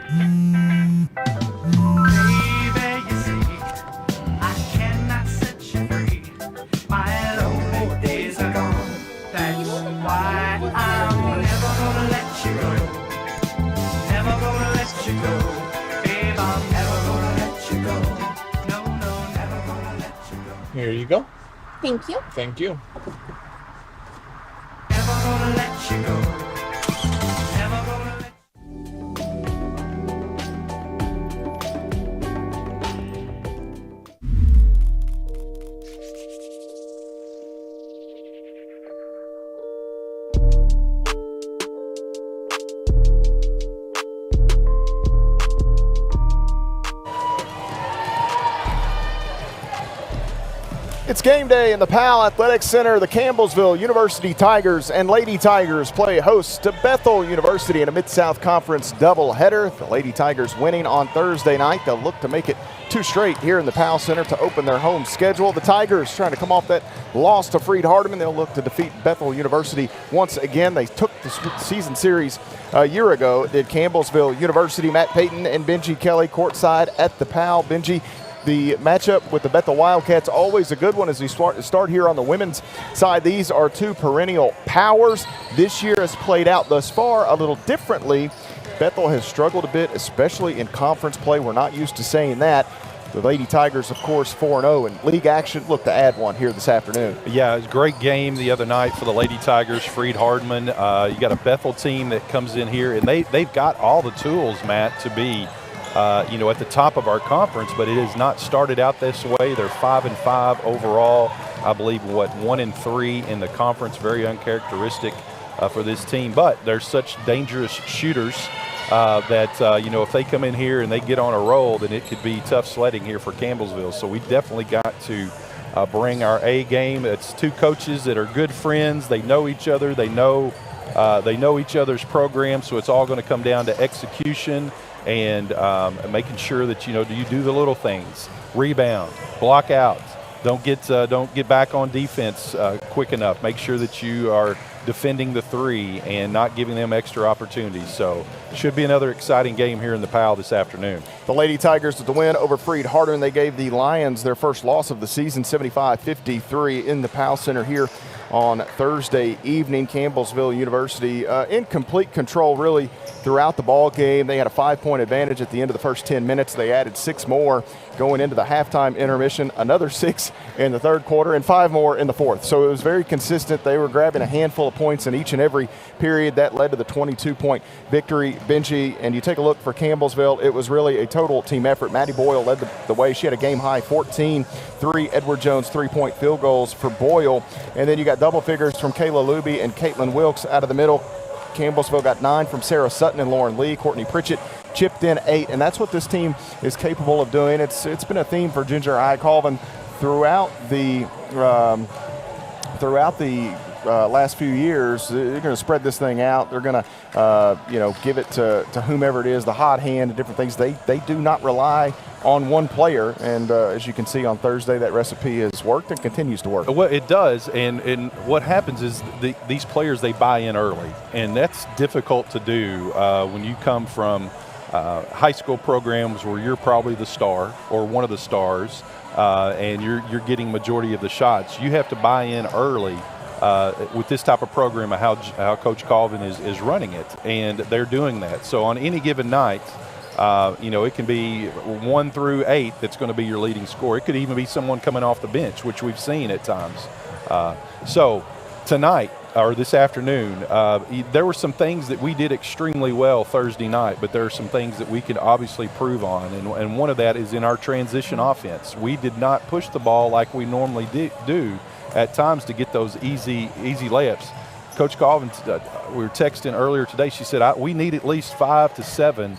Here you go. Thank you. Thank you. Never gonna let you go. Never gonna let It's game day in the Powell Athletic Center. The Campbellsville University Tigers and Lady Tigers play host to Bethel University in a Mid-South Conference doubleheader. The Lady Tigers winning on Thursday night. They'll look to make it 2 straight here in the Powell Center to open their home schedule. The Tigers trying to come off that loss to Freed-Hardeman. They'll look to defeat Bethel University once again. They took the season series a year ago. Did Campbellsville University. Matt Payton and Benji Kelly courtside at the Powell. Benji, the matchup with the Bethel Wildcats, always a good one as we start here on the women's side. These are 2 perennial powers. This year has played out thus far a little differently. Bethel has struggled a bit, especially in conference play. We're not used to saying that. The Lady Tigers, of course, 4-0 in league action. Look to add one here this afternoon. Yeah, it was a great game the other night for the Lady Tigers. Freed-Hardeman. You got a Bethel team that comes in here, and they've got all the tools, Matt, to be at the top of our conference, but it has not started out this way. They're 5-5 overall. I believe, 1-3 in the conference. Very uncharacteristic for this team, but they're such dangerous shooters that if they come in here and they get on a roll, then it could be tough sledding here for Campbellsville. So we definitely got to bring our A game. It's 2 coaches that are good friends. They know each other. They know each other's programs. So it's all going to come down to execution and making sure that do you do the little things, rebound, block out, don't get back on defense quick enough. Make sure that you are defending the 3 and not giving them extra opportunities. So should be another exciting game here in the Powell this afternoon. The Lady Tigers with the win over Freed-Hardeman. They gave the Lions their first loss of the season, 75-53 in the Powell Center here on Thursday evening. Campbellsville University in complete control really throughout the ball game. They had a 5-point advantage at the end of the first 10 minutes. They added 6 more going into the halftime intermission, another 6 in the third quarter, and 5 more in the fourth. So it was very consistent. They were grabbing a handful of points in each and every period. That led to the 22-point victory. Benji, and you take a look for Campbellsville, it was really a total team effort. Maddie Boyle led the way. She had a game-high 14, 3 Edward Jones 3-point field goals for Boyle. And then you got double figures from Kayla Luby and Caitlin Wilkes out of the middle. Campbellsville got 9 from Sarah Sutton and Lauren Lee. Courtney Pritchett chipped in 8, and that's what this team is capable of doing. It's been a theme for Ginger Colvin throughout the last few years. They're going to spread this thing out. They're going to give it to whomever it is, the hot hand, and different things. They do not rely on one player, and as you can see on Thursday, that recipe has worked and continues to work. Well, it does, and what happens is these players, they buy in early, and that's difficult to do when you come from high school programs where you're probably the star or one of the stars, and you're getting majority of the shots. You have to buy in early with this type of program of how Coach Colvin is running it, and they're doing that. So on any given night, it can be 1 through 8 that's going to be your leading scorer. It could even be someone coming off the bench, which we've seen at times. So tonight, or this afternoon, there were some things that we did extremely well Thursday night, but there are some things that we can obviously prove on, and one of that is in our transition offense. We did not push the ball like we normally do at times to get those easy layups. Coach Colvin, we were texting earlier today, she said, we need at least 5 to 7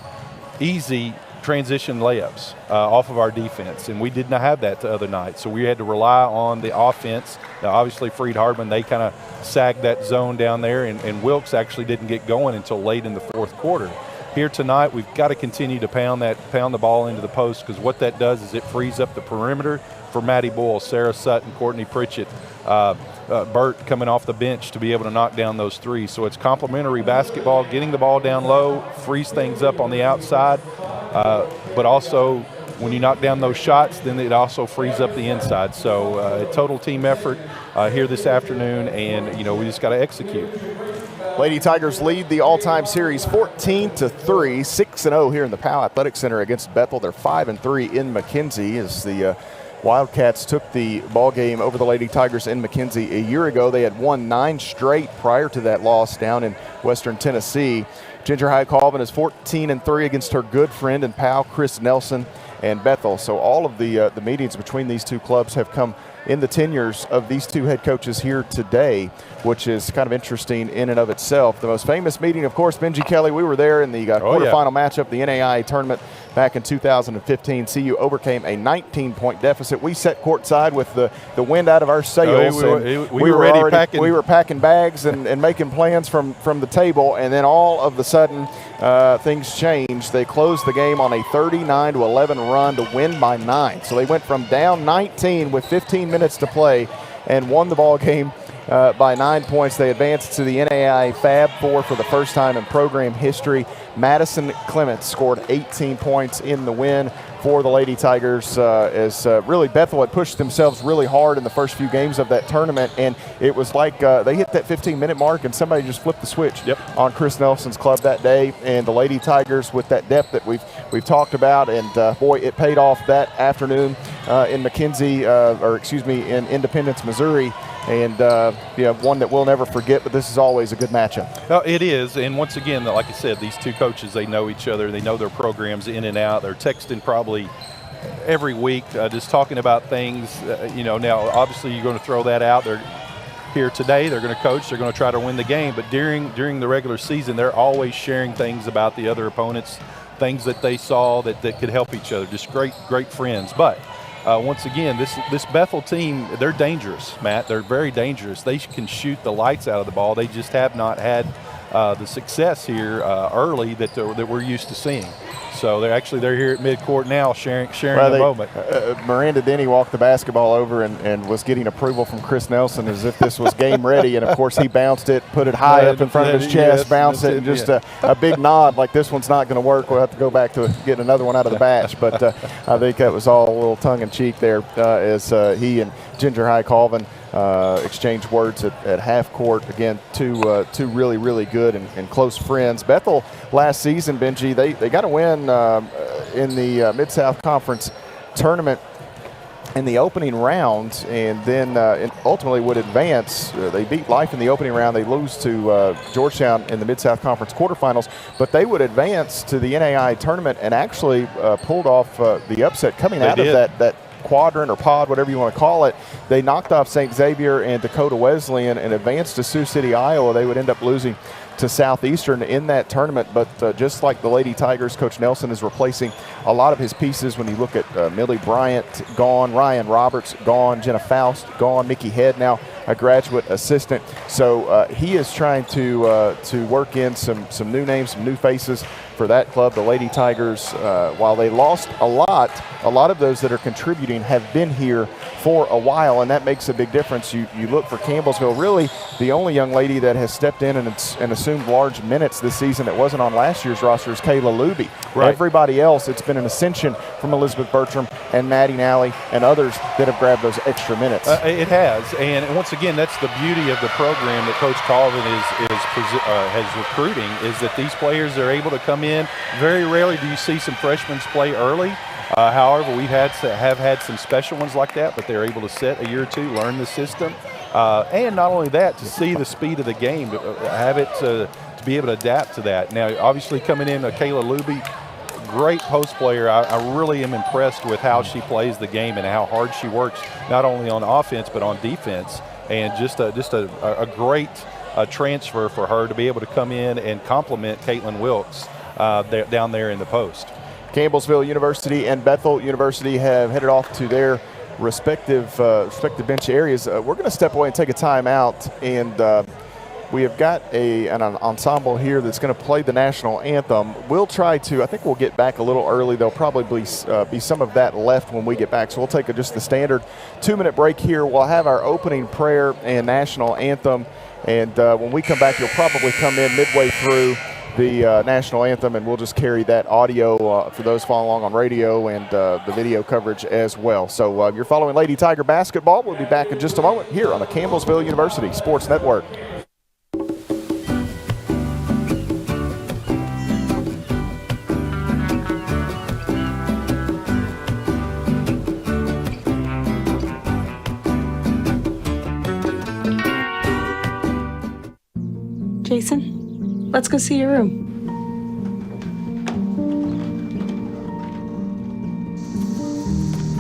easy transition layups off of our defense, and we did not have that the other night. So we had to rely on the offense. Now, obviously, Freed-Hardeman, they kind of sagged that zone down there, and Wilkes actually didn't get going until late in the fourth quarter. here tonight, we've got to continue to pound the ball into the post, because what that does is it frees up the perimeter for Maddie Boyle, Sarah Sutton, Courtney Pritchett, Burt coming off the bench to be able to knock down those threes. So it's complementary basketball, getting the ball down low, frees things up on the outside, but also when you knock down those shots, then it also frees up the inside. So a total team effort here this afternoon, and we just got to execute. Lady Tigers lead the all-time series 14-3, 6-0 here in the Powell Athletic Center against Bethel. They're 5-3 in McKenzie as the Wildcats took the ball game over the Lady Tigers in McKenzie a year ago. They had won 9 straight prior to that loss down in Western Tennessee. Ginger High Colvin is 14-3 against her good friend in Powell, Chris Nelson, and Bethel. So all of the meetings between these two clubs have come in the tenures of these two head coaches here today, which is kind of interesting in and of itself. The most famous meeting, of course, Benji Kelly, we were there in the quarterfinal matchup, the NAIA tournament back in 2015. CU overcame a 19-point deficit. We sat courtside with the wind out of our sails. We were packing bags and making plans from the table, and then all of a sudden things changed. They closed the game on a 39-11 run to win by 9. So they went from down 19 with 15 minutes to play and won the ball game by 9 points. They advanced to the NAIA Fab Four for the first time in program history. Madison Clements scored 18 points in the win for the Lady Tigers as really Bethel had pushed themselves really hard in the first few games of that tournament, and it was like they hit that 15-minute mark and somebody just flipped the switch on Chris Nelson's club that day. And the Lady Tigers, with that depth that we've talked about, and boy, it paid off that afternoon in McKenzie, in Independence, Missouri. And one that we'll never forget, but this is always a good matchup. No, it is, and once again, like I said, these two coaches, they know each other. They know their programs in and out. They're texting probably every week, just talking about things. Now, obviously, you're going to throw that out. They're here today. They're going to coach. They're going to try to win the game. But during the regular season, they're always sharing things about the other opponents, things that they saw that could help each other. Just great friends. But once again, this Bethel team, they're dangerous, Matt. They're very dangerous. They can shoot the lights out of the ball. They just have not had the success here early that we're used to seeing. So they're here at midcourt now sharing the moment. Miranda Denny walked the basketball over and was getting approval from Chris Nelson as if this was game ready. And, of course, he bounced it, put it high up in front of his chest, bounced it, and just a big nod like this one's not going to work. We'll have to go back to getting another one out of the batch. But I think that was all a little tongue-in-cheek there as he and Ginger High Colvin exchange words at half court. Again, two really, really good and close friends. Bethel last season, Benji, they got a win in the Mid-South Conference tournament in the opening round, and then ultimately would advance. They beat Life in the opening round. They lose to Georgetown in the Mid-South Conference quarterfinals, but they would advance to the NAIA tournament and actually pulled off the upset coming out of that quadrant or pod, whatever you want to call it. They knocked off St. Xavier and Dakota Wesleyan and advanced to Sioux City, Iowa. They would end up losing to Southeastern in that tournament, but just like the Lady Tigers, Coach Nelson is replacing a lot of his pieces. When you look at Millie Bryant gone, Ryan Roberts gone, Jenna Faust gone, Mickey Head now a graduate assistant. So he is trying to work in some new names, some new faces for that club. The Lady Tigers, while they lost a lot of those that are contributing have been here for a while, and that makes a big difference. You look for Campbellsville, really the only young lady that has stepped in and assumed large minutes this season that wasn't on last year's roster is Kayla Luby. Right. Everybody else, it's been an ascension from Elizabeth Bertram and Maddie Nally and others that have grabbed those extra minutes. It has, and once again, that's the beauty of the program that Coach Colvin has recruiting, is that these players are able to come in. Very rarely do you see some freshmen play early. However, we have had some special ones like that, but they're able to sit a year or two, learn the system, and not only that, to see the speed of the game, to have it to be able to adapt to that. Now, obviously, coming in, Kayla Luby, great post player. I really am impressed with how she plays the game and how hard she works, not only on offense but on defense. And just a great transfer for her to be able to come in and complement Caitlin Wilkes down there in the post. Campbellsville University and Bethel University have headed off to their respective bench areas. We're going to step away and take a timeout, and we have got an ensemble here that's going to play the national anthem. We'll try to, I think we'll get back a little early. There'll probably be some of that left when we get back. So we'll take just the standard 2-minute break here. We'll have our opening prayer and national anthem. And when we come back, you'll probably come in midway through the national anthem, and we'll just carry that audio for those following along on radio and the video coverage as well. So you're following Lady Tiger basketball. We'll be back in just a moment here on the Campbellsville University Sports Network. Jason, let's go see your room.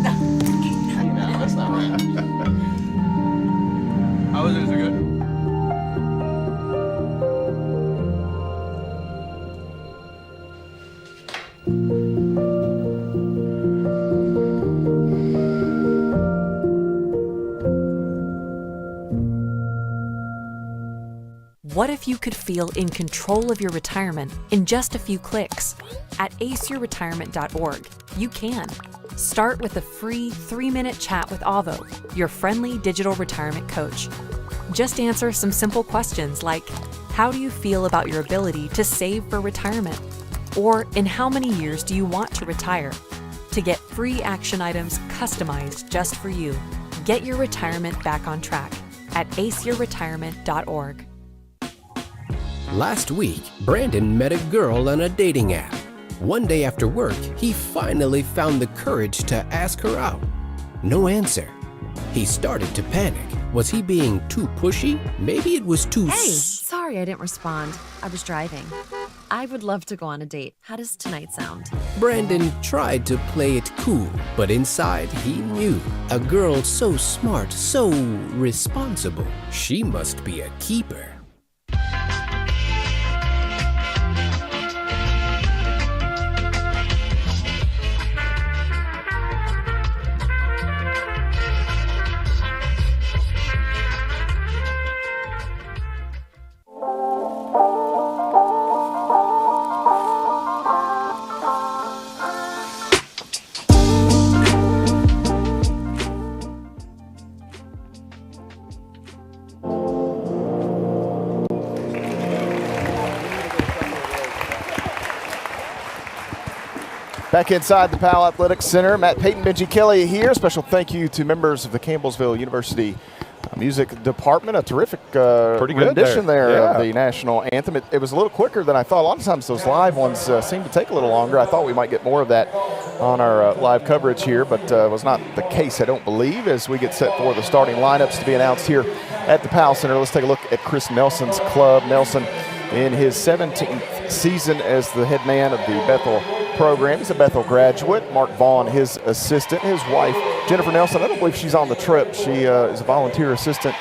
No, that's not right. How was it? Is it good? What if you could feel in control of your retirement in just a few clicks? At aceyourretirement.org, you can. Start with a free 3-minute chat with Avo, your friendly digital retirement coach. Just answer some simple questions like, how do you feel about your ability to save for retirement? Or in how many years do you want to retire? To get free action items customized just for you, get your retirement back on track at aceyourretirement.org. Last week, Brandon met a girl on a dating app. One day after work, he finally found the courage to ask her out. No answer. He started to panic. Was he being too pushy? Maybe it was too Hey, sorry I didn't respond. I was driving. I would love to go on a date. How does tonight sound? Brandon tried to play it cool, but inside he knew. A girl so smart, so responsible. She must be a keeper. Back inside the Powell Athletics Center, Matt Payton, Benji Kelly here. Special thank you to members of the Campbellsville University Music Department. A terrific rendition there of the national anthem. It was a little quicker than I thought. A lot of times those live ones seem to take a little longer. I thought we might get more of that on our live coverage here, but was not the case, I don't believe, as we get set for the starting lineups to be announced here at the Powell Center. Let's take a look at Chris Nelson's club. Nelson in his 17th season as the head man of the Bethel program. He's a Bethel graduate. Mark Vaughn, his assistant. His wife, Jennifer Nelson, I don't believe she's on the trip. She is a volunteer assistant.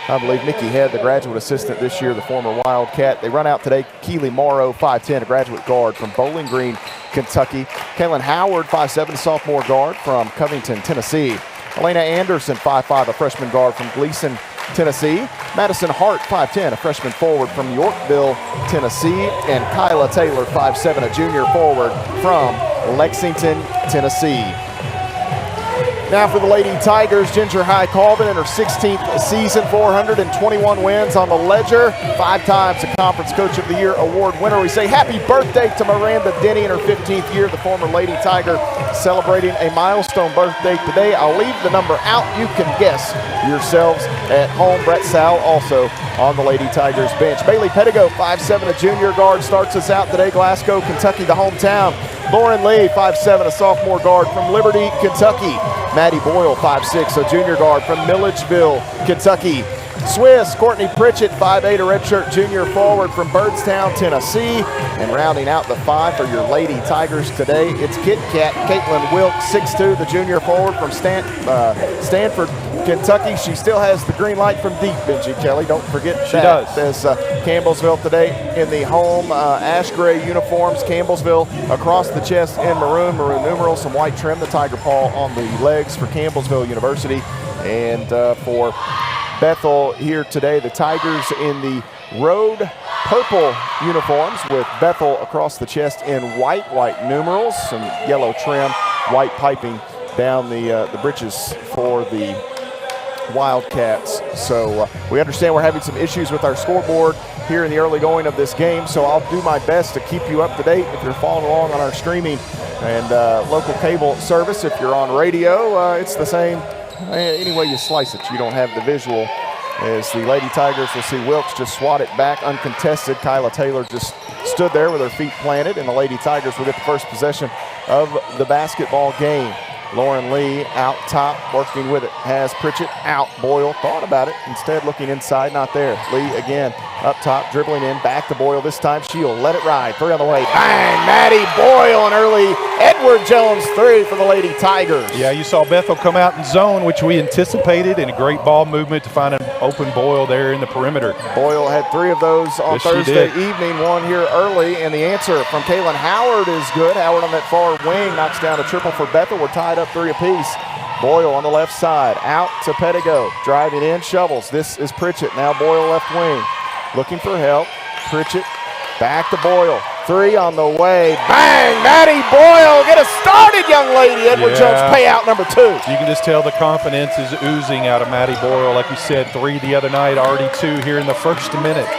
I believe Nikki Head, the graduate assistant this year, the former Wildcat. They run out today. Keely Morrow, 5'10", a graduate guard from Bowling Green, Kentucky. Kaylin Howard, 5'7", a sophomore guard from Covington, Tennessee. Elena Anderson, 5'5", a freshman guard from Gleason, Tennessee. Madison Hart, 5'10", a freshman forward from Yorkville, Tennessee. And Kyla Taylor, 5'7", a junior forward from Lexington, Tennessee. Now for the Lady Tigers, Ginger High Colvin in her 16th season, 421 wins on the ledger, 5 times a Conference Coach of the Year award winner. We say happy birthday to Miranda Denny in her 15th year, the former Lady Tiger, celebrating a milestone birthday today. I'll leave the number out. You can guess yourselves at home. Brett Sal also on the Lady Tigers bench. Bailey Pettigo, 5'7", a junior guard, starts us out today. Glasgow, Kentucky, the hometown. Lauren Lee, 5'7", a sophomore guard from Liberty, Kentucky. Maddie Boyle, 5'6", a junior guard from Milledgeville, Kentucky. Swiss, Courtney Pritchett, 5'8", a redshirt junior forward from Byrdstown, Tennessee. And rounding out the 5 for your Lady Tigers today, it's Kit Kat, Caitlin Wilkes, 6'2", the junior forward from Stanford, Kentucky. She still has the green light from deep, Benji Kelly. Don't forget she that. Does. As Campbellsville today in the home ash gray uniforms. Campbellsville across the chest in maroon numerals, some white trim, the tiger paw on the legs for Campbellsville University. And for Bethel here today, the Tigers in the road purple uniforms with Bethel across the chest in white numerals, some yellow trim, white piping down the breeches for the Wildcats. So we understand we're having some issues with our scoreboard here in the early going of this game, so I'll do my best to keep you up to date if you're following along on our streaming and local cable service. If you're on radio, it's the same. Any way you slice it, you don't have the visual. As the Lady Tigers will see Wilkes just swat it back uncontested. Kyla Taylor just stood there with her feet planted, and the Lady Tigers will get the first possession of the basketball game. Lauren Lee out top, working with it. Has Pritchett out. Boyle thought about it. Instead, looking inside, not there. Lee again up top, dribbling in. Back to Boyle this time. She'll let it ride. 3 on the way. Bang! Maddie Boyle, an early Edward Jones 3 for the Lady Tigers. Yeah, you saw Bethel come out in zone, which we anticipated, and a great ball movement to find an open Boyle there in the perimeter. Boyle had 3 of those on Thursday evening, one here early, and the answer from Kaylin Howard is good. Howard on that far wing knocks down a triple for Bethel. We're tied up 3 apiece. Boyle on the left side, out to Pettigo, driving in, shovels. This is Pritchett, now Boyle left wing, looking for help. Pritchett back to Boyle, 3 on the way, bang! Maddie Boyle, get us started, young lady. Edward Jones payout number 2. You can just tell the confidence is oozing out of Maddie Boyle. Like you said, 3 the other night, already 2 here in the first minute.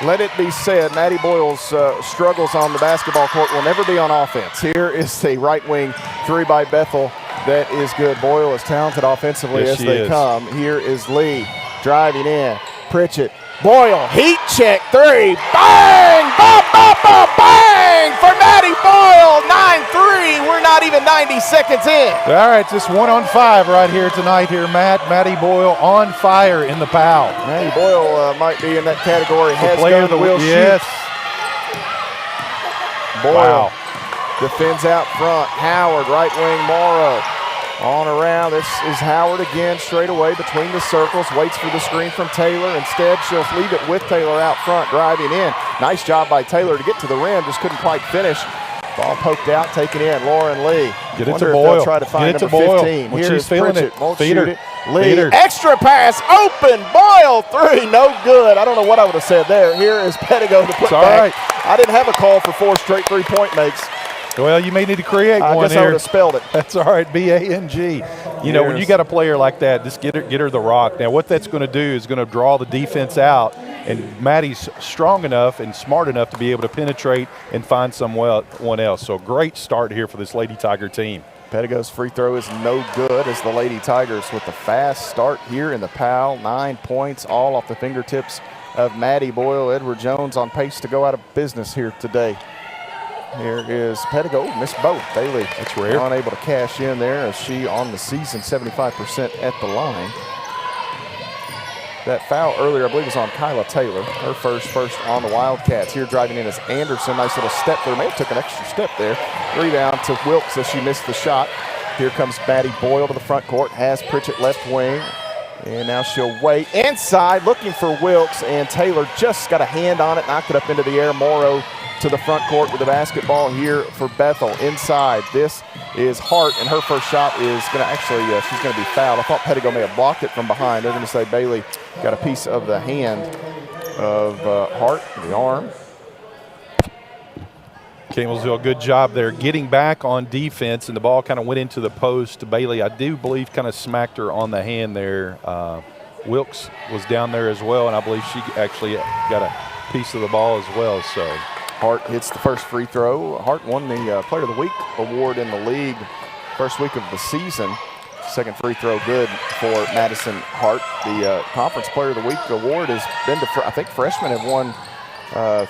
Let it be said, Maddie Boyle's struggles on the basketball court will never be on offense. Here is a right wing 3 by Bethel that is good. Boyle is talented offensively as they come. Here is Lee driving in. Pritchett, Boyle, heat check 3. Bang! Bop, bop, bop, bang! For Maddie Boyle, 9-3. We're not even 90 seconds in. All right, just 1 on 5 right here tonight here, Matt. Maddie Boyle on fire in the PAL. Maddie Boyle might be in that category. Has player of the will yes. Boyle defends out front. Howard, right wing, Morrow. On around, this is Howard again, straight away between the circles, waits for the screen from Taylor. Instead, she'll leave it with Taylor out front, driving in. Nice job by Taylor to get to the rim, just couldn't quite finish. Ball poked out, taken in, Lauren Lee. Get it to Boyle. Try to find Get it to number Boyle. 15. When Here's she's feeling Pritchett. it, Won't feed her. shoot it. Lee, Feed her. extra pass, open, Boyle, 3, no good. I don't know what I would have said there. Here is Pettigo to put it's back. All right. I didn't have a call for 4 straight 3-point makes. Well, you may need to create one I guess here. I would have spelled it. That's all right, B-A-N-G. You know, when you got a player like that, just get her the rock. Now, what that's going to do is going to draw the defense out, and Maddie's strong enough and smart enough to be able to penetrate and find someone else. So great start here for this Lady Tiger team. Pettigo's free throw is no good as the Lady Tigers with the fast start here in the PAL. 9 points, all off the fingertips of Maddie Boyle. Edward Jones on pace to go out of business here today. Here is Pettigo, missed both. Bailey, that's rare. Unable to cash in there as she on the season 75% at the line. That foul earlier, I believe, was on Kyla Taylor. Her first on the Wildcats. Here driving in is Anderson. Nice little step there. May have took an extra step there. Rebound to Wilkes as she missed the shot. Here comes Maddie Boyle to the front court. Has Pritchett left wing. And now she'll wait inside, looking for Wilkes. And Taylor just got a hand on it, knocked it up into the air. Morrow to the front court with the basketball here for Bethel. Inside, this is Hart, and her first shot is going to actually, she's going to be fouled. I thought Pettigo may have blocked it from behind. They're going to say Bailey got a piece of the hand of Hart, the arm. Campbellsville, good job there getting back on defense, and the ball kind of went into the post. Bailey, I do believe, kind of smacked her on the hand there. Wilkes was down there as well, and I believe she actually got a piece of the ball as well. So Hart hits the first free throw. Hart won the Player of the Week award in the league first week of the season. Second free throw good for Madison Hart. The Conference Player of the Week award has been to, I think freshmen have won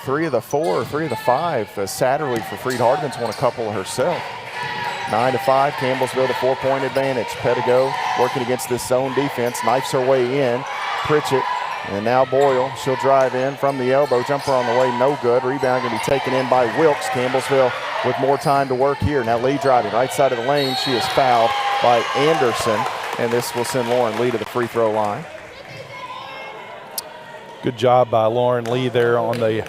3 of the 4 or 3 of the 5. Satterley for Freed Hardman's won a couple herself. 9-5, Campbellsville the 4-point advantage. Pettigo working against this zone defense, knifes her way in. Pritchett, and now Boyle. She'll drive in from the elbow. Jumper on the way, no good. Rebound going to be taken in by Wilkes. Campbellsville with more time to work here. Now Lee driving right side of the lane. She is fouled by Anderson, and this will send Lauren Lee to the free throw line. Good job by Lauren Lee there on the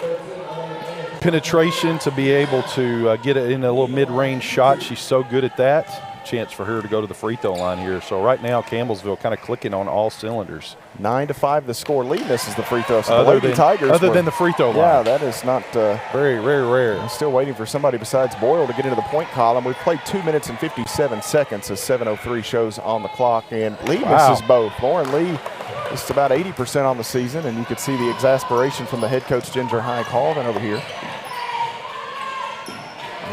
penetration to be able to get it in a little mid-range shot. She's so good at that. chance for her to go to the free throw line here. So right now, Campbellsville kind of clicking on all cylinders. 9-5 the score. Lee misses the free throw. So the Lady Tigers. Other than the free throw line. Yeah, that is not very rare. I'm still waiting for somebody besides Boyle to get into the point column. We've played 2 minutes and 57 seconds as 7:03 shows on the clock. And Lee misses both. Lauren Lee is about 80% on the season, and you could see the exasperation from the head coach, Ginger High Colvin, over here.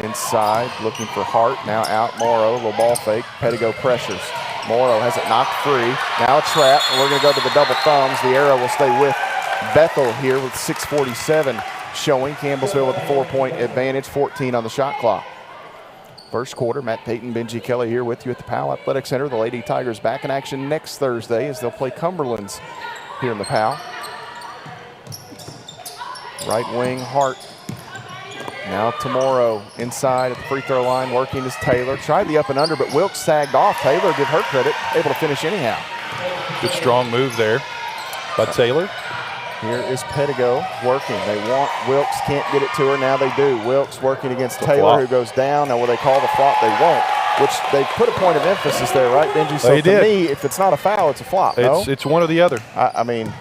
Inside, looking for Hart. Now out, Morrow. Little ball fake. Pettigo pressures. Morrow has it knocked free. Now a trap, and we're going to go to the double thumbs. The arrow will stay with Bethel here with 6:47 showing. Campbellsville with a 4-point advantage, 14 on the shot clock. First quarter, Matt Payton, Benji Kelly here with you at the Powell Athletic Center. The Lady Tigers back in action next Thursday as they'll play Cumberland's here in the Powell. Right wing, Hart. Now to Morrow, inside at the free throw line, working is Taylor. Tried the up and under, but Wilkes sagged off. Taylor, give her credit, able to finish anyhow. Good strong move there by Taylor. Here is Pettigo working. They want Wilkes, can't get it to her. Now they do. Wilkes working against Taylor, who goes down. Now will they call the flop? They won't, which they put a point of emphasis there, right, Benji? So for me, if it's not a foul, it's a flop, no? It's one or the other. I mean,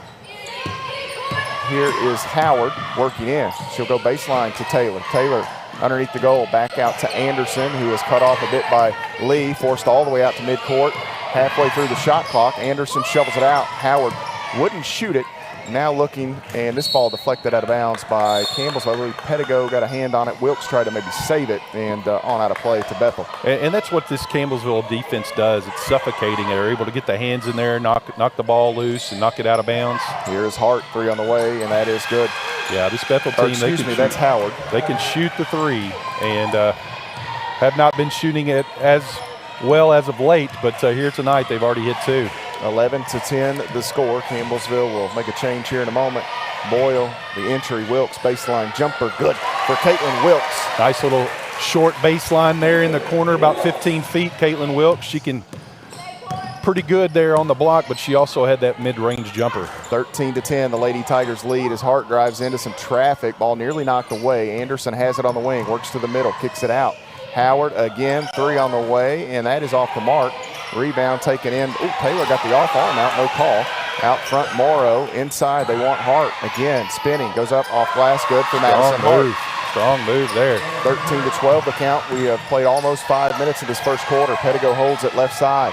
here is Howard working in. She'll go baseline to Taylor. Taylor underneath the goal, back out to Anderson, who was cut off a bit by Lee, forced all the way out to midcourt. Halfway through the shot clock, Anderson shovels it out. Howard wouldn't shoot it. Now looking, and this ball deflected out of bounds by Campbellsville. I believe Pettigo got a hand on it. Wilkes tried to maybe save it, and on out of play to Bethel. And that's what this Campbellsville defense does. It's suffocating. They're able to get the hands in there, knock the ball loose, and knock it out of bounds. Here is Hart, 3 on the way, and that is good. Yeah, this Bethel team, that's Howard. They can shoot the three, and have not been shooting it as well as of late, but here tonight they've already hit 2. 11-10 the score. Campbellsville will make a change here in a moment. Boyle, the entry, Wilkes, baseline jumper, good for Caitlin Wilkes. Nice little short baseline there in the corner, about 15 feet. Caitlin Wilkes, she can pretty good there on the block, but she also had that mid-range jumper. 13-10, the Lady Tigers lead as Hart drives into some traffic. Ball nearly knocked away. Anderson has it on the wing, works to the middle, kicks it out. Howard again, 3 on the way, and that is off the mark. Rebound taken in. Ooh, Taylor got the off arm out, no call. Out front, Morrow. Inside, they want Hart. Again, spinning, goes up off glass, good for Madison Hart. Strong move there. 13-12 the count. We have played almost 5 minutes of this first quarter. Pettigo holds it left side.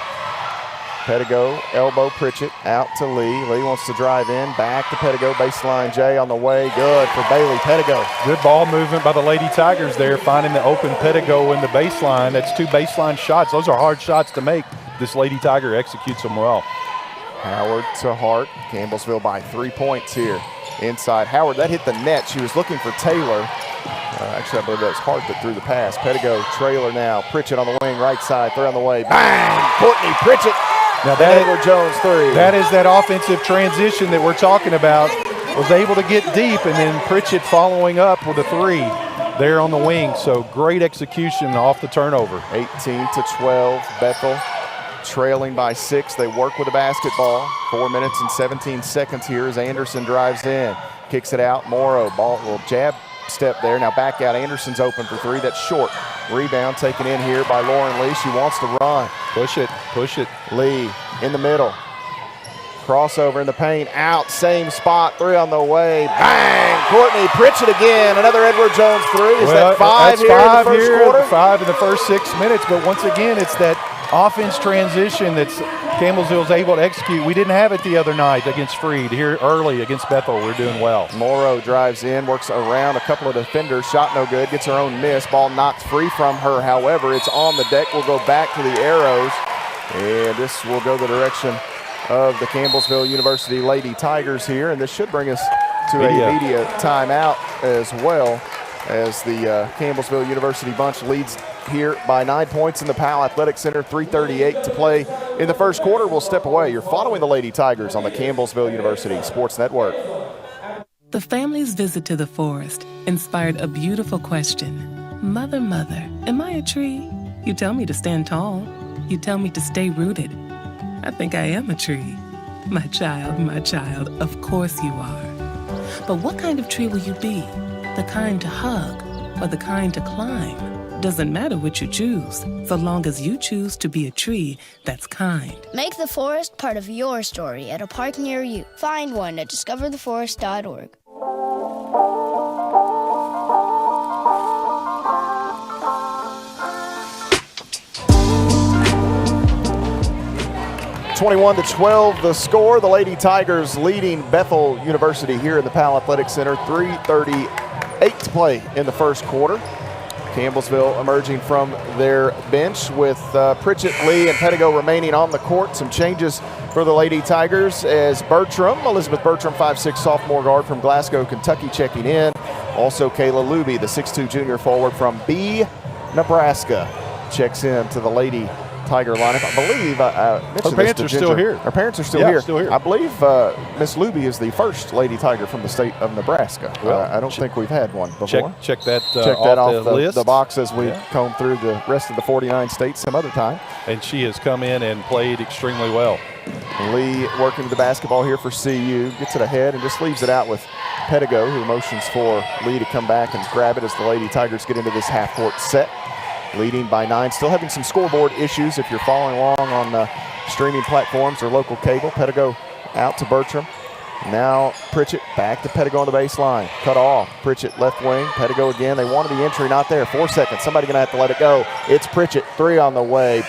Pettigo, elbow Pritchett, out to Lee. Lee wants to drive in, back to Pettigo, baseline Jay on the way. Good for Bailey Pettigo. Good ball movement by the Lady Tigers there, finding the open Pettigo in the baseline. That's 2 baseline shots. Those are hard shots to make. This Lady Tiger executes them well. Howard to Hart. Campbellsville by 3 points here. Inside Howard, that hit the net. She was looking for Taylor. Actually, I believe that was Hart that threw the pass. Pettigo, trailer now. Pritchett on the wing, right side, 3 on the way. Bang! Courtney Pritchett. Now that Edward Jones 3. That is that offensive transition that we're talking about. Was able to get deep, and then Pritchett following up with a 3 there on the wing. So great execution off the turnover. 18-12, Bethel trailing by 6. They work with the basketball. 4 minutes and 17 seconds here as Anderson drives in. Kicks it out, Morrow. Ball will jab step there. Now back out. Anderson's open for 3. That's short. Rebound taken in here by Lauren Lee. She wants to run. Push it. Lee in the middle. Crossover in the paint. Out. Same spot. 3 on the way. Bang! Courtney Pritchett again. Another Edward Jones 3. Is that 5 here in the first quarter? 5 in the first 6 minutes. But once again, it's that offense transition that's Campbellsville's able to execute. We didn't have it the other night against Freed. Here early against Bethel, we're doing well. Morrow drives in, works around a couple of defenders. Shot no good, gets her own miss. Ball knocked free from her. However, it's on the deck. We'll go back to the arrows. And this will go the direction of the Campbellsville University Lady Tigers here. And this should bring us to a media timeout as well, as the Campbellsville University bunch leads here by 9 points in the Powell Athletic Center. 3:38 to play in the first quarter. We'll step away. You're following the Lady Tigers on the Campbellsville University Sports Network. The family's visit to the forest inspired a beautiful question. Mother, mother, am I a tree? You tell me to stand tall. You tell me to stay rooted. I think I am a tree. My child, of course you are. But what kind of tree will you be? The kind to hug or the kind to climb? Doesn't matter what you choose, so long as you choose to be a tree that's kind. Make the forest part of your story at a park near you. Find one at discovertheforest.org. (21-12) the score. The Lady Tigers leading Bethel University here in the Powell Athletic Center. 3:38 to play in the first quarter. Campbellsville emerging from their bench with Pritchett, Lee, and Pettigo remaining on the court. Some changes for the Lady Tigers as Elizabeth Bertram, 5'6" sophomore guard from Glasgow, Kentucky, checking in. Also Kayla Luby, the 6'2" junior forward from Nebraska, checks in to the Lady Tiger lineup. I believe her parents are still here. Her parents are still here. I believe Miss Luby is the first Lady Tiger from the state of Nebraska. Well, I don't think we've had one before. Check that off the list. The box as we comb through the rest of the 49 states some other time. And she has come in and played extremely well. Lee working the basketball here for CU, gets it ahead and just leaves it out with Pettigo, who motions for Lee to come back and grab it as the Lady Tigers get into this half-court set. Leading by 9, still having some scoreboard issues if you're following along on streaming platforms or local cable. Pettigo out to Bertram. Now Pritchett back to Pettigo on the baseline. Cut off. Pritchett left wing. Pettigo again. They wanted the entry, not there. 4 seconds. Somebody gonna have to let it go. It's Pritchett. 3 on the way.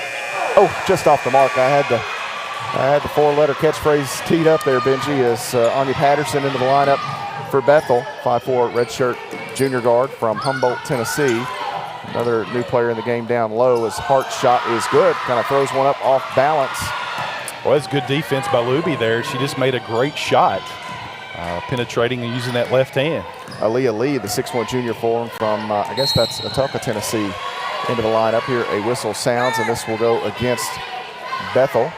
Oh, just off the mark. I had the 4-letter catchphrase teed up there, Benji, as Anya Patterson into the lineup for Bethel. 5'4" redshirt junior guard from Humboldt, Tennessee. Another new player in the game down low. His heart shot is good. Kind of throws one up off balance. Well, that's good defense by Luby there. She just made a great shot, penetrating and using that left hand. Aaliyah Lee, the 6'1" junior forward from, I guess that's Atuka, Tennessee, into the lineup here. A whistle sounds, and this will go against Bethel.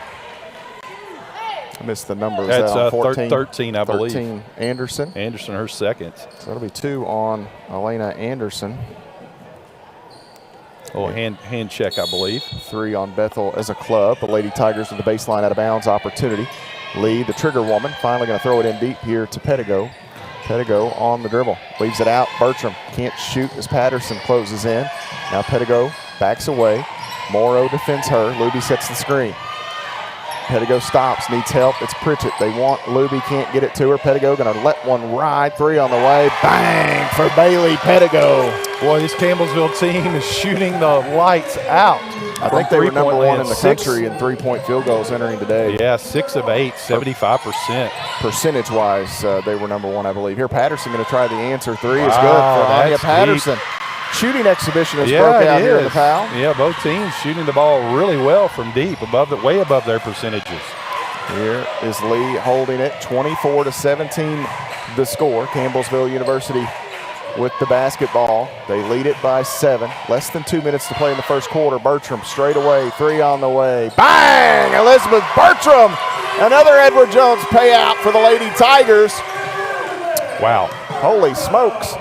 I missed the numbers. That's 13, I believe. 13, Anderson. Anderson, her second. So that'll be 2 on Elena Anderson. Oh, hand check, I believe. 3 on Bethel as a club. The Lady Tigers with the baseline out of bounds opportunity. Lee, the trigger woman, finally going to throw it in deep here to Pettigo. Pettigo on the dribble. Leaves it out. Bertram can't shoot as Patterson closes in. Now Pettigo backs away. Morrow defends her. Luby sets the screen. Pettigo stops, needs help. It's Pritchett. They want Luby, can't get it to her. Pettigo going to let one ride. 3 on the way. Bang for Bailey Pettigo. Boy, this Campbellsville team is shooting the lights out. I think they were number 1 in the country in 3-point field goals entering today. Yeah, 6 of 8, 75%. Percentage-wise, they were number 1, I believe. Here, Patterson going to try the answer. 3 is good for Anya Patterson. Deep. Shooting exhibition has broke out here in the Powell. Yeah, both teams shooting the ball really well from deep, way above their percentages. Here is Lee holding it, 24-17 the score. Campbellsville University with the basketball. They lead it by 7. Less than 2 minutes to play in the first quarter. Bertram straight away, 3 on the way. Bang! Elizabeth Bertram! Another Edward Jones payout for the Lady Tigers. Wow. Holy smokes.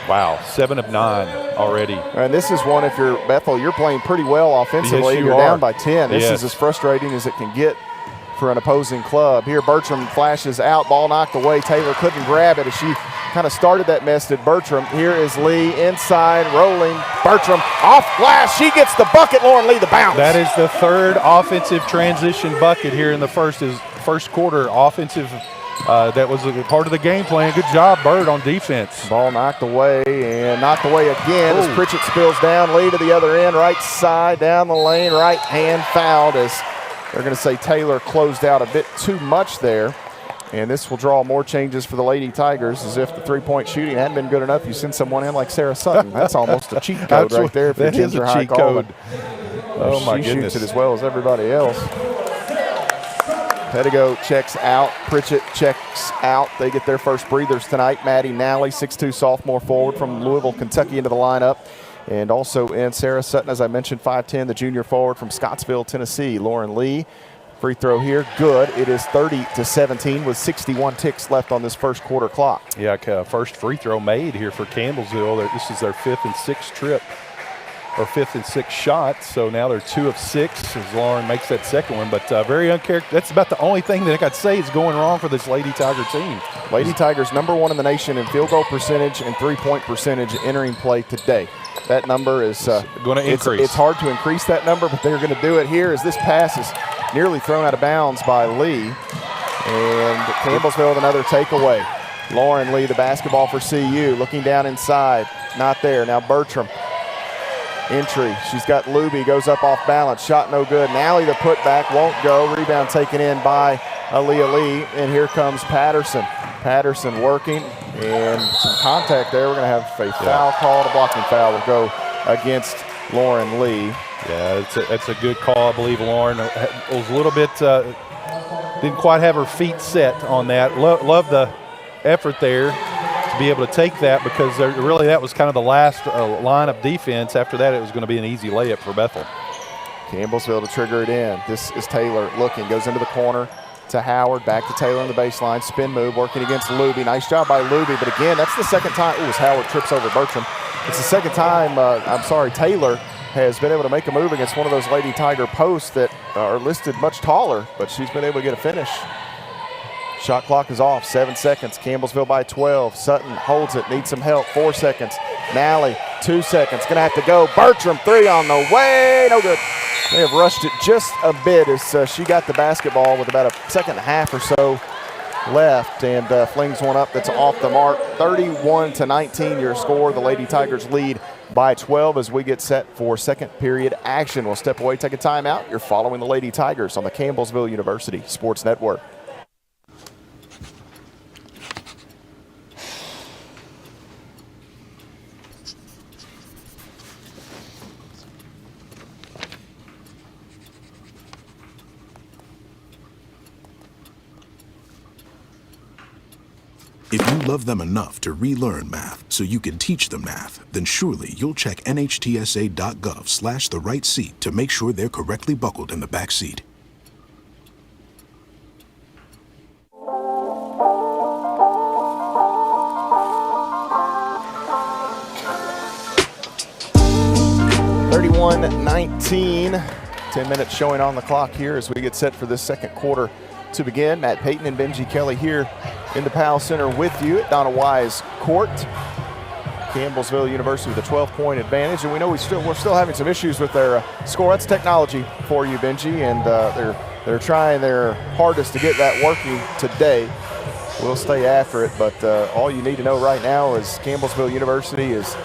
Wow, 7 of 9 already. And this is one, if you're Bethel, you're playing pretty well offensively. Yes, you're are down by 10. This is as frustrating as it can get for an opposing club. Here, Bertram flashes out, ball knocked away. Taylor couldn't grab it as she kind of started that mess, did Bertram. Here is Lee inside, rolling. Bertram off glass. She gets the bucket. Lauren Lee, the bounce. That is the 3rd offensive transition bucket here in the first quarter. Offensive. That was a part of the game plan. Good job, Bird, on defense. Ball knocked away and knocked away again as Pritchett spills down. Lee to the other end, right side, down the lane, right hand fouled as they're going to say Taylor closed out a bit too much there. And this will draw more changes for the Lady Tigers, as if the 3-point shooting hadn't been good enough. You send someone in like Sarah Sutton. That's almost a cheat code right there. That is a cheat code. Oh, my goodness. She shoots it as well as everybody else. Pettigo checks out. Pritchett checks out. They get their first breathers tonight. Maddie Nally, 6'2" sophomore forward from Louisville, Kentucky, into the lineup. And also in Sarah Sutton, as I mentioned, 5'10", the junior forward from Scottsville, Tennessee. Lauren Lee, free throw here, good. It is 30-17 with 61 ticks left on this first quarter clock. Yeah, first free throw made here for Campbellsville. This is their 5th and 6th trip, or 5th and 6th shot. So now they're 2 of 6 as Lauren makes that second one. But very uncharacteristic. That's about the only thing that I could say is going wrong for this Lady Tiger team. Lady Tigers number 1 in the nation in field goal percentage and 3-point percentage entering play today. That number is going to increase. It's hard to increase that number, but they're going to do it here as this pass is nearly thrown out of bounds by Lee. And Campbellsville with another takeaway. Lauren Lee, the basketball for CU, looking down inside. Not there. Now Bertram. Entry. She's got Luby, goes up off balance. Shot no good. Nally, the putback, won't go. Rebound taken in by Aaliyah Lee. And here comes Patterson. Patterson working, and some contact there. We're going to have a foul called. A blocking foul will go against Lauren Lee. Yeah, it's a good call. I believe Lauren was a little bit, didn't quite have her feet set on that. Love the effort there to be able to take that, because really that was kind of the last line of defense. After that, it was going to be an easy layup for Bethel. Campbellsville to trigger it in. This is Taylor looking, goes into the corner to Howard, back to Taylor on the baseline, spin move, working against Luby. Nice job by Luby, but again, that's the second time. Ooh, as Howard trips over Bertram. It's the second time, Taylor has been able to make a move against one of those Lady Tiger posts that are listed much taller, but she's been able to get a finish. Shot clock is off, 7 seconds. Campbellsville by 12. Sutton holds it, needs some help, 4 seconds. Nally, 2 seconds, gonna have to go. Bertram, 3 on the way, no good. They have rushed it just a bit as she got the basketball with about a second and a half or so left, and flings one up that's off the mark. 31-19 your score. The Lady Tigers lead by 12 as we get set for second period action. We'll step away, take a timeout. You're following the Lady Tigers on the Campbellsville University Sports Network. If you love them enough to relearn math so you can teach them math, then surely you'll check nhtsa.gov/the right seat to make sure they're correctly buckled in the back seat. (31-19). 10 minutes showing on the clock here as we get set for this second quarter to begin. Matt Payton and Benji Kelly here in the Powell Center with you at Donna Wise Court. Campbellsville University with a 12-point advantage, and we know we're still having some issues with their score. That's technology for you, Benji, and they're trying their hardest to get that working today. We'll stay after it, but all you need to know right now is Campbellsville University has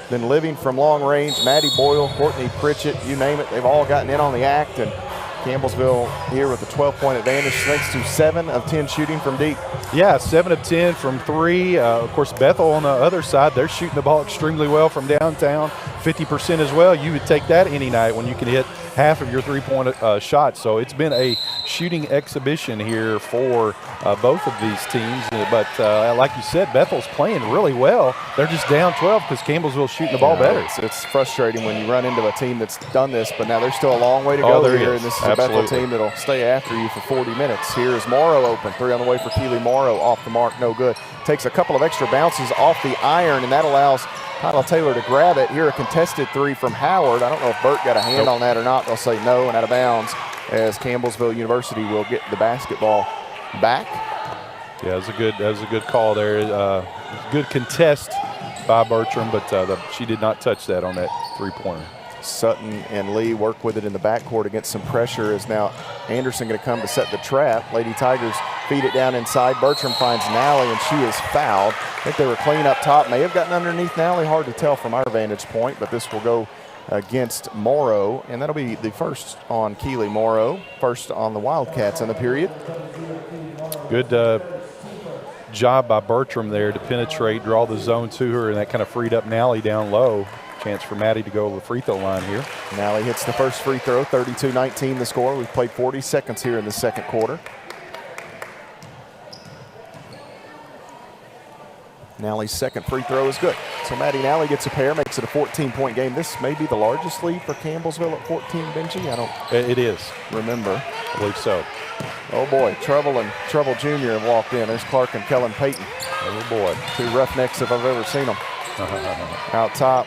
been living from long range. Maddie Boyle, Courtney Pritchett, you name it, they've all gotten in on the act, and Campbellsville here with a 12-point advantage thanks to 7 of 10 shooting from deep. Yeah, 7 of 10 from 3. Of course, Bethel on the other side, they're shooting the ball extremely well from downtown, 50% as well. You would take that any night when you can hit half of your three-point shots. So it's been a shooting exhibition here for both of these teams. But like you said, Bethel's playing really well. They're just down 12 because Campbellsville's shooting the ball better. It's frustrating when you run into a team that's done this, but now there's still a long way to go here, and this is a Bethel team that'll stay after you for 40 minutes. Here is Morrow open. 3 on the way for Keely Morrow. Off the mark, no good. Takes a couple of extra bounces off the iron, and that allows Kyla Taylor to grab it. Here a contested 3 from Howard. I don't know if Burt got a hand on that or not. They'll say no and out of bounds as Campbellsville University will get the basketball back. Yeah, that was a good call there. Good contest by Bertram, but she did not touch that on that three-pointer. Sutton and Lee work with it in the backcourt against some pressure. Is now Anderson going to come to set the trap. Lady Tigers feed it down inside. Bertram finds Nally, and she is fouled. I think they were clean up top. May have gotten underneath Nally. Hard to tell from our vantage point, but this will go against Morrow, and that'll be the first on Keely Morrow, first on the Wildcats in the period. Good job by Bertram there to penetrate, draw the zone to her, and that kind of freed up Nally down low. Chance for Maddie to go to the free throw line here. Nally hits the first free throw, 32-19 the score. We've played 40 seconds here in the second quarter. Nally's second free throw is good. So Maddie Nally gets a pair, makes it a 14-point game. This may be the largest lead for Campbellsville at 14, Benji. It is. Remember. I believe so. Oh boy, Trouble and Trouble Jr. have walked in. There's Clark and Kellen Payton. Oh boy. 2 roughnecks if I've ever seen them. Out top.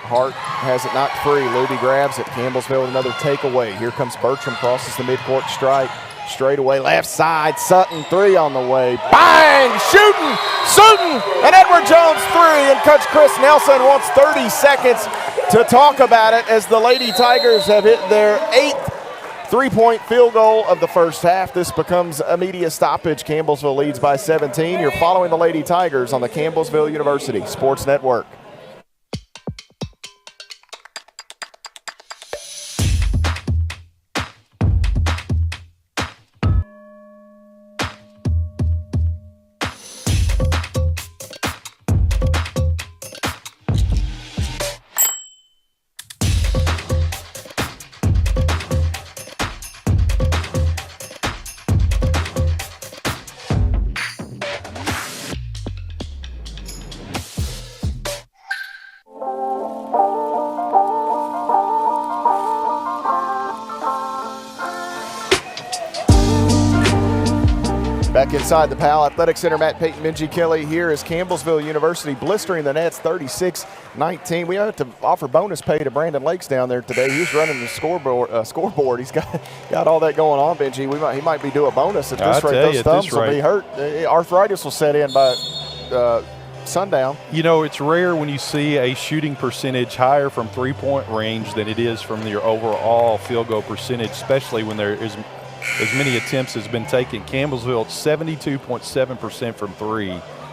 Hart has it knocked free. Luby grabs it. Campbellsville with another takeaway. Here comes Bertram, crosses the midcourt stripe. Straight away, left side. Sutton, 3 on the way. Bang! Shooting! Sutton! And Edward Jones 3. And Coach Chris Nelson wants 30 seconds to talk about it as the Lady Tigers have hit their 8th three-point field goal of the first half. This becomes a media stoppage. Campbellsville leads by 17. You're following the Lady Tigers on the Campbellsville University Sports Network. Back inside the Powell Athletic Center, Matt Peyton, Benji Kelly here is Campbellsville University blistering the Nets 36-19. We have to offer bonus pay to Brandon Lakes down there today. He's running the scoreboard. He's got all that going on, Benji. He might be due a bonus at this rate. Those thumbs will be hurt. Arthritis will set in by sundown. You know, it's rare when you see a shooting percentage higher from three-point range than it is from your overall field goal percentage, especially when there is as many attempts has been taken. Campbellsville 72.7% from three,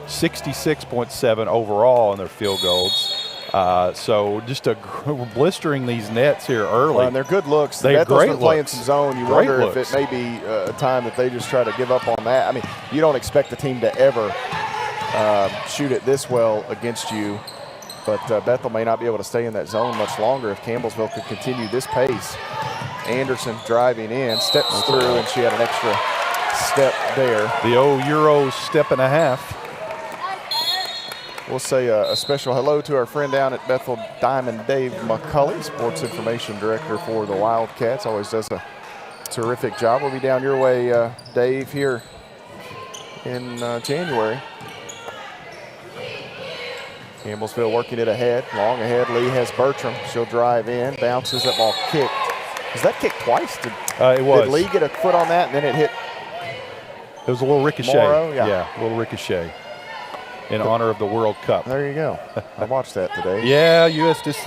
66.7 overall in their field goals. So just blistering these Nets here early. Well, and they're good looks. They're great looks. Playing some zone. You wonder if it may be a time that they just try to give up on that. I mean, you don't expect the team to ever shoot it this well against you, but Bethel may not be able to stay in that zone much longer if Campbellsville could continue this pace. Anderson driving in, steps through, and she had an extra step there. The old Euro step and a half. We'll say a special hello to our friend down at Bethel Diamond, Dave McCulley, Sports Information Director for the Wildcats. Always does a terrific job. We'll be down your way, Dave, here in January. Campbellsville working it ahead, long ahead. Lee has Bertram. She'll drive in, bounces, that ball kicked. Was that kicked twice? It was. Did Lee get a foot on that and then it hit? It was a little ricochet. Morrow? Yeah, a little ricochet in honor of the World Cup. There you go. I watched that today. Yeah, U.S. just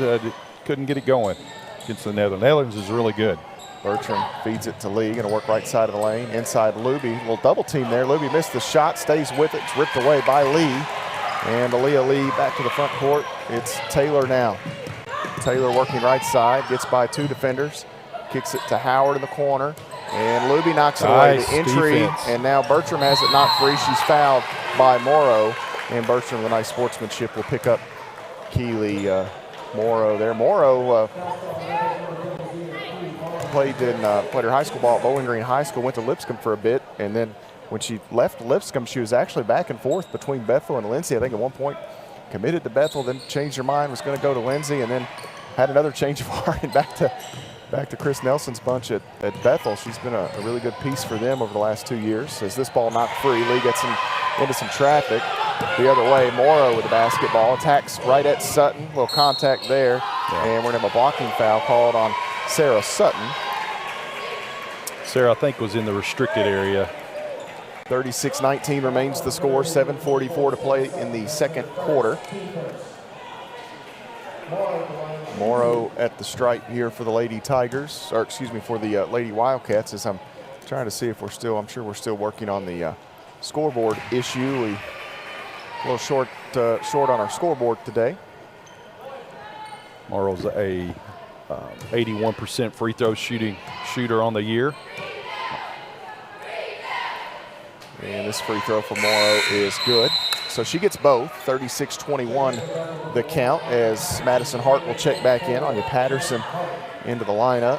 couldn't get it going against the Netherlands. The Netherlands is really good. Bertram feeds it to Lee. Going to work right side of the lane. Inside Luby. Little double team there. Luby missed the shot, stays with it. It's ripped away by Lee. And Aaliyah Lee back to the front court. It's Taylor now. Taylor working right side. Gets by two defenders. Kicks it to Howard in the corner, and Luby knocks it away. The entry, and now Bertram has it knocked free. She's fouled by Morrow, and Bertram, with a nice sportsmanship, will pick up Keeley Morrow there. Morrow played her high school ball at Bowling Green High School, went to Lipscomb for a bit, and then when she left Lipscomb, she was actually back and forth between Bethel and Lindsay. I think at one point committed to Bethel, then changed her mind, was going to go to Lindsay, and then had another change of heart and back to Chris Nelson's bunch at Bethel. She's been a really good piece for them over the last 2 years. As this ball knocked free, Lee gets into some traffic. The other way, Morrow with the basketball. Attacks right at Sutton. Little contact there. Yeah. And we're going to have a blocking foul called on Sarah Sutton. Sarah, I think, was in the restricted area. 36-19 remains the score. 7:44 to play in the second quarter. Morrow at the stripe here for the Lady Tigers, or excuse me, for the Lady Wildcats, as I'm trying to see if I'm sure we're still working on the scoreboard issue. We a little short on our scoreboard today. Morrow's a 81% free throw shooter on the year. And this free throw for Morrow is good. So she gets both, 36-21 the count, as Madison Hart will check back in. Anya Patterson into the lineup.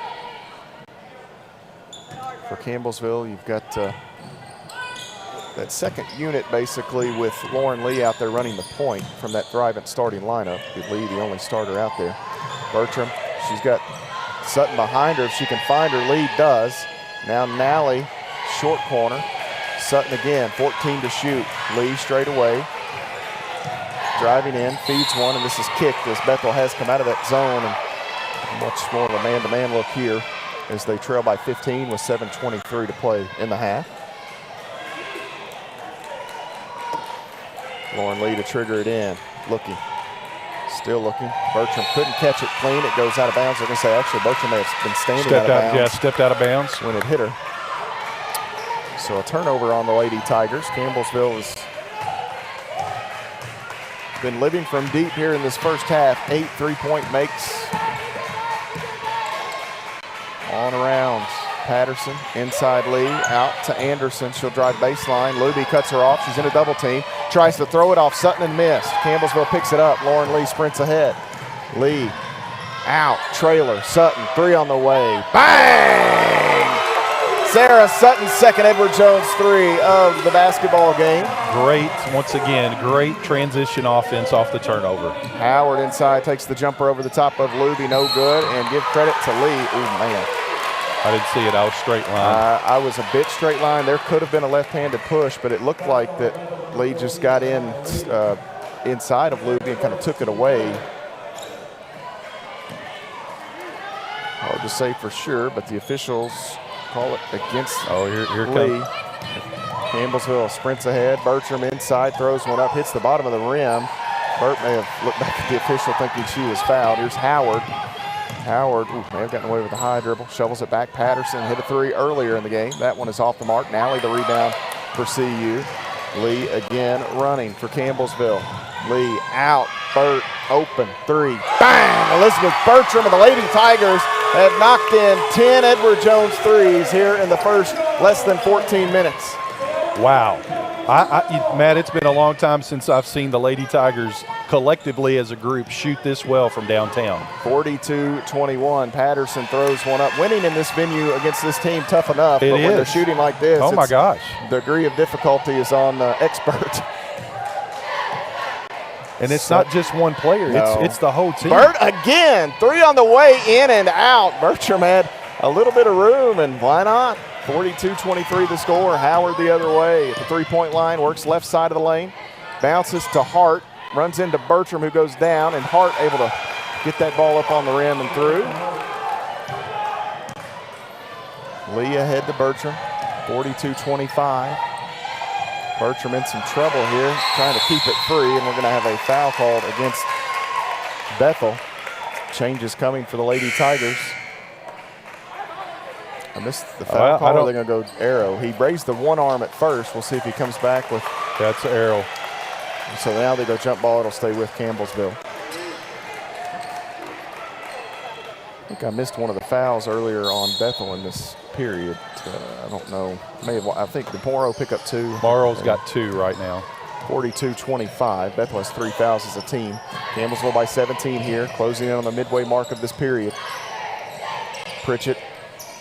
For Campbellsville, you've got that second unit basically with Lauren Lee out there running the point from that Thrivent starting lineup. Lee, the only starter out there. Bertram, she's got Sutton behind her. If she can find her, Lee does. Now Nally, short corner. Sutton again, 14 to shoot. Lee straight away. Driving in, feeds one, and this is kicked as Bethel has come out of that zone. And much more of a man-to-man look here as they trail by 15 with 7:23 to play in the half. Lauren Lee to trigger it in. Looking. Still looking. Bertram couldn't catch it clean. It goes out of bounds. I'm going to say, actually, Bertram may have been standing out of bounds. Yeah, stepped out of bounds when it hit her. So a turnover on the Lady Tigers. Campbellsville has been living from deep here in this first half. 8 3-point makes. On around. Patterson, inside Lee, out to Anderson. She'll drive baseline. Luby cuts her off. She's in a double team. Tries to throw it off Sutton and missed. Campbellsville picks it up. Lauren Lee sprints ahead. Lee out. Trailer. Sutton, 3 on the way. Bang! Sarah Sutton's second Edward Jones 3 of the basketball game. Great, once again, great transition offense off the turnover. Howard inside takes the jumper over the top of Luby. No good. And give credit to Lee. Ooh, man. I didn't see it. I was straight line. I was a bit straight line. There could have been a left-handed push, but it looked like that Lee just got in inside of Luby and kind of took it away. Hard to say for sure, but the officials call it against here Lee. Campbellsville sprints ahead. Bertram inside, throws one up, hits the bottom of the rim. Bert may have looked back at the official thinking she was fouled. Here's Howard. Howard may have gotten away with a high dribble, shovels it back. Patterson hit a 3 earlier in the game. That one is off the mark. Nally the rebound for CU. Lee again running for Campbellsville. Lee out, Bert open, 3. Bang! Elizabeth Bertram of the Lady Tigers have knocked in 10 Edward Jones 3s here in the first less than 14 minutes. Wow. Matt, it's been a long time since I've seen the Lady Tigers collectively as a group shoot this well from downtown. 42-21. Patterson throws one up. Winning in this venue against this team, tough enough. But when they're shooting like this, oh my gosh, the degree of difficulty is on expert. And it's not just one player. No. It's the whole team. Bert again. 3 on the way, in and out. Bertram had a little bit of room, and why not? 42-23 the score. Howard the other way at the 3-point line, works left side of the lane, bounces to Hart, runs into Bertram who goes down, and Hart able to get that ball up on the rim and through. Lee ahead to Bertram, 42-25. Bertram in some trouble here, trying to keep it free, and we're going to have a foul called against Bethel. Changes coming for the Lady Tigers. I missed the foul call. They're going to go arrow. He raised the one arm at first. We'll see if he comes back with. That's arrow. So now they go jump ball. It'll stay with Campbellsville. I think I missed one of the fouls earlier on Bethel in this period. I don't know. I think the Morrow pick up 2. Morrow's got 2 right now. 42-25. Bethel has 3 fouls as a team. Campbellsville by 17 here, closing in on the midway mark of this period. Pritchett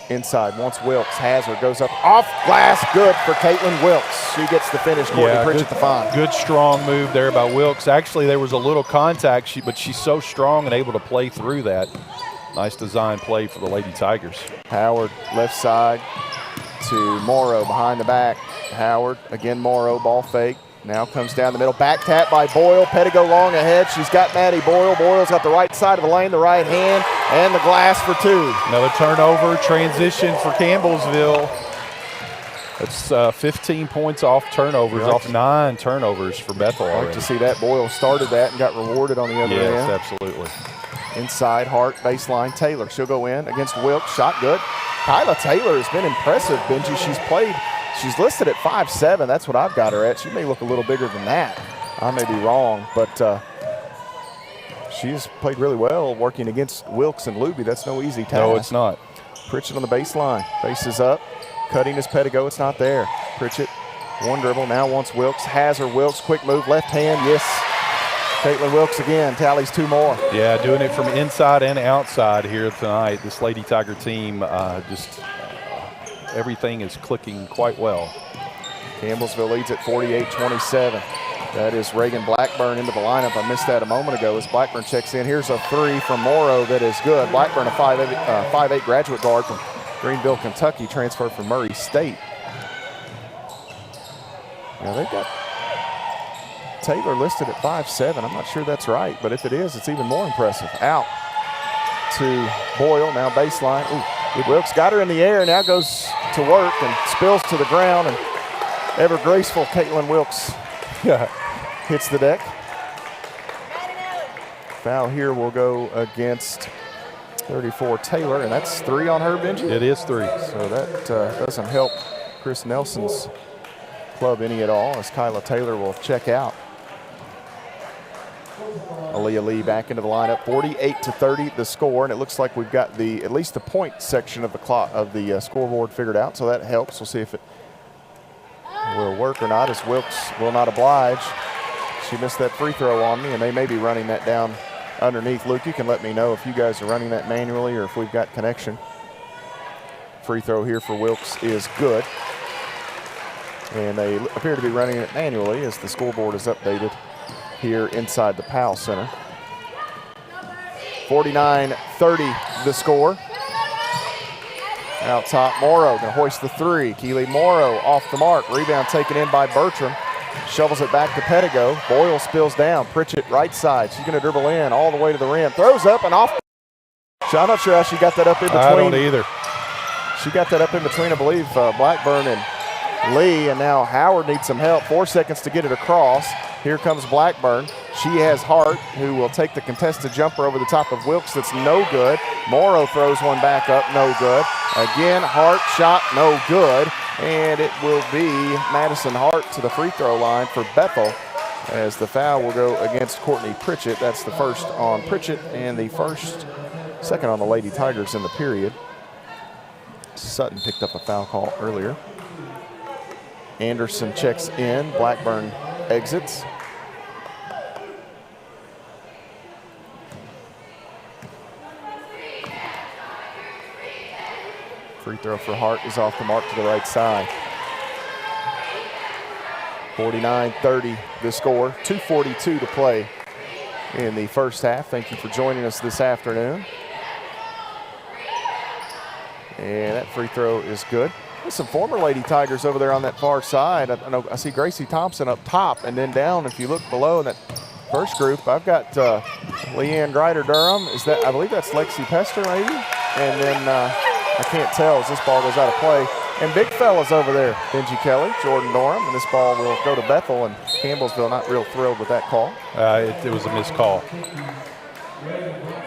inside, wants Wilkes, has her, goes up off glass, good for Caitlin Wilkes. She gets the finish, Courtney Pritchett the find. Good strong move there by Wilkes. Actually, there was a little contact, but she's so strong and able to play through that. Nice design play for the Lady Tigers. Howard left side to Morrow behind the back. Howard, again Morrow, ball fake. Now comes down the middle, back tap by Boyle. Pettigo long ahead. She's got Maddie Boyle. Boyle's got the right side of the lane, the right hand, and the glass for 2. Another turnover, transition for Campbellsville. It's 15 points off turnovers, off 9 turnovers for Bethel already. I like to see that. Boyle started that and got rewarded on the other end. Yes, absolutely. Inside, Hart, baseline, Taylor. She'll go in against Wilkes. Shot good. Kyla Taylor has been impressive, Benji. She's listed at 5'7". That's what I've got her at. She may look a little bigger than that. I may be wrong, but she's played really well working against Wilkes and Luby. That's no easy task. No, it's not. Pritchett on the baseline. Faces up. Cutting his Pettigo. It's not there. Pritchett, one dribble. Now wants Wilkes. Has her. Wilkes, quick move. Left hand. Yes. Caitlin Wilkes again. Tallies 2 more. Yeah, doing it from inside and outside here tonight. This Lady Tiger team everything is clicking quite well. Campbellsville leads at 48-27. That is Reagan Blackburn into the lineup. I missed that a moment ago as Blackburn checks in. Here's a 3 from Morrow that is good. Blackburn, a 5'8" graduate guard from Greenville, Kentucky, transferred from Murray State. Now they've got Taylor listed at 5'7". I'm not sure that's right, but if it is, it's even more impressive. Out to Boyle, now baseline. Ooh, Wilkes got her in the air, now goes to work and spills to the ground, and ever graceful Caitlin Wilkes hits the deck. Foul here will go against 34 Taylor, and that's 3 on her, Benji? It is 3. So that doesn't help Chris Nelson's club any at all, as Kyla Taylor will check out. Aaliyah Lee back into the lineup, 48-30 the score, and it looks like we've got at least the point section of the scoreboard figured out, so that helps. We'll see if it will work or not, as Wilkes will not oblige. She missed that free throw on me, and they may be running that down underneath. Luke, you can let me know if you guys are running that manually or if we've got connection. Free throw here for Wilkes is good. And they appear to be running it manually as the scoreboard is updated here inside the Powell Center. 49-30 the score. Out top, Morrow gonna hoist the 3. Keely Morrow off the mark. Rebound taken in by Bertram. Shovels it back to Pettigo. Boyle spills down. Pritchett right side. She's gonna dribble in all the way to the rim. Throws up and off. I'm not sure how she got that up in between. I don't either. She got that up in between, I believe, Blackburn and Lee, and now Howard needs some help. 4 seconds to get it across. Here comes Blackburn. She has Hart, who will take the contested jumper over the top of Wilkes. That's no good. Morrow throws one back up, no good. Again, Hart shot, no good. And it will be Madison Hart to the free throw line for Bethel, as the foul will go against Courtney Pritchett. That's the first on Pritchett and the second on the Lady Tigers in the period. Sutton picked up a foul call earlier. Anderson checks in. Blackburn exits. Free throw for Hart is off the mark to the right side. 49-30 the score. 2:42 to play in the first half. Thank you for joining us this afternoon. And that free throw is good. There's some former Lady Tigers over there on that far side. I see Gracie Thompson up top, and then down, if you look below in that first group, I've got Leanne Greider-Durham. I believe that's Lexi Pester maybe? And then I can't tell as this ball goes out of play. And big fellas over there, Benji Kelly, Jordan Durham, and this ball will go to Bethel, and Campbellsville not real thrilled with that call. It was a missed call.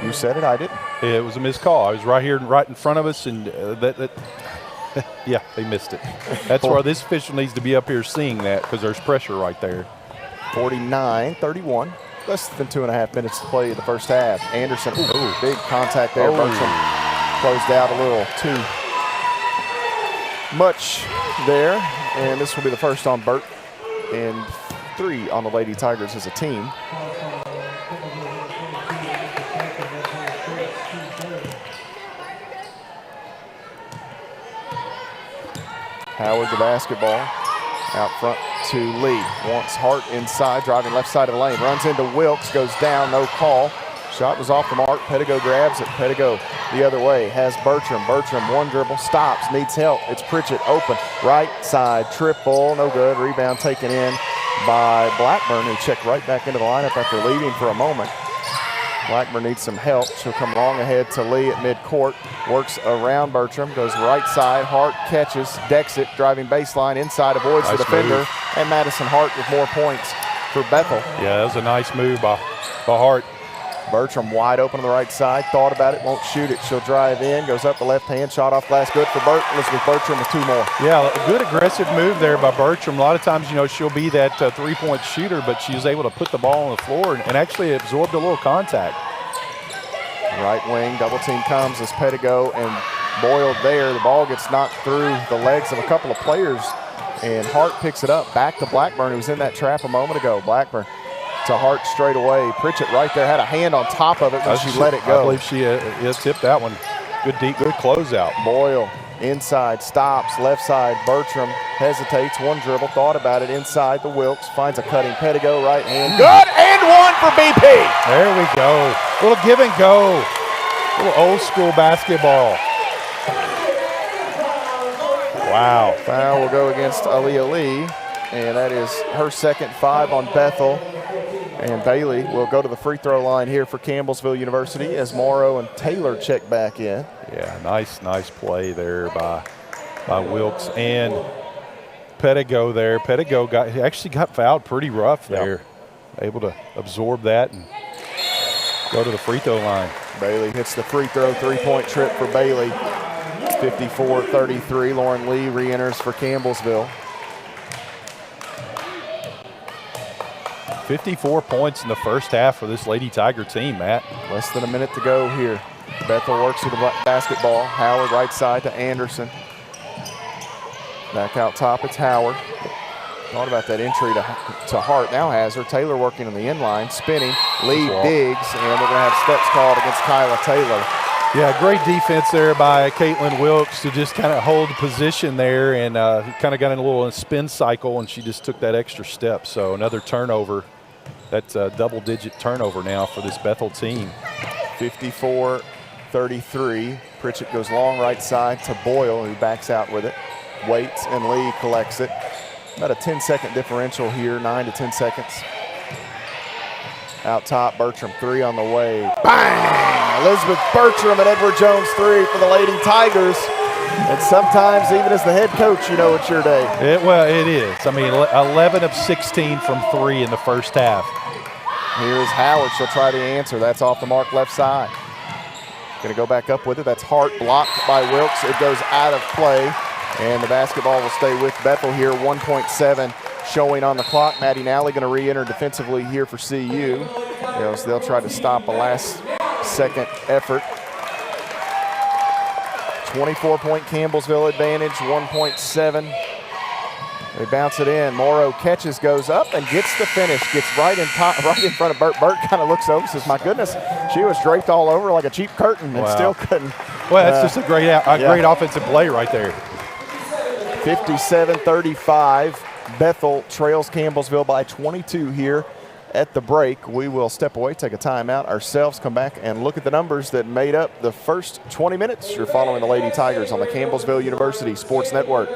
You said it, I didn't. It was a missed call. I was right here, right in front of us, and yeah, they missed it. That's why this official needs to be up here seeing that, because there's pressure right there. 49-31. Less than 2.5 minutes to play in the first half. Anderson, big contact there. Bertram closed out a little too much there. And this will be the first on Burt and 3 on the Lady Tigers as a team. Howard the basketball. Out front to Lee. Wants Hart inside, driving left side of the lane. Runs into Wilkes, goes down, no call. Shot was off the mark. Pettigo grabs it. Pettigo the other way. Has Bertram. Bertram one dribble. Stops. Needs help. It's Pritchett open. Right side. Triple. No good. Rebound taken in by Blackburn, who checked right back into the lineup after leaving for a moment. Blackburn needs some help. She'll come long ahead to Lee at midcourt. Works around Bertram. Goes right side. Hart catches. Decks it. Driving baseline. Inside avoids the defender. Move. And Madison Hart with more points for Bethel. Yeah, that was a nice move by Hart. Bertram wide open on the right side. Thought about it. Won't shoot it. She'll drive in. Goes up the left hand. Shot off glass. Good for Elizabeth Bertram with 2 more. Yeah, a good aggressive move there by Bertram. A lot of times, she'll be that 3-point shooter, but she was able to put the ball on the floor and actually absorbed a little contact. Right wing, double team comes as Pettigo and Boyle there. The ball gets knocked through the legs of a couple of players, and Hart picks it up. Back to Blackburn, who was in that trap a moment ago. Blackburn to Hart straight away. Pritchett right there had a hand on top of it when she let it go. I believe she tipped that one. Good deep, good closeout. Boyle inside, stops, left side. Bertram hesitates, one dribble, thought about it, inside the Wilkes, finds a cutting Pettigo, right hand. Good, and one for BP. There we go. A little give and go. A little old school basketball. Wow. Foul will go against Aaliyah Lee, and that is her second 5 on Bethel. And Bailey will go to the free throw line here for Campbellsville University as Morrow and Taylor check back in. Yeah, nice play there by Wilkes and Pettigo there. Pettigo actually got fouled pretty rough there. Able to absorb that. And Go to the free throw line. Bailey hits the free throw, three-point trip for Bailey. 54-33. Lauren Lee re-enters for Campbellsville. 54 points in the first half for this Lady Tiger team, Matt. Less than a minute to go here. Bethel works with the basketball. Howard right side to Anderson. Back out top, it's Howard. Thought about that entry to Hart. Now has her. Taylor working on the inline, spinning. Lee digs, and we're going to have steps called against Kyla Taylor. Yeah, great defense there by Caitlin Wilkes to just kind of hold the position there, and kind of got in a little spin cycle, and she just took that extra step. So another turnover. That's a double-digit turnover now for this Bethel team. 54-33. Pritchett goes long right side to Boyle, who backs out with it. Waits, and Lee collects it. About a 10-second differential here, 9 to 10 seconds. Out top, Bertram, three on the way. Bang! Elizabeth Bertram and Edward Jones three for the Lady Tigers. And sometimes, even as the head coach, you know it's your day. Well, it is. I mean, 11 of 16 from three in the first half. Here's Howard. She'll try to answer. That's off the mark left side. Going to go back up with it. That's Hart blocked by Wilkes. It goes out of play. And the basketball will stay with Bethel here. 1.7 showing on the clock. Maddie Nally going to re-enter defensively here for CU. They'll try to stop a last-second effort. 24-point Campbellsville advantage, 1.7. They bounce it in. Morrow catches, goes up, and gets the finish. Gets right in front of Burt. Burt kind of looks over and says, my goodness, she was draped all over like a cheap curtain and still couldn't. Well, that's just a great offensive play right there. 57-35. Bethel trails Campbellsville by 22 here at the break. We will step away, take a timeout ourselves, come back and look at the numbers that made up the first 20 minutes. You're following the Lady Tigers on the Campbellsville University Sports Network.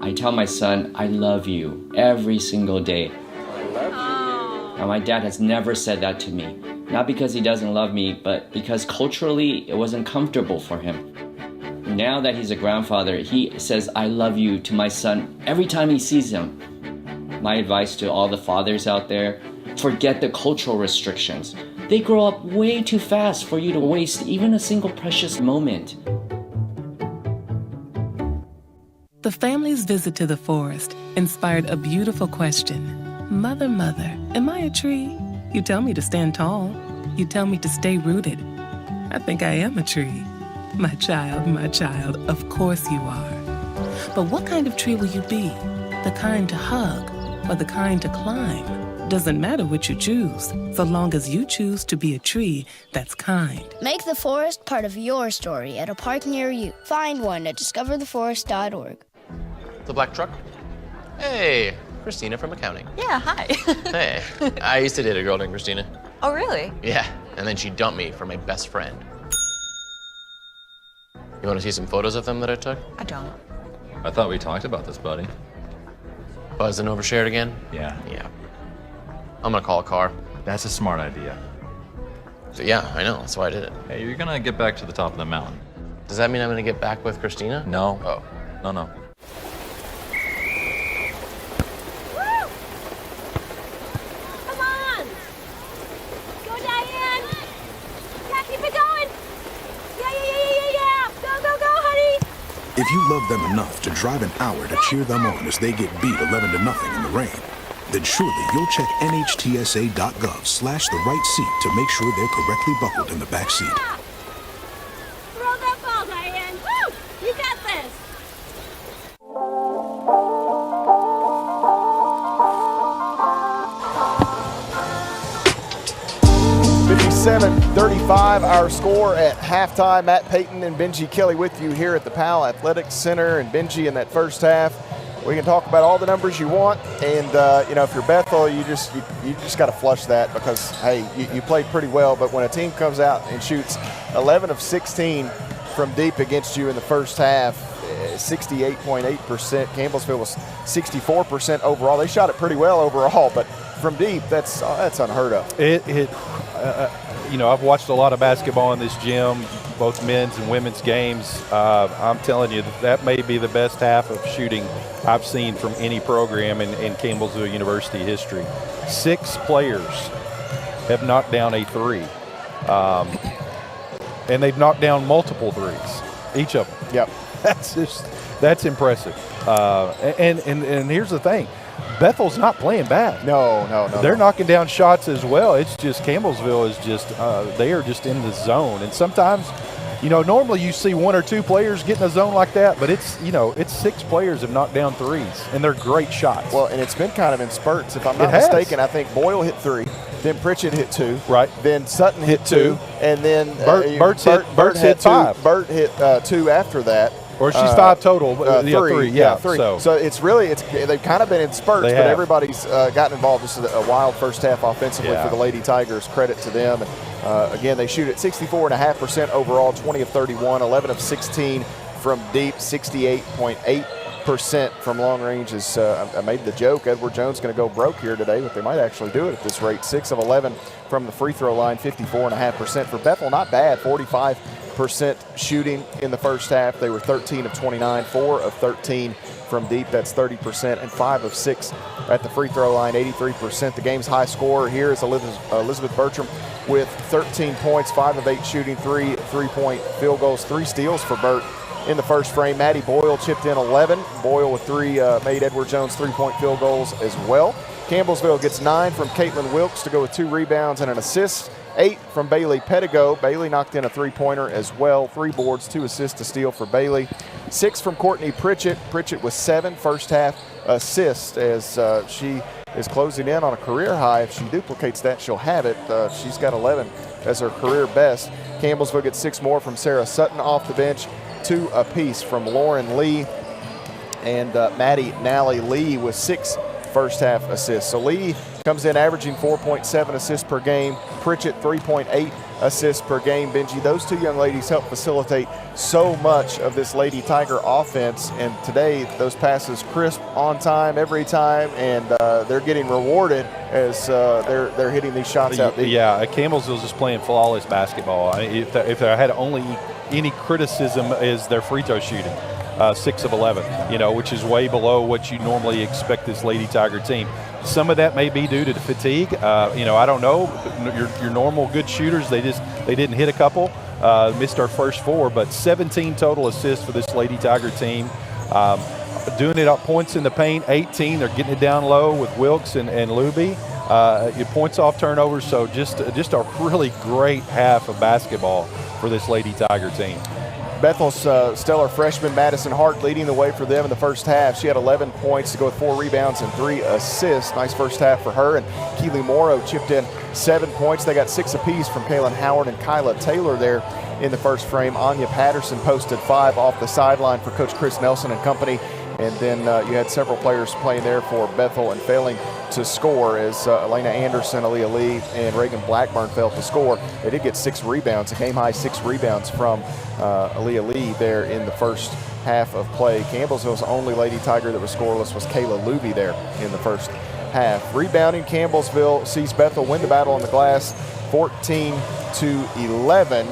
I tell my son, I love you every single day. Now, my dad has never said that to me. Not because he doesn't love me, but because culturally it wasn't comfortable for him. Now that he's a grandfather, he says, I love you to my son every time he sees him. My advice to all the fathers out there, forget the cultural restrictions. They grow up way too fast for you to waste even a single precious moment. The family's visit to the forest inspired a beautiful question. Mother, mother, am I a tree? You tell me to stand tall. You tell me to stay rooted. I think I am a tree. My child, of course you are. But what kind of tree will you be? The kind to hug or the kind to climb? Doesn't matter which you choose, so long as you choose to be a tree that's kind. Make the forest part of your story at a park near you. Find one at discovertheforest.org. The black truck? Hey, Christina from accounting. Yeah, hi. Hey, I used to date a girl named Christina. Oh, really? Yeah, and then she dumped me for my best friend. You want to see some photos of them that I took? I don't. I thought we talked about this, buddy. Buzzed and overshared again? Yeah. I'm gonna call a car. That's a smart idea. So yeah, I know, that's why I did it. Hey, you're gonna get back to the top of the mountain. Does that mean I'm gonna get back with Christina? No. Oh. No. Come on! Go, Diane! Yeah, keep it going! Yeah! Go, honey! If you love them enough to drive an hour to cheer them on as they get beat 11-0 in the rain, then surely you'll check nhtsa.gov/the right seat to make sure they're correctly buckled in the back seat. Throw that ball, Diane! Woo! You got this! 57-35, our score at halftime. Matt Payton and Benji Kelly with you here at the Powell Athletics Center. And Benji, in that first half, we can talk about all the numbers you want. And, if you're Bethel, you just got to flush that because, hey, you played pretty well. But when a team comes out and shoots 11 of 16 from deep against you in the first half, 68.8%. Campbellsville was 64% overall. They shot it pretty well overall, but from deep, that's unheard of. I've watched a lot of basketball in this gym, both men's and women's games. I'm telling you, that may be the best half of shooting I've seen from any program in Campbellsville University history. 6 players have knocked down a three. And they've knocked down multiple threes, each of them. Yep. That's impressive. And here's the thing. Bethel's not playing bad. No. They're knocking down shots as well. It's just Campbellsville is just they are just in the zone. And sometimes, normally you see one or two players get in a zone like that, but it's 6 players have knocked down threes, and they're great shots. Well, and it's been kind of in spurts. If I'm not mistaken, I think Boyle hit 3, then Pritchett hit 2, right? Then Sutton hit 2, and then Burt's hit 5. Burt hit 2 after that. Or she's 5 total. 3. Yeah, 3. So it's really they've kind of been in spurts, but everybody's gotten involved. This is a wild first half offensively for the Lady Tigers. Credit to them. And again, they shoot at 64.5% overall, 20 of 31, 11 of 16 from deep, 68.8% from long range. I made the joke, Edward Jones going to go broke here today, but they might actually do it at this rate. 6 of 11 from the free throw line, 54.5%. For Bethel, not bad, 45% shooting in the first half. They were 13 of 29, 4 of 13 from deep. That's 30%, and 5 of 6 at the free throw line, 83%. The game's high scorer here is Elizabeth Bertram with 13 points, 5 of 8 shooting, 3 3-point field goals, 3 steals for Burt in the first frame. Maddie Boyle chipped in 11. Boyle with 3 made Edward Jones 3-point field goals as well. Campbellsville gets 9 from Caitlin Wilkes to go with 2 rebounds and an assist. 8 from Bailey Pettigo. Bailey knocked in a 3-pointer as well. 3 boards, 2 assists to steal for Bailey. 6 from Courtney Pritchett. Pritchett with 7 first half assists as she is closing in on a career high. If she duplicates that, she'll have it. She's got 11 as her career best. Campbellsville gets 6 more from Sarah Sutton off the bench. 2 apiece from Lauren Lee and Maddie Nally Lee with 6 first half assists. So Lee comes in averaging 4.7 assists per game. Pritchett 3.8 assists per game. Benji, those 2 young ladies help facilitate so much of this Lady Tiger offense. And today, those passes crisp, on time, every time, and they're getting rewarded as they're hitting these shots out deep. Yeah, Campbellsville's just playing flawless basketball. I mean, if I had only any criticism is their free throw shooting. 6 of 11, which is way below what you normally expect this Lady Tiger team. Some of that may be due to the fatigue. I don't know. Your normal good shooters, they didn't hit a couple, missed our first 4, but 17 total assists for this Lady Tiger team. Doing it up points in the paint, 18. They're getting it down low with Wilkes and Luby. Your points off turnovers. So just a really great half of basketball for this Lady Tiger team. Bethel's stellar freshman Madison Hart leading the way for them in the first half. She had 11 points to go with 4 rebounds and 3 assists. Nice first half for her. And Keely Morrow chipped in 7 points. They got 6 apiece from Kaylin Howard and Kyla Taylor there in the first frame. Anya Patterson posted 5 off the sideline for Coach Chris Nelson and company. And then you had several players playing there for Bethel and failing to score as Elena Anderson, Aaliyah Lee, and Reagan Blackburn failed to score. They did get 6 rebounds, a game-high 6 rebounds from Aaliyah Lee there in the first half of play. Campbellsville's only Lady Tiger that was scoreless was Kayla Luby there in the first half. Rebounding, Campbellsville sees Bethel win the battle on the glass 14-11.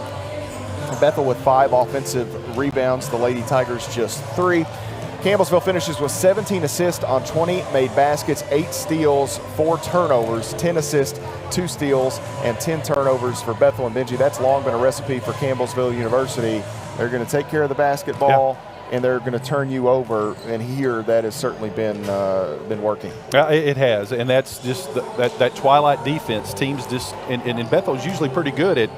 Bethel with 5 offensive rebounds, the Lady Tigers just 3. Campbellsville finishes with 17 assists on 20 made baskets, 8 steals, 4 turnovers, 10 assists, 2 steals, and 10 turnovers for Bethel and Benji. That's long been a recipe for Campbellsville University. They're going to take care of the basketball, and they're going to turn you over, and here that has certainly been working. It has, and that's just that twilight defense. Teams just and Bethel's usually pretty good at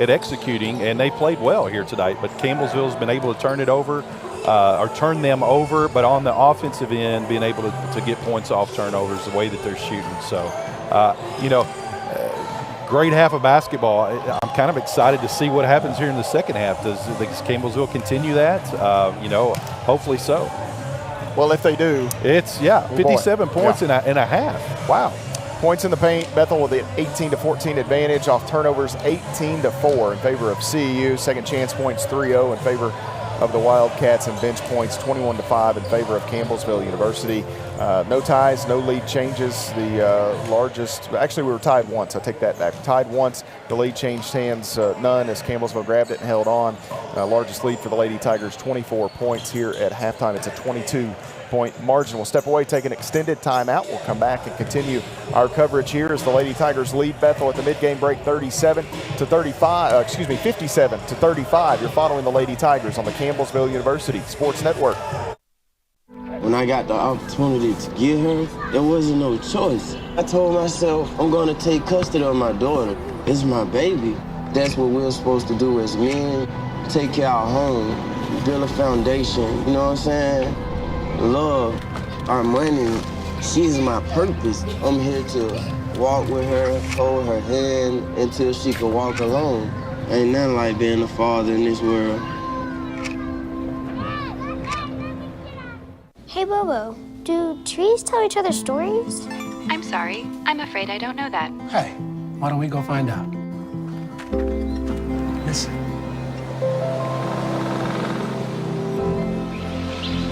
executing, and they played well here tonight, but Campbellsville's been able to turn it over. Or turn them over, but on the offensive end, being able to get points off turnovers the way that they're shooting. So, great half of basketball. I'm kind of excited to see what happens here in the second half. Does Campbellsville continue that? Hopefully so. Well, if they do. It's, 57 points in a half. Wow. Points in the paint, Bethel with an 18-14 advantage off turnovers, 18-4 in favor of CEU. Second chance points, 3-0 in favor of the Wildcats, and bench points 21-5 in favor of Campbellsville University. No ties, no lead changes. The largest, actually we were tied once, I take that back. Tied once, the lead changed hands, none as Campbellsville grabbed it and held on. Largest lead for the Lady Tigers, 24 points here at halftime. It's a 22 3-point margin. We'll step away, take an extended timeout. We'll come back and continue our coverage here as the Lady Tigers lead Bethel at the mid-game break 57 to 35. You're following the Lady Tigers on the Campbellsville University Sports Network. When I got the opportunity to get her, there wasn't no choice. I told myself, I'm gonna take custody of my daughter. It's my baby. That's what we're supposed to do as men. Take care of our home, build a foundation, you know what I'm saying? Love, our money, she's my purpose. I'm here to walk with her, hold her hand until she can walk alone. Ain't nothing like being a father in this world. Hey, Bobo, do trees tell each other stories? I'm sorry. I'm afraid I don't know that. Hey, why don't we go find out? Listen.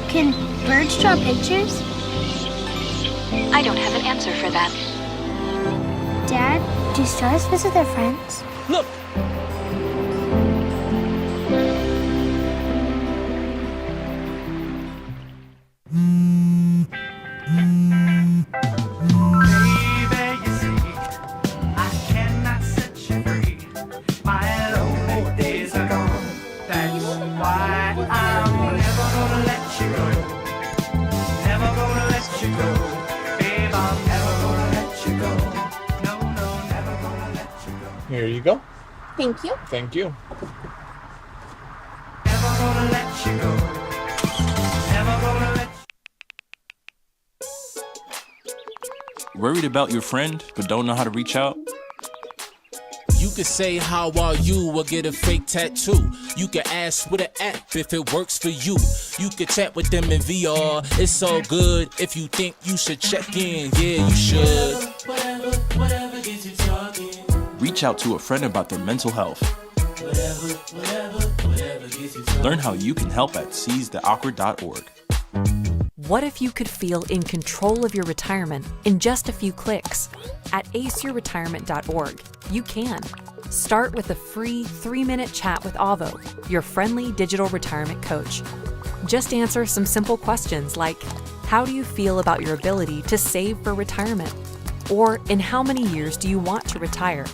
Can birds draw pictures? I don't have an answer for that. Dad, do stars visit their friends? Look! Here you go. Thank you. Thank you. Worried about your friend, but don't know how to reach out? You could say, how are you, or get a fake tattoo. You could ask with an app if it works for you. You could chat with them in VR, it's all good. If you think you should check in, yeah, you should. Whatever gets you talking. Reach out to a friend about their mental health. Whatever gets you talking. Learn how you can help at seizetheawkward.org. What if you could feel in control of your retirement in just a few clicks? At aceyourretirement.org, you can. Start with a free 3-minute chat with Avo, your friendly digital retirement coach. Just answer some simple questions like, how do you feel about your ability to save for retirement? Or in how many years do you want to retire?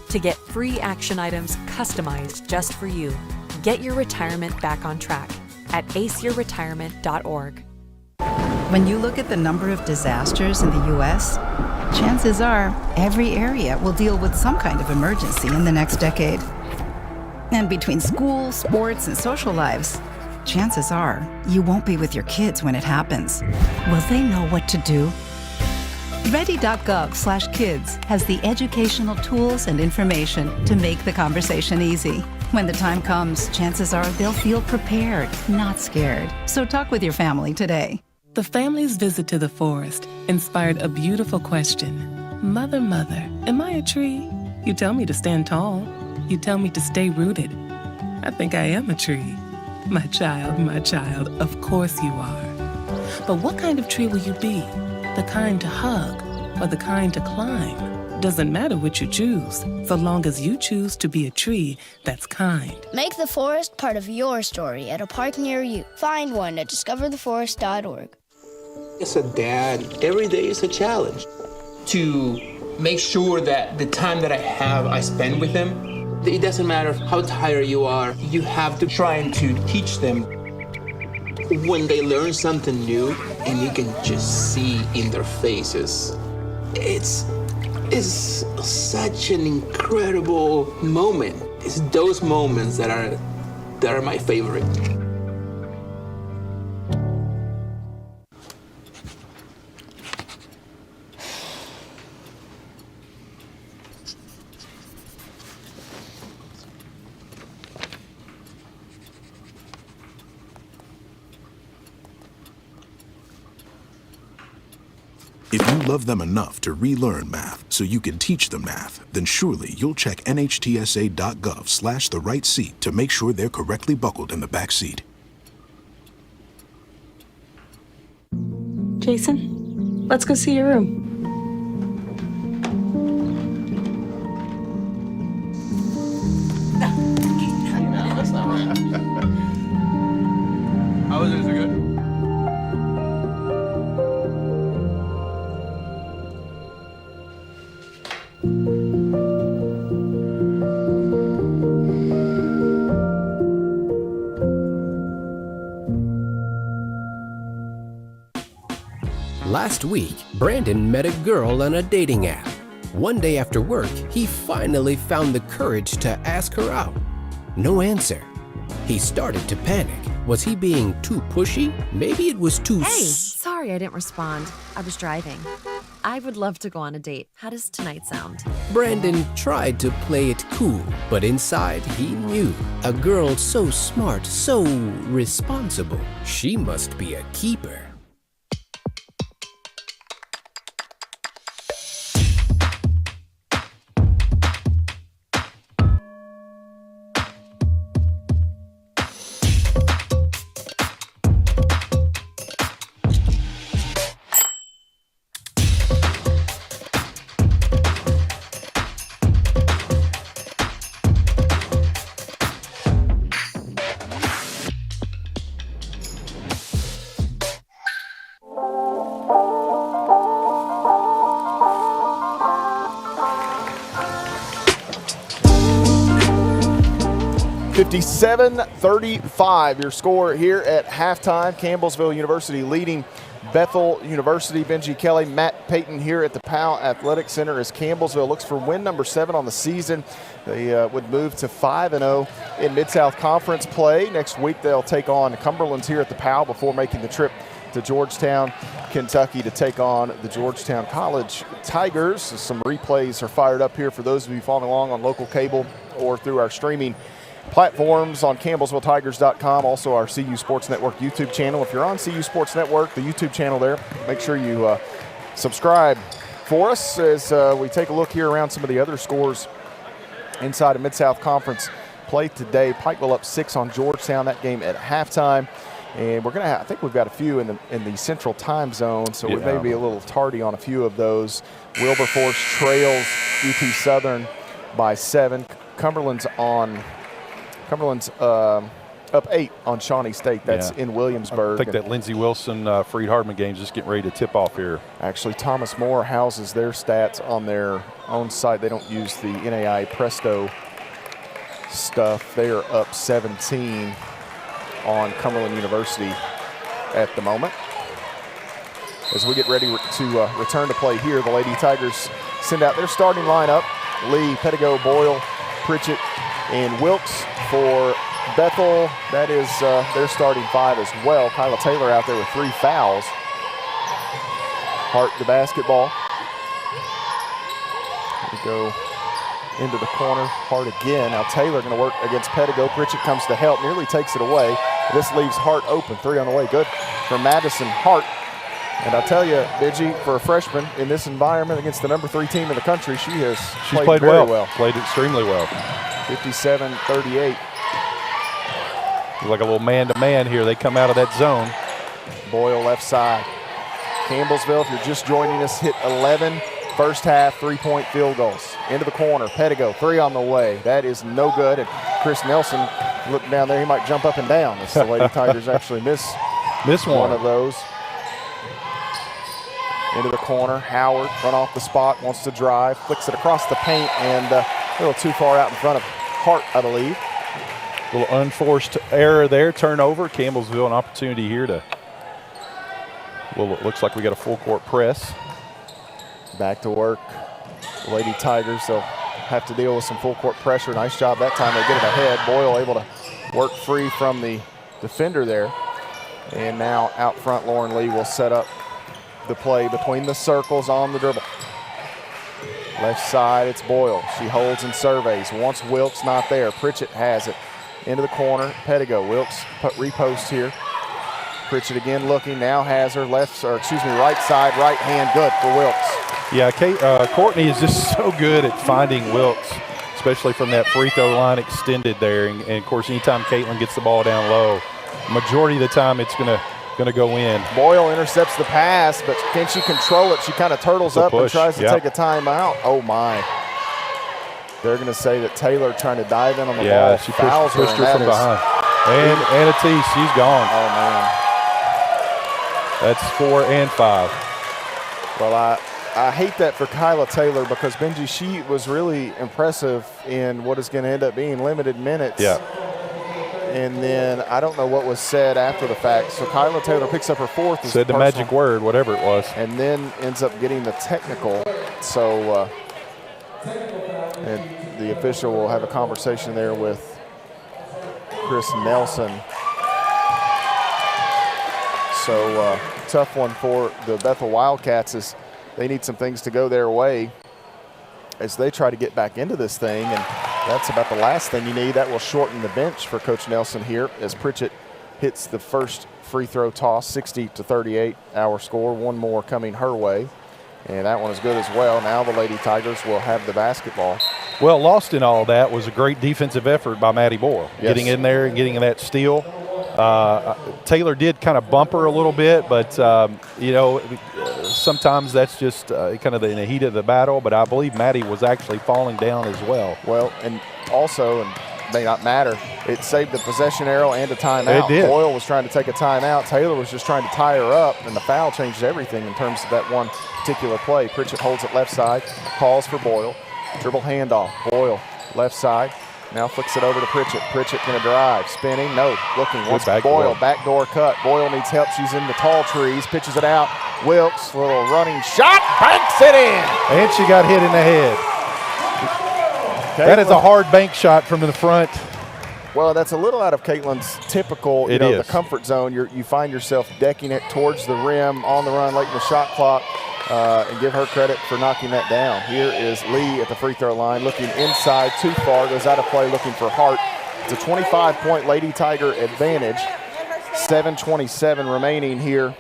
To get free action items customized just for you, get your retirement back on track at aceyourretirement.org. When you look at the number of disasters in the U.S., chances are every area will deal with some kind of emergency in the next decade. And between school, sports, and social lives, chances are you won't be with your kids when it happens. Will they know what to do? Ready.gov/kids has the educational tools and information to make the conversation easy. When the time comes, chances are they'll feel prepared, not scared. So talk with your family today. The family's visit to the forest inspired a beautiful question. Mother, mother, am I a tree? You tell me to stand tall. You tell me to stay rooted. I think I am a tree. My child, of course you are. But what kind of tree will you be? The kind to hug or the kind to climb? Doesn't matter what you choose, so long as you choose to be a tree that's kind. Make the forest part of your story at a park near you. Find one at discovertheforest.org. As a dad, every day is a challenge. To make sure that the time that I have, I spend with them. It doesn't matter how tired you are, you have to try and to teach them. When they learn something new, and you can just see in their faces, it's such an incredible moment. It's those moments that are my favorite. If you love them enough to relearn math so you can teach them math, then surely you'll check nhtsa.gov/the-right-seat to make sure they're correctly buckled in the back seat. Jason, let's go see your room. How was it? Is it good? Last week, Brandon met a girl on a dating app. One day after work, he finally found the courage to ask her out. No answer. He started to panic. Was he being too pushy? Maybe it was too... Hey, sorry I didn't respond. I was driving. I would love to go on a date. How does tonight sound? Brandon tried to play it cool, but inside he knew. A girl so smart, so responsible. She must be a keeper. $57-35, your score here at halftime. Campbellsville University leading Bethel University. Benji Kelly, Matt Payton here at the Powell Athletic Center as Campbellsville looks for win number 7 on the season. They would move to 5-0 in Mid-South Conference play. Next week they'll take on Cumberland's here at the Powell before making the trip to Georgetown, Kentucky to take on the Georgetown College Tigers. Some replays are fired up here for those of you following along on local cable or through our streaming platforms on CampbellsvilleTigers.com, also our CU Sports Network YouTube channel. If you're on CU Sports Network, the YouTube channel there, make sure you subscribe for us as we take a look here around some of the other scores inside of Mid-South Conference play today. Pikeville up 6 on Georgetown, that game at halftime. And we're going to have, I think we've got a few in the central time zone, so we may be a little tardy on a few of those. Wilberforce trails UT Southern by 7. Cumberland's up 8 on Shawnee State. That's in Williamsburg. I think that Lindsey Wilson, Freed Hardman game is just getting ready to tip off here. Actually, Thomas More houses their stats on their own site. They don't use the NAI Presto stuff. They are up 17 on Cumberland University at the moment. As we get ready to return to play here, the Lady Tigers send out their starting lineup. Lee, Pettigo, Boyle, Pritchett, and Wilkes for Bethel. That is their starting 5 as well. Kyla Taylor out there with 3 fouls. Hart the basketball. We go into the corner. Hart again. Now Taylor going to work against Pettigo. Pritchett comes to help, nearly takes it away. This leaves Hart open. 3 on the way. Good for Madison Hart. And I'll tell you, Bidgie, for a freshman in this environment against the number 3 team in the country, she's played very well. Played extremely well. 57-38. Like a little man-to-man here. They come out of that zone. Boyle left side. Campbellsville, if you're just joining us, hit 11 first half 3-point field goals. Into the corner. Pettigo, 3 on the way. That is no good. And Chris Nelson, looking down there, he might jump up and down. As the Lady Tigers actually miss one of those. Into the corner. Howard, run off the spot, wants to drive, flicks it across the paint, and a little too far out in front of Hart, I believe. A little unforced error there, turnover. Campbellsville an opportunity here to, well, it looks like we got a full court press. Back to work. The Lady Tigers, they'll have to deal with some full court pressure. Nice job that time. They get it ahead. Boyle able to work free from the defender there. And now out front, Lauren Lee will set up the play between the circles on the dribble. Left side, it's Boyle. She holds and surveys. Wants Wilkes, not there. Pritchett has it. Into the corner, Pettigo. Wilkes repost here. Pritchett again looking, now has her right side, right hand, good for Wilkes. Yeah, Courtney is just so good at finding Wilkes, especially from that free throw line extended there. And of course, anytime Caitlin gets the ball down low, majority of the time it's going to go in. Boyle intercepts the pass, but can she control it? She kind of turtles up and tries to take a timeout. Oh my. They're going to say that Taylor trying to dive in on the ball. Yeah, she pushed her from behind. And Anna T, she's gone. Oh man. That's 4 and 5. Well, I hate that for Kyla Taylor because, Benji, she was really impressive in what is going to end up being limited minutes. Yeah. And then I don't know what was said after the fact. So Kyla Taylor picks up her fourth. Said the magic word, whatever it was. And then ends up getting the technical. So and the official will have a conversation there with Chris Nelson. So tough one for the Bethel Wildcats as they need some things to go their way as they try to get back into this thing. And that's about the last thing you need. That will shorten the bench for Coach Nelson here as Pritchett hits the first free throw toss, 60-38 our score. One more coming her way. And that one is good as well. Now the Lady Tigers will have the basketball. Well, lost in all that was a great defensive effort by Maddie Boyle. Yes. Getting in there and getting that steal. Taylor did kind of bump her a little bit, but, you know, sometimes that's just kind of in the heat of the battle. But I believe Maddie was actually falling down as well. Well, and also, and may not matter, it saved the possession arrow and a timeout. It did. Boyle was trying to take a timeout. Taylor was just trying to tie her up, and the foul changed everything in terms of that one particular play. Pritchett holds it left side, calls for Boyle. Dribble handoff. Boyle, left side. Now flicks it over to Pritchett. Pritchett going to drive. Spinning. No. Looking. Wants Boyle. Backdoor cut. Boyle needs help. She's in the tall trees. Pitches it out. Wilkes. Little running shot. Banks it in. And she got hit in the head. That is a hard bank shot from the front. Well, that's a little out of Caitlin's typical, the comfort zone. You find yourself decking it towards the rim on the run late in the shot clock. And give her credit for knocking that down. Here is Lee at the free throw line, looking inside, too far, goes out of play, looking for Hart. It's a 25-point Lady Tiger advantage. 7:27 remaining here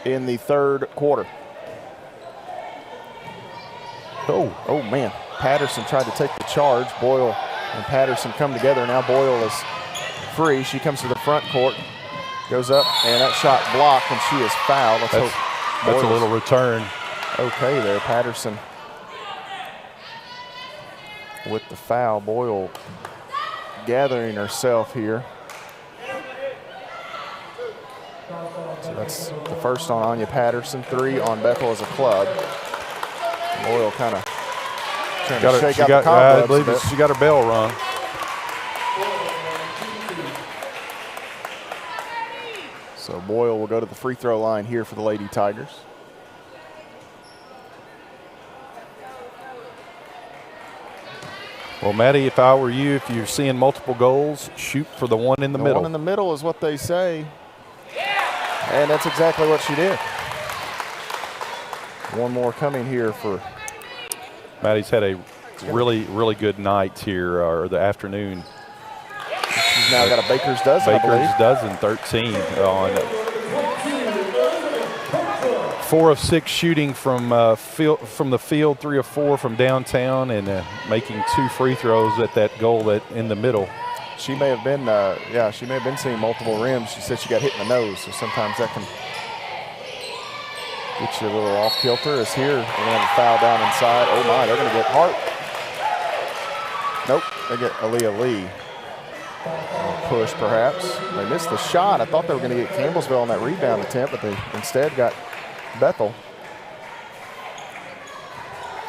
in the third quarter. Oh man, Patterson tried to take the charge. Boyle and Patterson come together. Now Boyle is free. She comes to the front court, goes up, and that shot blocked, and she is fouled. Let's hope. That's a little return. Okay there, Patterson with the foul. Boyle gathering herself here. So that's the first on Anya Patterson, 3 on Bethel as a club. Boyle kind of trying to shake out the cobwebs. I believe she got her bell rung. So Boyle will go to the free throw line here for the Lady Tigers. Well, Maddie, if I were you, if you're seeing multiple goals, shoot for the one in the middle. The one in the middle is what they say. And that's exactly what she did. One more coming here for. Maddie's had a really, really good night here, or the afternoon. She's now got a Baker's dozen, Baker's dozen, 13 on 4 of 6 shooting from the field, 3 of 4 from downtown, and making 2 free throws at that goal that in the middle. She may have been, she may have been seeing multiple rims. She said she got hit in the nose, so sometimes that can get you a little off kilter. As here, they're gonna have a foul down inside. Oh my, they're gonna get Hart. Nope, they get Aaliyah Lee. Push perhaps. They missed the shot. I thought they were going to get Campbellsville on that rebound attempt, but they instead got Bethel.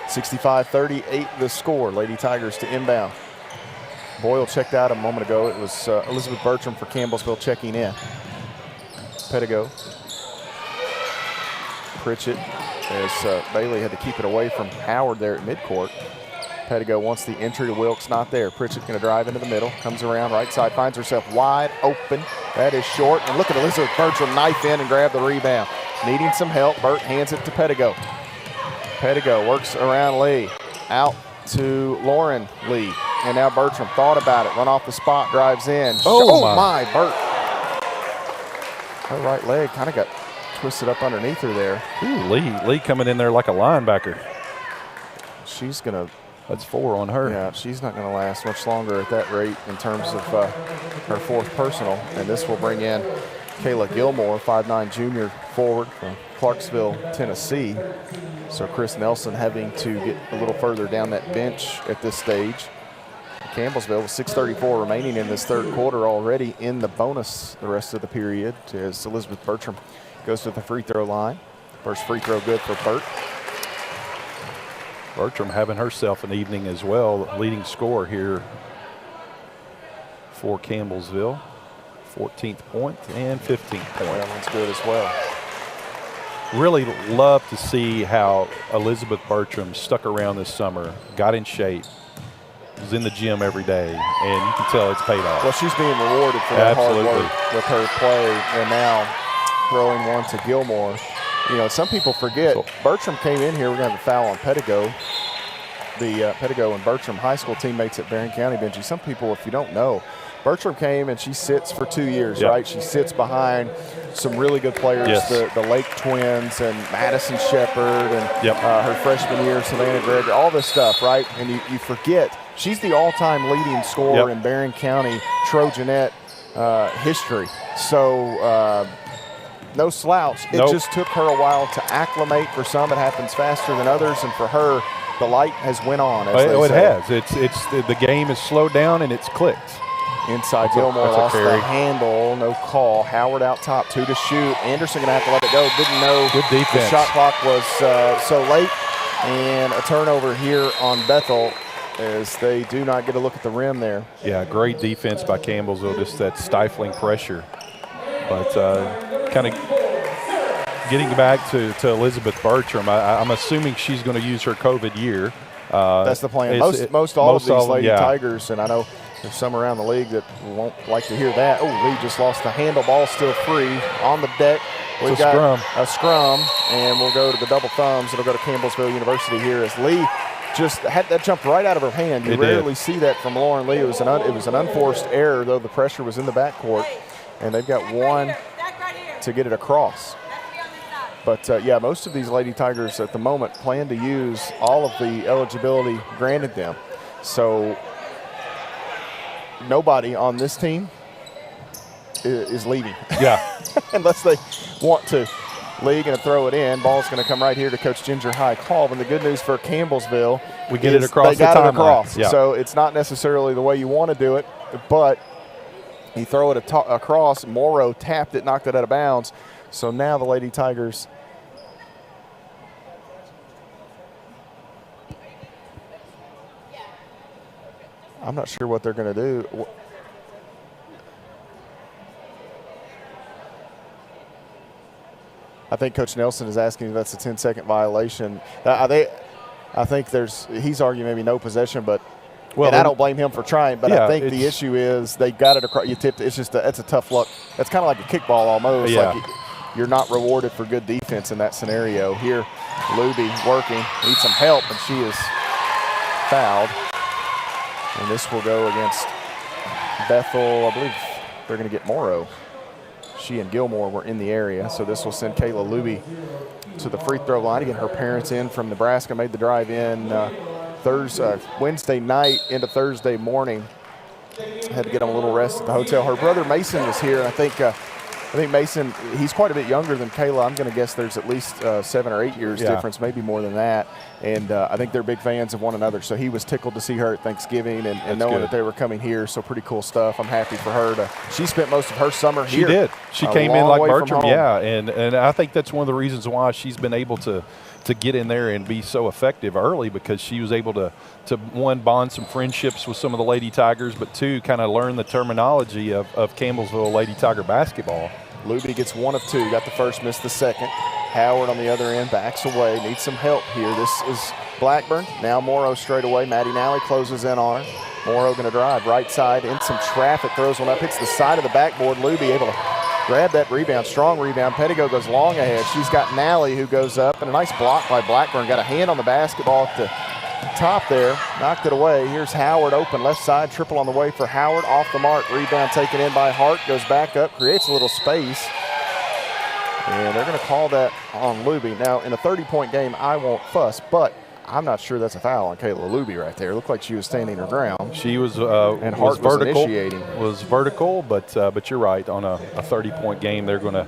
65-38 the score. Lady Tigers to inbound. Boyle checked out a moment ago. It was Elizabeth Bertram for Campbellsville checking in. Pettigo. Pritchett as Bailey had to keep it away from Howard there at midcourt. Pettigo wants the entry to Wilkes, not there. Pritchett going to drive into the middle, comes around right side, finds herself wide open. That is short, and look at Elizabeth Bertram knife in and grab the rebound. Needing some help, Burt hands it to Pettigo. Pettigo works around Lee, out to Lauren Lee, and now Bertram thought about it, run off the spot, drives in. Oh my, Burt. Her right leg kind of got twisted up underneath her there. Ooh, Lee coming in there like a linebacker. She's going to. That's 4 on her. Yeah, she's not going to last much longer at that rate in terms of her 4th personal. And this will bring in Kayla Gilmore, 5'9" junior forward from Clarksville, Tennessee. So Chris Nelson having to get a little further down that bench at this stage. Campbellsville with 6:34 remaining in this third quarter, already in the bonus the rest of the period as Elizabeth Bertram goes to the free throw line. First free throw good for Burt. Bertram having herself an evening as well, leading scorer here for Campbellsville. 14th point and 15th point. That one's good as well. Really love to see how Elizabeth Bertram stuck around this summer, got in shape, was in the gym every day, and you can tell it's paid off. Well, she's being rewarded for that hard work with her play, and now throwing one to Gilmore. You know, some people forget, Bertram came in here. We're going to have a foul on Pettigo. The Pettigo and Bertram high school teammates at Barron County, Benji. Some people, if you don't know, Bertram came and she sits for 2 years, right? She sits behind some really good players, the Lake Twins and Madison Shepherd and her freshman year, Savannah Gregory, all this stuff, right? And you forget, she's the all-time leading scorer in Barron County Trojanette history. So no slouch. It just took her a while to acclimate. For some, it happens faster than others, and for her, the light has went on. It has. It's the game has slowed down and it's clicked. Inside, Gilmore lost the handle, no call. Howard out top, 2 to shoot. Anderson gonna have to let it go. Didn't know good defense. The shot clock was so late, and a turnover here on Bethel as they do not get a look at the rim there. Yeah, great defense by Campbellsville, just that stifling pressure. But kind of getting back to Elizabeth Bertram, I'm assuming she's going to use her COVID year. That's the plan. Most all of these Lady Tigers, and I know there's some around the league that won't like to hear that. Oh, Lee just lost the handle. Ball still free on the deck. We've got a scrum, and we'll go to the double thumbs. It'll go to Campbellsville University here as Lee just had that jump right out of her hand. You rarely see that from Lauren Lee. It was an unforced error, though the pressure was in the backcourt, and they've got one to get it across. But, yeah, most of these Lady Tigers at the moment plan to use all of the eligibility granted them. So nobody on this team is leaving. Yeah. Unless they want to. Lee going to throw it in. Ball's going to come right here to Coach Ginger High Call. And the good news for Campbellsville, we get it across the timeline. They got it across. Yeah. So it's not necessarily the way you want to do it, but you throw it across. Morrow tapped it, knocked it out of bounds. So now the Lady Tigers I'm not sure what they're going to do. I think Coach Nelson is asking if that's a 10-second violation. I think he's arguing maybe no possession, but and I don't blame him for trying. But I think the issue is they got it across. You tipped it. It's just that's a tough luck. That's kind of like a kickball almost. Yeah. Like you're not rewarded for good defense in that scenario. Here, Luby working, needs some help, and she is fouled. And this will go against Bethel. I believe they're going to get Morrow. She and Gilmore were in the area, so this will send Kayla Luby to the free throw line. Again, her parents in from Nebraska made the drive in Wednesday night into Thursday morning. Had to get them a little rest at the hotel. Her brother Mason was here, and I think Mason, he's quite a bit younger than Kayla. I'm going to guess there's at least 7 or 8 years difference, maybe more than that. And I think they're big fans of one another. So he was tickled to see her at Thanksgiving and knowing that they were coming here. So pretty cool stuff. I'm happy for her. She spent most of her summer here. She did. She came in like Bertram, and I think that's one of the reasons why she's been able to get in there and be so effective early, because she was able to one, bond some friendships with some of the Lady Tigers, but two, kind of learn the terminology of Campbellsville Lady Tiger basketball. Luby gets 1 of 2. Got the first, missed the second. Howard on the other end backs away. Needs some help here. This is Blackburn. Now Morrow straight away. Maddie Nally closes in on her. Morrow going to drive right side in some traffic. Throws one up. Hits the side of the backboard. Luby able to grab that rebound. Strong rebound. Pettigo goes long ahead. She's got Nally who goes up. And a nice block by Blackburn. Got a hand on the basketball at the top there. Knocked it away. Here's Howard open left side. Triple on the way for Howard. Off the mark. Rebound taken in by Hart. Goes back up. Creates a little space. And they're going to call that on Luby. Now, in a 30-point game, I won't fuss, but I'm not sure that's a foul on Kayla Luby right there. It looked like she was standing her ground. She was and Hart was vertical. Was vertical, but you're right. On a 30-point game, they're going to,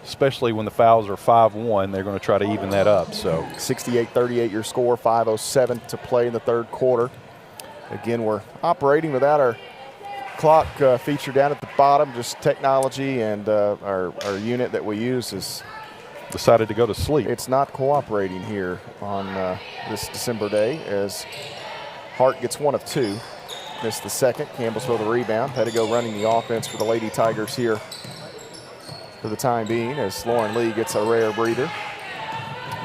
especially when the fouls are 5-1, they're going to try to even that up. So 68-38 your score, 5:07 to play in the third quarter. Again, we're operating without our clock feature down at the bottom. Just technology and our unit that we use is decided to go to sleep. It's not cooperating here on this December day, as Hart gets 1 of 2. missed the second. Campbellsville the rebound. Pettigo running the offense for the Lady Tigers here for the time being as Lauren Lee gets a rare breather.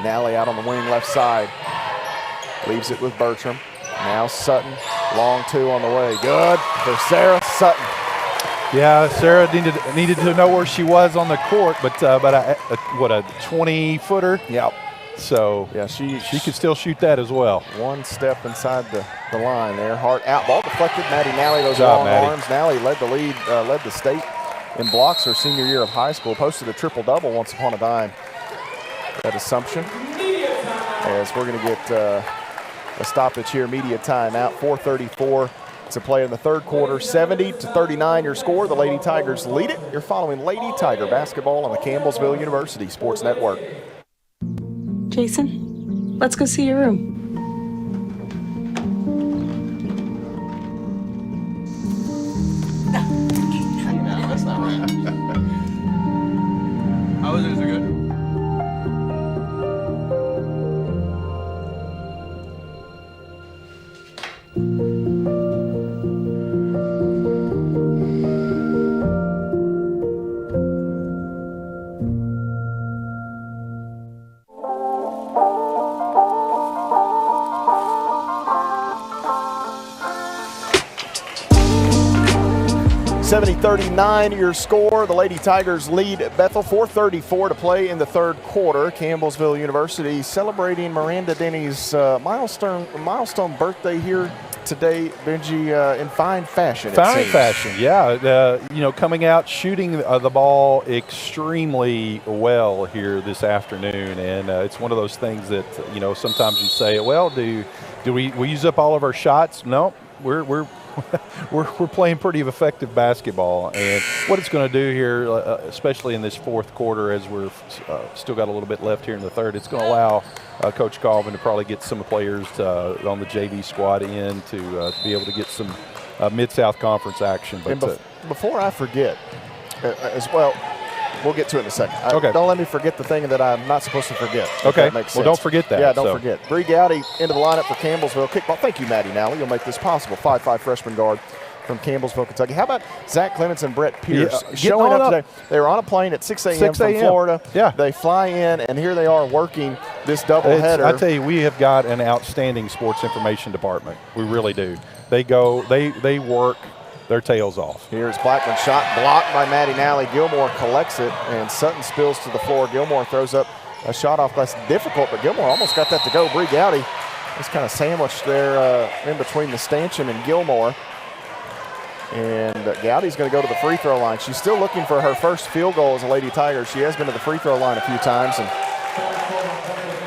Nally out on the wing left side. Leaves it with Bertram. Now Sutton, long two on the way. Good for Sarah Sutton. Yeah, Sarah needed to know where she was on the court, but what a 20-footer. Yep. So yeah, she could still shoot that as well. One step inside the line there. Hart out, ball deflected. Maddie Nally, those long arms. Nally led the state in blocks her senior year of high school. Posted a triple-double once upon a time at Assumption. As we're going to get a stoppage here, media timeout, 4:34 to play in the third quarter. 70-39 your score. The Lady Tigers lead it. You're following Lady Tiger basketball on the Campbellsville University Sports Network. Jason, let's go see your room. No, that's not right. How was it? Is it good? 70-39 your score. The Lady Tigers lead Bethel. 4:34 to play in the third quarter. Campbellsville University celebrating Miranda Denny's milestone birthday here today, Benji, in fine fashion. Fine fashion, yeah. Coming out, shooting the ball extremely well here this afternoon, and it's one of those things that sometimes you say, well, do we use up all of our shots? No, we're playing pretty effective basketball, and what it's going to do here, especially in this fourth quarter, as we're still got a little bit left here in the third, it's going to allow Coach Colvin to probably get some players on the JV squad in to be able to get some Mid-South Conference action. But before I forget, as well, we'll get to it in a second. Okay. Don't let me forget the thing that I'm not supposed to forget. Okay. That makes sense. Well, don't forget that. Yeah, don't forget. Bree Gowdy into the lineup for Campbellsville. Kickball. Thank you, Maddie Nally. You'll make this possible. 5'5" freshman guard from Campbellsville, Kentucky. How about Zach Clements and Brett Pierce showing up today? They were on a plane at 6 a.m. from Florida. Yeah. They fly in, and here they are working this doubleheader. I tell you, we have got an outstanding sports information department. We really do. They go, they work their tails off. Here's Blackman's shot blocked by Maddie Nally. Gilmore collects it, and Sutton spills to the floor. Gilmore throws up a shot off glass. Difficult, but Gilmore almost got that to go. Bree Gowdy is kind of sandwiched there in between the stanchion and Gilmore. And Gowdy's going to go to the free throw line. She's still looking for her first field goal as a Lady Tiger. She has been to the free throw line a few times and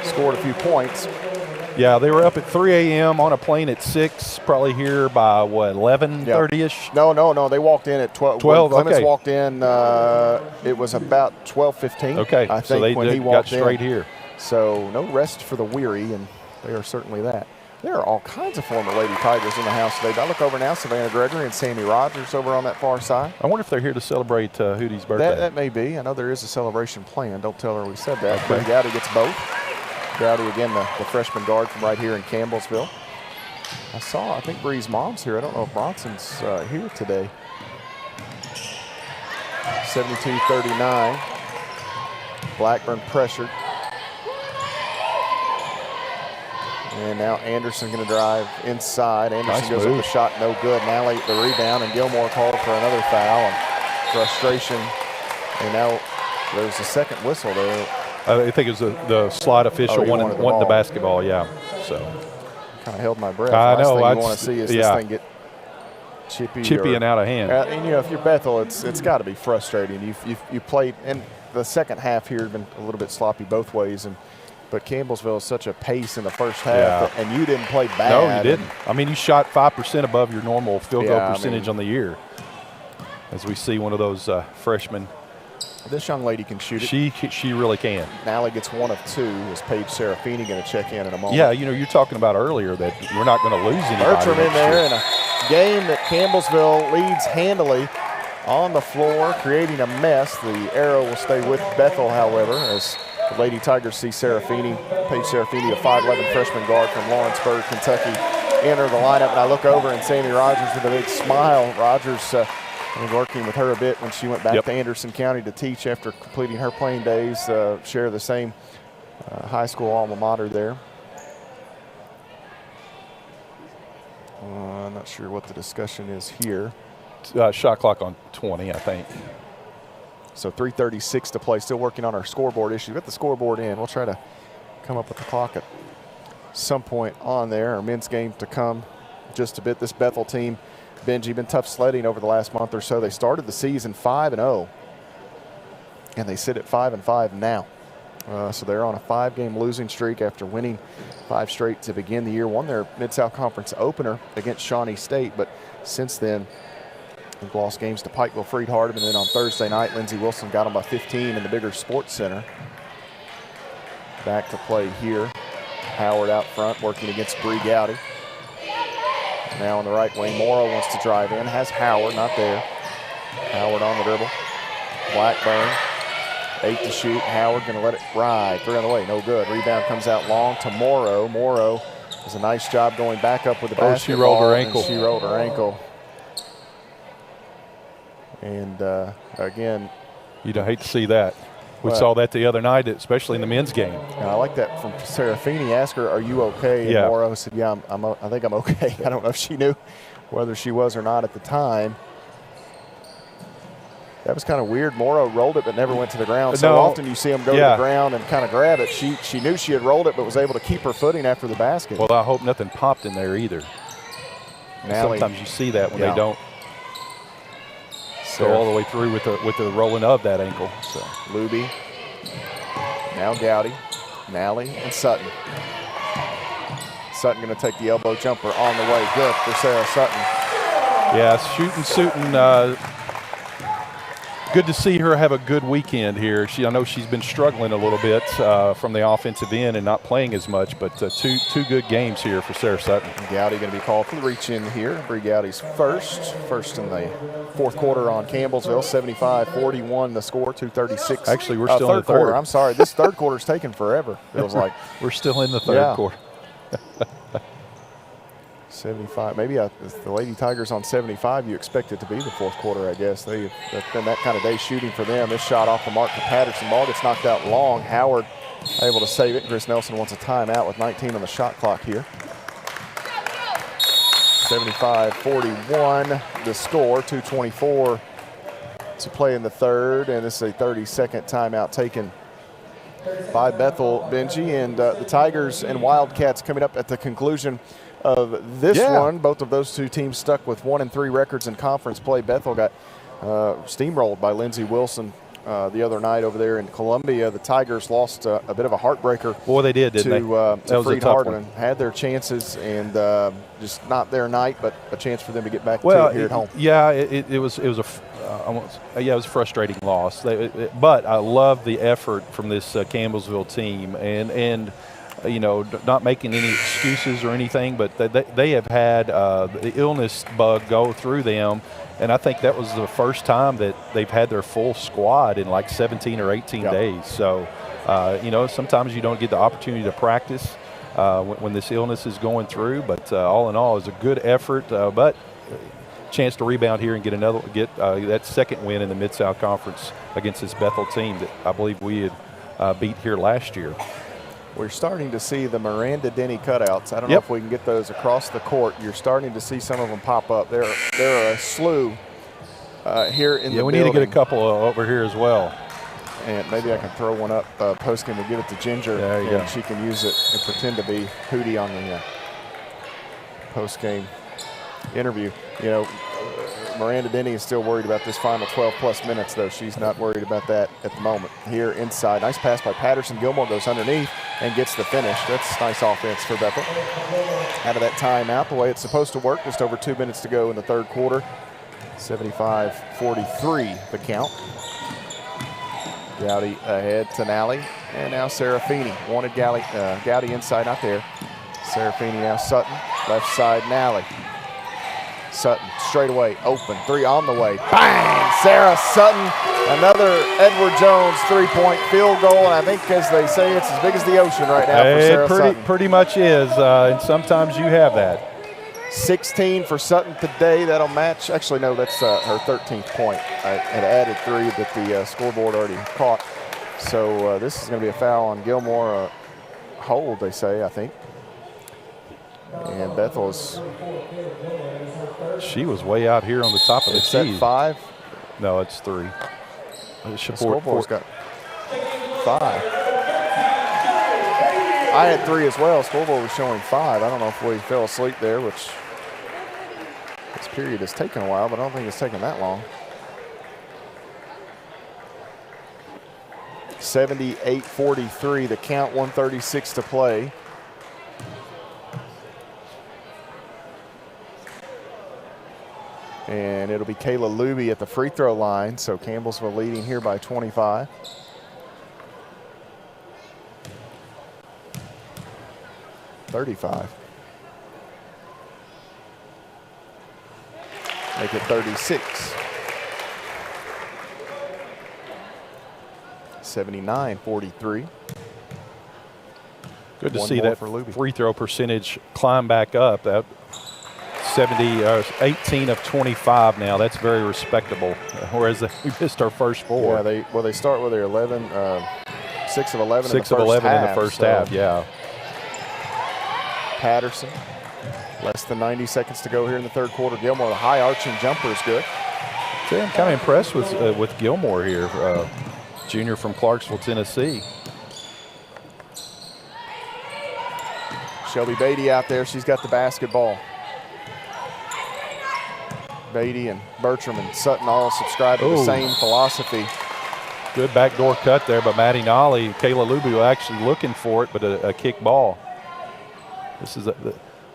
scored a few points. Yeah, they were up at 3 a.m. on a plane at 6, probably here by, 11:30-ish? No. They walked in at 12. 12, when Clemens okay. walked in, it was about 12:15. Okay, I think, so they when he got walked straight in. here. So no rest for the weary, and they are certainly that. There are all kinds of former Lady Tigers in the house today. I look over now, Savannah Gregory and Sammy Rogers over on that far side. I wonder if they're here to celebrate Hootie's birthday. That may be. I know there is a celebration planned. Don't tell her we said that. Okay. But Gowdy gets both. Gowdy, again, the freshman guard from right here in Campbellsville. I think Bree's mom's here. I don't know if Bronson's here today. 72-39. Blackburn pressured. And now Anderson going to drive inside. Anderson goes up the shot, no good. Nally the rebound, and Gilmore called for another foul. And frustration. And now there's a second whistle there. I think it was the slot official wanted the basketball, yeah. So kind of held my breath. I know. Last thing you want to see is this thing get chippy and out of hand. And if you're Bethel, it's got to be frustrating. You played, and the second half here had been a little bit sloppy both ways, but Campbellsville is such a pace in the first half, and you didn't play bad. No, you didn't. I mean, you shot 5% above your normal field goal percentage on the year. As we see one of those freshmen. This young lady can shoot it. She really can. Nally gets 1 of 2. Is Paige Serafini going to check in a moment? Yeah, you're talking about earlier that we're not going to lose anybody. Bertram in there in a game that Campbellsville leads handily on the floor, creating a mess. The arrow will stay with Bethel, however, as the Lady Tigers see Serafini, Paige Serafini, a 5'11" freshman guard from Lawrenceburg, Kentucky, enter the lineup, and I look over and Sammy Rogers with a big smile. Rogers been working with her a bit when she went back to Anderson County to teach after completing her playing days, share the same high school alma mater there. I'm not sure what the discussion is here. Shot clock on 20, I think. So 3:36 to play. Still working on our scoreboard issue. Got the scoreboard in. We'll try to come up with the clock at some point on there. Our men's game to come just a bit. This Bethel team, Benji, been tough sledding over the last month or so. They started the season 5-0, and they sit at 5-5 now. So they're on a 5-game losing streak after winning 5 straight to begin the year. Won their Mid-South Conference opener against Shawnee State, but since then they've lost games to Pikeville, Freed Hardeman, and then on Thursday night, Lindsey Wilson got them by 15 in the bigger sports center. Back to play here. Howard out front working against Bree Gowdy. Now on the right wing, Morrow wants to drive in, has Howard, not there. Howard on the dribble. Blackburn, 8 to shoot. Howard gonna let it ride. 3 on the way, no good. Rebound comes out long to Morrow. Morrow does a nice job going back up with the basketball. She rolled her ankle. She rolled her ankle. And again, you'd hate to see that. We saw that the other night, especially in the men's game. And I like that from Serafini. Asked her, "Are you okay?" And Morrow said, "Yeah, I think I'm okay." I don't know if she knew whether she was or not at the time. That was kind of weird. Morrow rolled it but never went to the ground. So often you see him go to the ground and kind of grab it. She knew she had rolled it but was able to keep her footing after the basket. Well, I hope nothing popped in there either. Sometimes you see that when they don't go all the way through with the rolling of that ankle. So Luby, now Gowdy, Nally, and Sutton. Sutton going to take the elbow jumper on the way. Good for Sarah Sutton. Yeah, Sutton. Good to see her have a good weekend here. I know she's been struggling a little bit from the offensive end and not playing as much, but two good games here for Sarah Sutton. Gowdy going to be called for the reach in here. Bree Gowdy's first in the fourth quarter on Campbellsville. 75-41 the score, 2:36. Actually, we're still in the third quarter. I'm sorry, this third quarter's taken forever. Feels like we're still in the third quarter. 75. Maybe the Lady Tigers on 75, you expect it to be the fourth quarter, I guess. That's been that kind of day shooting for them. This shot off the mark to Patterson. Ball gets knocked out long. Howard able to save it. Chris Nelson wants a timeout with 19 on the shot clock here. 75-41 the score. 2:24 to play in the third, and this is a 30-second timeout taken by Bethel, Benji. And the Tigers and Wildcats coming up at the conclusion of this one. Both of those two teams stuck with 1-3 records in conference play. Bethel got steamrolled by Lindsey Wilson the other night over there in Columbia. The Tigers lost a bit of a heartbreaker. Boy, they did, didn't they? To Freed Hardeman. Had their chances and just not their night, but a chance for them to get back to it here at home. Yeah, it was a frustrating loss. But I love the effort from this Campbellsville team and not making any excuses or anything, but they have had the illness bug go through them, and I think that was the first time that they've had their full squad in like 17 or 18 days. So, sometimes you don't get the opportunity to practice when this illness is going through, but all in all, it's a good effort, but chance to rebound here and get that second win in the Mid-South Conference against this Bethel team that I believe we had beat here last year. We're starting to see the Miranda Denny cutouts. I don't know if we can get those across the court. You're starting to see some of them pop up. There are a slew here in the building. Yeah, we need to get a couple over here as well. And maybe I can throw one up post-game and give it to Ginger. There you go. She can use it and pretend to be Hootie on the post-game interview. Miranda Denny is still worried about this final 12-plus minutes, though. She's not worried about that at the moment. Here inside, nice pass by Patterson. Gilmore goes underneath and gets the finish. That's nice offense for Bethel. Out of that timeout, the way it's supposed to work, just over 2 minutes to go in the third quarter. 75-43 the count. Gowdy ahead to Nally, and now Serafini. Wanted Gowdy inside, not there. Serafini now Sutton, left side Nally. Sutton straight away, open, 3 on the way. Bang! Sarah Sutton, another Edward Jones three-point field goal, and I think, as they say, it's as big as the ocean right now for Sarah Sutton. Pretty much is, and sometimes you have that. 16 for Sutton today. That'll match. Actually, no, that's her 13th point. I had added 3 that the scoreboard already caught. So this is going to be a foul on Gilmore. Hold, they say, I think. And Bethel's. She was way out here on the top of the key. Is that 5? No, it's 3. The scoreboard's got 5. I had 3 as well. Scoreboard was showing 5. I don't know if we fell asleep there, which this period has taken a while, but I don't think it's taken that long. 78-43, the count, 1:36 to play. And it'll be Kayla Luby at the free throw line, so Campbellsville leading here by 25. Make it 36. 79-43. Good to see that free throw percentage climb back up. That 18 of 25 now. That's very respectable. Whereas we missed our first 4. Yeah, they start with their 11, 6 of 11. 6 of 11 in the first half. Yeah. Patterson. Less than 90 seconds to go here in the third quarter. Gilmore, the high arching jumper is good. See, I'm kind of impressed with Gilmore here, junior from Clarksville, Tennessee. Shelby Beatty out there. She's got the basketball. Beatty and Bertram and Sutton all subscribe to the same philosophy. Good backdoor cut there by Maddie Nolly. Kayla Luby actually looking for it, but a kick ball.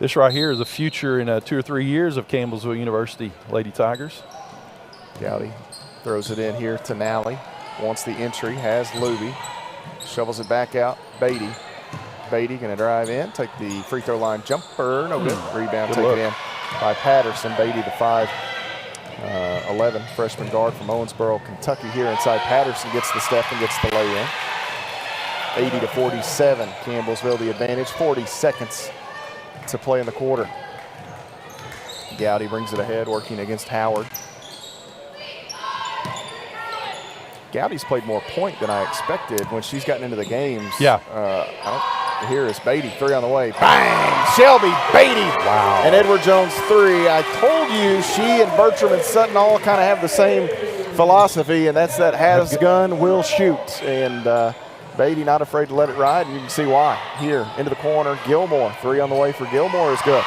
This right here is a future in 2 or 3 years of Campbellsville University Lady Tigers. Gowdy throws it in here to Nally. Wants the entry, has Luby. Shovels it back out. Beatty. Beatty going to drive in, take the free throw line jumper. No good. Rebound taken in by Patterson. Beatty, the 5'11" freshman guard from Owensboro, Kentucky here inside. Patterson gets the step and gets the lay in. 80-47. Campbellsville the advantage. 40 seconds to play in the quarter. Gowdy brings it ahead, working against Howard. Gowdy's played more point than I expected when she's gotten into the games. Yeah. Here is Beatty, 3 on the way. Bang! Shelby Beatty. Wow. And Edward Jones 3. I told you she and Bertram and Sutton all kind of have the same philosophy, and that's that has gun, will shoot. And Beatty not afraid to let it ride, and you can see why. Here, into the corner, Gilmore. 3 on the way for Gilmore is good.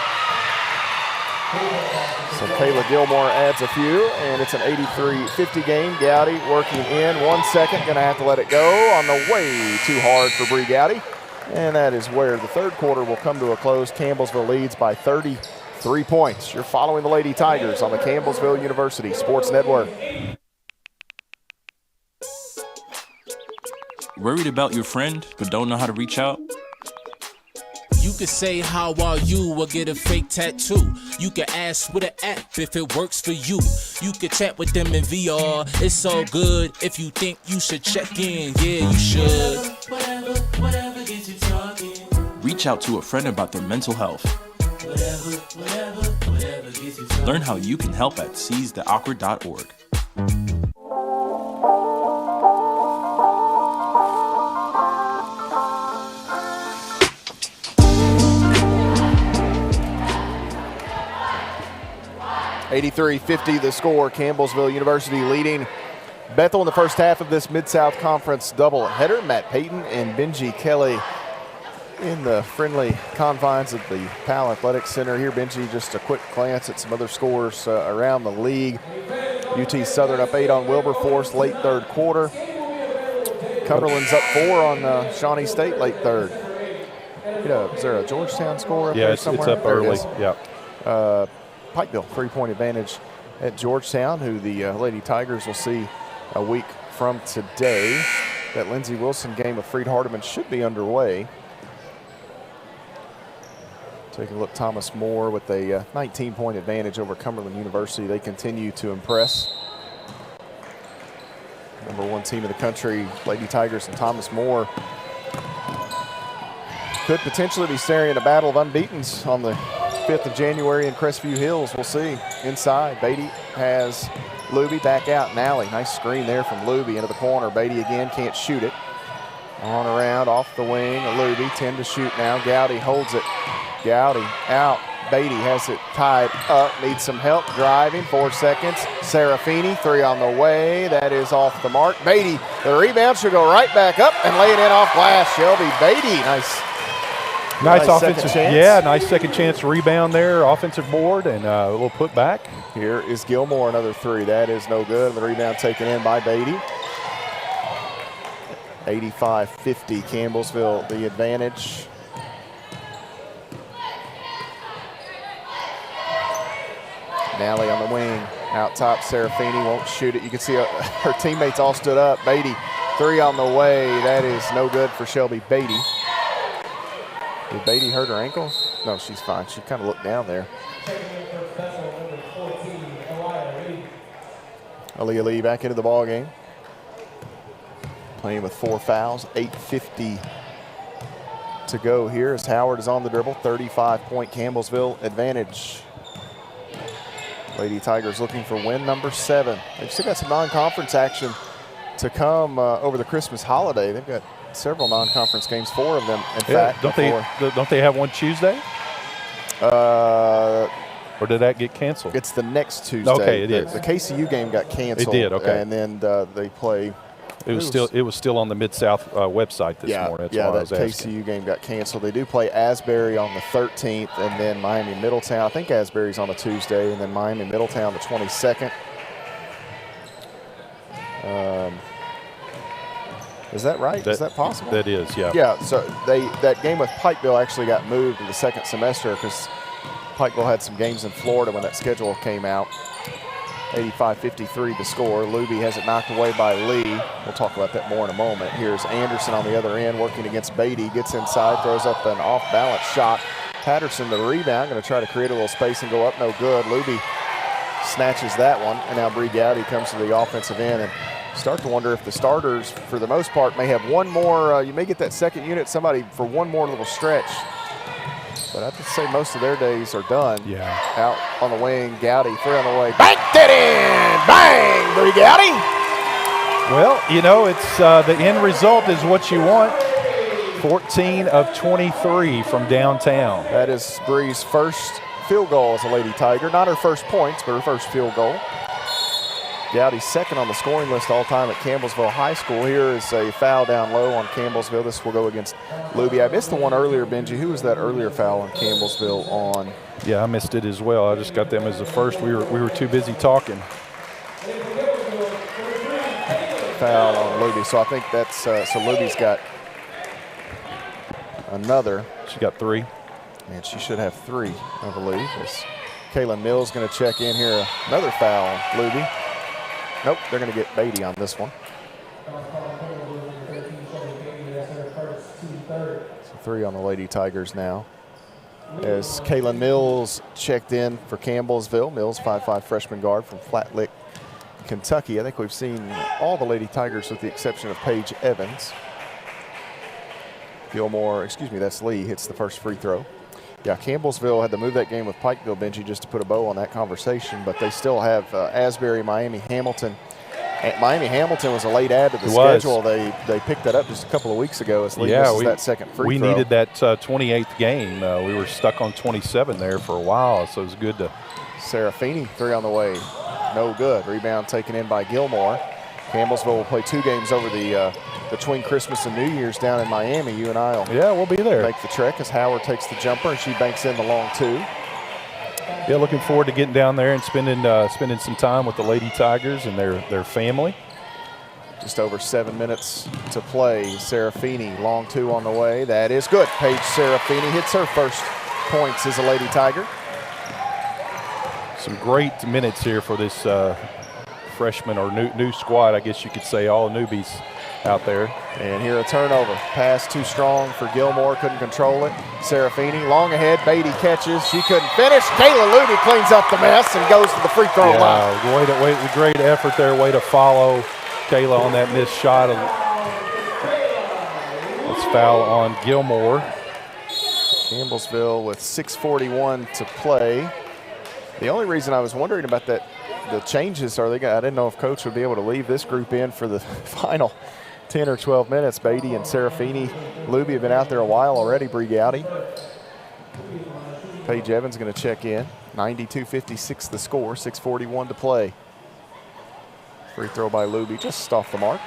So Kayla Gilmore adds a few, and it's an 83-50 game. Gowdy working in 1 second, going to have to let it go on the way too hard for Bree Gowdy. And that is where the third quarter will come to a close. Campbellsville leads by 33 points. You're following the Lady Tigers on the Campbellsville University Sports Network. Worried about your friend, but don't know how to reach out? You could say how are you or get a fake tattoo. You could ask with an app if it works for you. You could chat with them in VR. It's so good. If you think you should check in, yeah, you should. Whatever gets you talking. Reach out to a friend about their mental health. Whatever gets you talking. Learn how you can help at seizetheawkward.org. (83-50) the score. Campbellsville University leading Bethel in the first half of this Mid-South Conference doubleheader. Matt Payton and Benji Kelly in the friendly confines of the Powell Athletic Center. Here, Benji, just a quick glance at some other scores around the league. UT Southern up 8 on Wilberforce late third quarter. Cumberland's up 4 on Shawnee State late third. Is there a Georgetown score up there somewhere? Yeah, it's up early. Yeah. Pikeville, 3-point advantage at Georgetown, who the Lady Tigers will see a week from today. That Lindsey Wilson game of Freed Hardeman should be underway. Taking a look, Thomas More with a 19-point advantage over Cumberland University. They continue to impress. Number 1 team in the country, Lady Tigers and Thomas More could potentially be staring at a battle of unbeatens on the 5th of January in Crestview Hills. We'll see. Inside, Beatty has Luby back out. Nally, nice screen there from Luby into the corner. Beatty again can't shoot it. On around, off the wing, Luby, 10 to shoot now. Gowdy holds it. Gowdy out. Beatty has it tied up, needs some help driving, 4 seconds. Serafini, 3 on the way. That is off the mark. Beatty, the rebound should go right back up and lay it in off glass. Shelby Beatty, nice offensive chance. Yeah, nice second chance rebound there, offensive board, and a little put back. Here is Gilmore, another 3. That is no good. The rebound taken in by Beatty. 85-50, Campbellsville the advantage. Nally on the wing, out top, Serafini won't shoot it. You can see her teammates all stood up. Beatty, 3 on the way. That is no good for Shelby Beatty. Did Beatty hurt her ankle? No, she's fine. She kind of looked down there. Aaliyah Lee back into the ball game. Playing with 4 fouls, 8:50 to go here as Howard is on the dribble. 35-point Campbellsville advantage. Lady Tigers looking for win number 7. They've still got some non-conference action to come over the Christmas holiday. They've got several non-conference games, 4 of them, in fact. Don't they have one Tuesday? Or did that get canceled? It's the next Tuesday. Okay, it is. The KCU game got canceled. It did, okay. And then they play. It was still on the Mid-South website this morning. That's why I was that asking. KCU game got canceled. They do play Asbury on the 13th, and then Miami Middletown. I think Asbury's on a Tuesday, and then Miami Middletown the 22nd. Is that right? Is that possible? That is, yeah. Yeah. So that game with Pikeville actually got moved to the second semester because Pikeville had some games in Florida when that schedule came out. 85-53 to score. Luby has it knocked away by Lee. We'll talk about that more in a moment. Here's Anderson on the other end working against Beatty. Gets inside, throws up an off-balance shot. Patterson the rebound, going to try to create a little space and go up, no good. Luby snatches that one, and now Bree Gowdy comes to the offensive end. And start to wonder if the starters, for the most part, may have one more. You may get that second unit, somebody for one more little stretch. But I have to say most of their days are done. Yeah. Out on the wing, Gowdy, 3 on the way. Banked it in! Bang! Bree Gowdy! Well, you know, it's the end result is what you want. 14 of 23 from downtown. That is Bree's first field goal as a Lady Tiger. Not her first points, but her first field goal. Gowdy's second on the scoring list all time at Campbellsville High School. Here is a foul down low on Campbellsville. This will go against Luby. I missed the one earlier, Benji. Who was that earlier foul on Campbellsville on? Yeah, I missed it as well. I just got them as the first. We were too busy talking. Foul on Luby. So I think that's so Luby's got another. She got 3. And she should have 3, I believe. As Kaylin Mills going to check in here. Another foul on Luby. Nope, they're going to get Beatty on this one. So 3 on the Lady Tigers now. As Kaylin Mills checked in for Campbellsville. Mills, 5'5" freshman guard from Flat Lick, Kentucky. I think we've seen all the Lady Tigers with the exception of Paige Evans. Gilmore, excuse me, that's Lee, hits the first free throw. Yeah, Campbellsville had to move that game with Pikeville, Benji, just to put a bow on that conversation, but they still have Asbury, Miami, Hamilton. Miami Hamilton was a late add to the schedule. They picked that up just a couple of weeks ago as Lee misses that second free throw. We needed that 28th game. We were stuck on 27 there for a while, so it was good to. Serafini, 3 on the way. No good. Rebound taken in by Gilmore. Campbellsville will play 2 games over the between Christmas and New Year's down in Miami. You and I will we'll be there. Make the trek as Howard takes the jumper and she banks in the long 2. Yeah, looking forward to getting down there and spending some time with the Lady Tigers and their family. Just over 7 minutes to play. Serafini, long 2 on the way. That is good. Paige Serafini hits her first points as a Lady Tiger. Some great minutes here for this freshman or new squad, I guess you could say, all newbies out there. And here a turnover. Pass too strong for Gilmore, couldn't control it. Serafini, long ahead, Beatty catches. She couldn't finish. Kayla Luby cleans up the mess and goes to the free throw line. Great effort there, way to follow Kayla on that missed shot. Let's foul on Gilmore. Campbellsville with 6:41 to play. The only reason I was wondering about that, the changes, I didn't know if Coach would be able to leave this group in for the final 10 or 12 minutes. Beatty and Serafini. Luby have been out there a while already. Brigatti. Paige Evans going to check in. 92-56 the score, 6:41 to play. Free throw by Luby, just off the mark.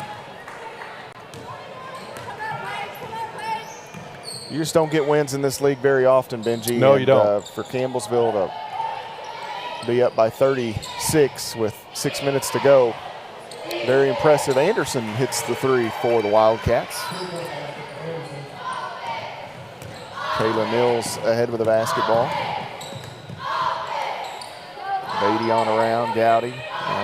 You just don't get wins in this league very often, Benji. No, you don't. For Campbellsville to be up by 36 with 6 minutes to go, very impressive. Anderson hits the three for the Wildcats. Kayla Mills ahead with the basketball. Beatty on around, Gowdy.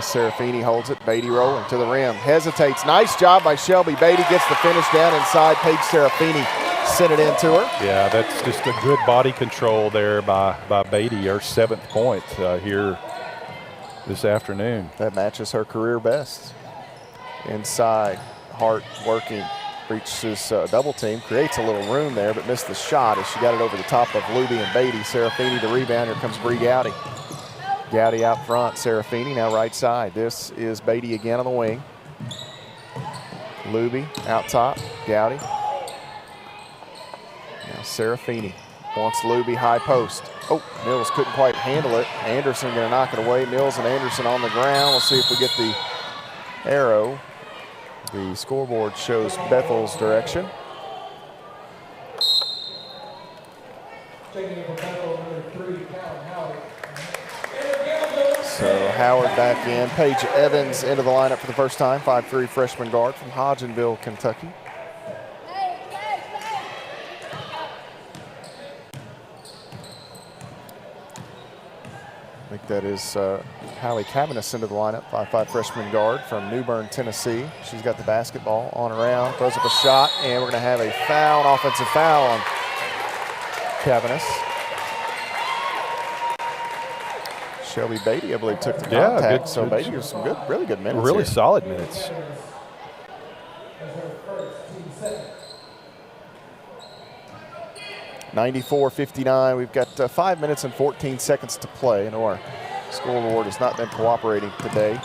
Serafini holds it. Beatty rolling to the rim. Hesitates. Nice job by Shelby. Beatty gets the finish down inside. Paige Serafini sent it in to her. Yeah, that's just a good body control there by Beatty, her 7th point here this afternoon. That matches her career best. Inside, Hart working, reaches double team, creates a little room there, but missed the shot as she got it over the top of Luby and Beatty. Serafini the rebound. Here comes Bree Gowdy. Gowdy out front. Serafini now right side. This is Beatty again on the wing. Luby out top. Gowdy. Now Serafini wants Luby high post. Oh, Mills couldn't quite handle it. Anderson going to knock it away. Mills and Anderson on the ground. We'll see if we get the arrow. The scoreboard shows Bethel's direction. So Howard back in. Paige Evans into the lineup for the first time. 5'3" freshman guard from Hodgenville, Kentucky. I think that is Hallie Cavanis into the lineup, 5'5" freshman guard from New Bern, Tennessee. She's got the basketball on around, throws up a shot, and we're going to have a foul, an offensive foul on Cavanis. Shelby Beatty, I believe, took the contact. So Beatty was some good, really good minutes. Really here. Solid minutes. (94-59). We've got 5 minutes and 14 seconds to play. I know our scoreboard has not been cooperating today.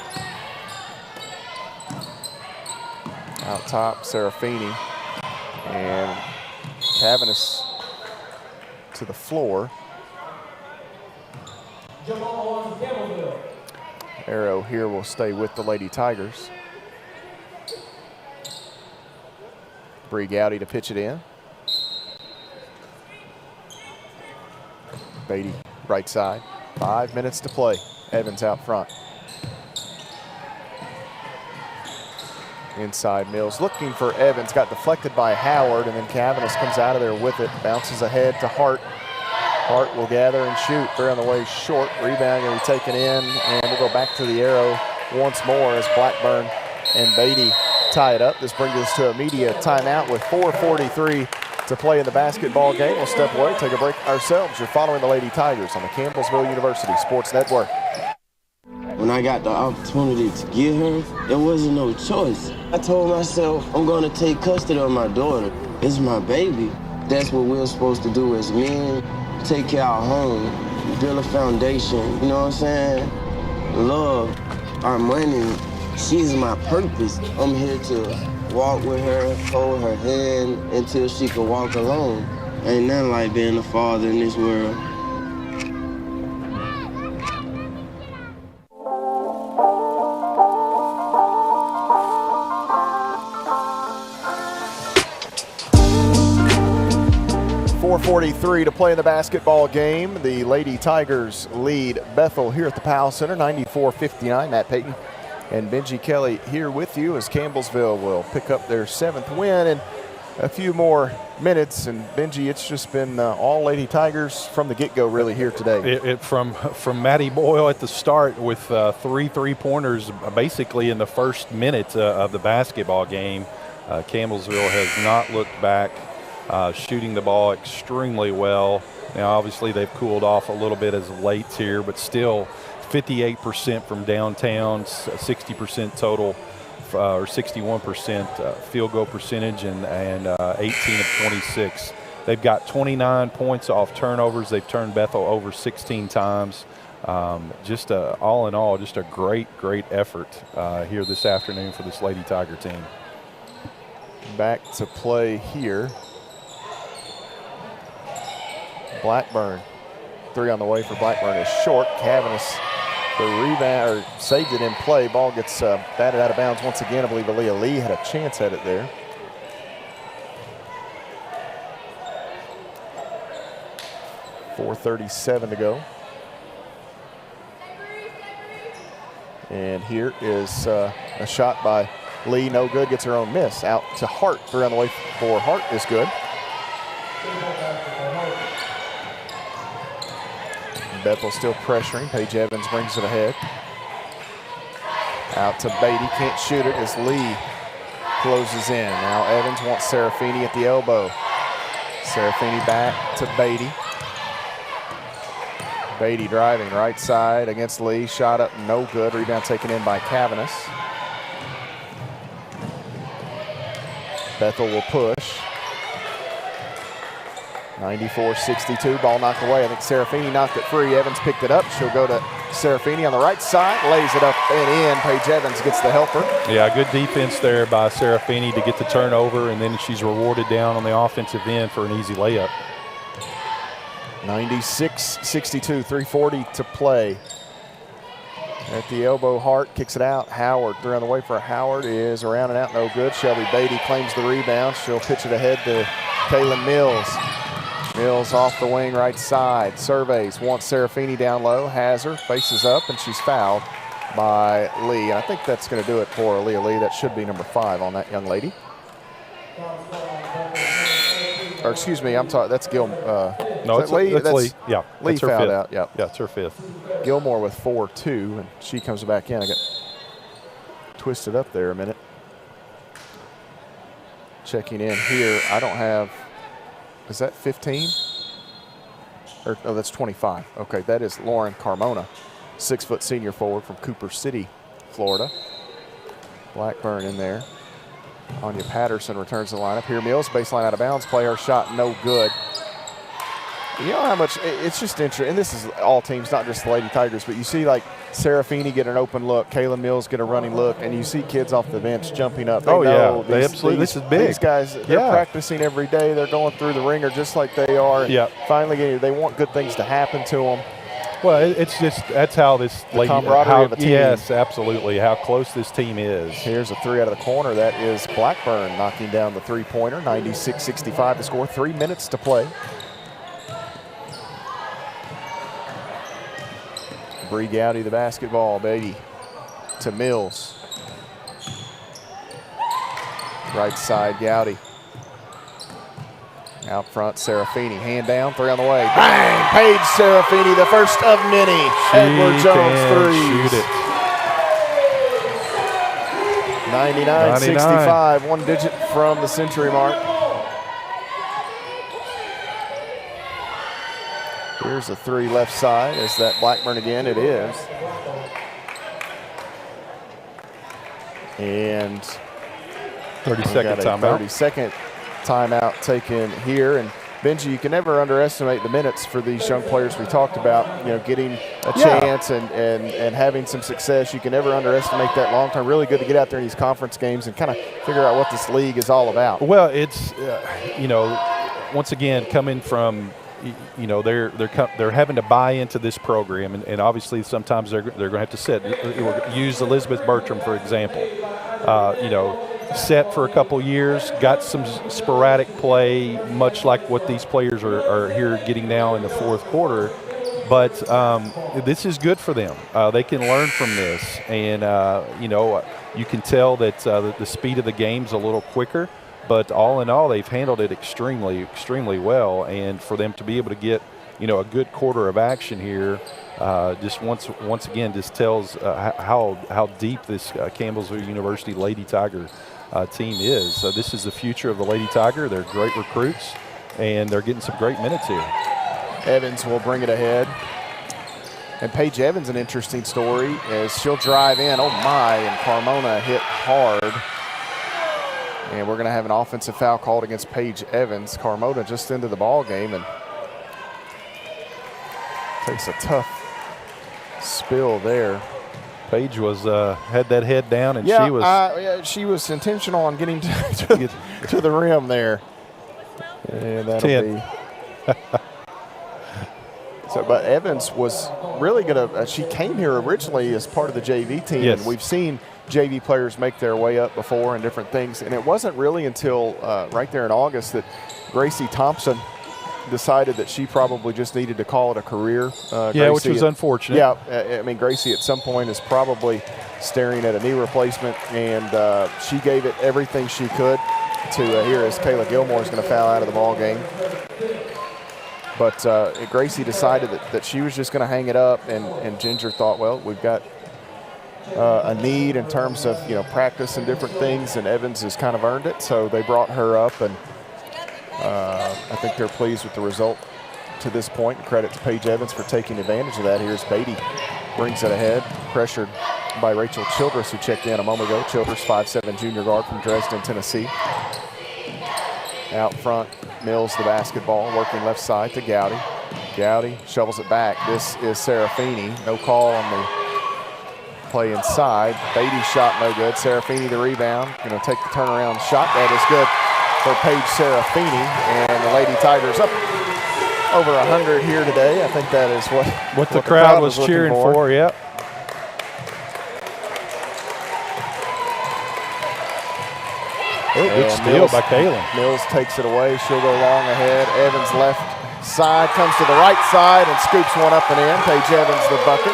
Out top, Serafini. And Cavanis to the floor. Arrow here will stay with the Lady Tigers. Bree Gowdy to pitch it in. Beatty, right side. 5 minutes to play. Evans out front. Inside Mills looking for Evans. Got deflected by Howard, and then Cavanis comes out of there with it. Bounces ahead to Hart. Hart will gather and shoot. They're on the way short. Rebound going to be taken in, and we'll go back to the arrow once more as Blackburn and Beatty tie it up. This brings us to a media timeout with 4:43 to play in the basketball game. We'll step away, take a break ourselves. You're following the Lady Tigers on the Campbellsville University Sports Network. When I got the opportunity to get her, there wasn't no choice. I told myself, I'm gonna take custody of my daughter. It's my baby. That's what we're supposed to do as men. Take care of our home, build a foundation, you know what I'm saying? Love, our money, she's my purpose. I'm here to walk with her, hold her hand until she can walk alone. Ain't nothing like being a father in this world. .43 to play in the basketball game. The Lady Tigers lead Bethel here at the Powell Center, 94-59. Matt Payton and Benji Kelly here with you as Campbellsville will pick up their 7th win in a few more minutes. And Benji, it's just been all Lady Tigers from the get-go really here today. From Maddie Boyle at the start with 3 3-pointers basically in the first minute of the basketball game. Campbellsville has not looked back. Shooting the ball extremely well. Now, obviously, they've cooled off a little bit as of late here, but still 58% from downtown, 60% total, or 61% field goal percentage, and 18 of 26 They've got 29 points off turnovers. They've turned Bethel over 16 times. All in all, just a great effort here this afternoon for this Lady Tiger team. Back to play here. Blackburn. 3 on the way for Blackburn is short. Cavanis, the rebound, or saved it in play. Ball gets batted out of bounds once again. I believe Aaliyah Lee had a chance at it there. .437 to go. And here is a shot by Lee, no good, gets her own miss. Out to Hart, 3 on the way for Hart is good. Bethel still pressuring. Paige Evans brings it ahead. Out to Beatty, can't shoot it as Lee closes in. Now Evans wants Serafini at the elbow. Serafini back to Beatty. Beatty driving right side against Lee. Shot up, no good. Rebound taken in by Cavanis. Bethel will push. 94-62, ball knocked away. I think Serafini knocked it free. Evans picked it up. She'll go to Serafini on the right side, lays it up and in. Paige Evans gets the helper. Yeah, good defense there by Serafini to get the turnover, and then she's rewarded down on the offensive end for an easy layup. 96-62, 3:40 to play. At the elbow, Hart kicks it out. Howard, 3 on the way for Howard, is around and out, no good. Shelby Beatty claims the rebound. She'll pitch it ahead to Kaylin Mills. Mills off the wing right side. Surveys, wants Serafini down low. Has her, faces up, and she's fouled by Lee. And I think that's going to do it for Aaliyah Lee. That should be number 5 on that young lady. Or excuse me, I'm talking. That's Gil. No, it's Lee. That's Lee. Yeah, Lee that's her fouled 5th. out. Yeah, it's her 5th. Gilmore with 4-2, and she comes back in. I got twisted up there a minute. Checking in here. I don't have. Is that 15? Or oh, that's 25. Okay, that is Lauren Carmona, 6-foot senior forward from Cooper City, Florida. Blackburn in there. Anya Patterson returns to the lineup. Here Mills, baseline out of bounds. Play her shot, no good. You know how much, it's just interesting, and this is all teams, not just the Lady Tigers, but you see like Serafini get an open look, Kayla Mills get a running look, and you see kids off the bench jumping up. They absolutely, this is big. These guys, they're practicing every day. They're going through the ringer just like they are. Yeah. Finally, they want good things to happen to them. Well, it's just, that's how this the camaraderie of a team. Yes, absolutely, how close this team is. Here's a 3 out of the corner. That is Blackburn knocking down the three-pointer. 96-65 to score. 3 minutes to play. Bree Gowdy the basketball. Beatty to Mills. Right side, Gowdy. Out front, Serafini. Hand down, 3 on the way. Bang! Paige Serafini, the first of many. Edward Jones threes. Shoot it. 99-65, 1 digit from the century mark. Here's a 3 left side. Is that Blackburn again? It is. And 30-second timeout. 30-second timeout taken here. And Benji, you can never underestimate the minutes for these young players we talked about, you know, getting a chance and having some success. You can never underestimate that long term. Really good to get out there in these conference games and kind of figure out what this league is all about. Well, it's, you know, once again, coming from, you know, they're having to buy into this program, and obviously sometimes they're going to have to sit. Use Elizabeth Bertram, for example. You know, set for a couple years, got some sporadic play, much like what these players are here getting now in the fourth quarter. But this is good for them. They can learn from this, and you know, you can tell that the speed of the game's a little quicker. But all in all, they've handled it extremely, extremely well. And for them to be able to get, you know, a good quarter of action here, just once again, just tells how deep this Campbellsville University Lady Tiger team is. So this is the future of the Lady Tiger. They're great recruits, and they're getting some great minutes here. Evans will bring it ahead. And Paige Evans, an interesting story, as she'll drive in. Oh, my, and Carmona hit hard. And we're going to have an offensive foul called against Paige Evans. Carmona just into the ball game and takes a tough spill there. Paige was had that head down, and she was intentional on getting to the rim there. And that'll 10. be. So, but Evans was really going to. She came here originally as part of the JV team, Yes. and we've seen JV players make their way up before and different things. And it wasn't really until right there in August that Gracie Thompson decided that she probably just needed to call it a career. Which was unfortunate. Yeah, I mean, Gracie at some point is probably staring at a knee replacement, and she gave it everything she could to here as Kayla Gilmore is going to foul out of the ball game. But Gracie decided that she was just going to hang it up, and Ginger thought, well, we've got a need in terms of practice and different things, and Evans has kind of earned it, so they brought her up, and I think they're pleased with the result to this point. Credit to Paige Evans for taking advantage of that. Here's Beatty, brings it ahead, pressured by Rachel Childress, who checked in a moment ago. Childress, 5'7" junior guard from Dresden, Tennessee. Out front, Mills the basketball, working left side to Gowdy. Gowdy shovels it back. This is Serafini. No call on the play inside. Beatty's shot no good. Serafini the rebound. Going to take the turnaround shot. That is good for Paige Serafini. And the Lady Tigers up over 100 here today. I think that is what the crowd was cheering for. Yep. Good steal by Kaylin. Mills takes it away. She'll go long ahead. Evans left side, comes to the right side and scoops one up and in. Paige Evans the bucket.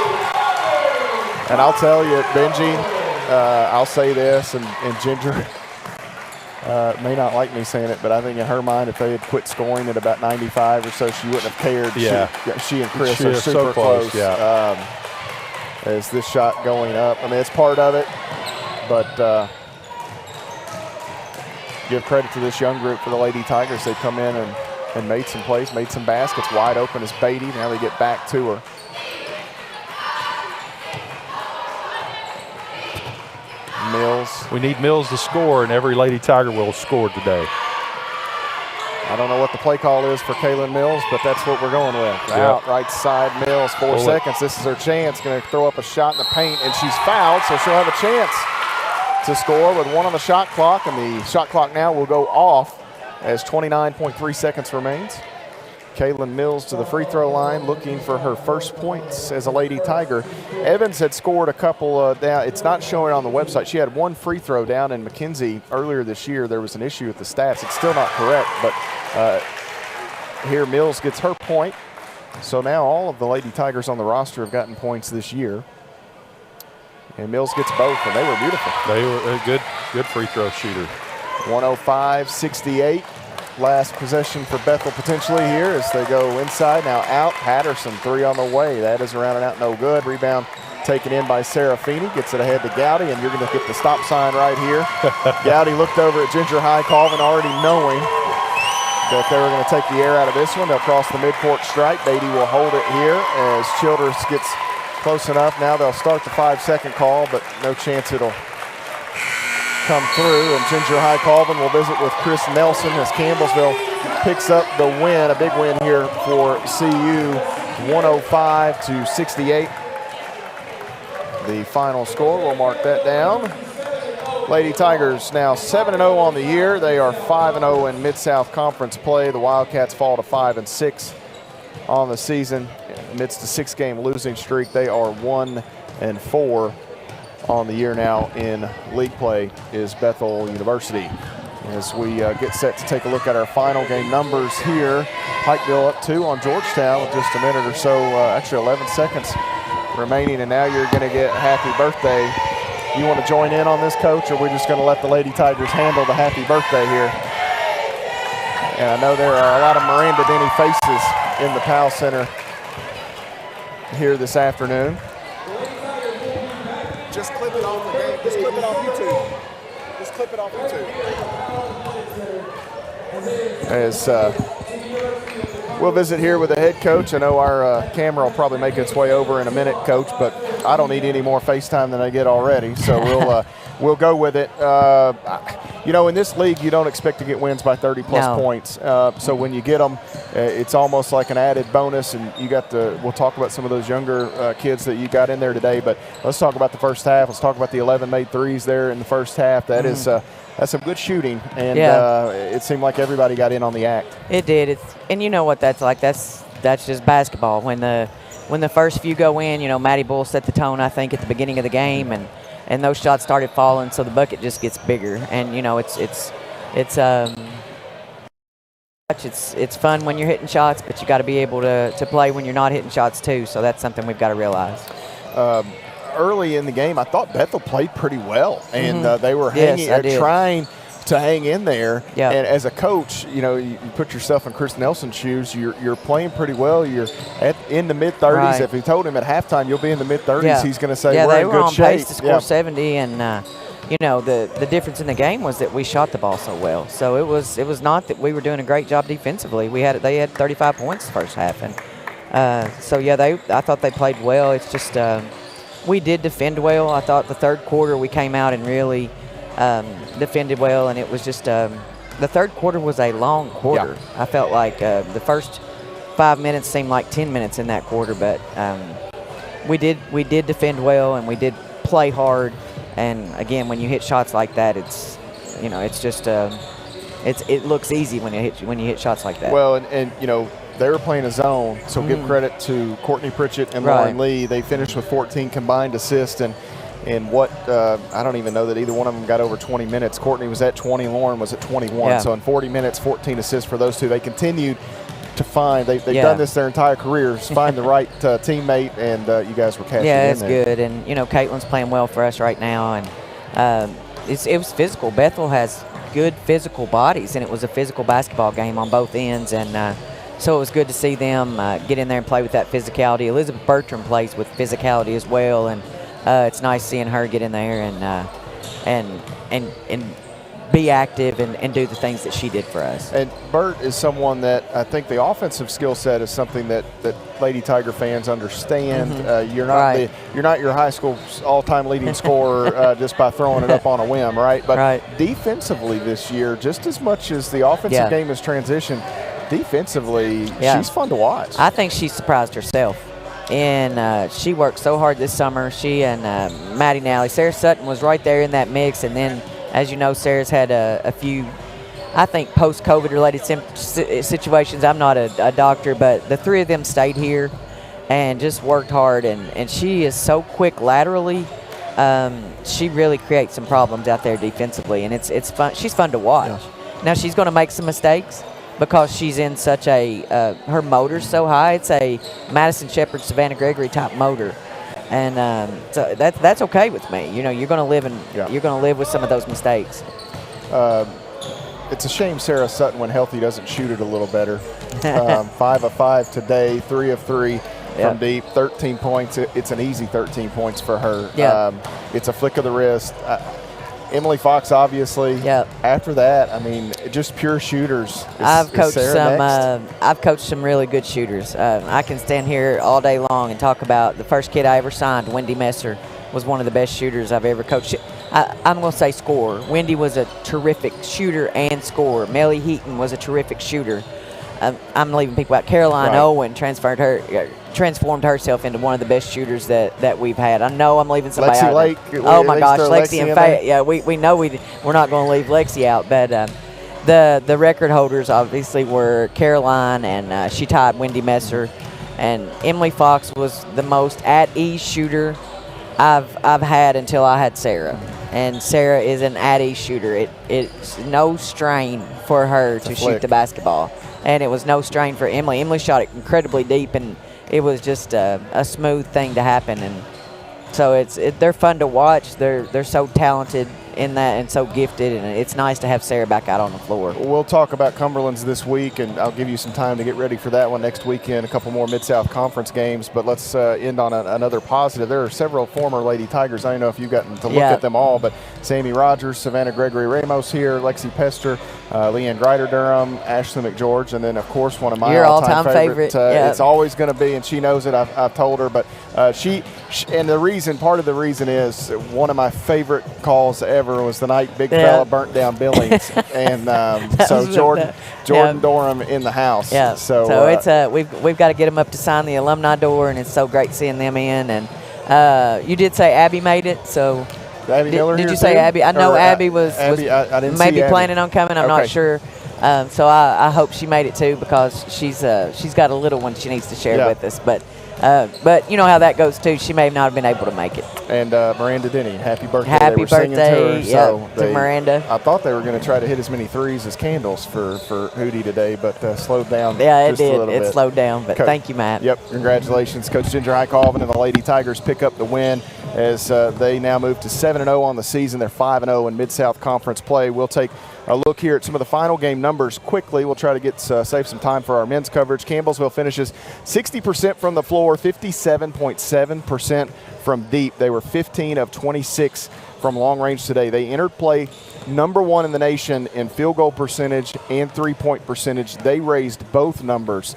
And I'll tell you, Benji, I'll say this, and Ginger may not like me saying it, but I think in her mind, if they had quit scoring at about 95 or so, she wouldn't have cared. Yeah. She and Chris are super so close. Yeah. As this shot going up. I mean, it's part of it, but give credit to this young group for the Lady Tigers. They come in and made some plays, made some baskets. Wide open is Beatty. Now they get back to her. Mills. We need Mills to score, and every Lady Tiger will have scored today. I don't know what the play call is for Kaylin Mills, but that's what we're going with. Yep. Out right side, Mills, 4 seconds. This is her chance. Going to throw up a shot in the paint, and she's fouled, so she'll have a chance to score with 1 on the shot clock, and the shot clock now will go off as 29.3 seconds remains. Kaylin Mills to the free throw line, looking for her first points as a Lady Tiger. Evans had scored a couple down. It's not showing on the website. She had 1 free throw down in McKenzie earlier this year. There was an issue with the stats. It's still not correct, but here Mills gets her point. So now all of the Lady Tigers on the roster have gotten points this year. And Mills gets both, and they were beautiful. They were a good free throw shooter. 105-68. Last possession for Bethel potentially here as they go inside. Now out. Patterson, 3 on the way. That is around and out, no good. Rebound taken in by Serafini. Gets it ahead to Gowdy, and you're going to get the stop sign right here. Gowdy looked over at Ginger High Colvin, already knowing that they were going to take the air out of this one. They'll cross the midcourt stripe. Beatty will hold it here as Childress gets close enough. Now they'll start the 5-second call, but no chance it'll come through. And Ginger High Colvin will visit with Chris Nelson as Campbellsville picks up the win. A big win here for CU, 105-68. The final score, we'll mark that down. Lady Tigers now 7-0 on the year. They are 5-0 in Mid-South Conference play. The Wildcats fall to 5-6 on the season. Amidst a 6-game losing streak, they are 1-4 on the year now in league play is Bethel University. As we get set to take a look at our final game numbers here, Pikeville up 2 on Georgetown with just a minute or so, actually 11 seconds remaining, and now you're going to get happy birthday. You want to join in on this, Coach, or we're just going to let the Lady Tigers handle the happy birthday here? And I know there are a lot of Miranda Denny faces in the Powell Center here this afternoon. Just clip it off the game. Just clip it off YouTube. Just clip it off YouTube. As we'll visit here with the head coach. I know our camera will probably make its way over in a minute, Coach, but I don't need any more FaceTime than I get already. So we'll go with it. In this league, you don't expect to get wins by 30-plus points. So when you get them, it's almost like an added bonus. And we'll talk about some of those younger kids that you got in there today. But let's talk about the first half. Let's talk about the 11 made threes there in the first half. That's some good shooting, and it seemed like everybody got in on the act. It did. And you know what that's like. That's just basketball. When the first few go in, Matty Bull set the tone, I think, at the beginning of the game, and those shots started falling, so the bucket just gets bigger. And it's fun when you're hitting shots, but you got to be able to play when you're not hitting shots too. So that's something we've got to realize. Early in the game, I thought Bethel played pretty well, and they were trying to hang in there. Yeah. And as a coach, you put yourself in Chris Nelson's shoes. You're playing pretty well. You're in the mid 30s. Right. If he told him at halftime you'll be in the mid 30s, he's going to say we're in good shape. Yeah, they were on pace to score 70, and the difference in the game was that we shot the ball so well. So it was not that we were doing a great job defensively. They had 35 points the first half, and I thought they played well. It's just. We did defend well. I thought the third quarter we came out and really defended well, and it was just the third quarter was a long quarter. Yeah. I felt like the first 5 minutes seemed like 10 minutes in that quarter, but we did defend well, and we did play hard. And again, when you hit shots like that, it looks easy when you hit shots like that. Well, and they were playing a zone, so give credit to Courtney Pritchett and Lauren Lee. They finished with 14 combined assists, and what I don't even know that either one of them got over 20 minutes. Courtney was at 20, Lauren was at 21. Yeah. So in 40 minutes, 14 assists for those two. They continued to find, they've done this their entire careers, find the right teammate, and you guys were cashing in there. Yeah, it's good. And, Caitlin's playing well for us right now, and it was physical. Bethel has good physical bodies, and it was a physical basketball game on both ends, and so it was good to see them get in there and play with that physicality. Elizabeth Bertram plays with physicality as well, and it's nice seeing her get in there and be active and do the things that she did for us. And Bert is someone that I think the offensive skill set is something that Lady Tiger fans understand. You're not your high school all-time leading scorer just by throwing it up on a whim, right? But defensively this year, just as much as the offensive game has transitioned, defensively, she's fun to watch. I think she surprised herself. And she worked so hard this summer. She and Maddie Nally. Sarah Sutton was right there in that mix. And then, as you know, Sarah's had a few, I think, post-COVID related situations. I'm not a doctor, but the three of them stayed here and just worked hard. And she is so quick laterally. She really creates some problems out there defensively. And it's fun. She's fun to watch. Yeah. Now, she's going to make some mistakes, because she's in such her motor's so high. It's a Madison Shepherd, Savannah Gregory type motor, and so that's okay with me. You're going to live with some of those mistakes. It's a shame Sarah Sutton, when healthy, doesn't shoot it a little better. 5 of 5 today, 3 of 3 from deep, 13 points. It's an easy 13 points for her. It's a flick of the wrist. Emily Fox, obviously. After that, I mean, just pure shooters. I've coached some really good shooters. I can stand here all day long and talk about the first kid I ever signed, Wendy Messer, was one of the best shooters I've ever coached. I'm going to say scorer. Wendy was a terrific shooter and scorer. Melly Heaton was a terrific shooter. I'm leaving people out. Caroline Owen transformed herself into one of the best shooters that we've had. I know I'm leaving somebody out. Lake. Oh my gosh, Lexi and Faye. Yeah, we know we're not going to leave Lexi out, but the record holders obviously were Caroline, and she tied Wendy Messer, and Emily Fox was the most at-ease shooter I've had until I had Sarah. And Sarah is an at-ease shooter. It's no strain for her to shoot the basketball. And it was no strain for Emily. Emily shot it incredibly deep, and it was just a smooth thing to happen. And so they're fun to watch. They're so talented. in that and so gifted, and it's nice to have Sarah back out on the floor. We'll talk about Cumberland's this week, and I'll give you some time to get ready for that one next weekend, a couple more Mid-South Conference games, but let's end on another positive. There are several former Lady Tigers. I don't know if you've gotten to look at them all, but Sammy Rogers, Savannah Gregory Ramos here, Lexi Pester, Leanne Greider-Durham, Ashley McGeorge, and then, of course, one of my all-time favorite. It's always going to be, and she knows it. I've told her, but she and part of the reason is one of my favorite calls ever was the night Big Fella burnt down Billings, and so Jordan Dorham in the house. Yeah. So it's we've got to get them up to sign the alumni door, and it's so great seeing them in. And you did say Abby made it, so. Abby Miller did here you say too? Abby? I know Abby was I didn't maybe see Abby. planning on coming. I'm not sure. So I hope she made it too, because she's got a little one she needs to share with us. But you know how that goes too. She may not have been able to make it. And Miranda Denny, happy birthday! Happy birthday, to Miranda. I thought they were going to try to hit as many threes as candles for Hootie today, but slowed down. Yeah, just it did. A little bit. Slowed down, but thank you, Matt. Yep, congratulations, Coach Ginger Heikhoven and the Lady Tigers pick up the win as they now move to 7-0 on the season. They're 5-0 in Mid-South Conference play. We'll take a look here at some of the final game numbers quickly. We'll try to save some time for our men's coverage. Campbellsville finishes 60% from the floor, 57.7% from deep. They were 15 of 26 from long range today. They entered play number 1 in the nation in field goal percentage and three-point percentage. They raised both numbers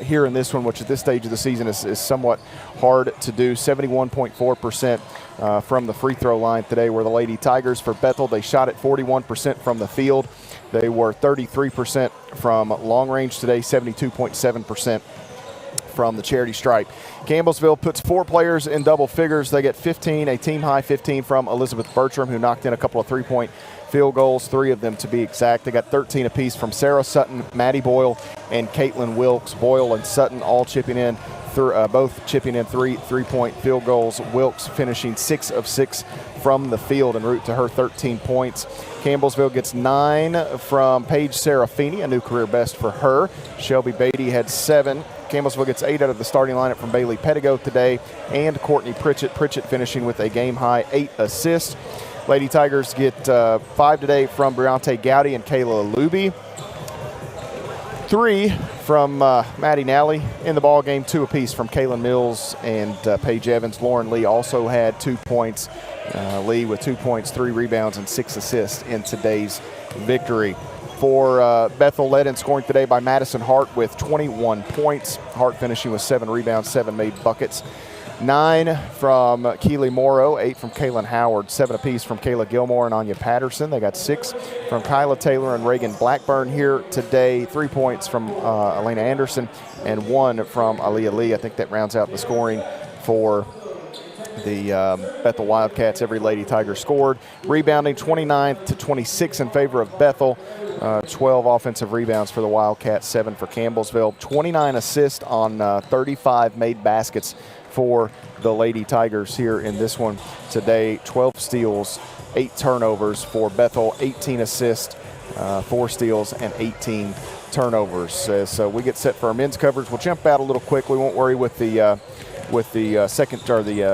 here in this one, which at this stage of the season is somewhat hard to do. 71.4% from the free throw line today were the Lady Tigers. For Bethel, they shot at 41% from the field. They were 33% from long range today, 72.7% from the charity stripe. Campbellsville puts 4 players in double figures. They get 15, a team-high 15 from Elizabeth Bertram, who knocked in a couple of three-point field goals, 3 of them to be exact. They got 13 apiece from Sarah Sutton, Maddie Boyle, and Caitlin Wilkes. Boyle and Sutton all chipping in, both chipping in three-point field goals. Wilkes finishing 6 of 6 from the field en route to her 13 points. Campbellsville gets 9 from Paige Serafini, a new career best for her. Shelby Beatty had 7. Campbellsville gets 8 out of the starting lineup from Bailey Pettigo today, and Courtney Pritchett. Pritchett finishing with a game-high 8 assists. Lady Tigers get 5 today from Briante Gowdy and Kayla Luby. 3 from Maddie Nally in the ball game, 2 apiece from Kaylin Mills and Paige Evans. Lauren Lee also had 2 points. Lee with 2 points, 3 rebounds, and 6 assists in today's victory. For Bethel, led in scoring today by Madison Hart with 21 points. Hart finishing with 7 rebounds, 7 made buckets. 9 from Keely Morrow, 8 from Kaylin Howard, 7 apiece from Kayla Gilmore and Anya Patterson. They got 6 from Kyla Taylor and Reagan Blackburn here today. 3 points from Elena Anderson and 1 from Aaliyah Lee. I think that rounds out the scoring for the Bethel Wildcats. Every Lady Tiger scored. Rebounding 29-26 in favor of Bethel. 12 offensive rebounds for the Wildcats, 7 for Campbellsville. 29 assists on 35 made baskets for the Lady Tigers here in this one today. 12 steals, 8 turnovers for Bethel, 18 assists, 4 steals, and 18 turnovers. So we get set for our men's coverage. We'll jump out a little quick. We won't worry with the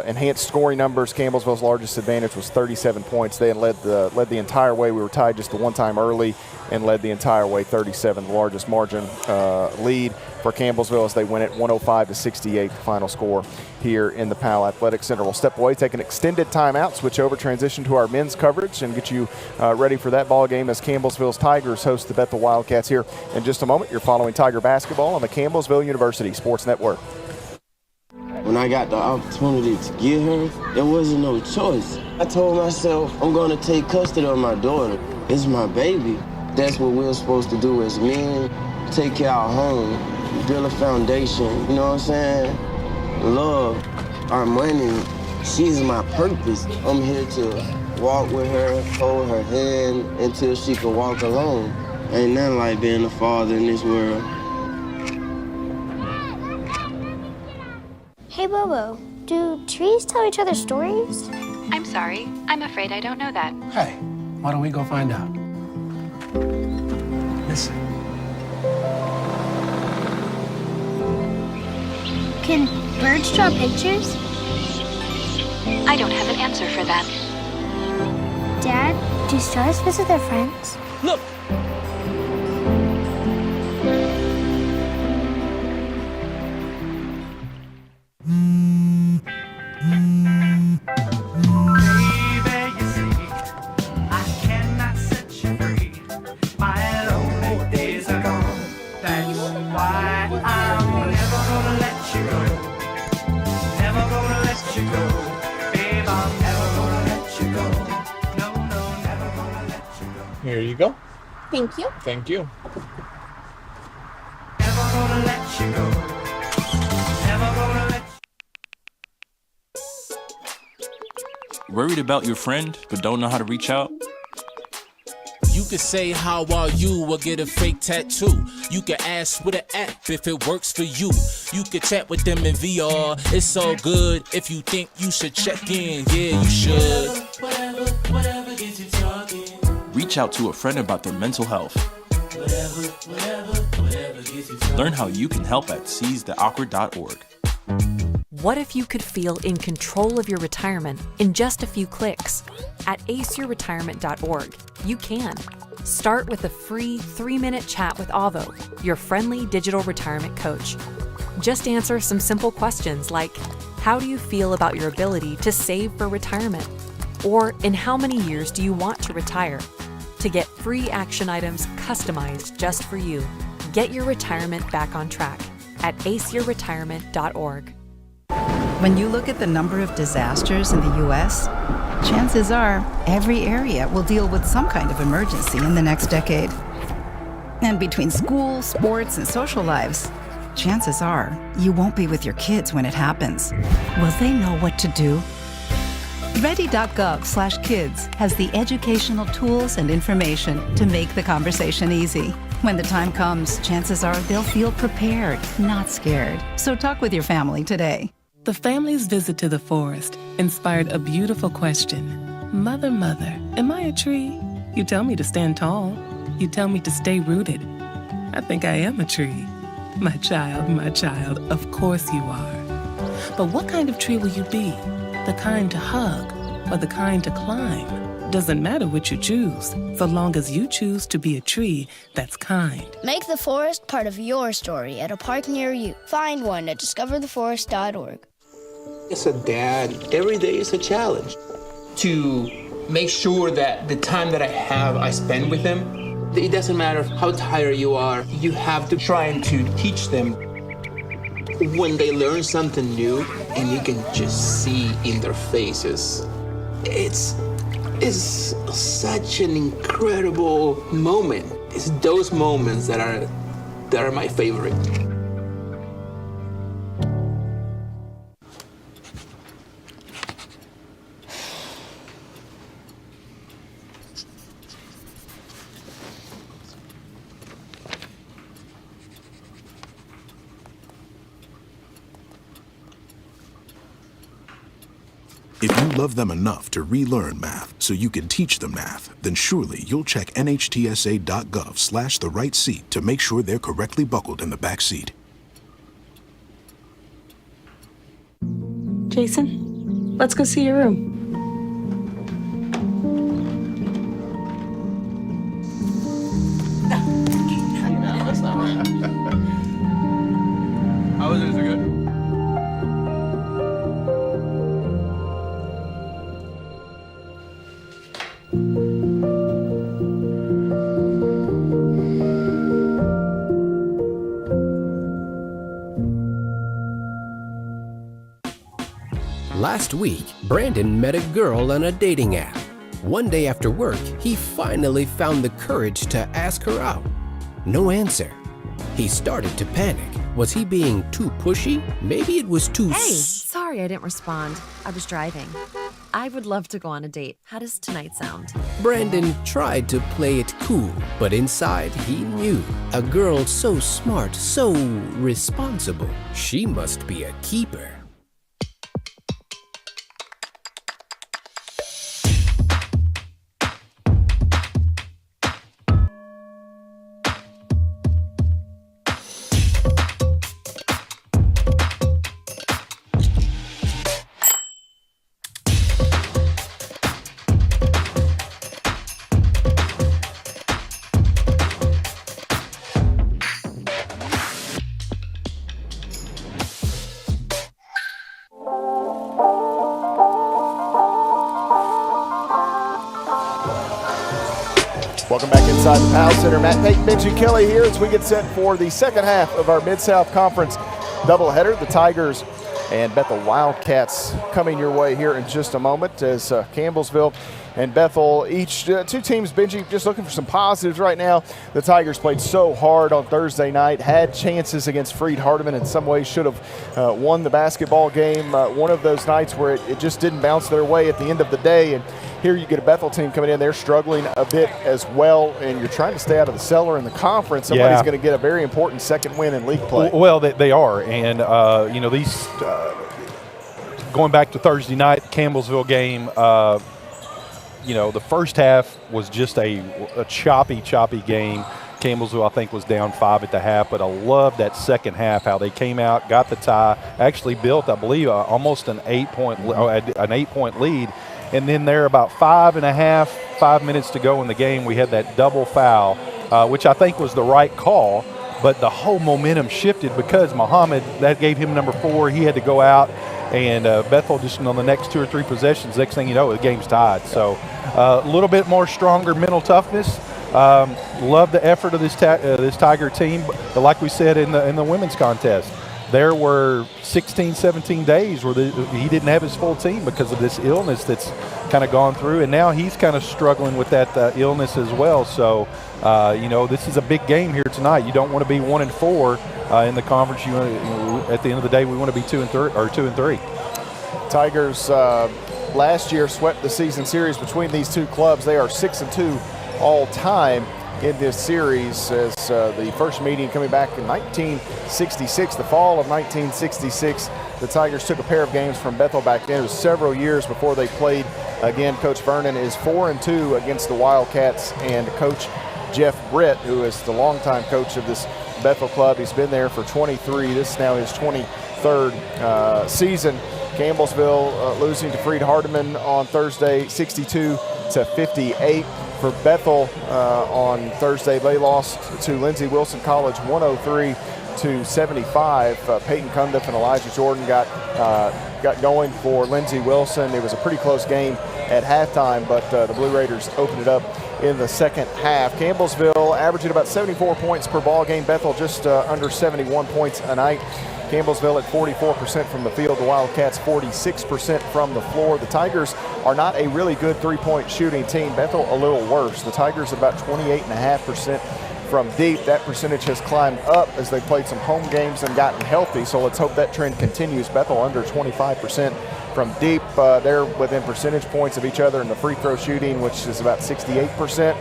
enhanced scoring numbers. Campbellsville's largest advantage was 37 points. They had led the entire way. We were tied just the one time early and led the entire way, 37, the largest margin lead for Campbellsville as they win it 105-68, the final score here in the Powell Athletic Center. We'll step away, take an extended timeout, switch over, transition to our men's coverage, and get you ready for that ball game as Campbellsville's Tigers host the Bethel Wildcats here in just a moment. You're following Tiger basketball on the Campbellsville University Sports Network. When I got the opportunity to get her, there wasn't no choice. I told myself, I'm gonna take custody of my daughter. It's my baby. That's what we're supposed to do as men. Take care of our home, build a foundation, you know what I'm saying? Love, our money, she's my purpose. I'm here to walk with her, hold her hand until she can walk alone. Ain't nothing like being a father in this world. Hey, Bobo, do trees tell each other stories? I'm sorry. I'm afraid I don't know that. Hey, why don't we go find out? Listen. Can birds draw pictures? I don't have an answer for that. Dad, do stars visit their friends? Look! Baby, you see, I cannot set you free. My lonely days are gone. That's why I'm never gonna let you go. Never gonna let you go. Babe, I'm never gonna let you go. No, no, never gonna let you go. Here you go. Thank you. Thank you. Never gonna let you go. Never gonna let Worried about your friend, but don't know how to reach out? You could say how are you or get a fake tattoo. You could ask with an app if it works for you. You could chat with them in VR. It's all good if you think you should check in. Yeah, you should. whatever gets you talking. Reach out to a friend about their mental health. Whatever gets you talking. Learn how you can help at seizetheawkward.org. What if you could feel in control of your retirement in just a few clicks? At aceyourretirement.org, you can. Start with a free 3-minute chat with Avo, your friendly digital retirement coach. Just answer some simple questions like, how do you feel about your ability to save for retirement? Or in how many years do you want to retire? To get free action items customized just for you, get your retirement back on track at aceyourretirement.org. When you look at the number of disasters in the U.S., chances are every area will deal with some kind of emergency in the next decade. And between school, sports, and social lives, chances are you won't be with your kids when it happens. Will they know what to do? Ready.gov/kids has the educational tools and information to make the conversation easy. When the time comes, chances are they'll feel prepared, not scared. So talk with your family today. The family's visit to the forest inspired a beautiful question. Mother, mother, am I a tree? You tell me to stand tall. You tell me to stay rooted. I think I am a tree. My child, of course you are. But what kind of tree will you be? The kind to hug or the kind to climb? Doesn't matter which you choose, so long as you choose to be a tree that's kind. Make the forest part of your story at a park near you. Find one at discovertheforest.org. As a dad, every day is a challenge to make sure that the time that I have, I spend with them. It doesn't matter how tired you are, you have to try and to teach them. When they learn something new and you can just see in their faces, it's such an incredible moment. It's those moments that are my favorite. If you love them enough to relearn math so you can teach them math, then surely you'll check nhtsa.gov/the-right-seat to make sure they're correctly buckled in the back seat. Jason, let's go see your room. No, that's not right. How was it? Is it good? Last week, Brandon met a girl on a dating app. One day after work, he finally found the courage to ask her out. No answer. He started to panic. Was he being too pushy? Maybe it was too... Hey, sorry I didn't respond. I was driving. I would love to go on a date. How does tonight sound? Brandon tried to play it cool, but inside he knew. A girl so smart, so responsible. She must be a keeper. Welcome back inside the Powell Center. Matt Payton, Benji Kelly here as we get set for the second half of our Mid-South Conference doubleheader. The Tigers and Bethel Wildcats coming your way here in just a moment as Campbellsville and Bethel, each two teams, Benji, just looking for some positives right now. The Tigers played so hard on Thursday night, had chances against Freed-Hardeman, in some ways should have won the basketball game. One of those nights where it just didn't bounce their way at the end of the day. And here you get a Bethel team coming in, they're struggling a bit as well, and you're trying to stay out of the cellar in the conference. Somebody's going to get a very important second win in league play. Well, they are, and these going back to Thursday night, Campbellsville game, the first half was just a choppy game. Campbellsville, I think, was down 5 at the half, but I love that second half, how they came out, got the tie, actually built, I believe, almost an 8-point lead. And then there, about 5 minutes to go in the game, we had that double foul, which I think was the right call, but the whole momentum shifted because Muhammad, that gave him number 4. He had to go out, and Bethel just on the next 2 or 3 possessions, next thing you know, the game's tied. So a little bit more stronger mental toughness. Love the effort of this Tiger team. But like we said in the women's contest, there were 16, 17 days where he didn't have his full team because of this illness that's kind of gone through, and now he's kind of struggling with that illness as well. So, this is a big game here tonight. You don't want to be 1-4 in the conference. At the end of the day, we want to be 2-3. Tigers last year swept the season series between these two clubs. They are 6-2 all time in this series, as the first meeting coming back in 1966, the fall of 1966. The Tigers took a pair of games from Bethel back then. It was several years before they played again. Coach Vernon is 4-2 against the Wildcats, and Coach Jeff Britt, who is the longtime coach of this Bethel club, he's been there for 23. This is now his 23rd season. Campbellsville losing to Freed-Hardeman on Thursday, 62-58. For Bethel on Thursday, they lost to Lindsey Wilson College 103-75. Peyton Cundiff and Elijah Jordan got going for Lindsey Wilson. It was a pretty close game at halftime, but the Blue Raiders opened it up in the second half. Campbellsville averaging about 74 points per ball game. Bethel just under 71 points a night. Campbellsville at 44% from the field. The Wildcats 46% from the floor. The Tigers are not a really good three-point shooting team. Bethel a little worse. The Tigers about 28.5% from deep. That percentage has climbed up as they played some home games and gotten healthy, so let's hope that trend continues. Bethel under 25% from deep. They're within percentage points of each other in the free throw shooting, which is about 68%.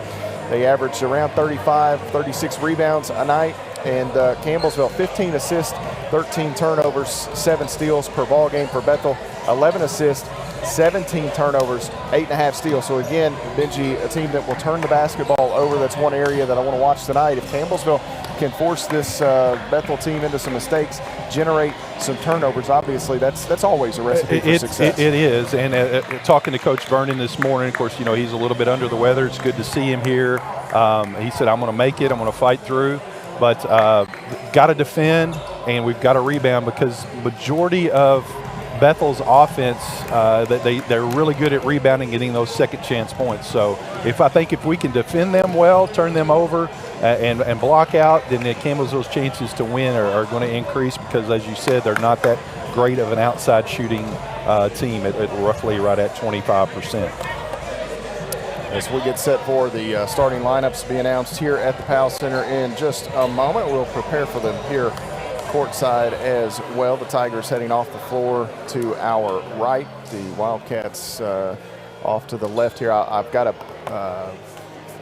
They averaged around 36 rebounds a night. And Campbellsville, 15 assists, 13 turnovers, 7 steals per ball game. For Bethel, 11 assists, 17 turnovers, 8.5 steals. So again, Benji, a team that will turn the basketball over. That's one area that I want to watch tonight. If Campbellsville can force this Bethel team into some mistakes, generate some turnovers, obviously that's always a recipe for success. It is. And talking to Coach Vernon this morning, of course, he's a little bit under the weather. It's good to see him here. He said, I'm going to make it. I'm going to fight through. But got to defend, and we've got to rebound, because majority of Bethel's offense, they're really good at rebounding, getting those second chance points. So if we can defend them well, turn them over, and block out, then Campbellsville's chances to win are going to increase, because, as you said, they're not that great of an outside shooting team at roughly right at 25%. As we get set for the starting lineups to be announced here at the Powell Center in just a moment, we'll prepare for them here courtside as well. The Tigers heading off the floor to our right. The Wildcats off to the left here. I've got a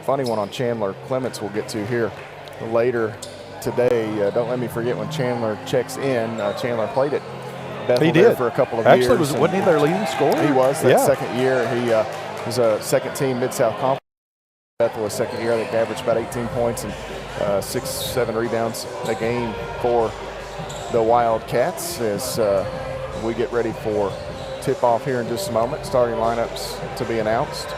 funny one on Chandler Clements we'll get to here later today. Don't let me forget when Chandler checks in. Chandler played at Bethel there for a couple of years. Actually, wasn't he their leading scorer? He was that second year. He was a second-team Mid-South Conference. Bethel was second year. I think averaged about 18 points and 6-7 rebounds a game for the Wildcats as we get ready for tip-off here in just a moment. Starting lineups to be announced.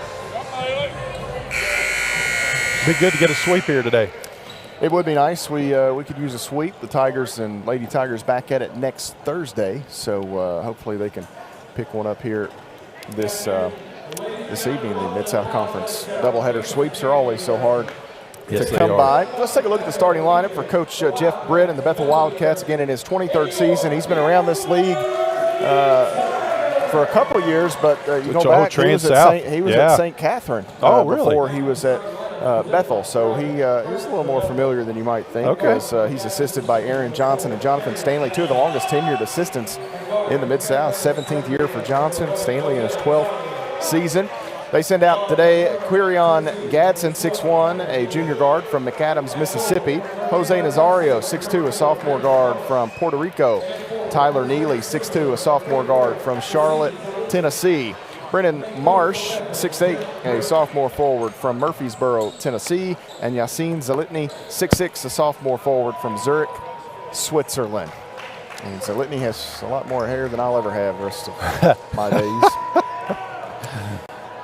Be good to get a sweep here today. It would be nice. We could use a sweep. The Tigers and Lady Tigers back at it next Thursday, so hopefully they can pick one up here this this evening. The Mid-South Conference doubleheader sweeps are always so hard Yes, to come they are. by. Let's take a look at the starting lineup for Coach Jeff Britt and the Bethel Wildcats, again in his 23rd season. He's been around this league for a couple of years, but you go back, he was at St. Catherine before he was at Bethel, so he's a little more familiar than you might think, because he's assisted by Aaron Johnson and Jonathan Stanley, two of the longest tenured assistants in the Mid-South. 17th year for Johnson, Stanley in his 12th season. They send out today Quirion Gadsden, 6'1", a junior guard from McAdams, Mississippi. Jose Nazario, 6'2", a sophomore guard from Puerto Rico. Tyler Neely, 6'2", a sophomore guard from Charlotte, Tennessee. Brennan Marsh, 6'8", a sophomore forward from Murfreesboro, Tennessee. And Yassine Zalitny, 6'6", a sophomore forward from Zurich, Switzerland. And Zalitny has a lot more hair than I'll ever have the rest of my days.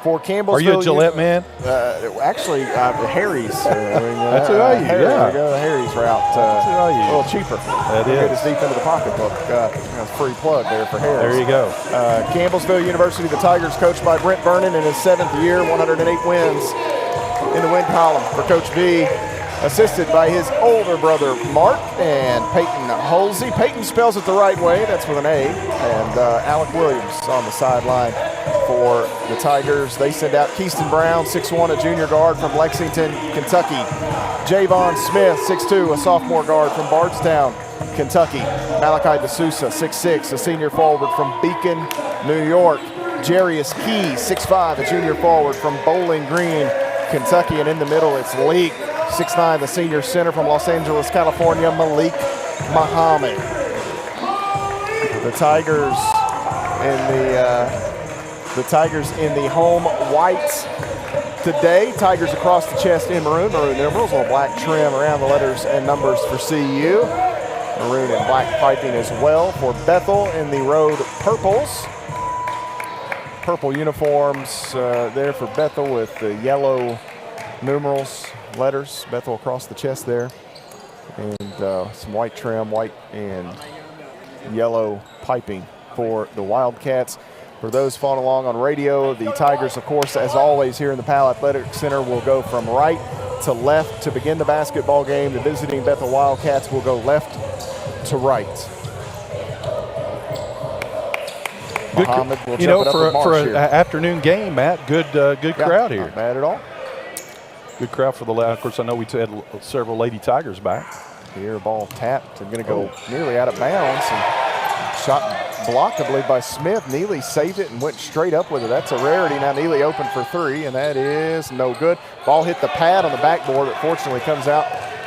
For Campbellsville, are you a Gillette man? Actually, Harry's. That's who I use. There we go, the Harry's route. That's who I use. A little cheaper. That Get is. us deep into the pocketbook. Free plug there for Harry's. There you go. Campbellsville University, the Tigers, coached by Brent Vernon in his 7th year, 108 wins in the win column for Coach B. Assisted by his older brother, Mark, and Peyton Holsey. Peyton spells it the right way. That's with an A. And Alec Williams on the sideline for the Tigers. They send out Keaston Brown, 6'1", a junior guard from Lexington, Kentucky. Javon Smith, 6'2", a sophomore guard from Bardstown, Kentucky. Malachi DeSouza, 6'6", a senior forward from Beacon, New York. Jarius Key, 6'5", a junior forward from Bowling Green, Kentucky. And in the middle, it's Leak, 6'9", the senior center from Los Angeles, California, Malik Muhammad. The Tigers in the home whites today. Tigers across the chest in maroon numerals, a little black trim around the letters and numbers for CU. Maroon and black piping as well for Bethel in the road purples. Purple uniforms there for Bethel with the yellow numerals, letters, Bethel across the chest there. And some white trim, white and yellow piping for the Wildcats. For those following along on radio, the Tigers, of course, as always here in the Powell Athletic Center, will go from right to left to begin the basketball game. The visiting Bethel Wildcats will go left to right. Muhammad will jump it up with Marsh for here. an afternoon game, Matt, good crowd here. Not bad at all. Good crowd for the of course, I know we had several Lady Tigers back. Here, ball tapped and going to go nearly out of bounds. And shot blocked, I believe, by Smith. Neely saved it and went straight up with it. That's a rarity. Now Neely open for three, and that is no good. Ball hit the pad on the backboard, but fortunately comes out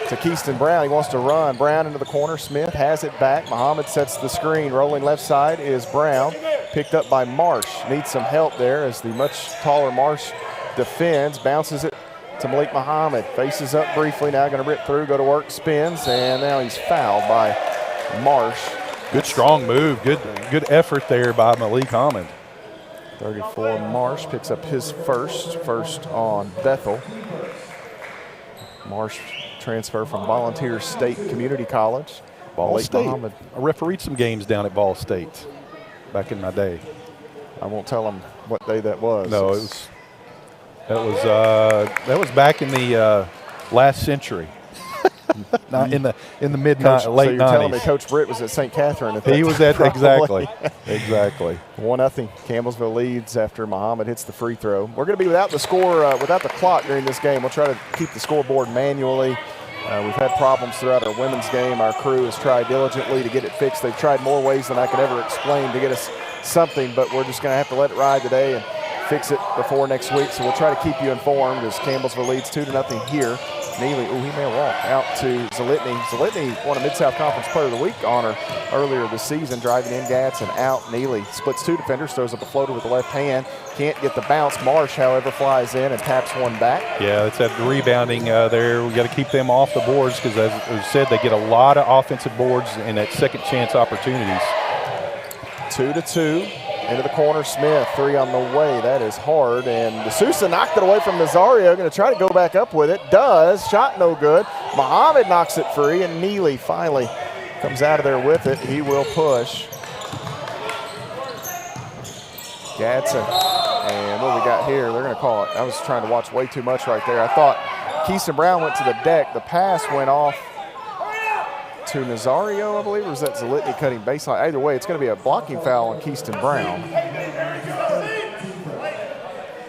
to Keaston Brown. He wants to run. Brown into the corner. Smith has it back. Muhammad sets the screen. Rolling left side is Brown. Picked up by Marsh. Needs some help there as the much taller Marsh defends. Bounces it to Malik Muhammad. Faces up briefly. Now going to rip through, go to work, spins, and now he's fouled by Marsh. Good strong move. Good effort there by Malik Muhammad. 34 Marsh picks up his first on Bethel. Marsh transfer from Volunteer State Community College. Ball State. Muhammad. I refereed some games down at Ball State back in my day. I won't tell them what day that was. No, that was back in the last century. Not in the late 90s. So you're telling me Coach Britt was at St. Catherine at that He was time, at probably. exactly. 1-0. Campbellsville leads after Muhammad hits the free throw. We're going to be without the score, without the clock during this game. We'll try to keep the scoreboard manually. We've had problems throughout our women's game. Our crew has tried diligently to get it fixed. They've tried more ways than I could ever explain to get us something, but we're just going to have to let it ride today and fix it before next week. So we'll try to keep you informed as Campbellsville leads 2-0 here. Neely, he may walk out to Zalitny. Zalitny won a Mid-South Conference Player of the Week honor earlier this season, driving in Gadsden out. Neely splits two defenders, throws up a floater with the left hand. Can't get the bounce. Marsh, however, flies in and taps one back. Yeah, it's that rebounding there. We got to keep them off the boards because, as we said, they get a lot of offensive boards and that second chance opportunities. 2-2. Into the corner, Smith, three on the way. That is hard, and D'Souza knocked it away from Nazario. Going to try to go back up with it. Does. Shot no good. Muhammad knocks it free, and Neely finally comes out of there with it. He will push. Gadsden, and what we got here? They're going to call it. I was trying to watch way too much right there. I thought Keyston Brown went to the deck. The pass went off to Nazario, I believe, or was that Zalitny cutting baseline? Either way, it's going to be a blocking foul on Keyston Brown.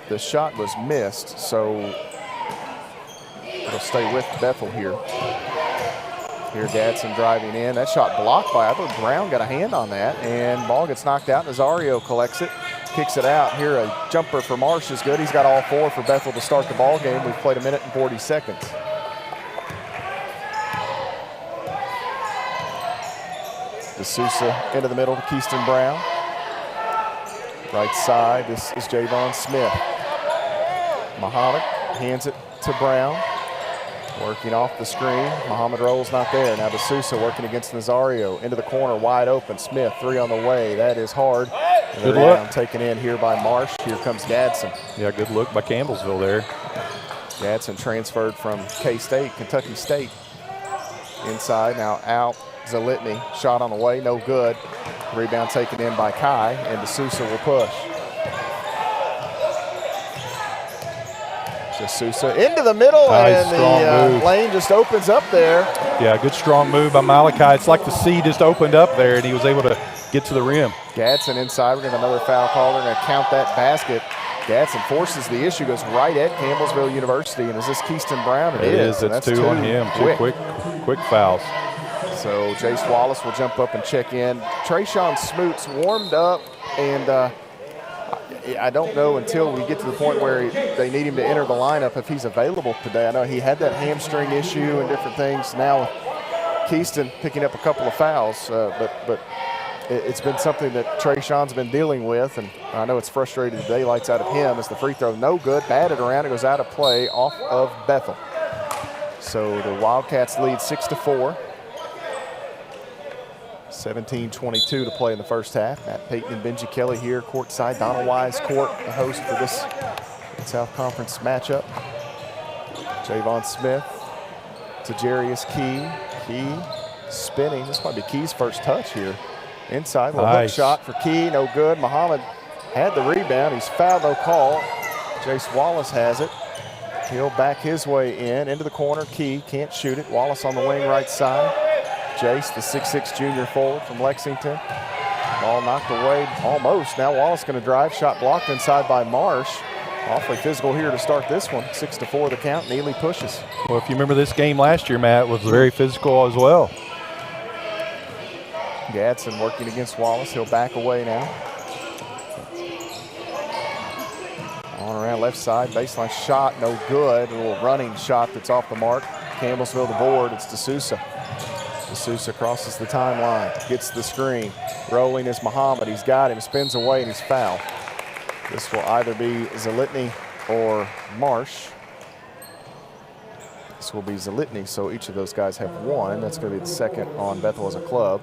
The shot was missed, so it'll stay with Bethel here. Here Gadsden driving in. That shot blocked by, I thought Brown got a hand on that, and ball gets knocked out. Nazario collects it, kicks it out. Here a jumper for Marsh is good. He's got all 4 for Bethel to start the ball game. We've played 1 minute and 40 seconds. D'Souza into the middle to Keyston Brown. Right side, this is Javon Smith. Muhammad hands it to Brown. Working off the screen. Muhammad rolls not there. Now D'Souza working against Nazario. Into the corner, wide open. Smith, 3 on the way. That is hard. Good look. Taken in here by Marsh. Here comes Gadsden. Yeah, good look by Campbellsville there. Gadsden transferred from K-State, Kentucky State. Inside, now out. Zalitny, shot on the way, no good. Rebound taken in by Kai, and D'Souza will push. D'Souza into the middle, and the lane just opens up there. Yeah, good strong move by Malachi. It's like the sea just opened up there, and he was able to get to the rim. Gadsden inside. We're going to have another foul call. They're going to count that basket. Gadsden forces the issue, goes right at Campbellsville University, and is this Keyston Brown? It is. It's 2 on him. Two quick fouls. So Jace Wallace will jump up and check in. Trayshawn Smoots warmed up, and I don't know until we get to the point where they need him to enter the lineup if he's available today. I know he had that hamstring issue and different things. Now Keyston picking up a couple of fouls, but it's been something that Trayshawn's been dealing with, and I know it's frustrated the daylights out of him as the free throw no good, batted around, it goes out of play off of Bethel. So the Wildcats lead 6-4. 17:22 to play in the first half. Matt Payton and Benji Kelly here courtside. Donald Wise court, the host for this South Conference matchup. Javon Smith to Jarius Key. Key spinning. This might be Key's first touch here. Inside, little hook shot for Key, no good. Muhammad had the rebound. He's fouled, no call. Jace Wallace has it. He'll back his way into the corner. Key can't shoot it. Wallace on the wing right side. Jace, the 6'6" junior forward from Lexington. Ball knocked away almost. Now Wallace going to drive. Shot blocked inside by Marsh. Awfully physical here to start this one. 6-4 the count. Neely pushes. Well, if you remember this game last year, Matt, was very physical as well. Gadsden working against Wallace. He'll back away now. On around left side. Baseline shot, no good. A little running shot that's off the mark. Campbellsville the board. It's D'Souza. D'Souza crosses the timeline, gets the screen. Rolling is Muhammad. He's got him, spins away, and he's fouled. This will either be Zalitny or Marsh. This will be Zalitny, so each of those guys have 1. That's going to be the second on Bethel as a club.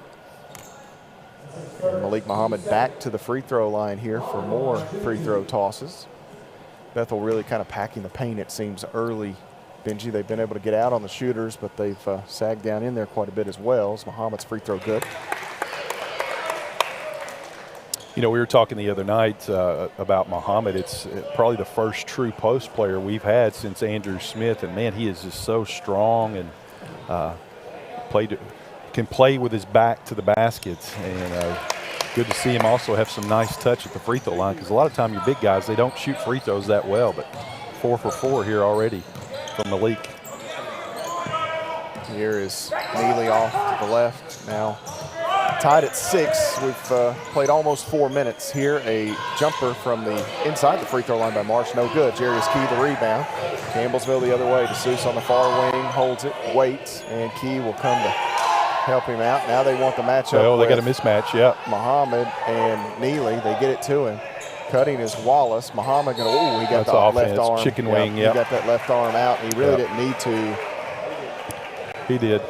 And Malik Muhammad back to the free throw line here for more free throw tosses. Bethel really kind of packing the paint, it seems, early. Benji, they've been able to get out on the shooters, but they've sagged down in there quite a bit as well. As Muhammad's free throw good. You know, we were talking the other night about Muhammad. It's probably the first true post player we've had since Andrew Smith, and man, he is just so strong and can play with his back to the baskets. And good to see him also have some nice touch at the free throw line, because a lot of time your big guys, they don't shoot free throws that well, but 4 for 4 here already from Malik. Here is Neely off to the left. Now tied at 6. We've played almost 4 minutes. Here a jumper from the inside the free throw line by Marsh. No good. Jarius Key the rebound. Campbellsville the other way. D'Souza on the far wing holds it, waits, and Key will come to help him out. Now they want the matchup. Oh, they got a mismatch, yeah. Muhammad and Neely, they get it to him. Cutting is Wallace. Muhammad going to, he got the left arm. Chicken wing, He got that left arm out. He really didn't need to. He did.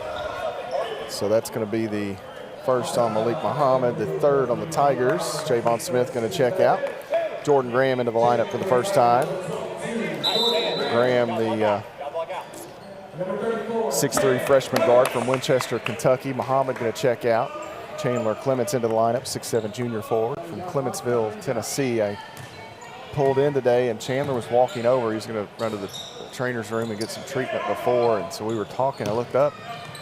So that's going to be the first on Malik Muhammad, the third on the Tigers. Javon Smith going to check out. Jordan Graham into the lineup for the first time. Graham, the 6'3" freshman guard from Winchester, Kentucky. Muhammad going to check out. Chandler Clements into the lineup, 6'7" junior forward from Clementsville, Tennessee, a pulled in today, and Chandler was walking over. He was going to run to the trainer's room and get some treatment before, and so we were talking. I looked up,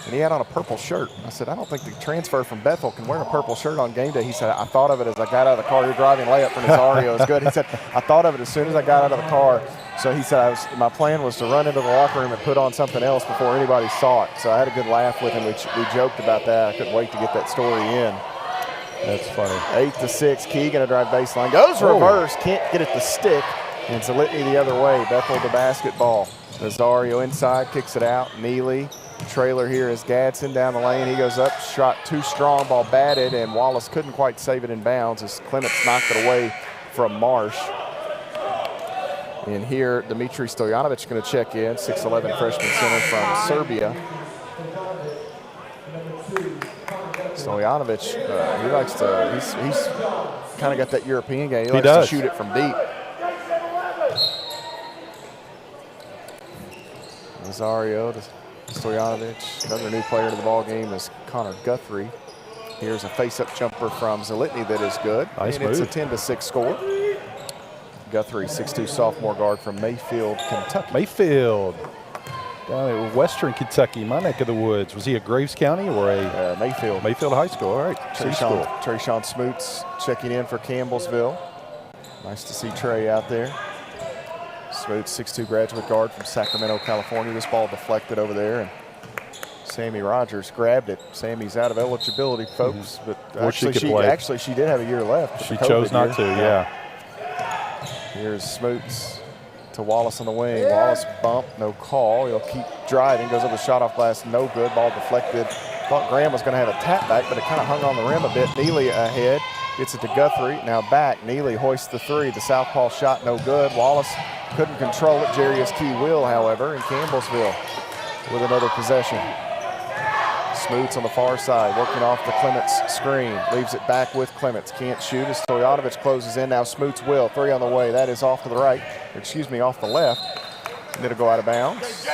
and he had on a purple shirt. I said, I don't think the transfer from Bethel can wear a purple shirt on game day. He said, I thought of it as I got out of the car. You're driving layup for Nazario. It's good. He said, I thought of it as soon as I got out of the car. So he said, my plan was to run into the locker room and put on something else before anybody saw it. So I had a good laugh with him. We joked about that. I couldn't wait to get that story in. That's funny. 8-6. Keegan a drive baseline. Goes reverse. Can't get it to stick. And Zalitny the other way. Bethel the basketball. Nazario inside. Kicks it out. Neely. Trailer here is Gadsden down the lane. He goes up. Shot too strong. Ball batted. And Wallace couldn't quite save it in bounds as Clements knocked it away from Marsh. And here, Dimitri Stojanovic going to check in. 6'11" freshman center from Serbia. Stojanovic, he likes to, he's kind of got that European game. He likes to shoot it from deep. Nazario to Stojanovic. Another new player to the ball game is Connor Guthrie. Here's a face-up jumper from Zalitny that is good. Nice and move. It's a 10-6 score. Guthrie, 6'2" sophomore guard from Mayfield, Kentucky. Mayfield. Down at Western Kentucky, my neck of the woods. Was he at Graves County or a Mayfield? Mayfield High School. All right. Trayshawn Smoots checking in for Campbellsville. Nice to see Trey out there. Smoots, 6'2" graduate guard from Sacramento, California. This ball deflected over there, and Sammy Rogers grabbed it. Sammy's out of eligibility, folks, but actually she did have a year left. She chose not to, yeah. Here's Smoots to Wallace on the wing. Wallace bump, no call. He'll keep driving, goes up with shot off glass, no good. Ball deflected. Thought Graham was going to have a tap back, but it kind of hung on the rim a bit. Neely ahead, gets it to Guthrie. Now back, Neely hoists the three. The southpaw shot, no good. Wallace couldn't control it. Jarius Key will, however, in Campbellsville with another possession. Smoots on the far side, working off the Clements screen. Leaves it back with Clements. Can't shoot as Stojanovic closes in. Now Smoots will. Three on the way. That is off to the right. Excuse me, off the left. And it'll go out of bounds.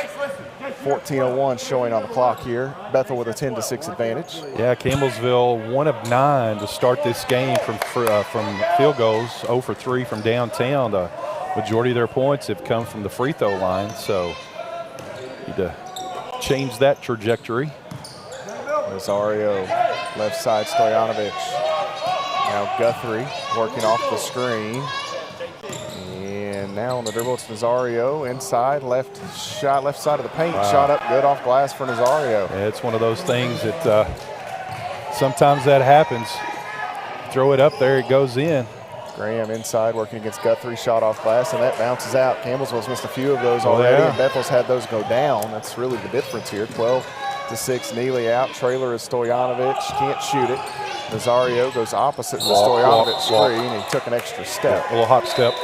14:01 showing on the clock here. Bethel with a 10-6 advantage. Yeah, Campbellsville 1 of 9 to start this game from field goals. 0 for 3 from downtown. The majority of their points have come from the free throw line. So need to change that trajectory. Nazario, left side, Stojanovic. Now Guthrie working off the screen. And now on the dribble, it's Nazario inside, left side of the paint. Wow. Shot up good off glass for Nazario. Yeah, it's one of those things that sometimes that happens. Throw it up there, it goes in. Graham inside working against Guthrie, shot off glass, and that bounces out. Campbellsville's missed a few of those already, and Bethel's had those go down. That's really the difference here. 12-6, Neely out. Trailer is Stojanovic, can't shoot it. Nazario goes opposite the Stojanovic screen, and he took an extra step. Yeah, a little hop step.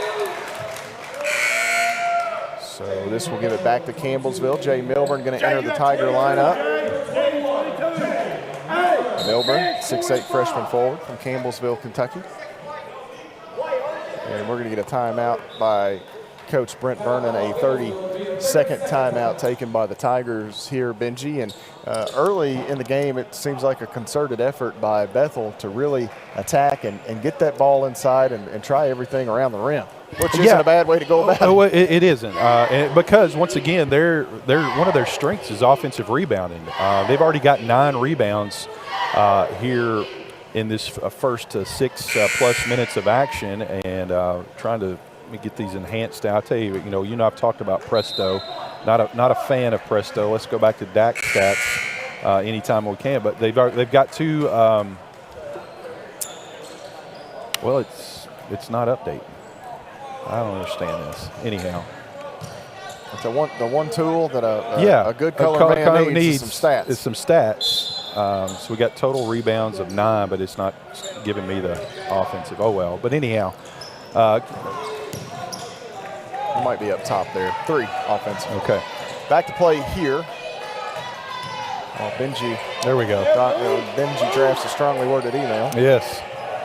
So this will give it back to Campbellsville. Jay Milburn going to enter the Tiger lineup. Milburn, 6'8" freshman forward from Campbellsville, Kentucky. And we're going to get a timeout by Coach Brent Vernon, a 30-second timeout taken by the Tigers here, Benji. And early in the game, it seems like a concerted effort by Bethel to really attack and get that ball inside and try everything around the rim, which isn't a bad way to go about it. It isn't, because once again, they're one of their strengths is offensive rebounding. They've already got 9 rebounds here in this first 6+ minutes of action, and trying to get these enhanced. I'll tell you, I've talked about Presto. Not a fan of Presto. Let's go back to DAC stats anytime we can. But they've got 2. Well, it's not updating. I don't understand this. Anyhow, it's the one tool that a good color man needs is some stats. It's some stats. So we got total rebounds of 9, but it's not giving me the offensive. Oh well. But anyhow. You might be up top there. 3 offensive. Okay. Back to play here. Oh, Benji. There we go. Benji drafts a strongly worded email. Yes.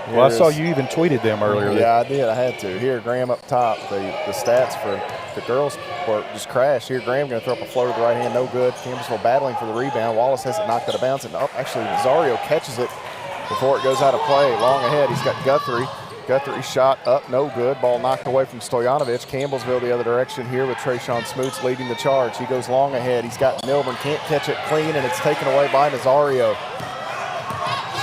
Well, I saw you even tweeted them earlier. Yeah, I did. I had to. Here, Graham up top. The stats for the girls work just crashed. Here, Graham going to throw up a floater to the right hand. No good. Campbellsville battling for the rebound. Wallace has it knocked out of bounds. And actually, Nazario catches it before it goes out of play. Long ahead. He's got Guthrie. Guthrie shot up, no good. Ball knocked away from Stojanovic. Campbellsville the other direction here with Trayshawn Smoots leading the charge. He goes long ahead. He's got Milburn, can't catch it clean, and it's taken away by Nazario.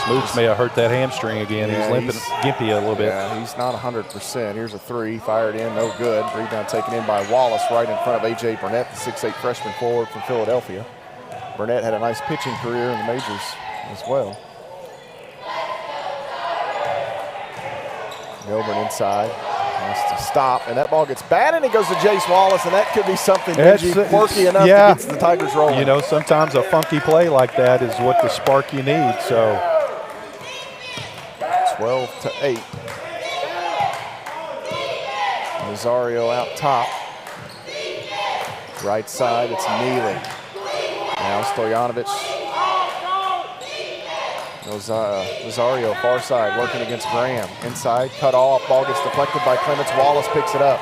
Smoots may have hurt that hamstring again. Yeah, he's limping, gimpy a little bit. Yeah, he's not 100%. Here's a three, fired in, no good. Rebound taken in by Wallace right in front of A.J. Burnett, the 6'8 freshman forward from Philadelphia. Burnett had a nice pitching career in the majors as well. Milburn inside, wants to stop, and that ball gets batted, and it goes to Jace Wallace, and that could be something quirky enough to get the Tigers rolling. You know, sometimes a funky play like that is what the spark you need, so. 12-8. Nazario out top. Right side, it's Neely. Now Stojanovic. Nazario far side working against Graham. Inside, cut off, ball gets deflected by Clements. Wallace picks it up.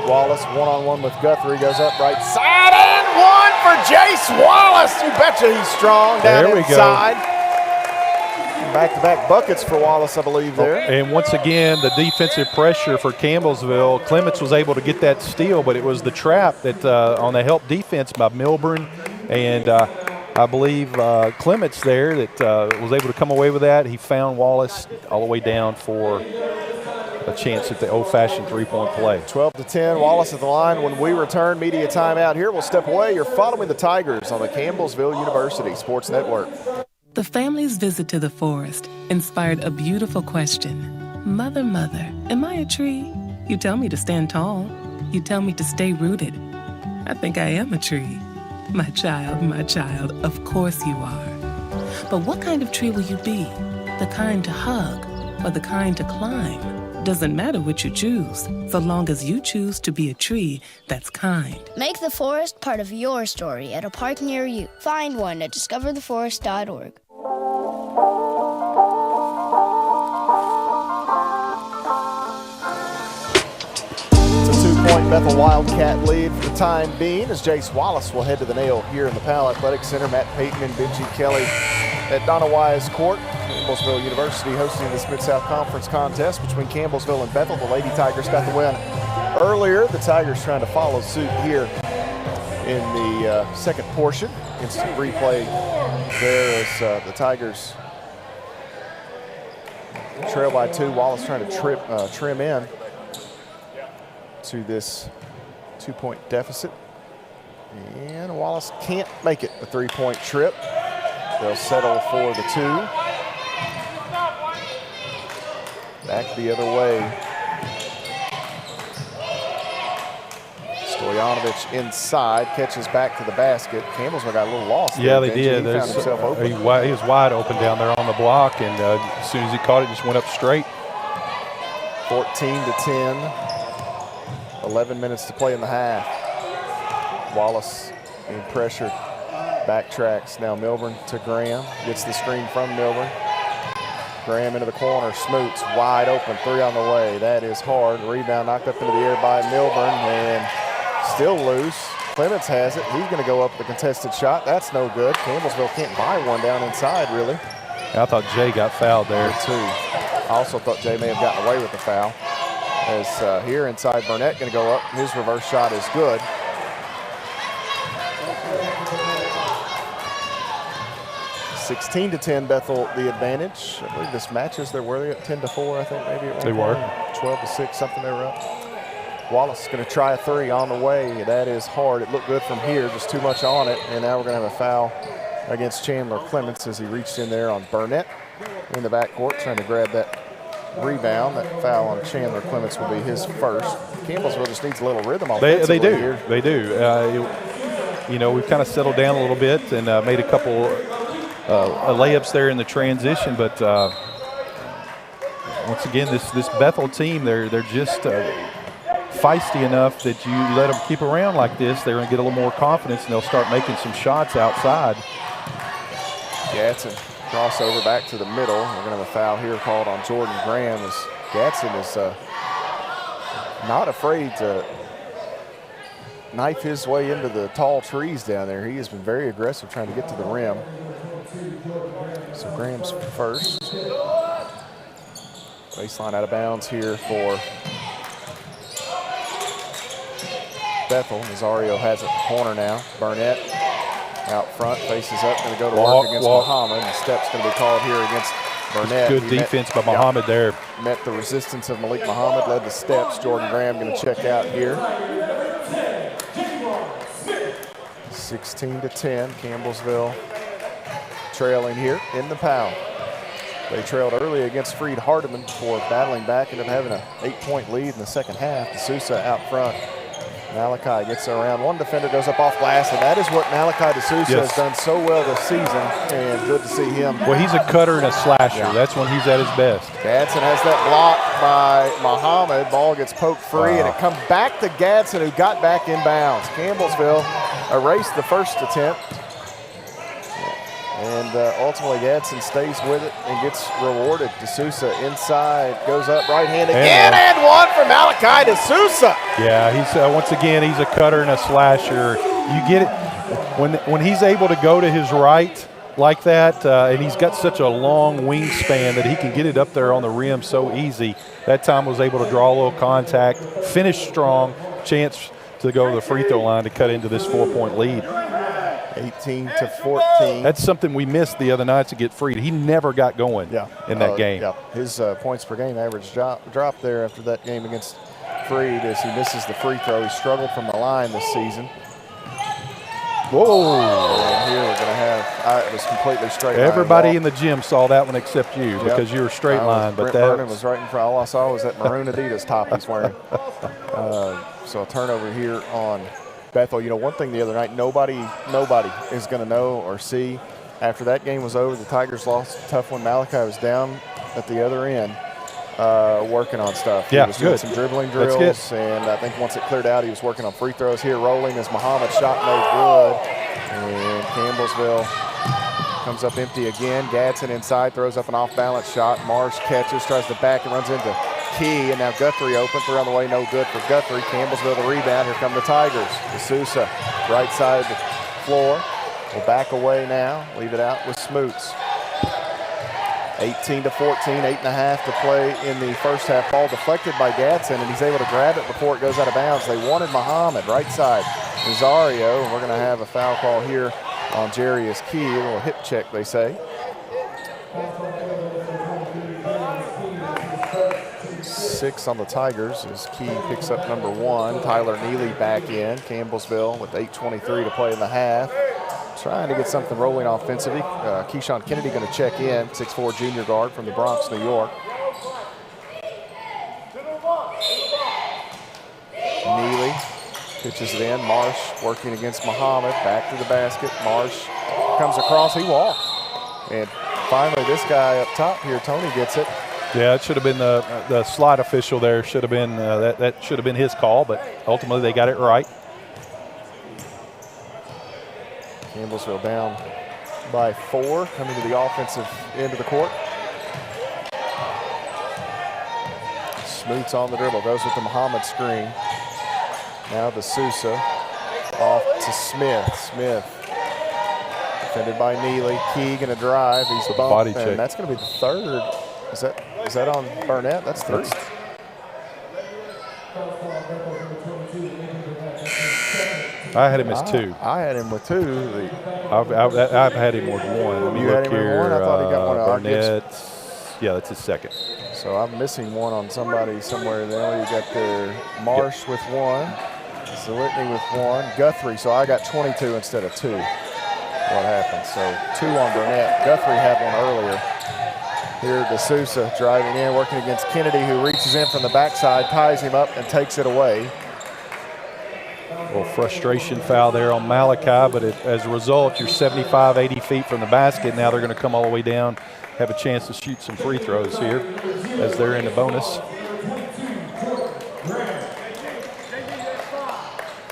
Wallace one-on-one with Guthrie, goes up right side, and one for Jace Wallace. You betcha he's strong down inside. Back-to-back buckets for Wallace, I believe, there. And once again, the defensive pressure for Campbellsville. Clements was able to get that steal, but it was the trap that on the help defense by Milburn and I believe Clements there that was able to come away with that. He found Wallace all the way down for a chance at the old-fashioned three-point play. 12-10, Wallace at the line. When we return, media timeout here. We'll step away. You're following the Tigers on the Campbellsville University Sports Network. The family's visit to the forest inspired a beautiful question. Mother, mother, am I a tree? You tell me to stand tall. You tell me to stay rooted. I think I am a tree. My child, of course you are. But what kind of tree will you be? The kind to hug or the kind to climb? Doesn't matter which you choose, so long as you choose to be a tree that's kind. Make the forest part of your story at a park near you. Find one at discovertheforest.org. Point Bethel Wildcat lead for the time being as Jace Wallace will head to the nail here in the Powell Athletic Center. Matt Payton and Benji Kelly at Donna Wise Court. Campbellsville University hosting this Mid-South Conference contest between Campbellsville and Bethel. The Lady Tigers got the win earlier. The Tigers trying to follow suit here in the second portion. Instant replay there as the Tigers trail by 2. Wallace trying to trim in to this 2-point deficit. And Wallace can't make it the 3-point trip. They'll settle for the 2. Back the other way. Stojanovic inside, catches back to the basket. Campbellsville got a little lost. Yeah, they did. He found himself open. He was wide open down there on the block, and as soon as he caught it, just went up straight. 14-10. 11 minutes to play in the half. Wallace being pressured, backtracks. Now Milburn to Graham, gets the screen from Milburn. Graham into the corner, Smoots wide open, 3 on the way. That is hard. Rebound knocked up into the air by Milburn and still loose. Clements has it. He's going to go up with a contested shot. That's no good. Campbellsville can't buy one down inside, really. I thought Jay got fouled there, too. I also thought Jay may have gotten away with the foul. As here inside, Burnett going to go up. His reverse shot is good. (16-10) Bethel the advantage. I believe this matches. Were they at 10-4? I think maybe at one they were 12-6, something they were up. Wallace is going to try a 3 on the way. That is hard. It looked good from here, just too much on it. And now we're going to have a foul against Chandler Clements as he reached in there on Burnett in the backcourt, trying to grab that rebound. That foul on Chandler Clements will be his first. Campbellsville just needs a little rhythm offensively here. They do. You know, we've kind of settled down a little bit and made a couple layups there in the transition, but once again, this Bethel team, they're just feisty enough that you let them keep around like this, they're going to get a little more confidence and they'll start making some shots outside. Gatson crossover back to the middle. We're going to have a foul here called on Jordan Graham as Gatson is not afraid to knife his way into the tall trees down there. He has been very aggressive trying to get to the rim. So Graham's first. Baseline out of bounds here for Bethel. Nazario has it in the corner now. Burnett out front, faces up, going to go to work against Muhammad. And the step's going to be called here against Burnett. Good defense by Muhammad there. Met the resistance of Malik Muhammad, led the steps. Jordan Graham going to check out here. 16-10, Campbellsville trailing here in the POW. They trailed early against Freed Hardeman before battling back, ended up having an 8-point lead in the second half. D'Souza out front. Malachi gets around. One defender goes up off glass, and that is what Malachi D'Souza has done so well this season, and good to see him. Well, he's a cutter and a slasher. Yeah. That's when he's at his best. Gadsden has that block by Muhammad. Ball gets poked free, and it comes back to Gadsden, who got back in bounds. Campbellsville erased the first attempt. And ultimately, Gadsden stays with it and gets rewarded. D'Souza inside, goes up right-handed again, and one for Malachi D'Souza. Yeah, he's once again, he's a cutter and a slasher. You get it when he's able to go to his right like that, and he's got such a long wingspan that he can get it up there on the rim so easy. That time was able to draw a little contact, finish strong, chance to go to the free throw line to cut into this 4-point lead. 18-14. That's something we missed the other night to get Freed. He never got going in that game. Yeah. His points per game average dropped there after that game against Freed as he misses the free throw. He struggled from the line this season. Whoa. And here we're going to have, it was completely straight line. Everybody in the gym saw that one except you because you were straight line. But Brent Vernon was right in front. All I saw was that maroon Adidas top he's wearing. So a turnover here on Bethel. You know, one thing the other night, nobody is going to know or see. After that game was over, the Tigers lost a tough one. Malachi was down at the other end working on stuff. He was doing some dribbling drills, and I think once it cleared out, he was working on free throws here. Rolling as Muhammad shot no good. And Campbellsville comes up empty again. Gadsden inside, throws up an off-balance shot. Marsh catches, tries to back and runs into Key, and now Guthrie open, throw on the way, no good for Guthrie. Campbellsville the rebound. Here come the Tigers. D'Souza, right side of the floor. Will back away now. Leave it out with Smoots. 18-14, 8.5 to play in the first half. Ball deflected by Gadsden, and he's able to grab it before it goes out of bounds. They wanted Muhammad, right side. Nazario, and we're going to have a foul call here on Jarius Key. A little hip check, they say. 6 on the Tigers as Key picks up number 1. Tyler Neely back in. Campbellsville with 8:23 to play in the half. Trying to get something rolling offensively. Keyshawn Kennedy going to check in, 6'4" junior guard from the Bronx, New York. Neely pitches it in. Marsh working against Muhammad. Back to the basket. Marsh comes across. He walked. And finally, this guy up top here, Tony, gets it. Yeah, it should have been the slide official there. Should have been that should have been his call, but ultimately they got it right. Campbellsville down by 4, coming to the offensive end of the court. Smoots on the dribble, goes with the Muhammad screen. Now D'Souza off to Smith. Smith defended by Neely. Key going to drive. He's bumped, body check. And that's going to be the third. Is that on Burnett? That's 3. I had him as 2. I had him with 2. I've had him more than 1. Let me you look had him here. One? I thought he got one. Burnett. Yeah, that's his second. So I'm missing one on somebody somewhere there. You got there Marsh with 1, Zalitny with 1, Guthrie. So I got 22 instead of 2. What happened? So 2 on Burnett. Guthrie had one earlier. Here D'Souza driving in, working against Kennedy, who reaches in from the backside, ties him up, and takes it away. A little frustration foul there on Malachi, but as a result, you're 75, 80 feet from the basket. Now they're going to come all the way down, have a chance to shoot some free throws here as they're in the bonus.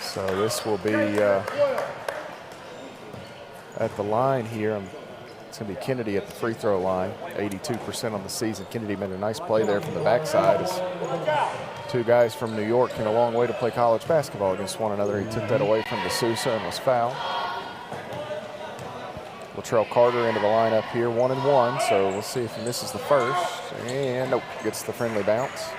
So this will be at the line here. It's going to be Kennedy at the free throw line, 82% on the season. Kennedy made a nice play there from the backside as 2 guys from New York came a long way to play college basketball against one another. He took that away from D'Souza and was fouled. Latrell Carter into the lineup here, 1-1. So we'll see if he misses the first. And nope, gets the friendly bounce.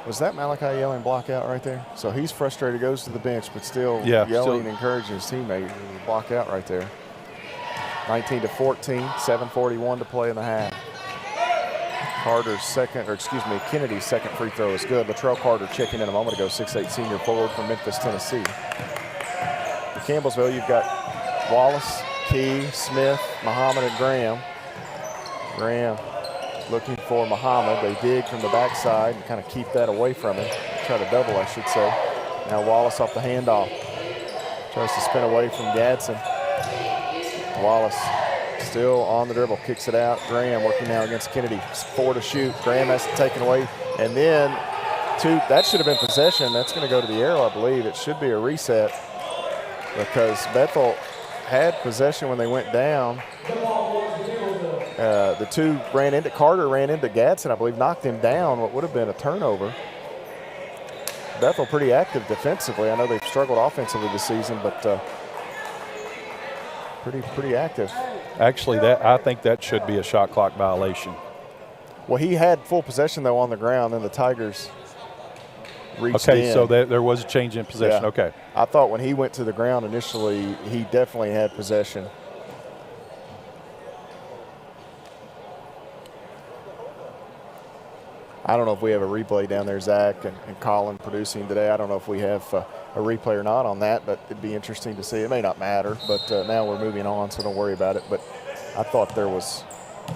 Was that Malachi yelling block out right there? So he's frustrated, goes to the bench, but still yelling and encouraging his teammate. Block out right there. 19-14, 7:41 to play in the half. Kennedy's second free throw is good. Latrell Carter checking in a moment ago, 6'8" senior forward from Memphis, Tennessee. For Campbellsville, you've got Wallace, Key, Smith, Muhammad, and Graham. Graham looking for Muhammad. They dig from the backside and kind of keep that away from him. Try to double, I should say. Now Wallace off the handoff. Tries to spin away from Gadsden. Wallace still on the dribble, kicks it out. Graham working now against Kennedy. 4 to shoot. Graham has to take it away. And then that should have been possession. That's going to go to the arrow, I believe. It should be a reset because Bethel had possession when they went down. The two ran into Gadsden, I believe, knocked him down, what would have been a turnover. Bethel pretty active defensively. I know they've struggled offensively this season, but pretty active. Actually, I think that should be a shot clock violation. Well, he had full possession, though, on the ground, and the Tigers reached in. Okay, so there was a change in possession. Yeah. Okay. I thought when he went to the ground initially, he definitely had possession. I don't know if we have a replay down there, Zach and Colin producing today. I don't know if we have a replay or not on that, but it'd be interesting to see. It may not matter, but now we're moving on, so don't worry about it. But I thought there was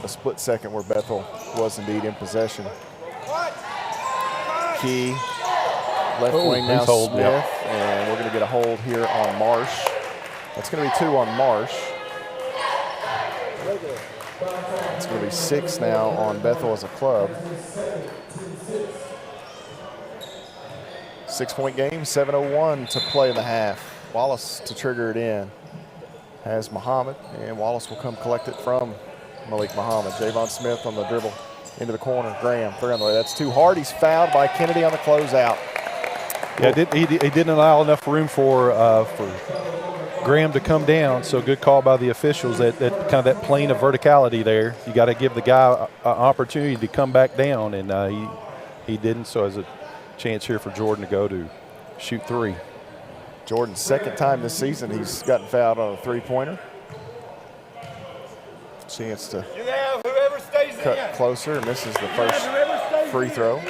a split second where Bethel was indeed in possession. Key, left wing now, Smith, and we're going to get a hold here on Marsh. That's going to be 2 on Marsh. It's going to be 6 now on Bethel as a club. 6-point game, 7:01 to play in the half. Wallace to trigger it in. Has Muhammad, and Wallace will come collect it from Malik Muhammad. Javon Smith on the dribble into the corner. Graham, 3 on the way. That's too hard. He's fouled by Kennedy on the closeout. Yeah, he didn't allow enough room for Graham to come down, so good call by the officials. That kind of that plane of verticality there. You got to give the guy an opportunity to come back down, and he didn't. So as a chance here for Jordan to go to shoot 3. Jordan's second time this season he's gotten fouled on a 3-pointer. Chance to cut closer, misses the first free throw.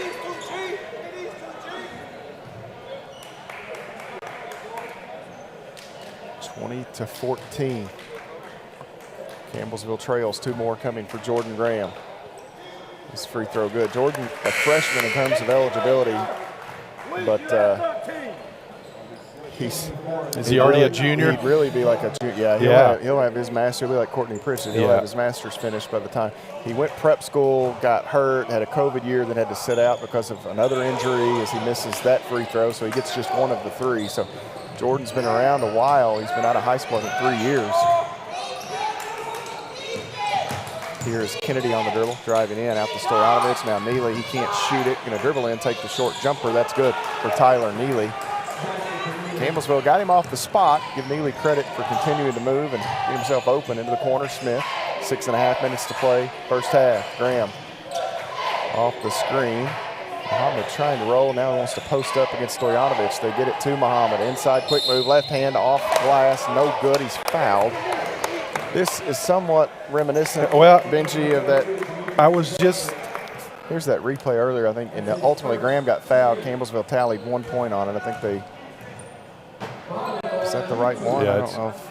(20-14). Campbellsville trails. 2 more coming for Jordan Graham. This free throw good. Jordan, a freshman in terms of eligibility, but is he already a junior? He'd really be like a junior. Yeah, he'll have his master. He'll be like Courtney Pritchett. He'll have his master's finished by the time. He went prep school, got hurt, had a COVID year, then had to sit out because of another injury as he misses that free throw, so he gets just 1 of the 3. So Jordan's been around a while. He's been out of high school for 3 years. Here's Kennedy on the dribble, driving in, out to Stoyanovich. Now Neely, he can't shoot it. Going to dribble in, take the short jumper. That's good for Tyler Neely. Campbellsville got him off the spot. Give Neely credit for continuing to move and get himself open into the corner. Smith, 6.5 minutes to play, first half. Graham off the screen. Muhammad trying to roll. Now he wants to post up against Stoyanovich. They get it to Muhammad. Inside quick move, left hand off glass. No good. He's fouled. This is somewhat reminiscent, Benji, of that. Here's that replay earlier, I think, and ultimately Graham got fouled. Campbellsville tallied 1 point on it. I think is that the right one? Yeah, I don't know if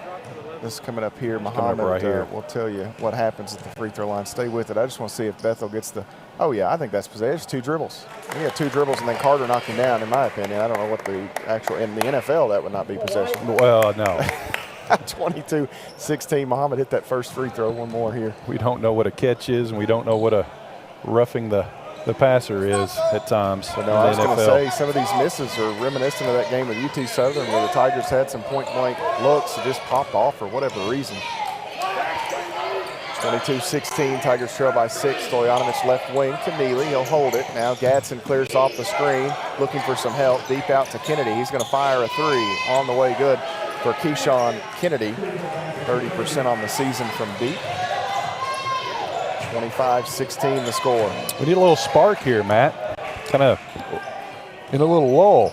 this is coming up here. Muhammad right here. will tell you what happens at the free throw line. Stay with it. I just want to see if Bethel gets the, I think that's possession. 2 dribbles. He had 2 dribbles and then Carter knocked him down, in my opinion. I don't know what the actual, in the NFL, that would not be possession. Well, no. 22-16, Muhammad hit that first free throw. 1 more here. We don't know what a catch is, and we don't know what a roughing the passer is at times. But no, I was going to say, some of these misses are reminiscent of that game with UT Southern where the Tigers had some point-blank looks that just popped off for whatever reason. 22-16, Tigers trail by 6. Stoyanovich left wing to Neely. He'll hold it. Now Gadsden clears off the screen, looking for some help. Deep out to Kennedy. He's going to fire a 3 on the way. Good. for Keyshawn Kennedy, 30% on the season from deep. 25-16 the score. We need a little spark here, Matt. Kind of in a little lull.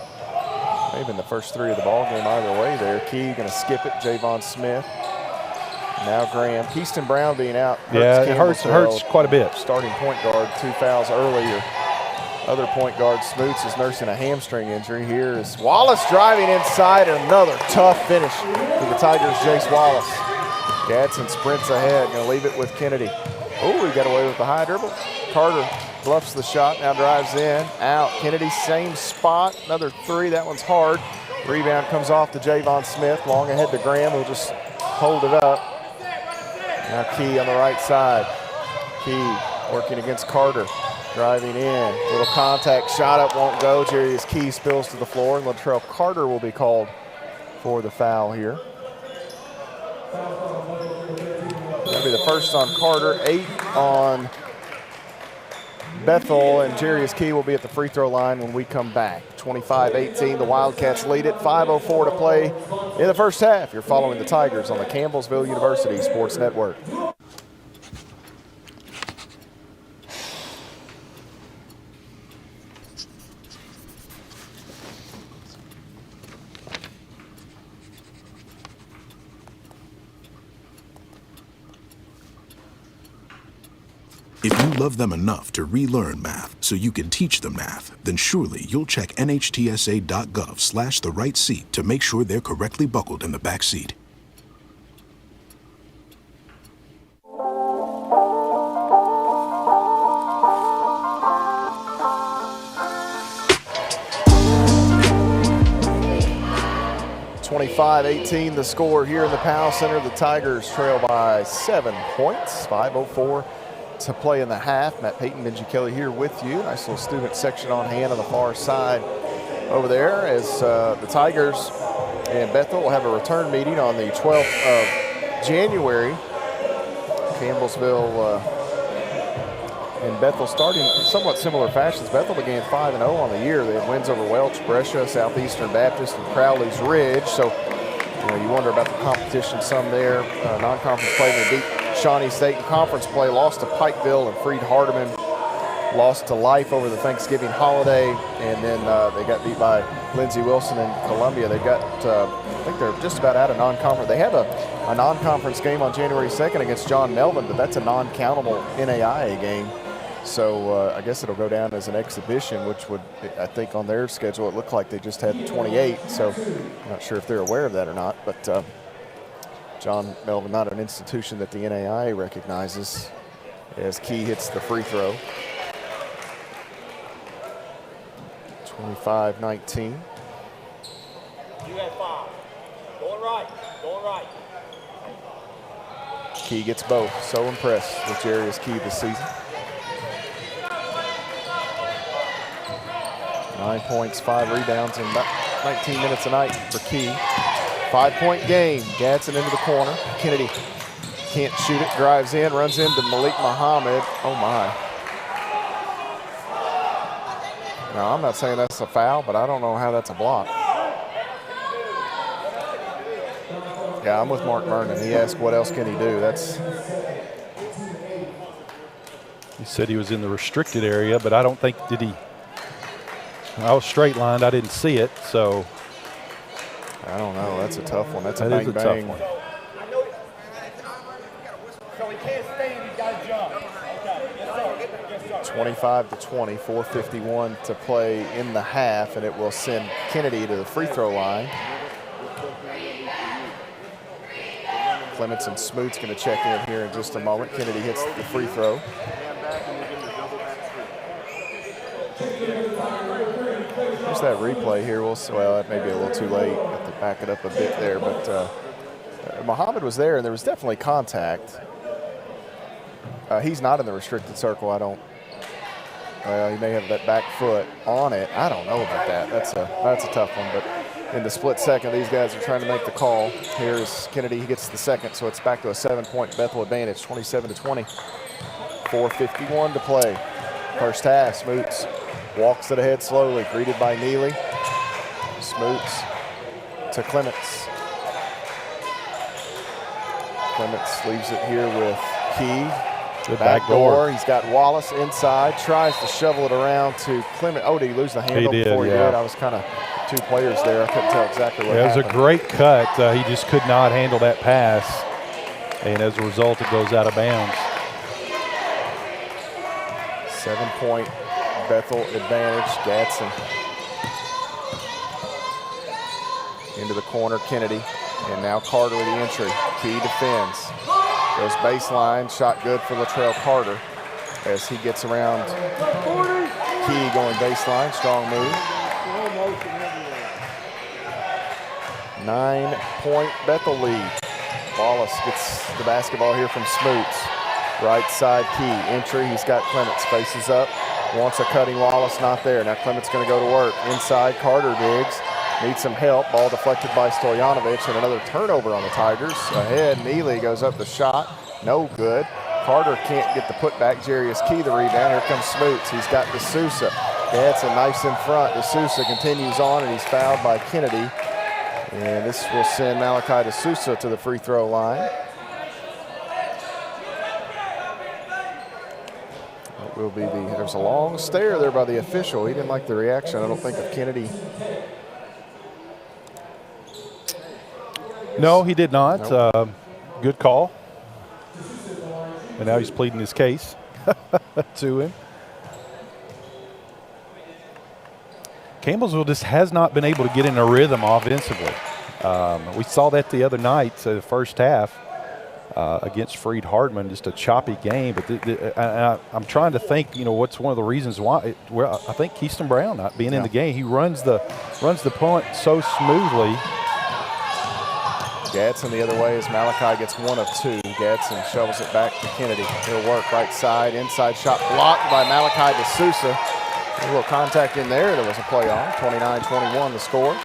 Maybe in the first 3 of the ball game either way there. Key going to skip it. Javon Smith. Now Graham. Keyston Brown being out. Yeah, it hurts quite a bit. Starting point guard, 2 fouls earlier. Other point guard, Smoots, is nursing a hamstring injury. Here is Wallace driving inside. Another tough finish for the Tigers, Jace Wallace. Gadsden sprints ahead. Going to leave it with Kennedy. Oh, he got away with the high dribble. Carter bluffs the shot, now drives in, out. Kennedy, same spot, another 3, that one's hard. Rebound comes off to Javon Smith, long ahead to Graham, who'll just hold it up. Now Key on the right side. Key working against Carter, driving in. Little contact, shot up, won't go. Jarius Key spills to the floor, and Latrell Carter will be called for the foul here. That'll be the first on Carter, 8 on Bethel, and Jarius Key will be at the free throw line when we come back. 25-18, the Wildcats lead it. 5:04 to play in the first half. You're following the Tigers on the Campbellsville University Sports Network. If you love them enough to relearn math so you can teach them math, then surely you'll check nhtsa.gov/the-right-seat to make sure they're correctly buckled in the back seat. (25-18) the score here in the Powell Center. The Tigers trail by 7 points. 5:04 to play in the half. Matt Payton, Benji Kelly here with you. Nice little student section on hand on the far side over there as the Tigers and Bethel will have a return meeting on the 12th of January. Campbellsville and Bethel starting in somewhat similar fashions. Bethel began 5-0 on the year. They had wins over Welch, Brescia, Southeastern Baptist, and Crowley's Ridge. So you wonder about the competition some there. Non-conference play in the deep Shawnee State in conference play, lost to Pikeville, and Freed Hardeman lost to Life over the Thanksgiving holiday, and then they got beat by Lindsey Wilson and Columbia. They've got, I think they're just about out of non-conference. They have a non-conference game on January 2nd against John Melvin, but that's a non-countable NAIA game. So I guess it'll go down as an exhibition, which would, I think on their schedule, it looked like they just had 28. So I'm not sure if they're aware of that or not, but John Melvin, not an institution that the NAIA recognizes, as Key hits the free throw. 25-19. You had 5. Going right, going right. Key gets both. So impressed with Jarius Key this season. 9 points, 5 rebounds, and about 19 minutes a night for Key. 5-point game. Gadsden into the corner. Kennedy can't shoot it. Drives in, runs into Malik Muhammad. Oh my. Now I'm not saying that's a foul, but I don't know how that's a block. Yeah, I'm with Mark Vernon. He asked what else can he do. He said he was in the restricted area, but I don't think, did he? I was straight lined. I didn't see it, so. I don't know. That's a tough one. That's a bang, bang. Tough one. So he can't stay and he's got to jump. Okay. 25-20, 4:51 to play in the half, and it will send Kennedy to the free throw line. Clements and Smoot's going to check in here in just a moment. Kennedy hits the free throw. Here's that replay here. Well, that may be a little too late. Have to back it up a bit there, but Muhammad was there, and there was definitely contact. He's not in the restricted circle. Well, he may have that back foot on it. I don't know about that. That's a tough one, but in the split second, these guys are trying to make the call. Here's Kennedy. He gets the second, so it's back to a 7-point Bethel advantage, 27-20. 4:51 to play. First half, Smoots walks it ahead slowly, greeted by Neely. Smoots to Clements. Clements leaves it here with Key. Good Back door. He's got Wallace inside. Tries to shovel it around to Clement. Oh, did he lose the handle before he did? I was kind of two players there. I couldn't tell exactly what happened. It was a great cut. He just could not handle that pass. And as a result, it goes out of bounds. 7-point Bethel advantage. Gadsden into the corner. Kennedy. And now Carter with the entry. Key defends. Goes baseline. Shot good for Latrell Carter as he gets around Key going baseline. Strong move. 9-point Bethel lead. Wallace gets the basketball here from Smoots. Right side Key. Entry. He's got Clements. Faces up. Wants a cutting Wallace. Not there. Now Clements going to go to work. Inside Carter digs. Needs some help. Ball deflected by Stoyanovich, and another turnover on the Tigers. Ahead, Neely goes up the shot. No good. Carter can't get the putback. Jarius Key the rebound. Here comes Smoots. He's got D'Souza. Gadsden knifes in front. D'Souza continues on, and he's fouled by Kennedy. And this will send Malachi D'Souza to the free throw line. It will be there's a long stare there by the official. He didn't like the reaction, I don't think, of Kennedy. No, he did not. Nope. Good call. And now he's pleading his case to him. Campbellsville just has not been able to get in a rhythm offensively. We saw that the other night, the first half, against Freed Hardman, just a choppy game. But I'm trying to think, what's one of the reasons why. Well, I think Keaston Brown not being in the game. He runs the point so smoothly. Gadsden the other way as Malachi gets 1 of 2. Gadsden shovels it back to Kennedy. He'll work right side. Inside shot blocked by Malachi D'Souza. A little contact in there. There was a play on. 29-21 the score.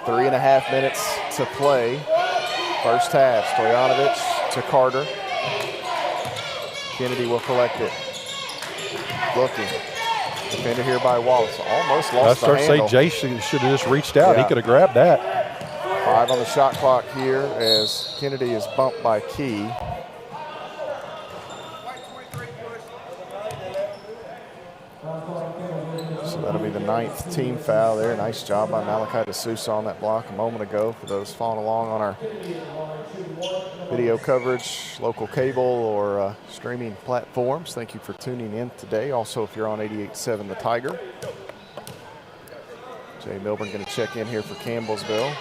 Three and a half minutes to play. First half. Stoyanovich to Carter. Kennedy will collect it. Looking. Defended here by Wallace. Almost lost the handle. I say Jay should have just reached out. He could have grabbed that. 5 on the shot clock here as Kennedy is bumped by Key. So that'll be the 9th team foul there. Nice job by Malachi D'Souza on that block a moment ago. For those following along on our video coverage, local cable or streaming platforms, thank you for tuning in today. Also, if you're on 88.7 The Tiger. Jay Milburn going to check in here for Campbellsville.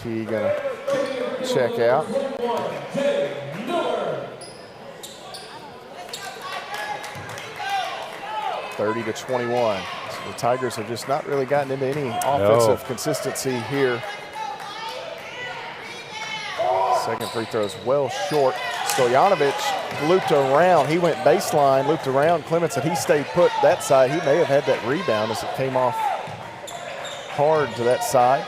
Key going to check out. (30 to 21). So the Tigers have just not really gotten into any offensive consistency here. Second free throw is well short. Stoyanovich looped around. He went baseline, looped around Clements, and he stayed put that side. He may have had that rebound as it came off hard to that side.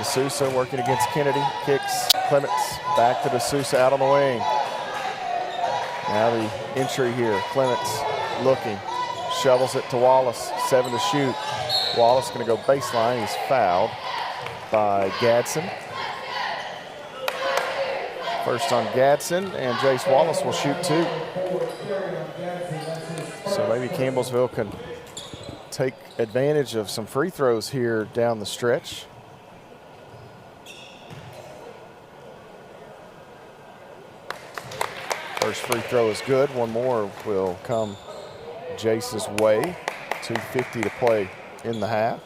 D'Souza working against Kennedy. Kicks Clements back to D'Souza out on the wing. Now the entry here. Clements looking. Shovels it to Wallace. 7 to shoot. Wallace going to go baseline. He's fouled by Gadsden. First on Gadsden, and Jace Wallace will shoot 2. So maybe Campbellsville can take advantage of some free throws here down the stretch. First free throw is good. One more will come Jace's way. 2:50 to play in the half.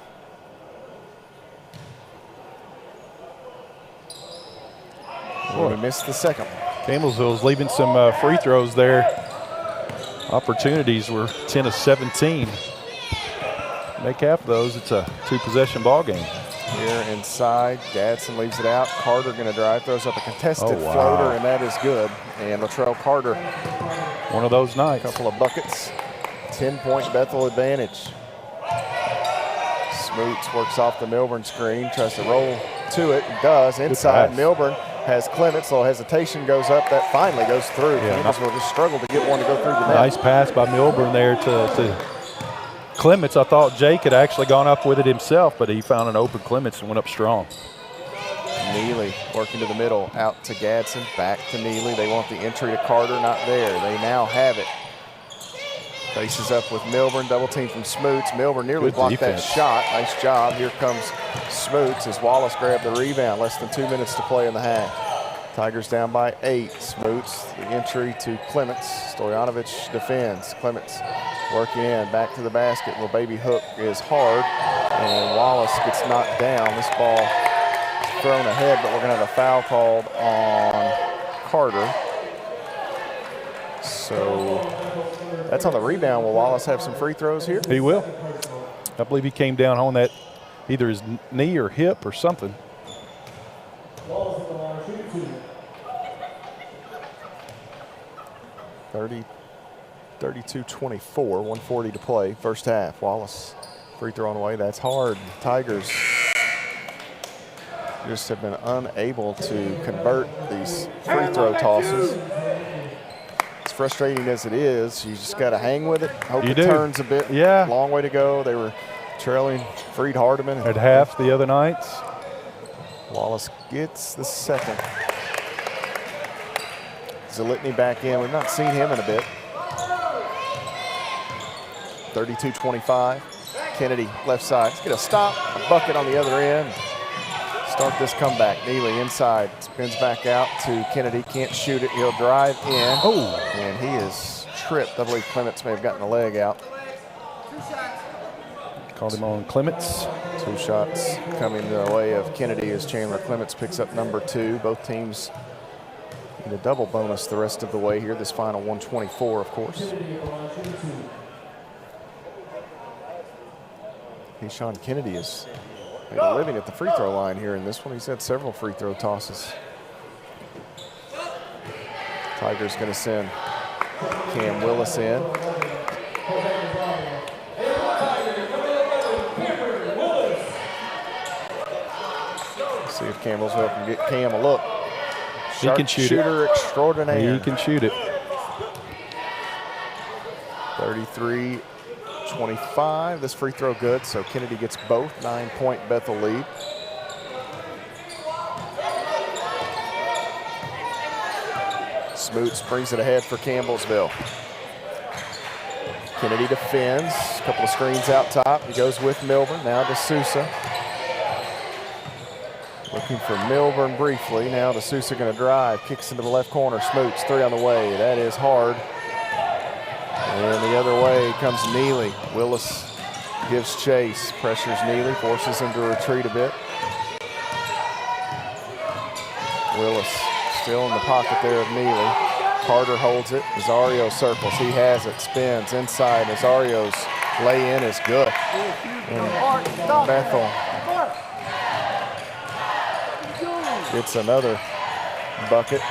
We missed the second one. Campbellsville's leaving some free throws there. Opportunities were 10 of 17. Make half of those, it's a 2-possession ball game. Here inside, Gadsden leaves it out. Carter going to drive, throws up a contested floater, and that is good. And Latrell Carter. One of those nights. A couple of buckets. 10-point Bethel advantage. Smoots works off the Milburn screen, tries to roll to it, and does. Inside, Milburn has Clements. Little hesitation goes up. That finally goes through. Campbellsville just struggled to get one to go through the net. Nice pass by Milburn there to Clements. I thought Jake had actually gone up with it himself, but he found an open Clements and went up strong. Neely working to the middle, out to Gadsden, back to Neely. They want the entry to Carter, not there. They now have it. Faces up with Milburn, double team from Smoots. Milburn nearly blocked that shot. Nice job. Here comes Smoots as Wallace grabbed the rebound. Less than 2 minutes to play in the half. Tigers down by 8. Smoots, the entry to Clements. Stojanovic defends. Clements working in, back to the basket. Little baby hook is hard, and Wallace gets knocked down. This ball is thrown ahead, but we're going to have a foul called on Carter. So that's on the rebound. Will Wallace have some free throws here? He will. I believe he came down on that, either his knee or hip or something. 32-24, 1:40 to play, first half. Wallace free throw on the way. That's hard. Tigers just have been unable to convert these free throw tosses. As frustrating as it is, you just got to hang with it. Hope it turns a bit. Yeah. Long way to go. They were trailing Freed Hardeman at half the other nights. Wallace gets the second. Zalitny back in. We've not seen him in a bit. 32-25. Kennedy left side. Let's get a stop, a bucket on the other end. Start this comeback. Neely inside, spins back out to Kennedy. Can't shoot it. He'll drive in. Oh, and he is tripped. I believe Clements may have gotten the leg out. Called him on Clements. 2 shots coming the way of Kennedy as Chandler Clements picks up number 2. Both teams in a double bonus the rest of the way here. This final 124, of course. Sean Kennedy is made a living at the free throw line here in this one. He's had several free throw tosses. Tigers going to send Cam Willis in. See if Campbellsville can get Cam a look. He can shoot shooter it. Extraordinaire. He can shoot it. 33-25. This free throw good, so Kennedy gets both. 9-point Bethel lead. Smoots brings it ahead for Campbellsville. Kennedy defends. A couple of screens out top. He goes with Milburn. Now to Sousa. Looking for Milburn briefly. Now to Sousa going to drive. Kicks into the left corner. Smoots, 3 on the way. That is hard. And the other way comes Neely. Willis gives chase. Pressures Neely. Forces him to retreat a bit. Willis still in the pocket there of Neely. Carter holds it. Nazario circles. He has it. Spins inside. Nazario's lay-in is good. And Bethel gets another bucket.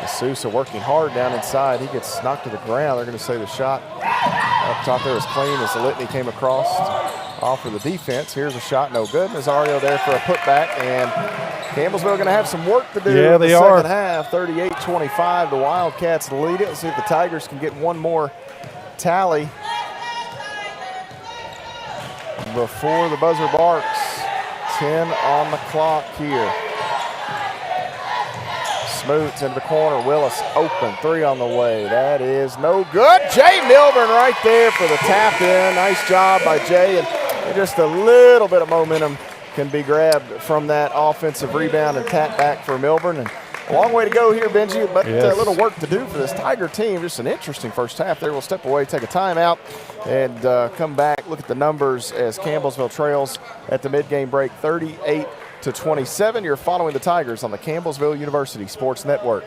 Sousa working hard down inside. He gets knocked to the ground. They're going to say the shot up top there was clean as Zalitny came across off of the defense. Here's a shot, no good. Nazario there for a putback, and Campbellsville going to have some work to do in the second half. 38-25, the Wildcats lead it. Let's see if the Tigers can get one more tally before the buzzer barks. 10 on the clock here. Smoots into the corner. Willis open. 3 on the way. That is no good. Jay Milburn right there for the tap in. Nice job by Jay. And just a little bit of momentum can be grabbed from that offensive rebound and tap back for Milburn. And a long way to go here, Benji, but a little work to do for this Tiger team. Just an interesting first half there. We'll step away, take a timeout, and come back, look at the numbers as Campbellsville trails at the mid-game break 38-27. You're following the Tigers on the Campbellsville University Sports Network.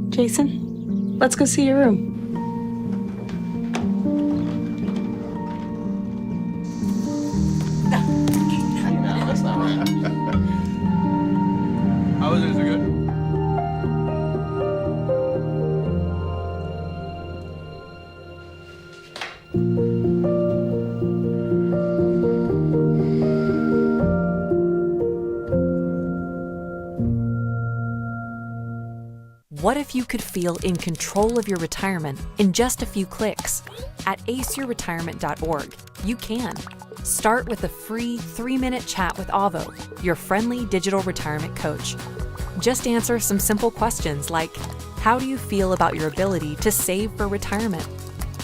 Jason, let's go see your room. No, that's not right. What if you could feel in control of your retirement in just a few clicks? At aceyourretirement.org, you can. Start with a free 3-minute chat with Avo, your friendly digital retirement coach. Just answer some simple questions like, how do you feel about your ability to save for retirement?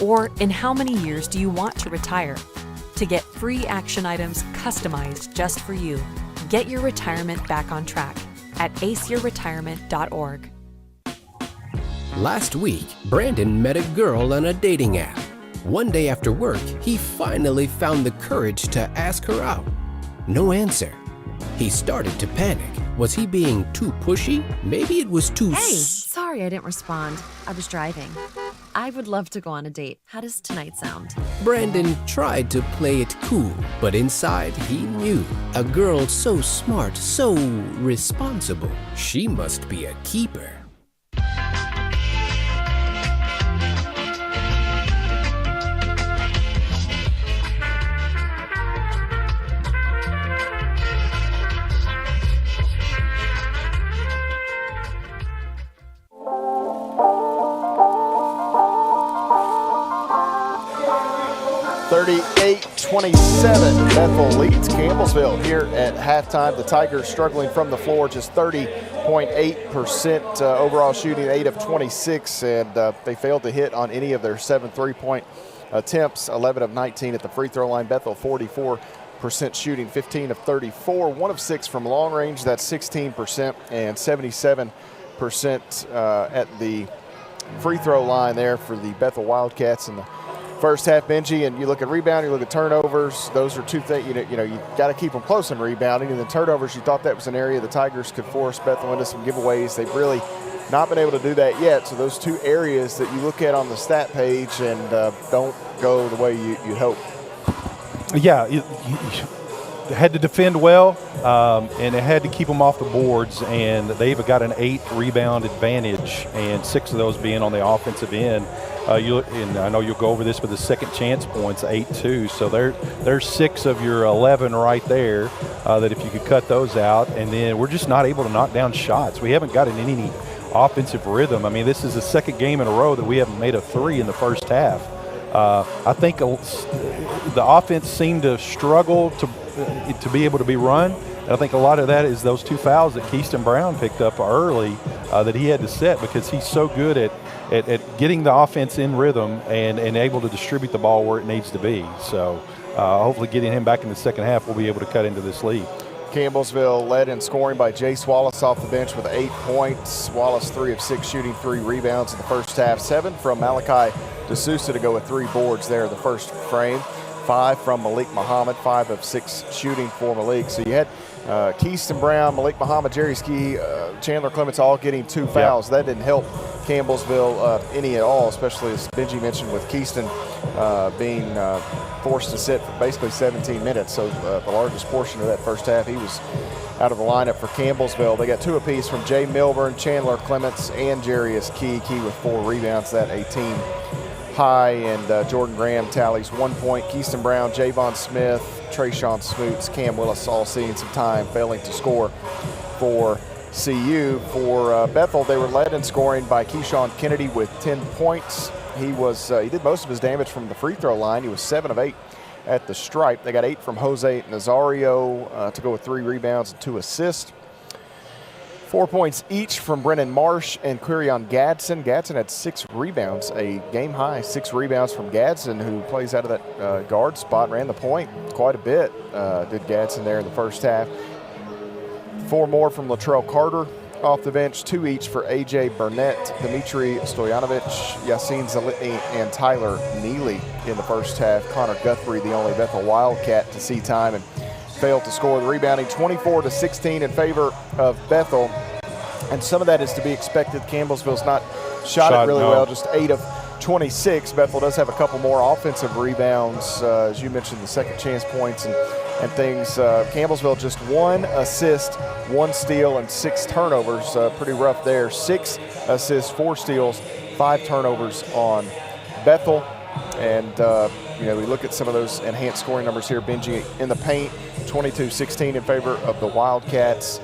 Or in how many years do you want to retire? To get free action items customized just for you, get your retirement back on track at aceyourretirement.org. Last week, Brandon met a girl on a dating app. One day after work, he finally found the courage to ask her out. No answer. He started to panic. Was he being too pushy? Maybe it was too... Hey, sorry I didn't respond. I was driving. I would love to go on a date. How does tonight sound? Brandon tried to play it cool, but inside he knew. A girl so smart, so responsible, she must be a keeper. Bethel leads Campbellsville here at halftime. The Tigers struggling from the floor, just 30.8% overall shooting, 8 of 26, and they failed to hit on any of their 7 3-point attempts, 11 of 19 at the free throw line. Bethel 44% shooting, 15 of 34, 1 of 6 from long range, that's 16%, and 77% at the free throw line there for the Bethel Wildcats in the first half. Benji, and you look at rebound, you look at turnovers, those are two things, you got to keep them close in rebounding, and the turnovers, you thought that was an area the Tigers could force Bethel into some giveaways. They've really not been able to do that yet, so those two areas that you look at on the stat page and don't go the way you hope. Yeah, it had to defend well, and it had to keep them off the boards, and they've got an 8 rebound advantage, and 6 of those being on the offensive end. And I know you'll go over this with the second chance points, 8-2. So there's 6 of your 11 right there that if you could cut those out, and then we're just not able to knock down shots. We haven't gotten any offensive rhythm. I mean, this is the second game in a row that we haven't made a 3 in the first half. I think the offense seemed to struggle to be able to be run. And I think a lot of that is those 2 fouls that Keyston Brown picked up early that he had to set, because he's so good at getting the offense in rhythm and able to distribute the ball where it needs to be. So hopefully getting him back in the second half, we'll be able to cut into this lead. Campbellsville led in scoring by Jace Wallace off the bench with 8 points. Wallace 3 of 6 shooting, 3 rebounds in the first half. 7 from Malachi DeSouza to go with 3 boards there in the first frame. 5 from Malik Muhammad, 5 of 6 shooting for Malik. So you had Keyston Brown, Malik Muhammad, Jerry Ski, Chandler Clements all getting 2 fouls. Yep. That didn't help Campbellsville any at all, especially as Benji mentioned with Keyston being forced to sit for basically 17 minutes. So the largest portion of that first half, he was out of the lineup for Campbellsville. They got 2 apiece from Jay Milburn, Chandler Clements, and Jarius Key. Key with 4 rebounds, that a team high, and Jordan Graham tallies 1 point. Keyston Brown, Javon Smith, Trayshawn Smoots, Cam Willis all seeing some time, failing to score for CU. For Bethel, they were led in scoring by Keyshawn Kennedy with 10 points. He did most of his damage from the free throw line. He was 7 of 8 at the stripe. They got 8 from Jose Nazario to go with 3 rebounds and 2 assists. 4 points each from Brennan Marsh and Quirion Gadsden. Gadsden had 6 rebounds, a game high 6 rebounds from Gadsden, who plays out of that guard spot, ran the point quite a bit, did Gadsden there in the first half. 4 more from Latrell Carter off the bench, 2 each for A.J. Burnett, Dmitry Stoyanovich, Yassine Zalitny, and Tyler Neely in the first half. Connor Guthrie, the only Bethel Wildcat to see time, and failed to score. The rebounding 24-16 in favor of Bethel, and some of that is to be expected. Campbellsville's not shot it really well, just 8 of 26. Bethel does have a couple more offensive rebounds, as you mentioned, the second chance points and things. Campbellsville just 1 assist, 1 steal, and 6 turnovers. Pretty rough there. 6 assists, 4 steals, 5 turnovers on Bethel. And we look at some of those enhanced scoring numbers here. Benji in the paint, 22-16 in favor of the Wildcats.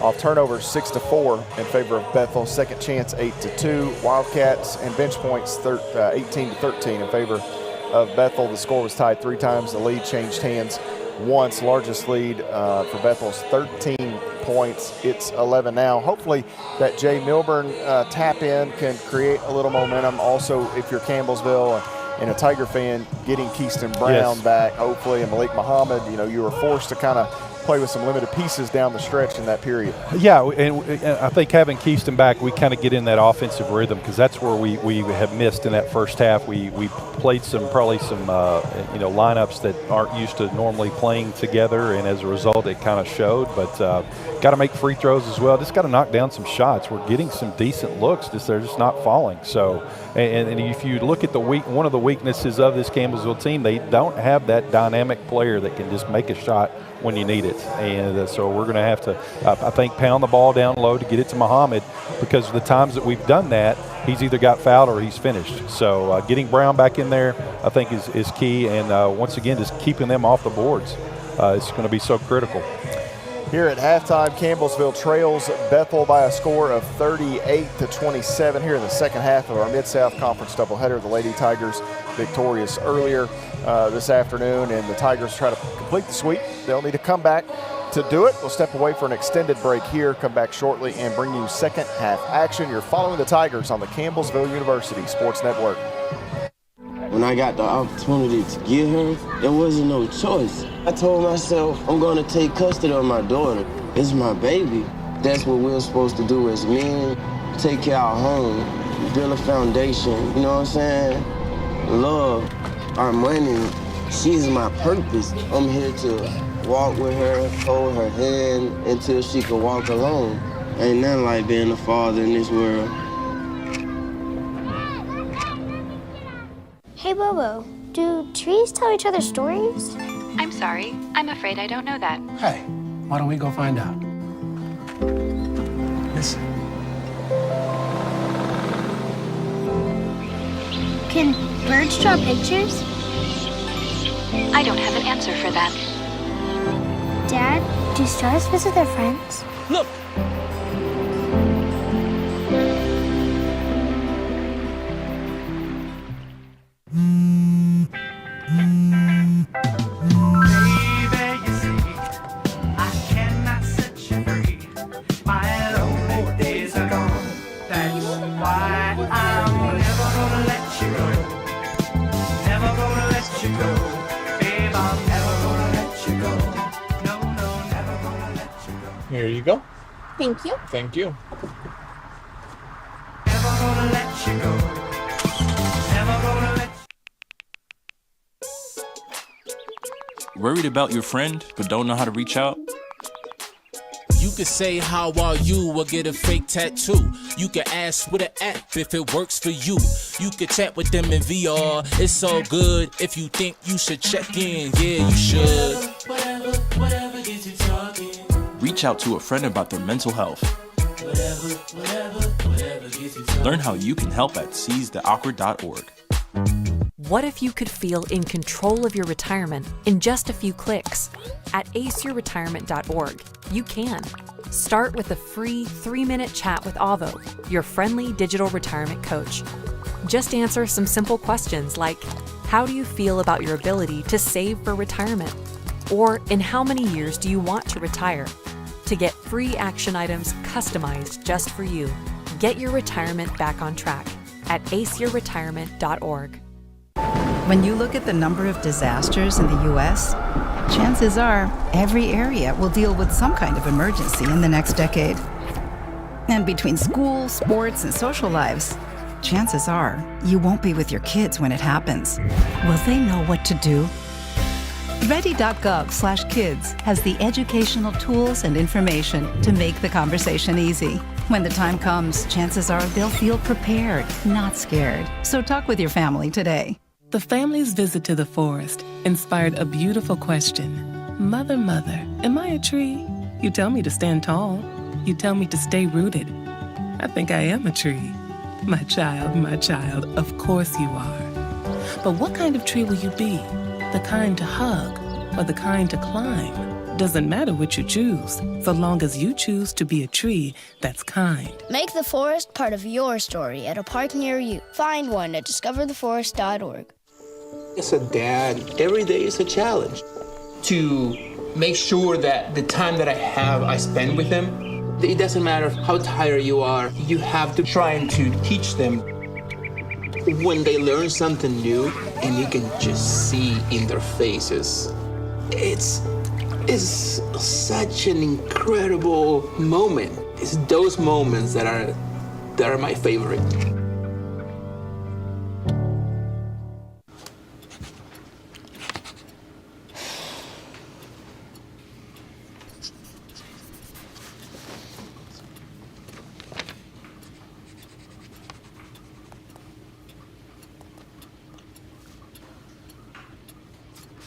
off turnovers 6-4 in favor of Bethel. Second chance 8-2. Wildcats and bench points 18-13 in favor of Bethel. The score was tied 3 times. The lead changed hands once. Largest lead for Bethel's 13 points. It's 11 now. Hopefully that Jay Milburn tap in can create a little momentum. Also, if you're Campbellsville and a Tiger fan, getting Keyston Brown back, hopefully, and Malik Muhammad, you were forced to kind of play with some limited pieces down the stretch in that period. Yeah, and I think having Keyston back, we kind of get in that offensive rhythm, because that's where we have missed in that first half. We played probably some lineups that aren't used to normally playing together, and as a result, it kind of showed. But got to make free throws as well. Just got to knock down some shots. We're getting some decent looks. They're just not falling. So, and if you look at one of the weaknesses of this Campbellsville team, they don't have that dynamic player that can just make a shot when you need it. And so we're going to have to, I think, pound the ball down low to get it to Muhammad, because of the times that we've done that, he's either got fouled or he's finished. So getting Brown back in there, I think, is key. And once again, just keeping them off the boards is going to be so critical. Here at halftime, Campbellsville trails Bethel by a score of 38-27 here in the second half of our Mid-South Conference doubleheader. The Lady Tigers victorious earlier this afternoon, and the Tigers try to complete the sweep. They'll need to come back to do it. We'll step away for an extended break here, come back shortly, and bring you second half action. You're following the Tigers on the Campbellsville University Sports Network. When I got the opportunity to get her, there wasn't no choice. I told myself, I'm gonna take custody of my daughter. It's my baby. That's what we're supposed to do as men. Take care of our home, build a foundation, you know what I'm saying? Love, our money, she's my purpose. I'm here to walk with her, hold her hand until she can walk alone. Ain't nothing like being a father in this world. Hey, Bobo, do trees tell each other stories? I'm sorry. I'm afraid I don't know that. Hey, why don't we go find out? Listen. Can birds draw pictures? I don't have an answer for that. Dad, do stars visit their friends? Look! Here you go. Thank you. Thank you. Worried about your friend, but don't know how to reach out? You could say how are you or get a fake tattoo. You could ask with an app if it works for you. You could chat with them in VR. It's all good if you think you should check in. Yeah, you should. Whatever gets you talking. Reach out to a friend about their mental health. Whatever gets you talking. Learn how you can help at seizetheawkward.org. What if you could feel in control of your retirement in just a few clicks? At aceyourretirement.org, you can. Start with a free 3-minute chat with Avo, your friendly digital retirement coach. Just answer some simple questions like, how do you feel about your ability to save for retirement? Or in how many years do you want to retire? To get free action items customized just for you, get your retirement back on track at aceyourretirement.org. When you look at the number of disasters in the U.S., chances are every area will deal with some kind of emergency in the next decade. And between school, sports, and social lives, chances are you won't be with your kids when it happens. Will they know what to do? Ready.gov/kids has the educational tools and information to make the conversation easy. When the time comes, chances are they'll feel prepared, not scared. So talk with your family today. The family's visit to the forest inspired a beautiful question. Mother, mother, am I a tree? You tell me to stand tall. You tell me to stay rooted. I think I am a tree. My child, of course you are. But what kind of tree will you be? The kind to hug or the kind to climb? doesn't matter what you choose, so long as you choose to be a tree that's kind. Make the forest part of your story at a park near you. Find one at discovertheforest.org. As a dad, every day is a challenge. To make sure that the time that I have, I spend with them. It doesn't matter how tired you are, you have to try and to teach them. When they learn something new, and you can just see in their faces, it's such an incredible moment. It's those moments that are my favorite.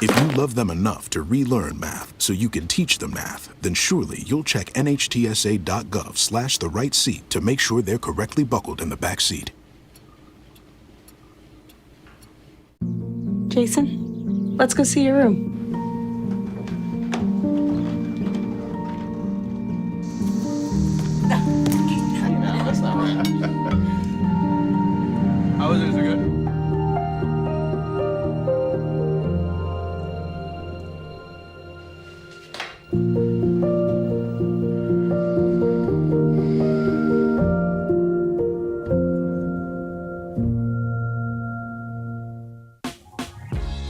If you love them enough to relearn math so you can teach them math, then surely you'll check nhtsa.gov/the-right-seat to make sure they're correctly buckled in the back seat. Jason, let's go see your room. That's not right. How was it? Is it good?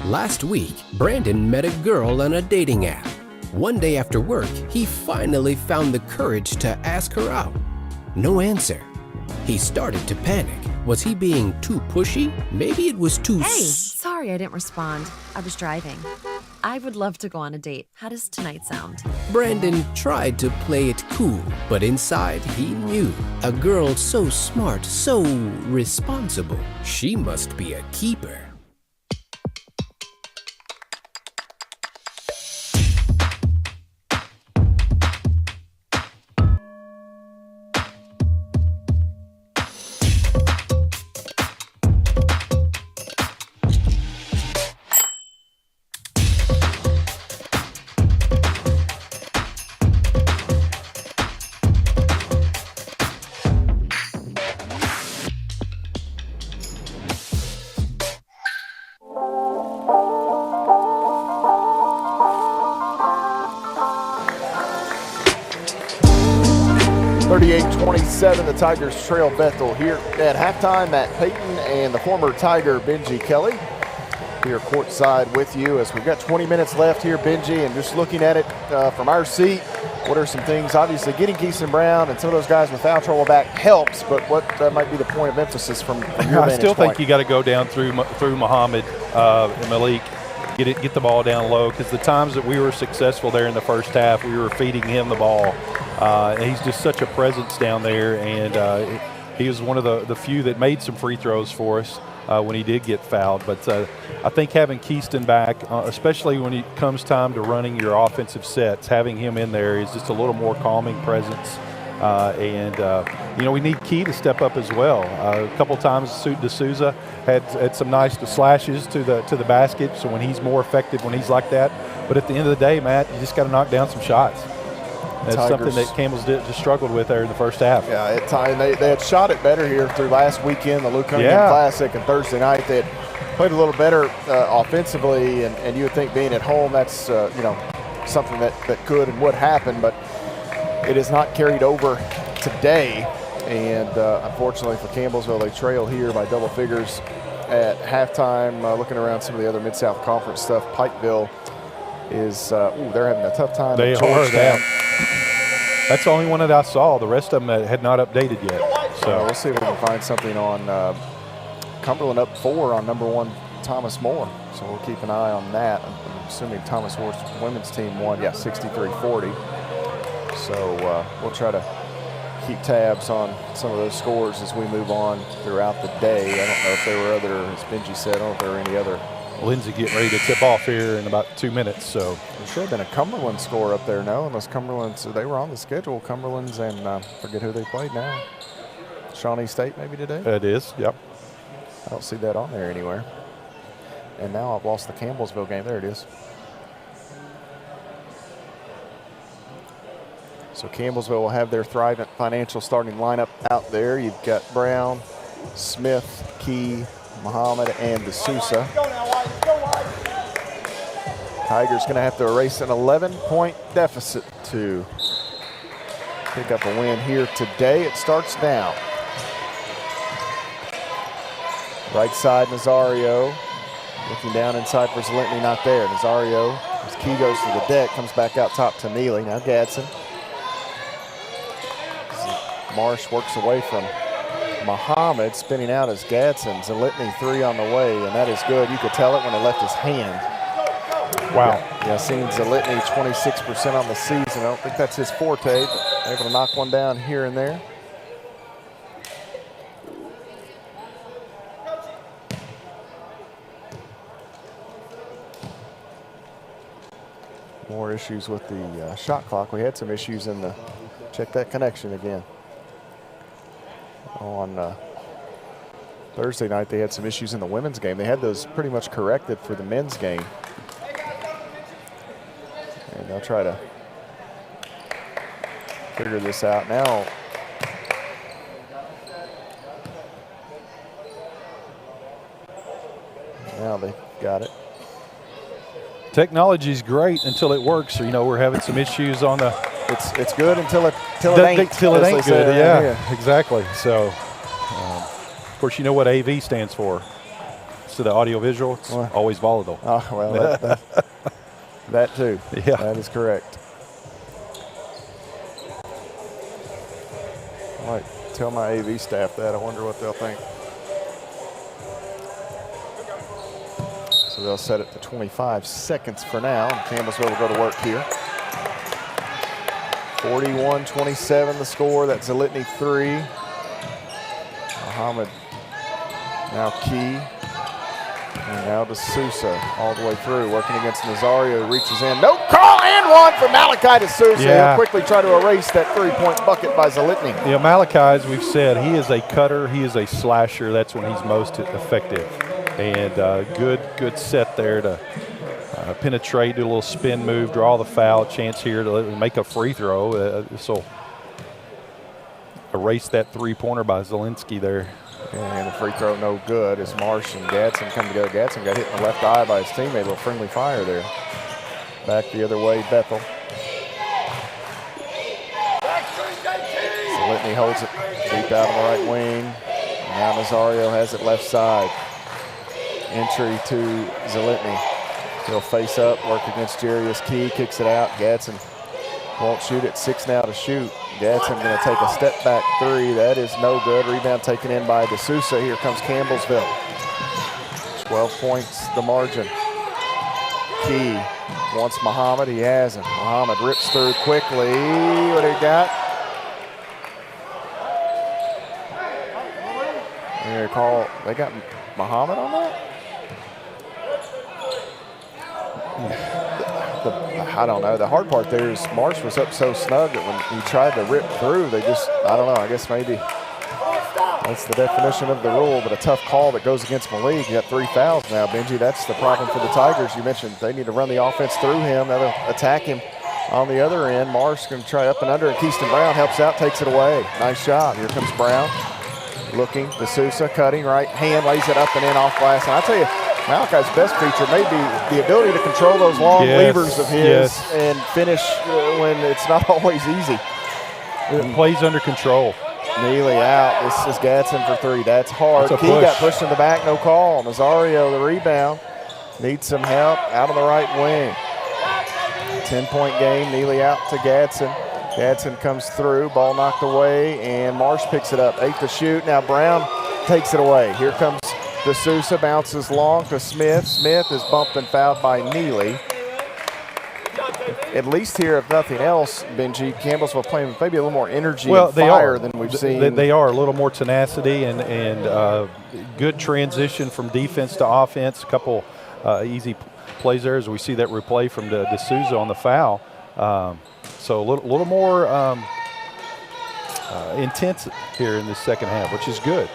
Last week, Brandon met a girl on a dating app. One day after work, he finally found the courage to ask her out. No answer. He started to panic. Was he being too pushy? Maybe it was too Hey, sorry I didn't respond. I was driving. I would love to go on a date. How does tonight sound? Brandon tried to play it cool, but inside he knew a girl so smart, so responsible, she must be a keeper. The Tigers trail Bethel here at halftime. Matt Payton and the former Tiger Benji Kelly here courtside with you as we've got 20 minutes left here, Benji, and just looking at it from our seat, what are some things? Obviously, getting Keeson Brown and some of those guys with foul trouble back helps, but what might be the point of emphasis from your vantage point? I still think you got to go down through Muhammad and Malik. Get the ball down low, because the times that we were successful there in the first half, we were feeding him the ball. And he's just such a presence down there, and he was one of the few that made some free throws for us when he did get fouled. But I think having Keaston back, especially when it comes time to running your offensive sets, having him in there is just a little more calming presence. We need Key to step up as well. A couple times D'Souza had some nice slashes to the basket, so when he's more effective when he's like that. But at the end of the day, Matt, you just got to knock down some shots. That's something that Campbell's just struggled with there in the first half. Yeah, at time they had shot it better here through last weekend, the Luke Cunningham Classic, and Thursday night. They had played a little better offensively, and you would think being at home, that's something that could and would happen, but it is not carried over today. And unfortunately for Campbellsville, they trail here by double figures at halftime. Looking around some of the other Mid-South Conference stuff, Pikeville is they're having a tough time. They are. That's the only one that I saw. The rest of them had not updated yet. So we'll see if we can find something on Cumberland up 4 on number 1 Thomas More. So we'll keep an eye on that. I'm assuming Thomas Moore's women's team won, 63-40. So we'll try to keep tabs on some of those scores as we move on throughout the day. I don't know if there were other, as Benji said, I don't know if there were any other. Lindsay getting ready to tip off here in about 2 minutes. So there should have been a Cumberland score up there, no? Unless Cumberland's, they were on the schedule. Cumberland's and forget who they played now. Shawnee State maybe today? It is, yep. I don't see that on there anywhere. And now I've lost the Campbellsville game. There it is. So Campbellsville will have their Thrivent Financial starting lineup out there. You've got Brown, Smith, Key, Muhammad, and D'Souza. Tigers going to have to erase an 11-point deficit to pick up a win here today. It starts down. Right side, Nazario. Looking down inside for Zalintny, not there. Nazario, as Key goes to the deck, comes back out top to Neely. Now Gadsden. Marsh works away from Muhammad, spinning out as Gadsden. Zalintny 3 on the way, and that is good. You could tell it when it left his hand. Wow. Yeah, seeing Zalintny 26% on the season. I don't think that's his forte, but able to knock one down here and there. More issues with the shot clock. We had some issues in the, check that connection again. On Thursday night, they had some issues in the women's game. They had those pretty much corrected for the men's game. And they'll try to figure this out now. Now they got it. Technology's great until it works. You know, we're having some issues on the. It's good until it ain't. Till it ain't good. Yeah, exactly. So, of course, you know what AV stands for. So the audio visual, it's always volatile. Oh well, that too. Yeah, that is correct. All right, tell my AV staff that. I wonder what they'll think. So they'll set it to 25 seconds for now. And Campbellsville will go to work here. 41-27 the score. That's Zalintny 3. Muhammad now Key. And now D'Souza all the way through. Working against Nazario. Reaches in. No call and one for Malachi D'Souza. Yeah. He'll quickly try to erase that 3-point bucket by Zalintny. Yeah, Malachi, as we've said, he is a cutter. He is a slasher. That's when he's most effective. And good set there to penetrate, do a little spin move, draw the foul. Chance here to make a free throw. This will erase that three-pointer by Zielinski there. And the free throw no good as Marsh and Gadsden come together. Gadsden got hit in the left eye by his teammate. A little friendly fire there. Back the other way, Bethel. Zalintny holds it deep out on the right wing. And now Nazario has it left side. Entry to Zalintny. He'll face up, work against Jarius Key, kicks it out. Gadsden won't shoot it. 6 now to shoot. Gadsden going to take a step back 3. That is no good. Rebound taken in by D'Souza. Here comes Campbellsville. 12 points the margin. Key wants Muhammad. He has him. Muhammad rips through quickly. What do you got? They got Muhammad on that? I don't know. The hard part there is Marsh was up so snug that when he tried to rip through, they just, I don't know, I guess maybe that's the definition of the rule, but a tough call that goes against Malik. You got 3 fouls now, Benji. That's the problem for the Tigers. You mentioned they need to run the offense through him. They'll attack him on the other end. Marsh going to try up and under, and Keyston Brown helps out, takes it away. Nice job. Here comes Brown. Looking, D'Souza cutting, right hand, lays it up and in off glass. And I tell you, Malachi's best feature may be the ability to control those long levers of his and finish when it's not always easy. It plays under control. Neely out. This is Gadsden for 3. That's hard. Key got pushed in the back, no call. Nazario, the rebound. Needs some help out on the right wing. 10-point game. Neely out to Gadsden. Gadsden comes through, ball knocked away, and Marsh picks it up. 8 to shoot. Now Brown takes it away. Here comes D'Souza, bounces long to Smith. Smith is bumped and fouled by Neely. At least here, if nothing else, Benji, Campbellsville playing maybe a little more energy and fire than we've seen. They are a little more tenacity and good transition from defense to offense. A couple easy plays there as we see that replay from D'Souza on the foul. So a little more intense here in the second half, which is good.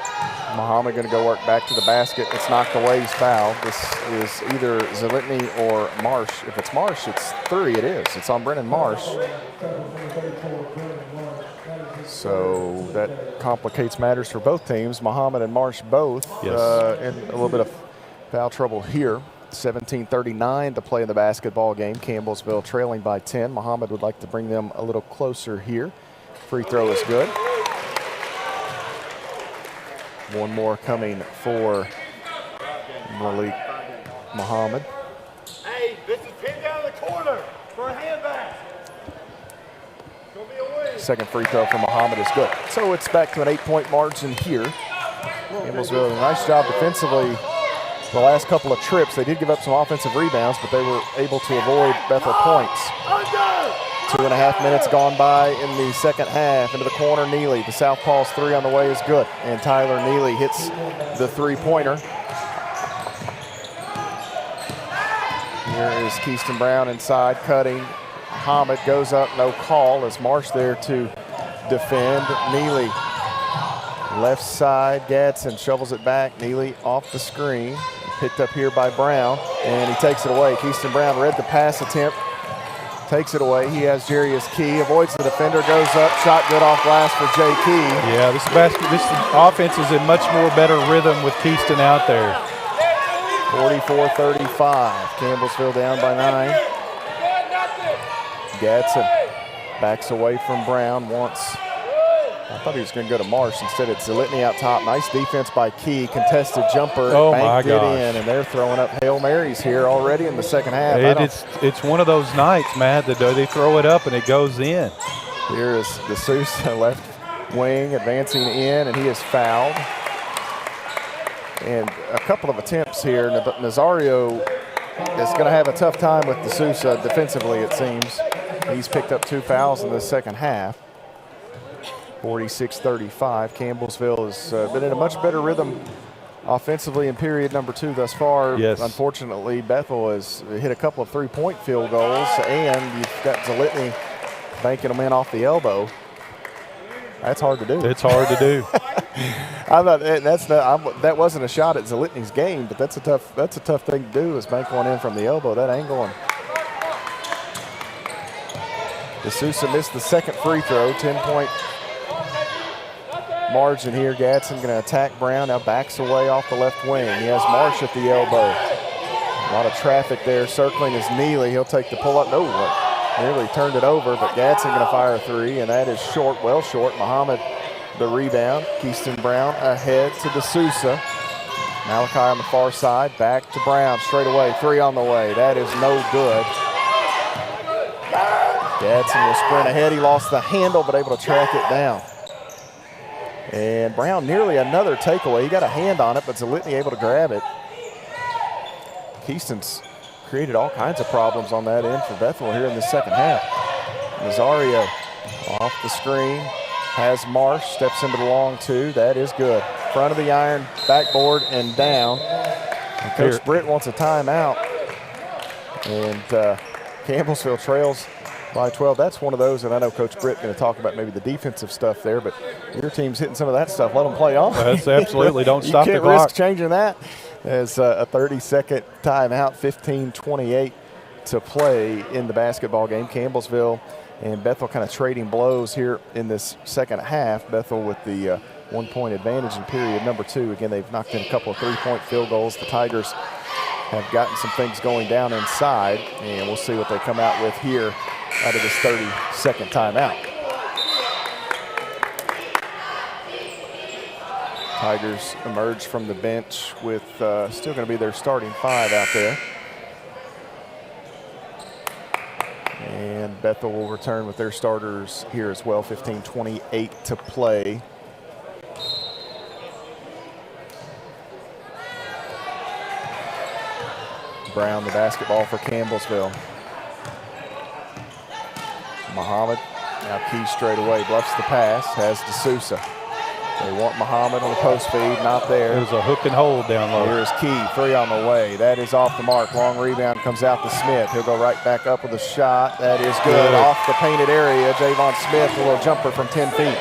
Muhammad going to go work back to the basket. It's knocked away. He's fouled. This is either Zalitny or Marsh. If it's Marsh, it's 3. It is. It's on Brennan Marsh. So that complicates matters for both teams. Muhammad and Marsh both in a little bit of foul trouble here. 17:39 to play in the basketball game. Campbellsville trailing by 10. Muhammad would like to bring them a little closer here. Free throw is good. One more coming for Malik Muhammad. Hey, this is pinned down the corner for a handbag. Second free throw for Muhammad is good. So it's back to an 8-point margin here. Campbellsville did a nice job defensively the last couple of trips. They did give up some offensive rebounds, but they were able to avoid Bethel points. 2.5 minutes gone by in the second half. Into the corner, Neely. The southpaw's 3 on the way is good. And Tyler Neely hits the three-pointer. Here is Keyston Brown inside, cutting. Muhammad goes up, no call. As Marsh there to defend. Neely, left side, Gadsden shovels it back. Neely off the screen. Picked up here by Brown, and he takes it away. Keyston Brown read the pass attempt. Takes it away. He has Jarius Key, avoids the defender, goes up, shot good off glass for Jay Key. Yeah, this offense is in much more better rhythm with Keyston out there. 44-35. Campbellsville down by 9. Gadsden backs away from Brown once. I thought he was going to go to Marsh. Instead, it's Zalitny out top. Nice defense by Key. Contested jumper. Oh, banked my it gosh. in, and they're throwing up Hail Marys here already in the second half. It's one of those nights, Matt, that they throw it up and it goes in. Here is the Sousa left wing advancing in, and he is fouled. And a couple of attempts here. Nazario is going to have a tough time with the Sousa defensively, it seems. He's picked up 2 fouls in the second half. 46-35. Campbellsville has been in a much better rhythm offensively in period number 2 thus far. Yes. Unfortunately, Bethel has hit a couple of 3-point field goals, and you've got Zalitny banking them in off the elbow. That's hard to do. It's hard to do. That wasn't a shot at Zalitny's game, but that's a tough thing to do, is bank one in from the elbow. That angle. And D'Souza missed the second free throw. 10-point margin here. Gadsden going to attack Brown. Now backs away off the left wing. He has Marsh at the elbow. A lot of traffic there. Circling is Neely. He'll take the pull-up. No, nearly turned it over, but Gadsden going to fire a 3, and that is short, well short. Muhammad the rebound. Keyston Brown ahead to D'Souza. Malachi on the far side. Back to Brown straight away. 3 on the way. That is no good. Gadsden will sprint ahead. He lost the handle, but able to track it down. And Brown nearly another takeaway. He got a hand on it, but Zalitny able to grab it. Keyston's created all kinds of problems on that end for Bethel here in the second half. Nazario off the screen. Has Marsh. Steps into the long 2. That is good. Front of the iron, backboard, and down. And Coach Britt wants a timeout. And Campbellsville trails by 12. That's one of those, and I know Coach Britt going to talk about maybe the defensive stuff there, but your team's hitting some of that stuff. Let them play on. That's absolutely. Don't stop the clock. You can't risk changing that. As a 30-second timeout, 15:28 to play in the basketball game. Campbellsville and Bethel kind of trading blows here in this second half. Bethel with the 1-point advantage in period number 2. Again, they've knocked in a couple of 3-point field goals. The Tigers have gotten some things going down inside, and we'll see what they come out with here out of this 30-second timeout. Tigers emerge from the bench with still going to be their starting 5 out there. And Bethel will return with their starters here as well. 15:28 to play. Brown the basketball for Campbellsville. Muhammad now Key straight away, bluffs the pass, has D'Souza. They want Muhammad on the post feed, not there. There's a hook and hold down low. Here's Key, 3 on the way. That is off the mark. Long rebound comes out to Smith. He'll go right back up with a shot. That is good. Off the painted area. Javon Smith, a little jumper from 10 feet.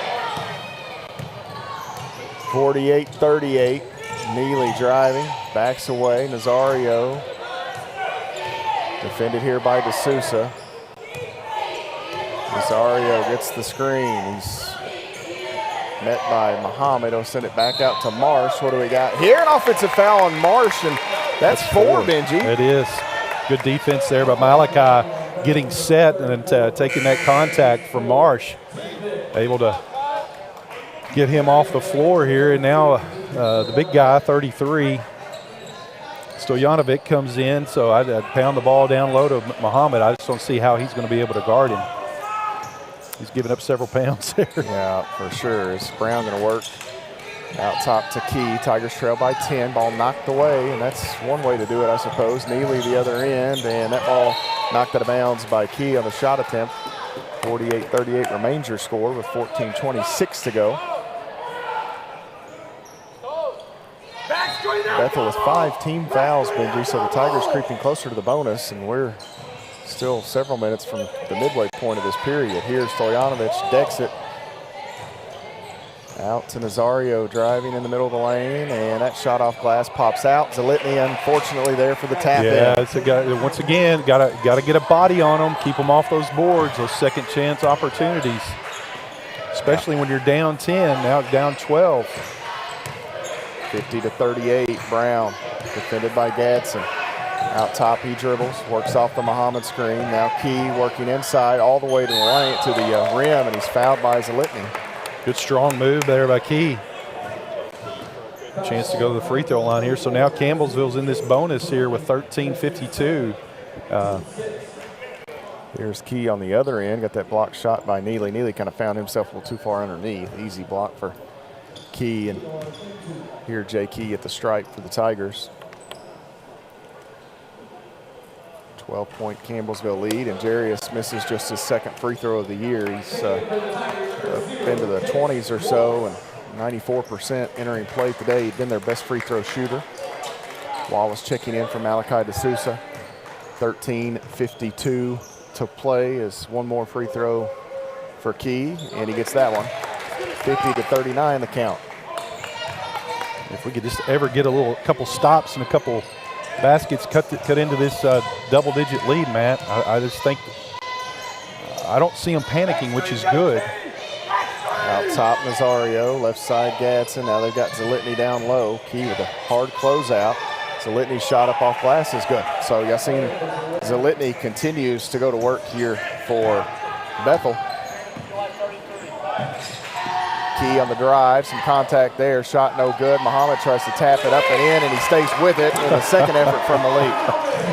48-38. Neely driving, backs away. Nazario defended here by D'Souza. Nazario gets the screen. He's met by Muhammad. He'll send it back out to Marsh. What do we got here? An offensive foul on Marsh, and that's 4, Benji. It is. Good defense there by Malachi, getting set and taking that contact from Marsh. Able to get him off the floor here, and now the big guy, 33, Stojanovic, comes in. So I'd pound the ball down low to Muhammad. I just don't see how he's going to be able to guard him. He's giving up several pounds there. Yeah, for sure. Is Brown going to work out top to Key? Tigers trail by 10. Ball knocked away, and that's one way to do it, I suppose. Neely the other end, and that ball knocked out of bounds by Key on the shot attempt. 48-38 remains your score with 14:26 to go. Bethel with 5 team fouls, Benji, so the Tigers creeping closer to the bonus, and we're still several minutes from the midway point of this period. Here's Stojanovic, decks it. Out to Nazario, driving in the middle of the lane, and that shot off glass pops out. Zalitny, unfortunately, there for the tap in. Yeah, it's a guy, once again, gotta get a body on them, keep them off those boards, those second chance opportunities, especially when you're down 10, now down 12. 50-38, Brown, defended by Gadsden. Out top, he dribbles, works off the Muhammad screen. Now Key working inside all the way to the lane, to the rim, and he's fouled by Zalitny. Good strong move there by Key. Chance to go to the free throw line here. So now Campbellsville's in this bonus here with 13:52. Here's Key on the other end. Got that block shot by Neely. Neely kind of found himself a little too far underneath. Easy block for Key. And here Jay Key at the stripe for the Tigers. 12-point Campbellsville lead, and Jarius misses just his second free throw of the year. He's been to the 20s or so, and 94% entering play today. He'd been their best free throw shooter. Wallace checking in from Malachi D'Souza. 13:52 to play is one more free throw for Key, and he gets that one. 50-39 the count. If we could just ever get a couple stops and a couple baskets cut into this double-digit lead, Matt. I just think I don't see them panicking, which is good. Out top, Nazario, left side Gadsden. Now they've got Zalitny down low. Key with a hard closeout. Zalitny's shot up off glass is good. So Yassine Zalitny continues to go to work here for Bethel. Key on the drive, some contact there, shot no good. Muhammad tries to tap it up and in, and he stays with it in the second effort from Malik.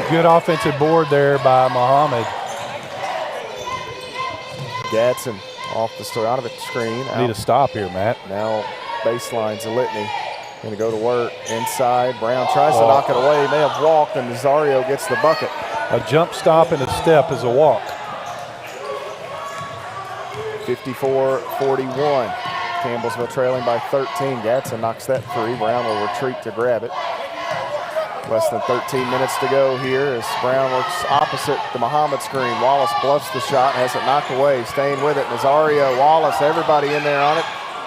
Good offensive board there by Muhammad. Gadsden off the Stojanovic screen. Need a stop here, Matt. Now baseline, Zalitny going to go to work inside. Brown tries to knock it away. He may have walked, and Nazario gets the bucket. A jump stop and a step is a walk. 54-41. Campbellsville trailing by 13. Gadsden knocks that free. Brown will retreat to grab it. Less than 13 minutes to go here as Brown works opposite the Muhammad screen. Wallace bluffs the shot, has it knocked away. Staying with it, Nazario, Wallace, everybody in there on it.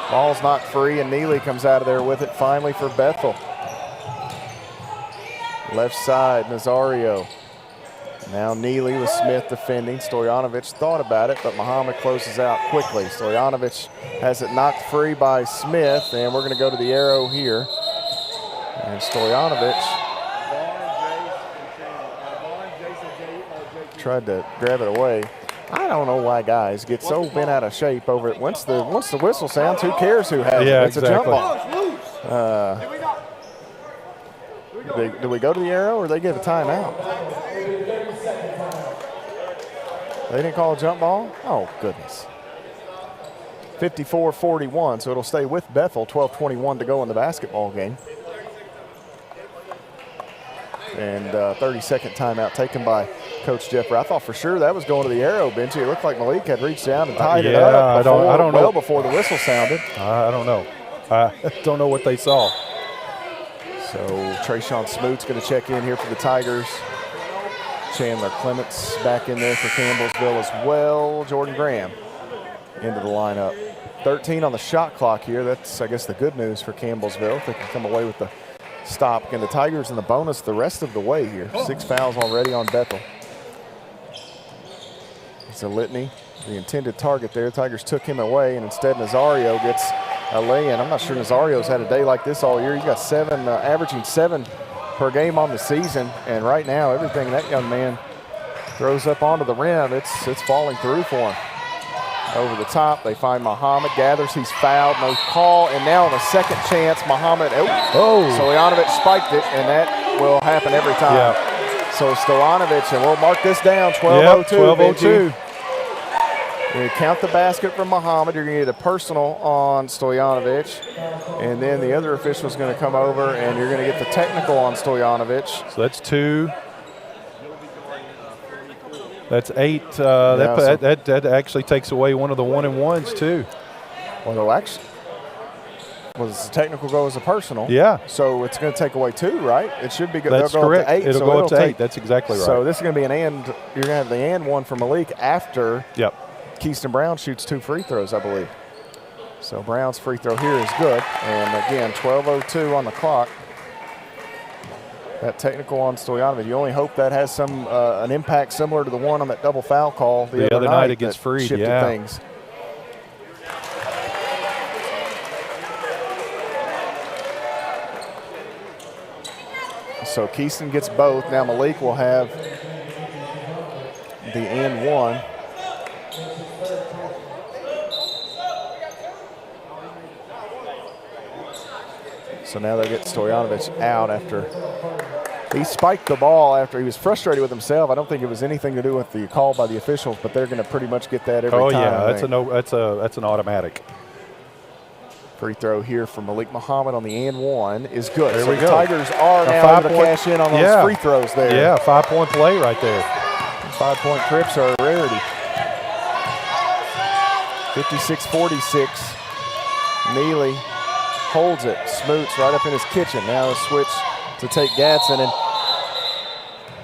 Ball's knocked free, and Neely comes out of there with it finally for Bethel. Left side, Nazario. Now Neely with Smith defending. Stojanovic thought about it, but Muhammad closes out quickly. Stojanovic has it knocked free by Smith, and we're going to go to the arrow here. And Stojanovic tried to grab it away. I don't know why guys get so bent out of shape over it. Once the whistle sounds, who cares who has it? It's exactly. a jump ball. Do we go to the arrow, or they give a timeout? They didn't call a jump ball? Oh, goodness. 54-41, so it'll stay with Bethel. 12:21 to go in the basketball game. And 30-second timeout taken by Coach Jeffrey. I thought for sure that was going to the arrow, Benji. It looked like Malik had reached down and tied it up before, I don't know. Before the whistle sounded. I don't know. I don't know what they saw. So Trayshawn Smoot's going to check in here for the Tigers. Chandler Clements back in there for Campbellsville as well. Jordan Graham into the lineup 13 on the shot clock here. That's, I guess, the good news for Campbellsville. If they can come away with the stop. Again, the Tigers in the bonus the rest of the way here. 6 fouls already on Bethel. It's a Litany, the intended target there. Tigers took him away, and instead Nazario gets a lay-in. I'm not sure Nazario's had a day like this all year. He's got 7, averaging 7 per game on the season, and right now everything that young man throws up onto the rim, it's falling through for him. Over the top, they find Muhammad, gathers, he's fouled, no call, and now on the second chance, Muhammad, Stojanovic spiked it, and that will happen every time. Yeah. So Stojanovic, and we'll mark this down, 12:02. Yep, 12:02. You count the basket from Muhammad, you're going to get a personal on Stojanovic, and then the other official's going to come over, and you're going to get the technical on Stojanovic. So that's 2. That's 8. That actually takes away one of the 1-and-1s too. Well, actually, was the technical go as a personal? Yeah. So it's going to take away 2, right? It should be good. That's They'll go correct. Up to 8, it'll go up to 8. That's exactly right. So this is going to be an and. You're going to have the and one for Malik after. Yep. Keyston Brown shoots 2 free throws, I believe. So Brown's free throw here is good, and again, 12:02 on the clock. That technical on Stojanovic. You only hope that has some an impact similar to the one on that double foul call the other night against Freed. Shifted things. So Keyston gets both. Now Malik will have the and one. So now they get Stojanovic out after he spiked the ball after he was frustrated with himself. I don't think it was anything to do with the call by the officials, but they're going to pretty much get that every time. Oh yeah, that's an automatic. Free throw here from Malik Muhammad on the and one is good. There so we the go. Tigers are now able to cash in on those free throws there. Yeah, 5-point play right there. 5-point trips are a rarity. 56-46. Neely holds it. Smoots right up in his kitchen. Now a switch to take Gadsden, and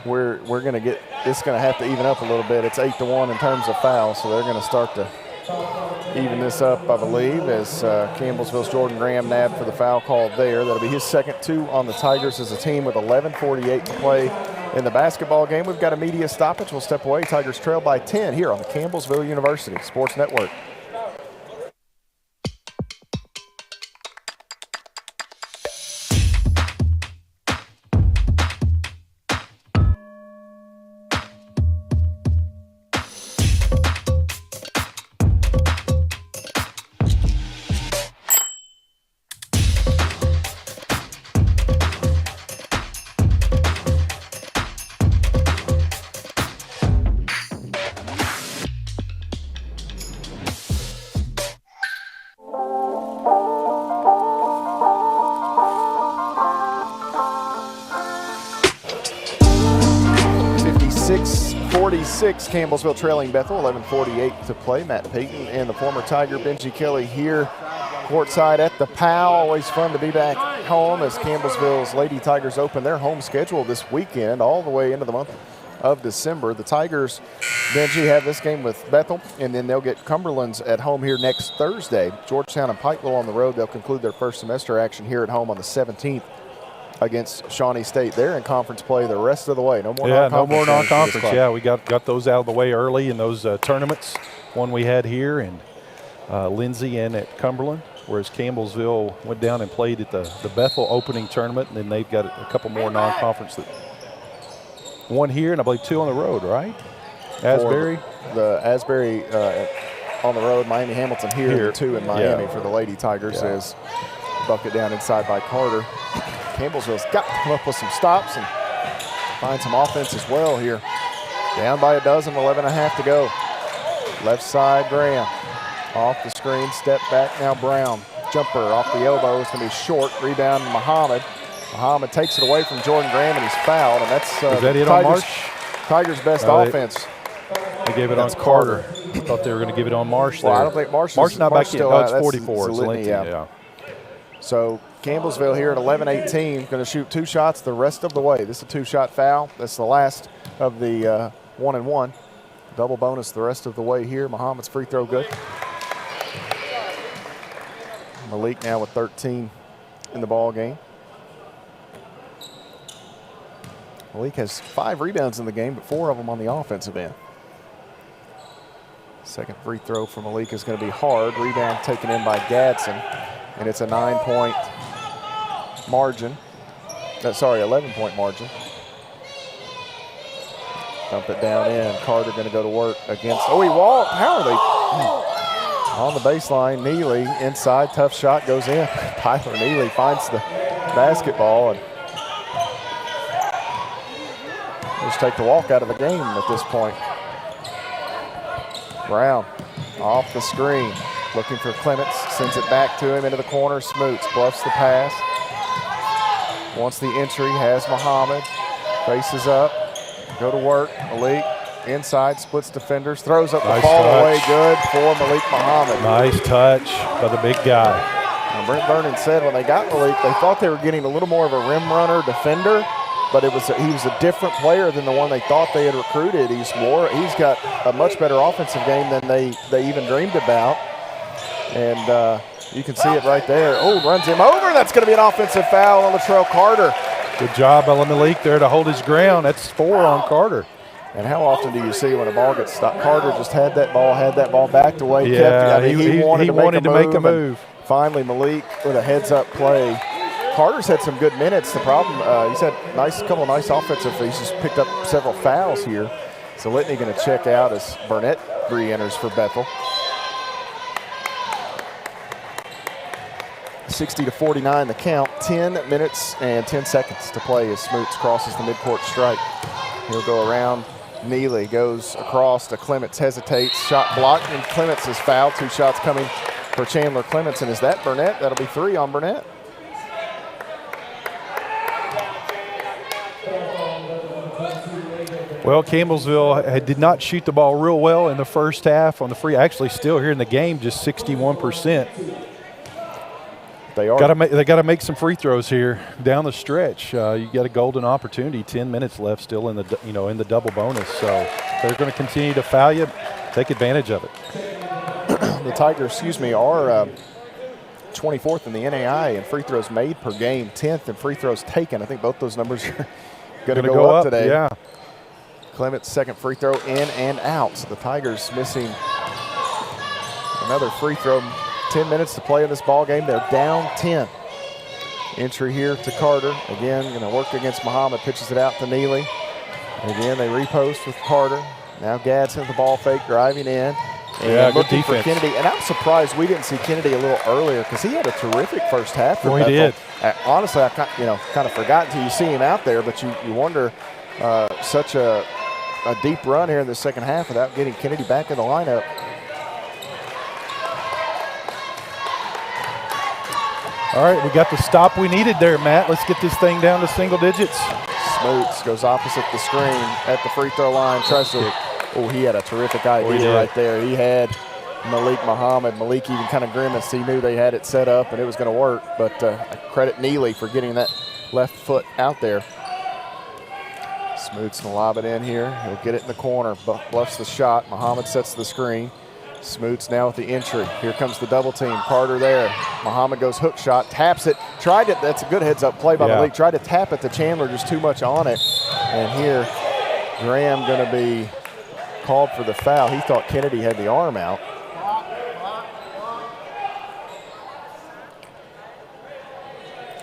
we're going to get this. Going to have to even up a little bit. It's 8-1 in terms of fouls, so they're going to start to even this up, I believe, as Campbellsville's Jordan Graham nabbed for the foul call there. That'll be his second 2 on the Tigers as a team with 11:48 to play in the basketball game. We've got a media stoppage. We'll step away. Tigers trail by 10 here on the Campbellsville University Sports Network. Campbellsville trailing Bethel, 11:48 to play. Matt Payton and the former Tiger Benji Kelly here courtside at the POW. Always fun to be back home as Campbellsville's Lady Tigers open their home schedule this weekend all the way into the month of December. The Tigers, Benji, have this game with Bethel, and then they'll get Cumberland's at home here next Thursday. Georgetown and Pikeville on the road. They'll conclude their first semester action here at home on the 17th. Against Shawnee State. They're in conference play the rest of the way. No more non-conference. Yeah, we got those out of the way early in those tournaments. One we had here in Lindsay and at Cumberland, whereas Campbellsville went down and played at the Bethel opening tournament, and then they've got a couple more non-conference. One here and I believe 2 on the road, right? Asbury? The Asbury on the road, Miami Hamilton here. 2 in Miami for the Lady Tigers as bucket down inside by Carter. Campbellsville's got to come up with some stops and find some offense as well here. Down by a dozen, 11.5 to go. Left side, Graham. Off the screen, step back now, Brown. Jumper off the elbow, it's going to be short. Rebound, Muhammad. Muhammad takes it away from Jordan Graham, and he's fouled. And that's is that it on Marsh? Tigers' best offense. They gave it on Carter. I thought they were going to give it on Marsh there. Well, I don't think Marsh not back in. still It's 44. It's Linton, yeah. So Campbellsville here at 11-18, going to shoot 2 shots the rest of the way. This is a 2-shot foul. That's the last of the 1-and-1. Double bonus the rest of the way here. Muhammad's free throw good. Malik now with 13 in the ball game. Malik has 5 rebounds in the game, but 4 of them on the offensive end. Second free throw for Malik is going to be hard. Rebound taken in by Gadsden, and it's a 9-point margin. 11-point margin. Dump it down in. Carter going to go to work against. Oh, he walked. How are they? On the baseline, Neely inside. Tough shot goes in. Tyler Neely finds the basketball and just take the walk out of the game at this point. Brown off the screen. Looking for Clements. Sends it back to him into the corner. Smoots bluffs the pass. Wants the entry. Has Muhammad. Faces up. Go to work. Malik inside, splits defenders, throws up the ball away. Good for Malik Muhammad. Nice touch by the big guy. And Brent Vernon said when they got Malik, they thought they were getting a little more of a rim runner defender, but he was a different player than the one they thought they had recruited. He's got a much better offensive game than they even dreamed about. And you can see it right there. Oh, runs him over. That's going to be an offensive foul on Latrell Carter. Good job by Malik there to hold his ground. That's 4 on Carter. And how often do you see when a ball gets stopped? Carter just had that ball backed away. Yeah, he wanted to make a move. Finally, Malik with a heads-up play. Carter's had some good minutes. The problem, he's had a couple of nice offensive. He's just picked up several fouls here. So Litney going to check out as Burnett re-enters for Bethel. 60-49 the count. 10 minutes and 10 seconds to play as Smoots crosses the midcourt stripe. He'll go around. Neely goes across to Clements, hesitates. Shot blocked, and Clements is fouled. 2 shots coming for Chandler Clements. And is that Burnett? That'll be 3 on Burnett. Well, Campbellsville did not shoot the ball real well in the first half on the free. Actually, still here in the game, just 61%. They are. They got to make some free throws here down the stretch. You got a golden opportunity. 10 minutes left, still in the double bonus. So they're going to continue to foul you. Take advantage of it. The Tigers, are 24th in the NAI in free throws made per game, 10th in free throws taken. I think both those numbers are going to go up today. Yeah. Clements' second free throw in and out. So the Tigers missing another free throw. 10 minutes to play in this ball game. They're down 10. Entry here to Carter. Again, going to work against Muhammad. Pitches it out to Neely. Again, they repost with Carter. Now Gadsden, the ball fake, driving in. And looking for Kennedy. And I'm surprised we didn't see Kennedy a little earlier because he had a terrific first half for Bethel. He did. Honestly, I kind of forgot until you see him out there, but you wonder such a deep run here in the second half without getting Kennedy back in the lineup. All right, we got the stop we needed there, Matt. Let's get this thing down to single digits. Smoots goes opposite the screen at the free throw line. Tries to, he had a terrific idea right there. He had Malik Muhammad. Malik even kind of grimaced. He knew they had it set up and it was going to work, but I credit Neely for getting that left foot out there. Smoots will lob it in here. He'll get it in the corner, bluffs the shot. Muhammad sets the screen. Smoots now with the entry. Here comes the double team. Carter there. Muhammad goes hook shot, taps it. Tried it. That's a good heads-up play by Malik. Tried to tap it to Chandler, just too much on it. And here, Graham going to be called for the foul. He thought Kennedy had the arm out.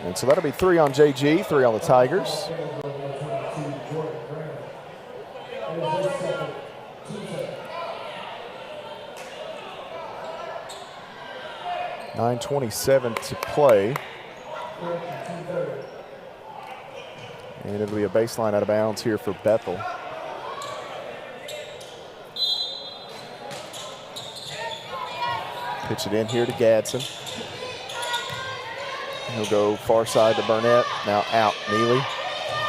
And so that'll be 3 on JG, 3 on the Tigers. .9:27 to play. And it'll be a baseline out of bounds here for Bethel. Pitch it in here to Gadsden. He'll go far side to Burnett. Now out, Neely.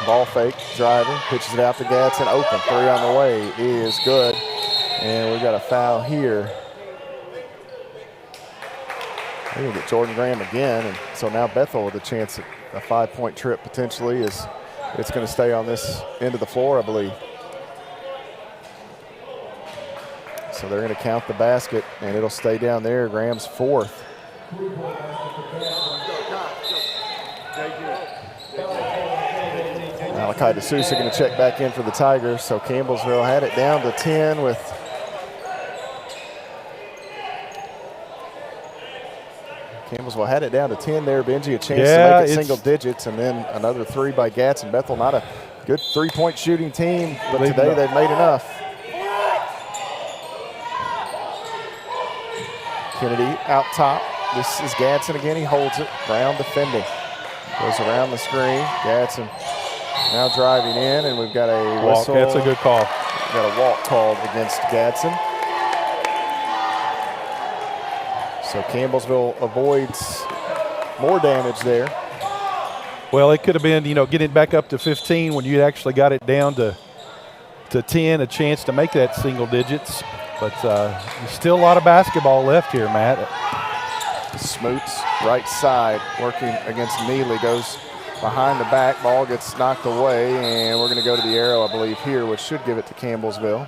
Ball fake, driving, pitches it out to Gadsden. Open, 3 on the way is good. And we got a foul here. We're going to get Jordan Graham again, and so now Bethel with a chance at a 5-point trip potentially. It's going to stay on this end of the floor, I believe. So they're going to count the basket, and it'll stay down there. Graham's 4th. Malachi DeSouza going to check back in for the Tigers. So Campbellsville had it down to 10 with Campbellsville had it down to 10 there. Benji, a chance to make it single digits, and then another three by Gadsden. Bethel, not a good three-point shooting team, but today they've made enough. Kennedy out top. This is Gadsden again. He holds it. Brown defending. Goes around the screen. Gadsden now driving in, and we've got a whistle. That's a good call. We've got a walk called against Gadsden. So Campbellsville avoids more damage there. Well, it could have been, getting back up to 15 when you actually got it down to 10, a chance to make that single digits. But there's still a lot of basketball left here, Matt. Smoots, right side, working against Neely, goes behind the back. Ball gets knocked away, and we're going to go to the arrow, I believe, here, which should give it to Campbellsville.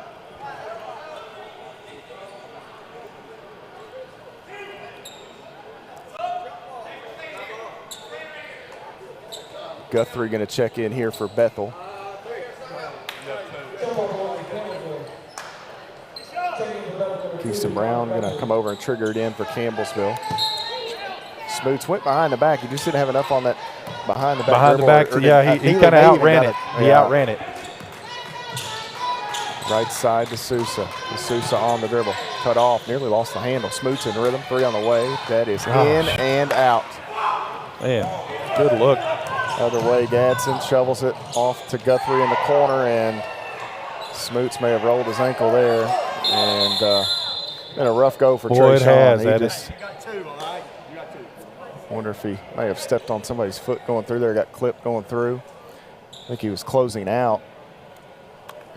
Guthrie going to check in here for Bethel. Keyston Brown going to come over and trigger it in for Campbellsville. Smoots went behind the back. He just didn't have enough on that behind the back. Behind the back, he kind of outran it. He outran it. Right side to Sousa. Sousa on the dribble. Cut off, nearly lost the handle. Smoots in rhythm, three on the way. That is in and out. Man, good look. Other way, Gadsden shovels it off to Guthrie in the corner, and Smoots may have rolled his ankle there. And been a rough go for Trey Sean. He just wonder if he may have stepped on somebody's foot going through there, got clipped going through. I think he was closing out.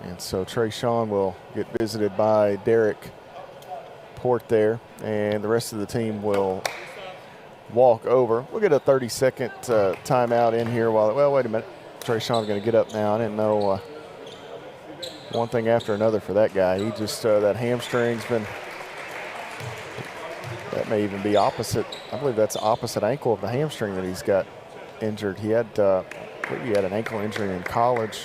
And so Trey Sean will get visited by Derek Port there, and the rest of the team will walk over. We'll get a 30-second timeout in here while, well, wait a minute. Trey Sean's going to get up now. I didn't know one thing after another for that guy. He just, that hamstring's been, that may even be opposite. I believe that's the opposite ankle of the hamstring that he's got injured. He had, I believe he had an ankle injury in college,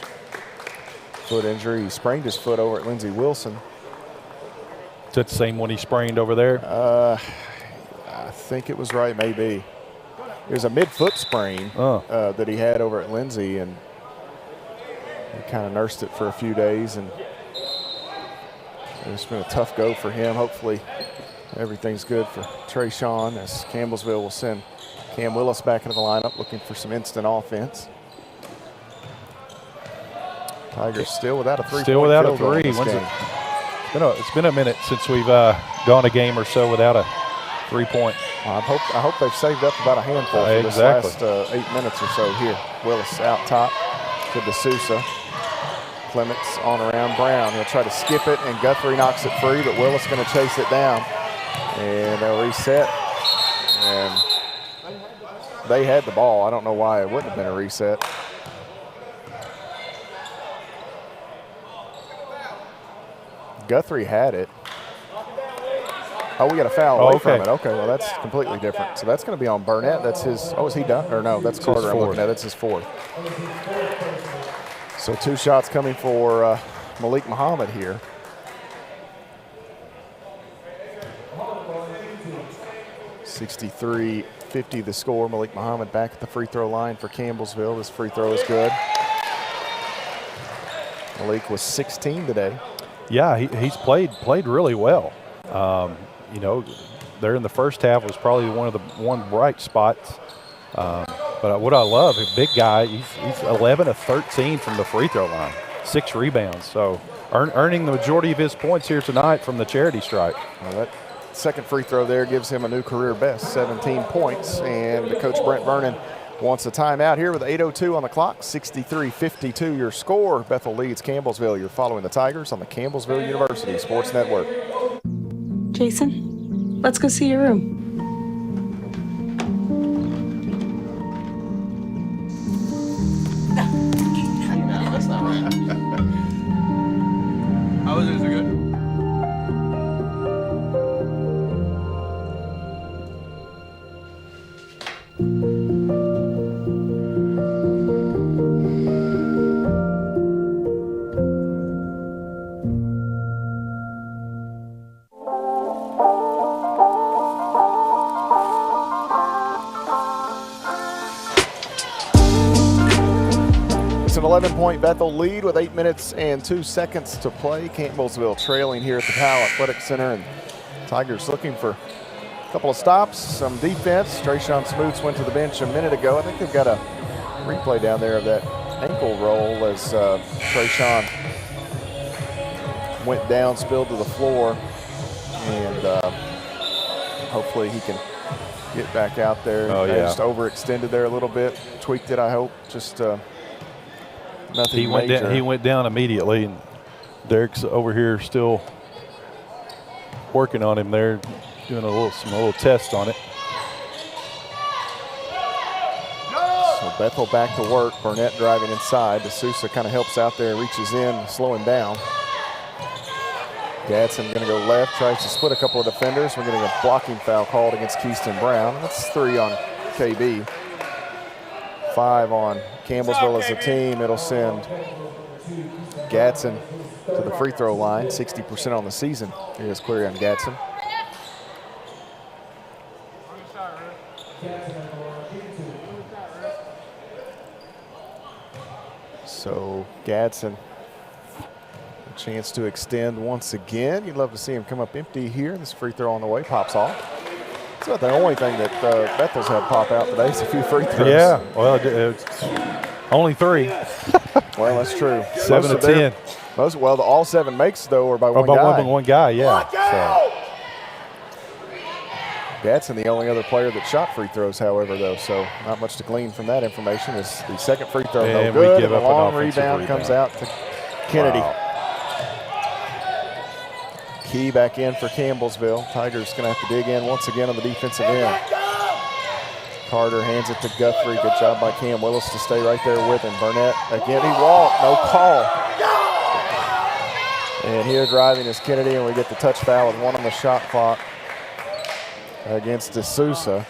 foot injury. He sprained his foot over at Lindsey Wilson. Is that the same one he sprained over there? I think it was right, maybe. It was a mid-foot sprain that he had over at Lindsey, and he kind of nursed it for a few days, and it's been a tough go for him. Hopefully everything's good for Trey Sean, as Campbellsville will send Cam Willis back into the lineup looking for some instant offense. Tigers still without a three-point Still without a field three. goal. It's been a minute since we've gone a game or so without a three-point. I hope they've saved up about a handful for this last 8 minutes or so here. Willis out top to D'Souza. Clements on around Brown. He'll try to skip it, and Guthrie knocks it free, but Willis going to chase it down. And they'll reset. And they had the ball. I don't know why it wouldn't have been a reset. Guthrie had it. Oh, we got a foul away from it. Okay, well, that's completely different. So that's going to be on Burnett. That's his, is he done? Or no, that's Carter I'm looking at. That's his fourth. So 2 shots coming for Malik Muhammad here. (63-50) the score. Malik Muhammad back at the free throw line for Campbellsville. This free throw is good. Malik was 16 today. Yeah, he's played really well. There in the first half was probably one bright spot. But what I love, a big guy, he's 11 of 13 from the free throw line, 6 rebounds. So earning the majority of his points here tonight from the charity stripe. Well, that second free throw there gives him a new career best, 17 points. And Coach Brent Vernon wants a timeout here with 8:02 on the clock. 63-52 your score. Bethel leads Campbellsville. You're following the Tigers on the Campbellsville University Sports Network. Jason, let's go see your room. No, that's not right. How is it good? It's an 11-point Bethel lead with 8 minutes and 2 seconds to play. Campbellsville trailing here at the Powell Athletic Center, and Tigers looking for a couple of stops, some defense. Trayshawn Smoots went to the bench a minute ago. I think they've got a replay down there of that ankle roll as Trayshawn went down, spilled to the floor, and hopefully he can get back out there. Just overextended there a little bit, tweaked it, I hope. Just nothing major. He went down immediately, and Derek's over here still working on him there, doing a little test on it. So Bethel back to work. Burnett driving inside. D'Souza kind of helps out there, reaches in, slow him down. Gadsden going to go left, tries to split a couple of defenders. We're getting a blocking foul called against Keyston Brown. That's 3 on KB. 5 on Campbellsville as a team. It'll send Gadsden to the free throw line, 60% on the season. Here's query on Gadsden. So Gadsden, a chance to extend once again. You'd love to see him come up empty here. This free throw on the way, pops off. It's not the only thing that Bethel's had pop out today. It's a few free throws. Yeah, well, it's only 3. Well, that's true. 7 to 10. All 7 makes, though, are by one by guy. One guy, yeah. So. Gadsden, the only other player that shot free throws, however, though, so not much to glean from that information. Is the second free throw no good, and the long rebound comes out to Kennedy. Wow. Key back in for Campbellsville. Tigers going to have to dig in once again on the defensive end. Carter hands it to Guthrie. Good job by Cam Willis to stay right there with him. Burnett, again, he walked, no call. And here driving is Kennedy, and we get the touch foul with 1 on the shot clock against D'Souza.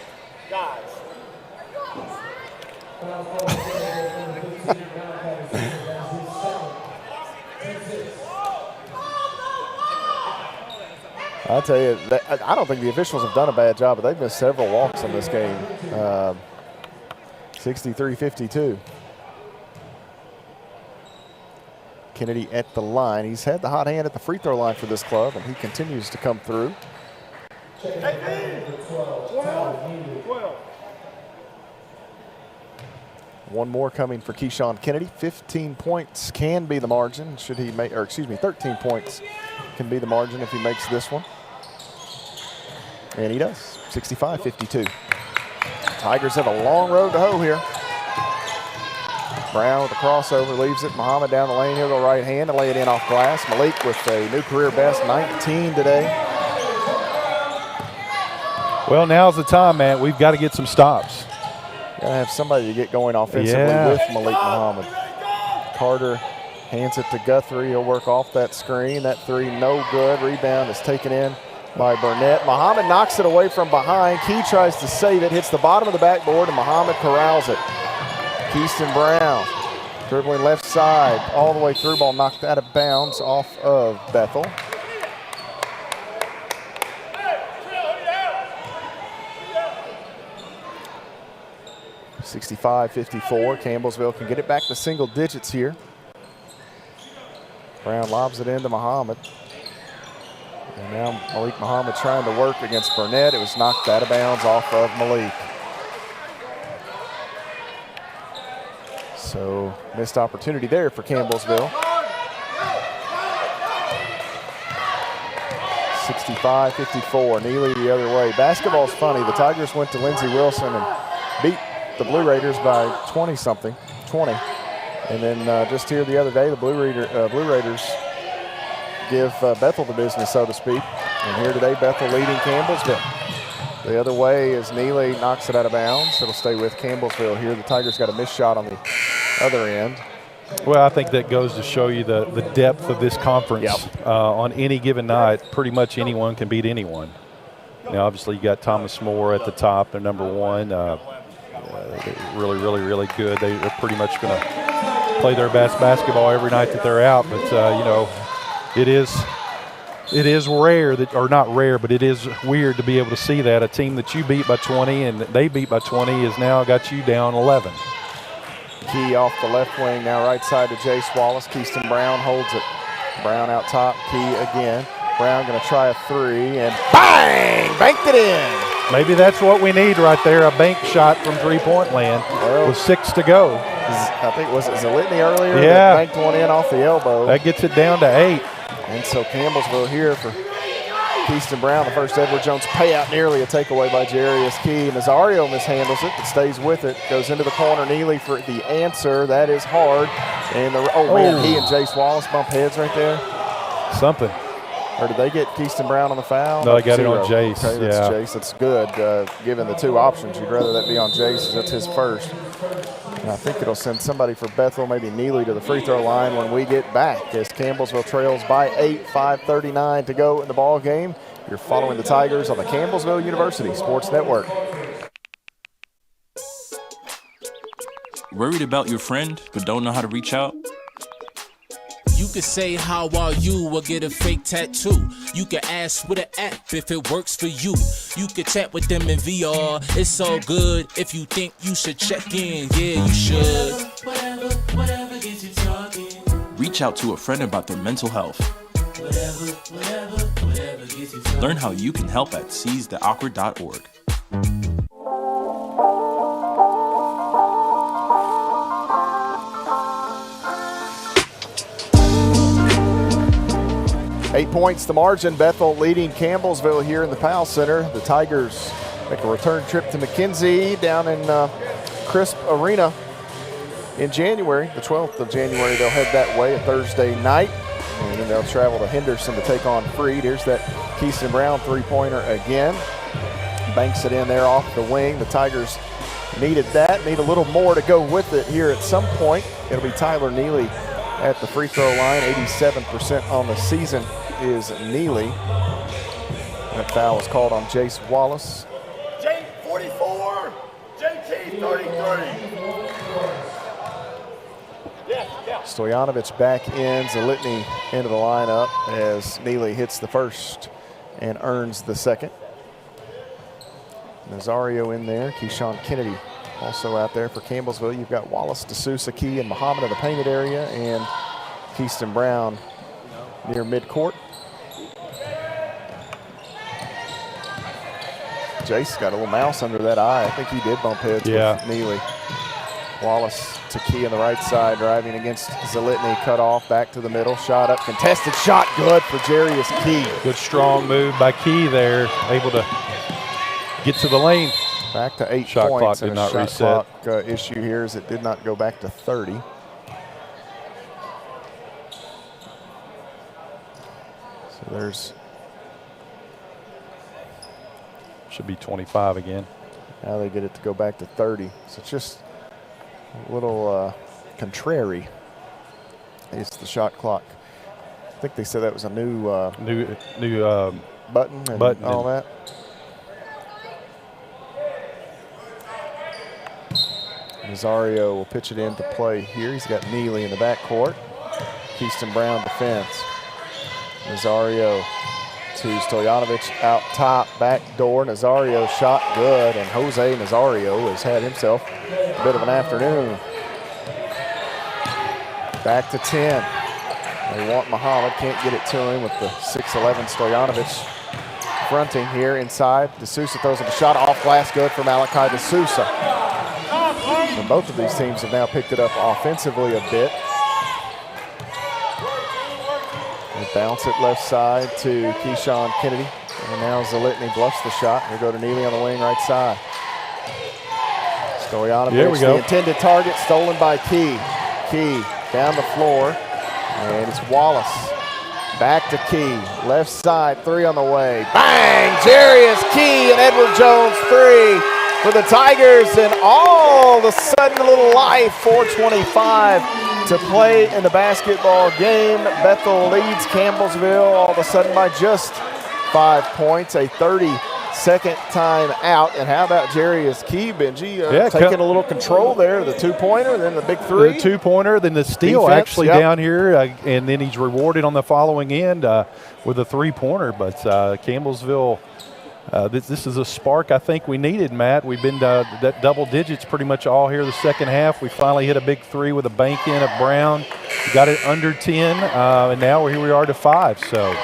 I'll tell you, I don't think the officials have done a bad job, but they've missed several walks in this game. 63-52. Kennedy at the line. He's had the hot hand at the free throw line for this club, and he continues to come through. 1 more coming for Keyshawn Kennedy. 15 points can be the margin should he make, 13 points can be the margin if he makes this one. And he does, 65-52. Tigers have a long road to hoe here. Brown with the crossover, leaves it. Muhammad down the lane. He'll go right hand and lay it in off glass. Malik with a new career best, 19 today. Well, now's the time, man. We've got to get some stops. Got to have somebody to get going offensively with Malik Muhammad. Carter hands it to Guthrie. He'll work off that screen. That 3 no good. Rebound is taken in by Burnett. Muhammad knocks it away from behind. Key tries to save it. Hits the bottom of the backboard, and Muhammad corrals it. Keyston Brown dribbling left side all the way through. Ball knocked out of bounds off of Bethel. (65-54). Campbellsville can get it back to single digits here. Brown lobs it into Muhammad. And now Malik Muhammad trying to work against Burnett. It was knocked out of bounds off of Malik. So missed opportunity there for Campbellsville. 65-54. Neely the other way. Basketball's funny. The Tigers went to Lindsey Wilson and beat the Blue Raiders by 20-something, 20. And then just here the other day, the Blue Raiders give Bethel the business, so to speak. And here today, Bethel leading Campbellsville. The other way is Neely knocks it out of bounds. It'll stay with Campbellsville here. The Tigers got a missed shot on the other end. Well, I think that goes to show you the depth of this conference. Yep. On any given night, pretty much anyone can beat anyone. Now, obviously, you got Thomas More at the top. They're number 1. Really, really, really good. They're pretty much going to play their best basketball every night that they're out. But, you know, it is rare that, or not rare, but it is weird to be able to see that a team that you beat by 20 and they beat by 20 has now got you down 11. Key off the left wing, now right side to Jace Wallace. Keyston Brown holds it. Brown out top, Key again. Brown going to try a three, and bang! Banked it in. Maybe that's what we need right there, a bank shot from three-point land with 6 to go. I think, was it Zalitny earlier? Yeah. That banked one in off the elbow. That gets it down to 8. And so Campbellsville here for Keyston Brown. The first Edward Jones payout, nearly a takeaway by Jarius Key. Nazario mishandles it, but stays with it. Goes into the corner. Neely for the answer. That is hard. And man, he and Jace Wallace bump heads right there. Something. Or did they get Keyston Brown on the foul? No, they got it on Jace. Okay, that's Jace. That's good. Given the two options, you'd rather that be on Jace. That's his first. And I think it'll send somebody for Bethel, maybe Neely, to the free throw line when we get back, as Campbellsville trails by 8, 5:39 to go in the ball game. You're following the Tigers on the Campbellsville University Sports Network. Worried about your friend but don't know how to reach out? You could say how are you or get a fake tattoo. You could ask with an app if it works for you. You could chat with them in VR. It's all good if you think you should check in. Yeah, you should. Whatever gets you talking. Reach out to a friend about their mental health. Whatever gets you talking. Learn how you can help at seizetheawkward.org. Eight points the margin. Bethel leading Campbellsville here in the Powell Center. The Tigers make a return trip to McKenzie down in Crisp Arena in January. The 12th of January, they'll head that way, a Thursday night. And then they'll travel to Henderson to take on Freed. Here's that Keyston Brown three-pointer again. Banks it in there off the wing. The Tigers needed that, need a little more to go with it here at some point. It'll be Tyler Neely at the free throw line. 87% on the season is Neely. That foul was called on Jace Wallace. J 44, JT 33. Stoyanovich back in, Zalitny into the lineup as Neely hits the first and earns the second. Nazario in there, Keyshawn Kennedy also out there for Campbellsville. You've got Wallace, D'Souza, Key, and Muhammad in the painted area, and Keyston Brown near midcourt. Jace got a little mouse under that eye. I think he did bump heads with Neely. Wallace to Key on the right side, driving against Zalitny, cut off, back to the middle, shot up, contested shot, good for Jarius Key. Good strong move by Key there, able to get to the lane. Back to 8 shot points. Clock did not reset. Shot clock issue here is it did not go back to 30. So there's. Should be 25 again. Now they get it to go back to 30. So it's just a little contrary. It's the shot clock. I think they said that was a new button and all that. Nazario will pitch it into play here. He's got Neely in the backcourt. Keyston Brown defense. Nazario to Stoyanovich out top, back door. Nazario shot good, and Jose Nazario has had himself a bit of an afternoon. Back to 10. They want Muhammad, can't get it to him with the 6'11 Stoyanovich fronting here inside. D'Souza throws up a shot off glass, good for Malachi D'Souza. And both of these teams have now picked it up offensively a bit. They bounce it left side to Keyshawn Kennedy. And now Zalitny bluffs the shot. They go to Neely on the wing right side. Stoyanovich, the intended target, stolen by Key. Key down the floor. And it's Wallace. Back to Key. Left side, three on the way. Bang! Jarius Key and Edward Jones three for the Tigers. And all of a sudden, a little life. 4:25 to play in the basketball game. Bethel leads Campbellsville all of a sudden by just 5 points. A 30-second time out. And how about Jarius Key, Benji? Taking a little control there. The two-pointer, then the big three. The two-pointer, then the steal actually down here. And then he's rewarded on the following end with a three-pointer. But Campbellsville This is a spark I think we needed, Matt. We've been that double digits pretty much all here the second half. We finally hit a big three with a bank in at Brown. We got it under 10, and now here we are to 5. So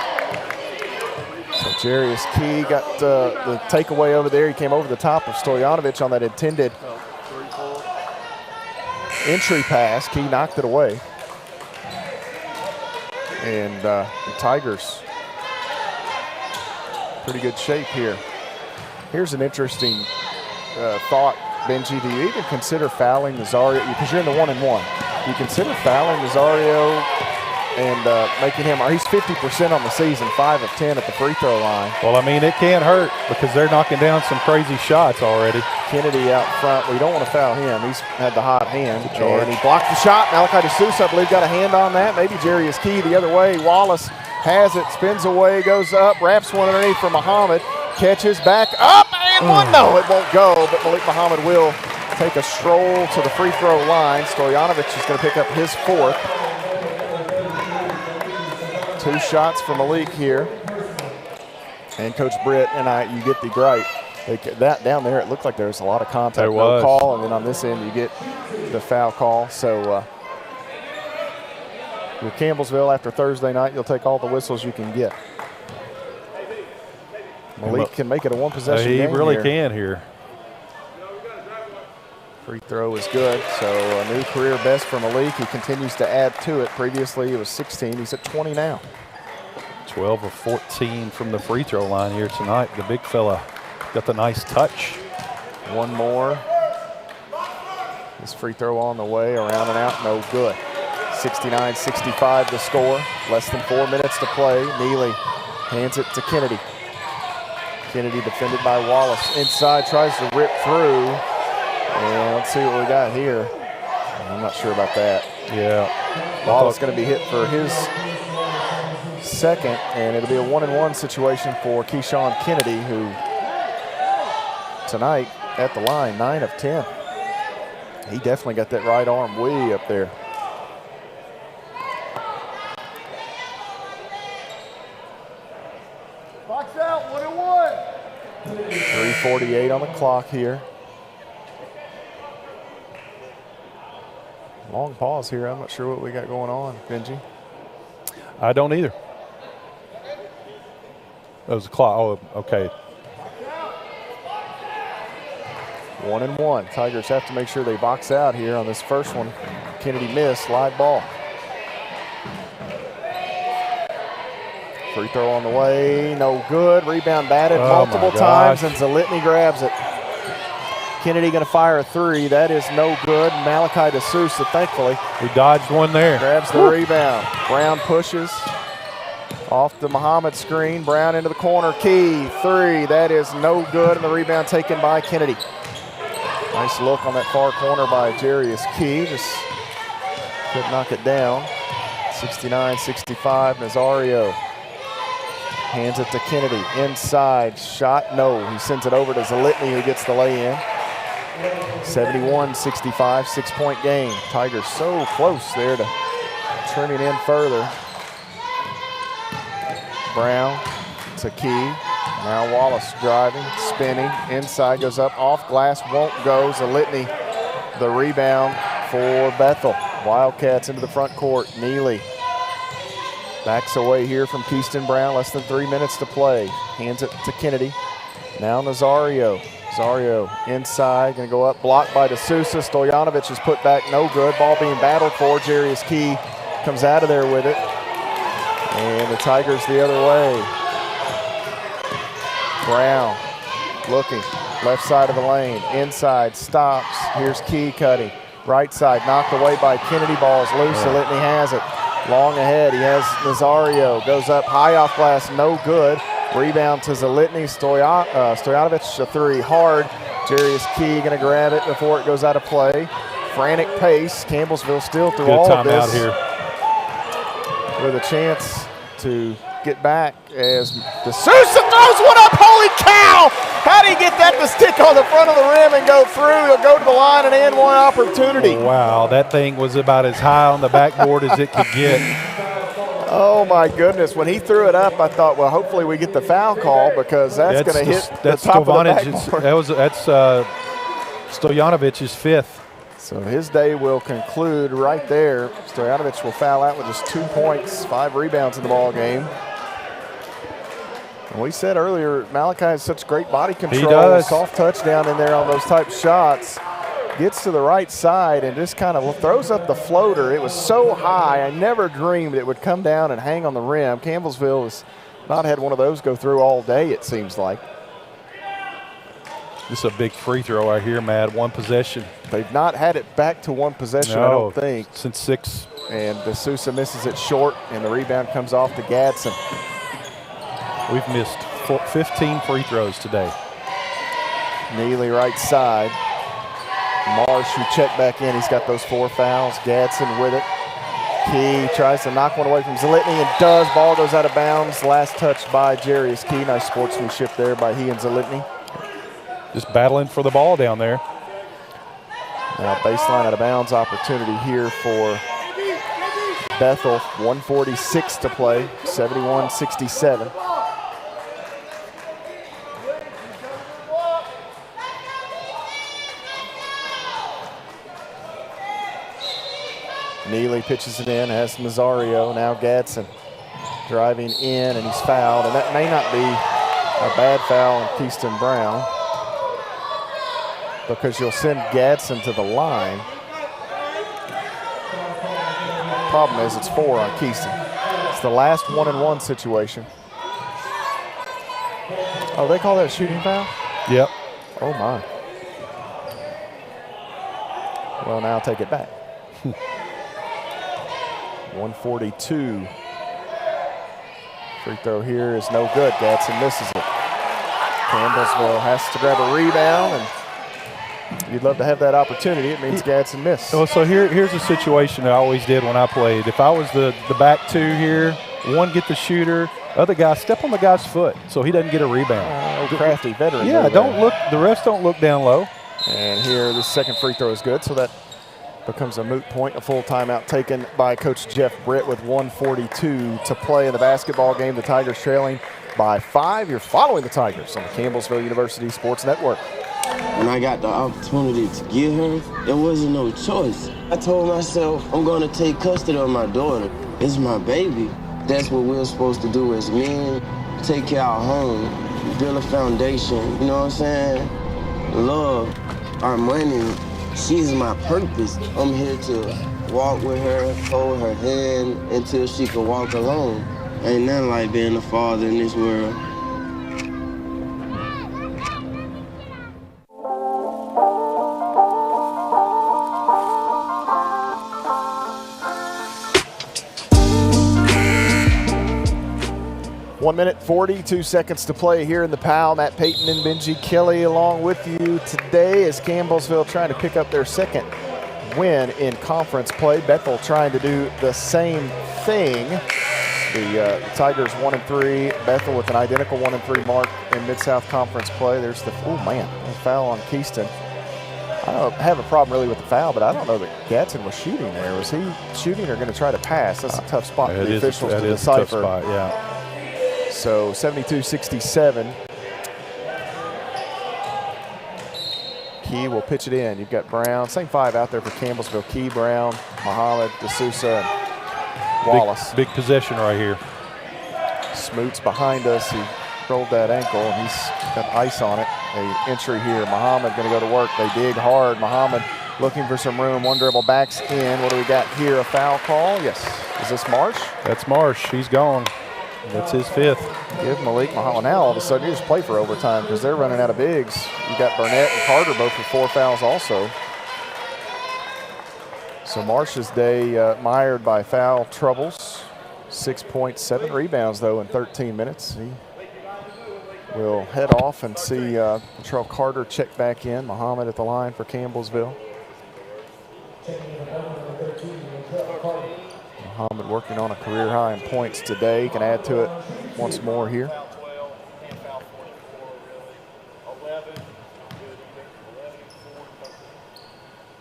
Jarius Key got the takeaway over there. He came over the top of Stojanovic on that intended entry pass. Key knocked it away. And the Tigers, pretty good shape here. Here's an interesting thought, Benji. Do you even consider fouling Nazario? Because you're in the 1-and-1. Do you consider fouling Nazario and making him, he's 50% on the season, 5 of 10 at the free throw line. Well, I mean, it can't hurt because they're knocking down some crazy shots already. Kennedy out front. We don't want to foul him. He's had the hot hand. And he blocked the shot. Malachi DeSouza, I believe, got a hand on that. Maybe Jarius Key the other way. Wallace has it, spins away, goes up, wraps one underneath for Muhammad, catches back up, and one. No, it won't go, but Malik Muhammad will take a stroll to the free throw line. Stojanovic is going to pick up his 4th. 2 shots for Malik here. And Coach Britt and you get the gripe. That down there, it looked like there was a lot of contact. There was. No call, and then on this end, you get the foul call. So with Campbellsville after Thursday night, you'll take all the whistles you can get. Malik can make it a one-possession game. He really can here. Free throw is good, so a new career best for Malik. He continues to add to it. Previously, it was 16. He's at 20 now. 12 of 14 from the free throw line here tonight. The big fella got the nice touch. One more. This free throw on the way, around and out, no good. 69-65 the score. Less than 4 minutes to play. Neely hands it to Kennedy. Kennedy defended by Wallace. Inside, tries to rip through. And let's see what we got here. I'm not sure about that. Yeah. Wallace going to be hit for his 2nd, and it'll be a 1-and-1 situation for Keyshawn Kennedy, who tonight at the line, 9 of 10. He definitely got that right arm way up there. Box out, 1-and-1. 3:48 on the clock here. Long pause here. I'm not sure what we got going on, Benji. I don't either. That was a clock. Oh, okay. 1-and-1. Tigers have to make sure they box out here on this first one. Kennedy missed. Live ball. Free throw on the way. No good. Rebound batted multiple times, and Zalitny grabs it. Kennedy going to fire a 3. That is no good. Malachi DeSouza, thankfully. We dodged one there. Grabs the rebound. Brown pushes off the Muhammad screen. Brown into the corner. Key, 3. That is no good, and the rebound taken by Kennedy. Nice look on that far corner by Jarius Key. Just could knock it down. 69-65, Nazario. Hands it to Kennedy. Inside, shot, no. He sends it over to Zalitny, who gets the lay-in. 71-65, 6-point game. Tigers so close there to trimming in further. Brown to Key. Now Wallace driving, spinning. Inside, goes up, off glass, won't go. Zalitny, the rebound for Bethel. Wildcats into the front court. Neely backs away here from Keyston Brown. Less than 3 minutes to play. Hands it to Kennedy. Now Nazario. Nazario inside, going to go up, blocked by DeSouza. Stojanovic is put back, no good. Ball being battled for. Jarius Key comes out of there with it. And the Tigers the other way. Brown looking, left side of the lane. Inside, stops. Here's Key cutting. Right side, knocked away by Kennedy. Ball is loose. Zalitny has it. Long ahead, he has Nazario. Goes up, high off glass, no good. Rebound to Zalitny. Stojanovic, a 3 hard. Jarius Key going to grab it before it goes out of play. Frantic pace. Campbellsville still through all of this. Good timeout here. With a chance to get back as DeSouza throws one up. Holy cow! How did he get that to stick on the front of the rim and go through? He'll go to the line and end one opportunity. Wow, that thing was about as high on the backboard as it could get. Oh, my goodness. When he threw it up, I thought, well, hopefully we get the foul call because that's going to hit the top of the backboard. That's Stojanovic's 5th. So his day will conclude right there. Stojanovic will foul out with just 2 points, 5 rebounds in the ball game. And we said earlier, Malachi has such great body control. He does. Soft touch down in there on those type shots. Gets to the right side and just kind of throws up the floater. It was so high, I never dreamed it would come down and hang on the rim. Campbellsville has not had one of those go through all day, it seems like. This is a big free throw right here, Matt. 1 possession. They've not had it back to 1 possession, I don't think. Since 6. And D'Souza misses it short, and the rebound comes off to Gadsden. We've missed 15 free throws today. Neely right side. Marsh, who checked back in, he's got those 4 fouls. Gadsden with it. Key tries to knock one away from Zalitny and does. Ball goes out of bounds. Last touch by Jarius Key. Nice sportsmanship there by he and Zalitny. Just battling for the ball down there. Now baseline out of bounds opportunity here for Bethel. 1:46 to play, 71-67. Neely pitches it in, has Nazario, now Gadsden driving in, and he's fouled. And that may not be a bad foul on Keyston Brown, because you'll send Gadsden to the line. Problem is it's 4 on Keyston. It's the last 1-and-1 situation. Oh, they call that a shooting foul? Yep. Oh, my. Well, now I'll take it back. 142. Free throw here is no good. Gadsden misses it. Campbellsville has to grab a rebound, and you'd love to have that opportunity. It means Gadsden missed. Well, so here's a situation I always did when I played. If I was the back 2 here, one get the shooter, other guy step on the guy's foot so he doesn't get a rebound. Crafty veteran. Yeah, don't look. The refs don't look down low. And here the second free throw is good, so that becomes a moot point. A full timeout taken by Coach Jeff Britt with 1:42 to play in the basketball game. The Tigers trailing by 5. You're following the Tigers on the Campbellsville University Sports Network. When I got the opportunity to get her, there wasn't no choice. I told myself, I'm gonna take custody of my daughter. It's my baby. That's what we're supposed to do as men. Take care of our home, build a foundation, you know what I'm saying? Love, our money, she's my purpose. I'm here to walk with her, hold her hand until she can walk alone. Ain't nothing like being a father in this world. One minute, 42 seconds to play here in the PAL. Matt Payton and Benji Kelly along with you today as Campbellsville trying to pick up their second win in conference play. Bethel trying to do the same thing. The Tigers 1-3. Bethel with an identical 1-3 mark in Mid-South Conference play. There's the, oh man, a foul on Keyston. I don't have a problem really with the foul, but I don't know that Gadsden was shooting there. Was he shooting or going to try to pass? That's a tough spot for the officials to decipher. A tough spot, yeah. So 72-67. Key will pitch it in. You've got Brown. Same 5 out there for Campbellsville. Key, Brown, Muhammad, D'Souza, and Wallace. Big possession right here. Smoot's behind us. He rolled that ankle, and he's got ice on it. An entry here. Muhammad going to go to work. They dig hard. Muhammad looking for some room. One dribble backs in. What do we got here? A foul call? Yes. Is this Marsh? That's Marsh. He's gone. That's his 5th. Give Malik Muhammad. Now all of a sudden you just play for overtime because they're running out of bigs. You got Burnett and Carter both with 4 fouls also. So Marsh's day mired by foul troubles. 6 points, 7 rebounds though in 13 minutes. He will head off and see Latrell Carter check back in. Muhammad at the line for Campbellsville. Muhammad working on a career high in points today. Can add to it once more here.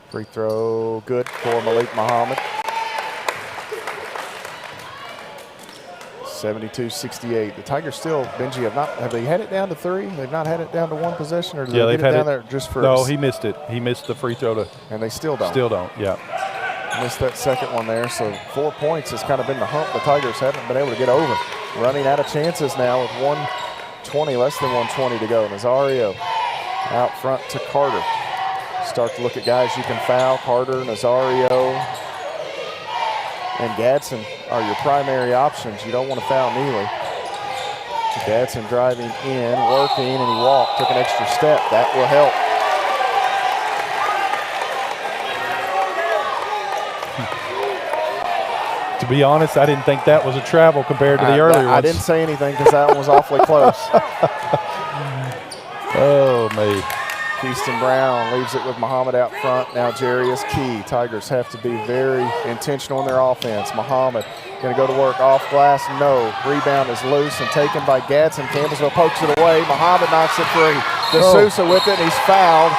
Free throw good for Malik Muhammad. 72-68. The Tigers still, Benji, have they had it down to 3? They've not had it down to 1 possession, or did they get it down there just for? No, he missed it. He missed the free throw and they still don't. Still don't. Yeah. Missed that second one there, so 4 points has kind of been the hump the Tigers haven't been able to get over. Running out of chances now with 1:20, less than 1:20 to go. Nazario out front to Carter. Start to look at guys you can foul. Carter, Nazario, and Gadsden are your primary options. You don't want to foul Neely. Gadsden driving in, working, and he walked, took an extra step. That will help. To be honest, I didn't think that was a travel compared to the earlier ones. I didn't say anything because that one was awfully close. Oh, me. Keyston Brown leaves it with Muhammad out front. Now Jerry is key. Tigers have to be very intentional in their offense. Muhammad going to go to work off glass. No. Rebound is loose and taken by Gadsden. Campbellsville pokes it away. Muhammad knocks it free. D'Souza with it, and he's fouled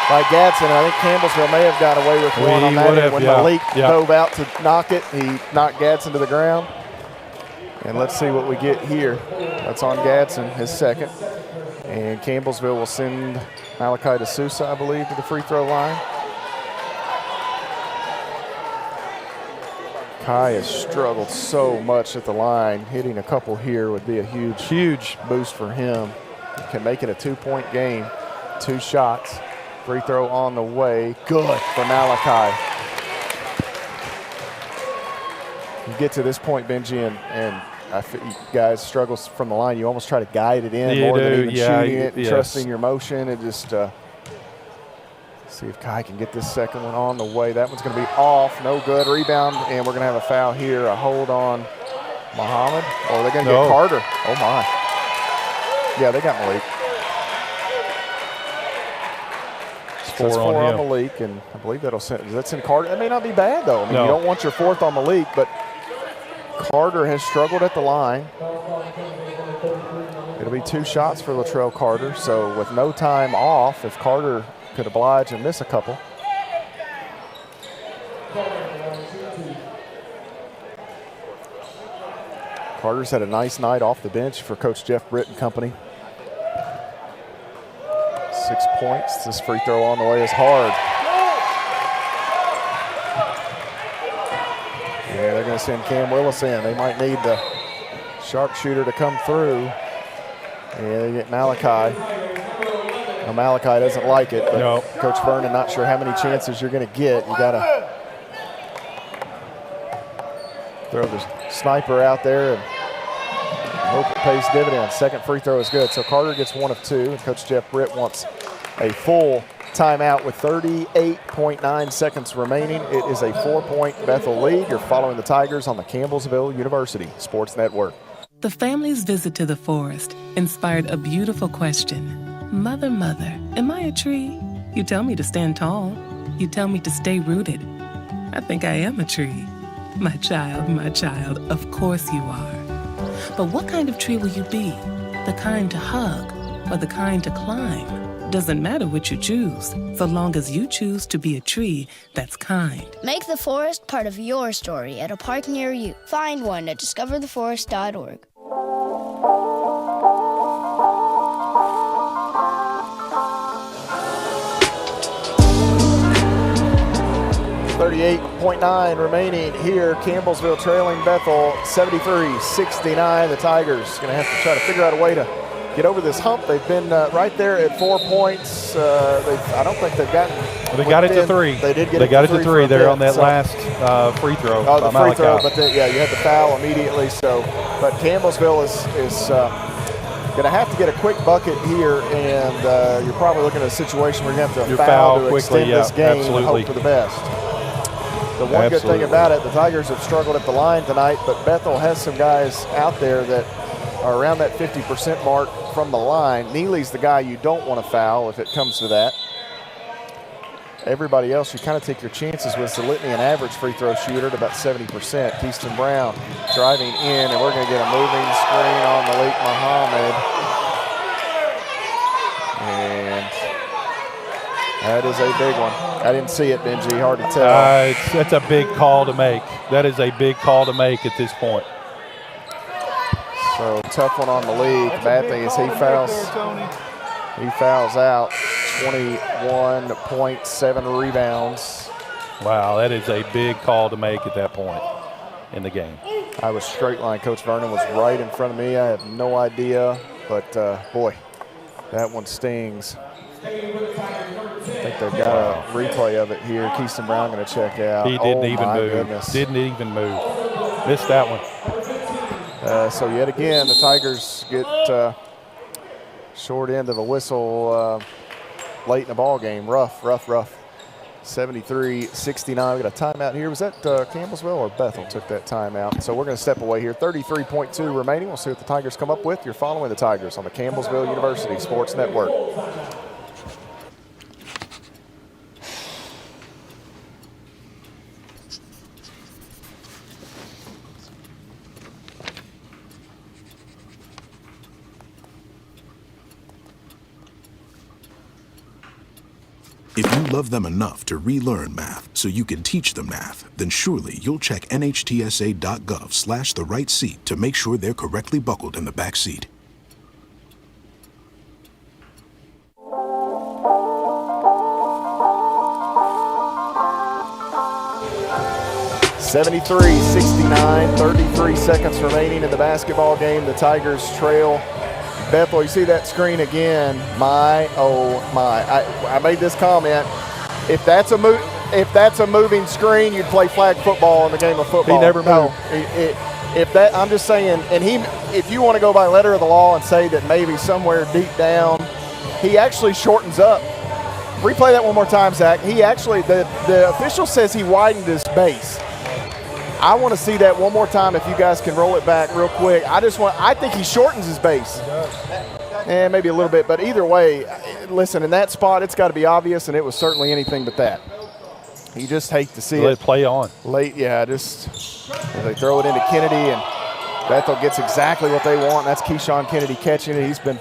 by Gadsden. I think Campbellsville may have got away with one on that when Malik dove out to knock it. He knocked Gadsden to the ground. And let's see what we get here. That's on Gadsden, his second. And Campbellsville will send Malachi D'Souza, I believe, to the free throw line. Kai has struggled so much at the line. Hitting a couple here would be a huge boost for him. He can make it a 2-point game. 2 shots. Free throw on the way. Good for Malachi. You get to this point, Benji, and I feel you guys struggle from the line. You almost try to guide it in more than even shooting it, trusting your motion, and just see if Kai can get this second one on the way. That one's going to be off. No good. Rebound, and we're going to have a foul here. A hold on Muhammad. Or they're going to get Carter. Oh, my. Yeah, they got Malik. So it's 4 on Malik, and I believe that's in Carter. That may not be bad, though. I mean, you don't want your 4th on Malik, but Carter has struggled at the line. It'll be 2 shots for Latrell Carter, so with no time off, if Carter could oblige and miss a couple. Carter's had a nice night off the bench for Coach Jeff Britt and company. 6 points. This free throw on the way is hard. Yeah, they're going to send Cam Willis in. They might need the sharpshooter to come through. Yeah, they get Malachi. Now, Malachi doesn't like it, but Coach Vernon not sure how many chances you're going to get. You got to throw the sniper out there and hope it pays dividends. Second free throw is good. So Carter gets 1 of 2. And Coach Jeff Britt wants a full timeout with 38.9 seconds remaining. It is a 4-point Bethel lead. You're following the Tigers on the Campbellsville University Sports Network. The family's visit to the forest inspired a beautiful question. Mother, mother, am I a tree? You tell me to stand tall. You tell me to stay rooted. I think I am a tree. My child, of course you are. But what kind of tree will you be? The kind to hug or the kind to climb? Doesn't matter what you choose, so long as you choose to be a tree that's kind. Make the forest part of your story at a park near you. Find one at discovertheforest.org. .9 remaining here. Campbellsville trailing Bethel 73-69. The Tigers going to have to try to figure out a way to get over this hump. They've been right there at 4 points. I don't think they've gotten. Well, they got it to 3. They did get they it got to 3 it to 3 there bit, on that last free throw. Oh, the by free throw, Malachi. but then, you had the foul immediately. So, but Campbellsville is going to have to get a quick bucket here, and you're probably looking at a situation where you have to foul to quickly, extend this game absolutely. and hope for the best. The one good thing about it, the Tigers have struggled at the line tonight, but Bethel has some guys out there that are around that 50% mark from the line. Neely's the guy you don't want to foul if it comes to that. Everybody else, you kind of take your chances with. The Litany, an average free throw shooter at about 70%. Keyston Brown driving in, and we're going to get a moving screen on Malik Muhammad. And that is a big one. I didn't see it, Benji. Hard to tell. That's a big call to make. That is a big call to make at this point. So tough one on the league. Bad thing is he fouls out. 21.7 rebounds. Wow, that is a big call to make at that point in the game. I was straight line. Coach Vernon was right in front of me. I had no idea, but boy, that one stings. I think they've got a replay of it here. Keyston Brown going to check out. He didn't even move. Goodness. Didn't even move. Missed that one. So yet again, the Tigers get short end of a whistle late in the ball game. Rough. 73-69. We got a timeout here. Was that Campbellsville or Bethel took that timeout? So we're going to step away here. 33.2 remaining. We'll see what the Tigers come up with. You're following the Tigers on the Campbellsville University Sports Network. If you love them enough to relearn math so you can teach them math, then surely you'll check nhtsa.gov/the right seat to make sure they're correctly buckled in the back seat. (73-69), 33 seconds remaining in the basketball game. The Tigers trail Bethel. You see that screen again. My, oh my. I made this comment. If that's a moving screen, you'd play flag football in the game of football. He never moved. If that, I'm just saying, and if you want to go by letter of the law and say that maybe somewhere deep down, he actually shortens up. Replay that one more time, Zach. He actually, the official says he widened his base. I want to see that one more time if you guys can roll it back real quick. I think he shortens his base. And maybe a little bit, but either way, listen, in that spot, it's got to be obvious, and it was certainly anything but that. You just hate to see Let it. play on. Late, yeah, just they throw it into Kennedy, and Bethel gets exactly what they want. That's Keyshawn Kennedy catching it. He's been,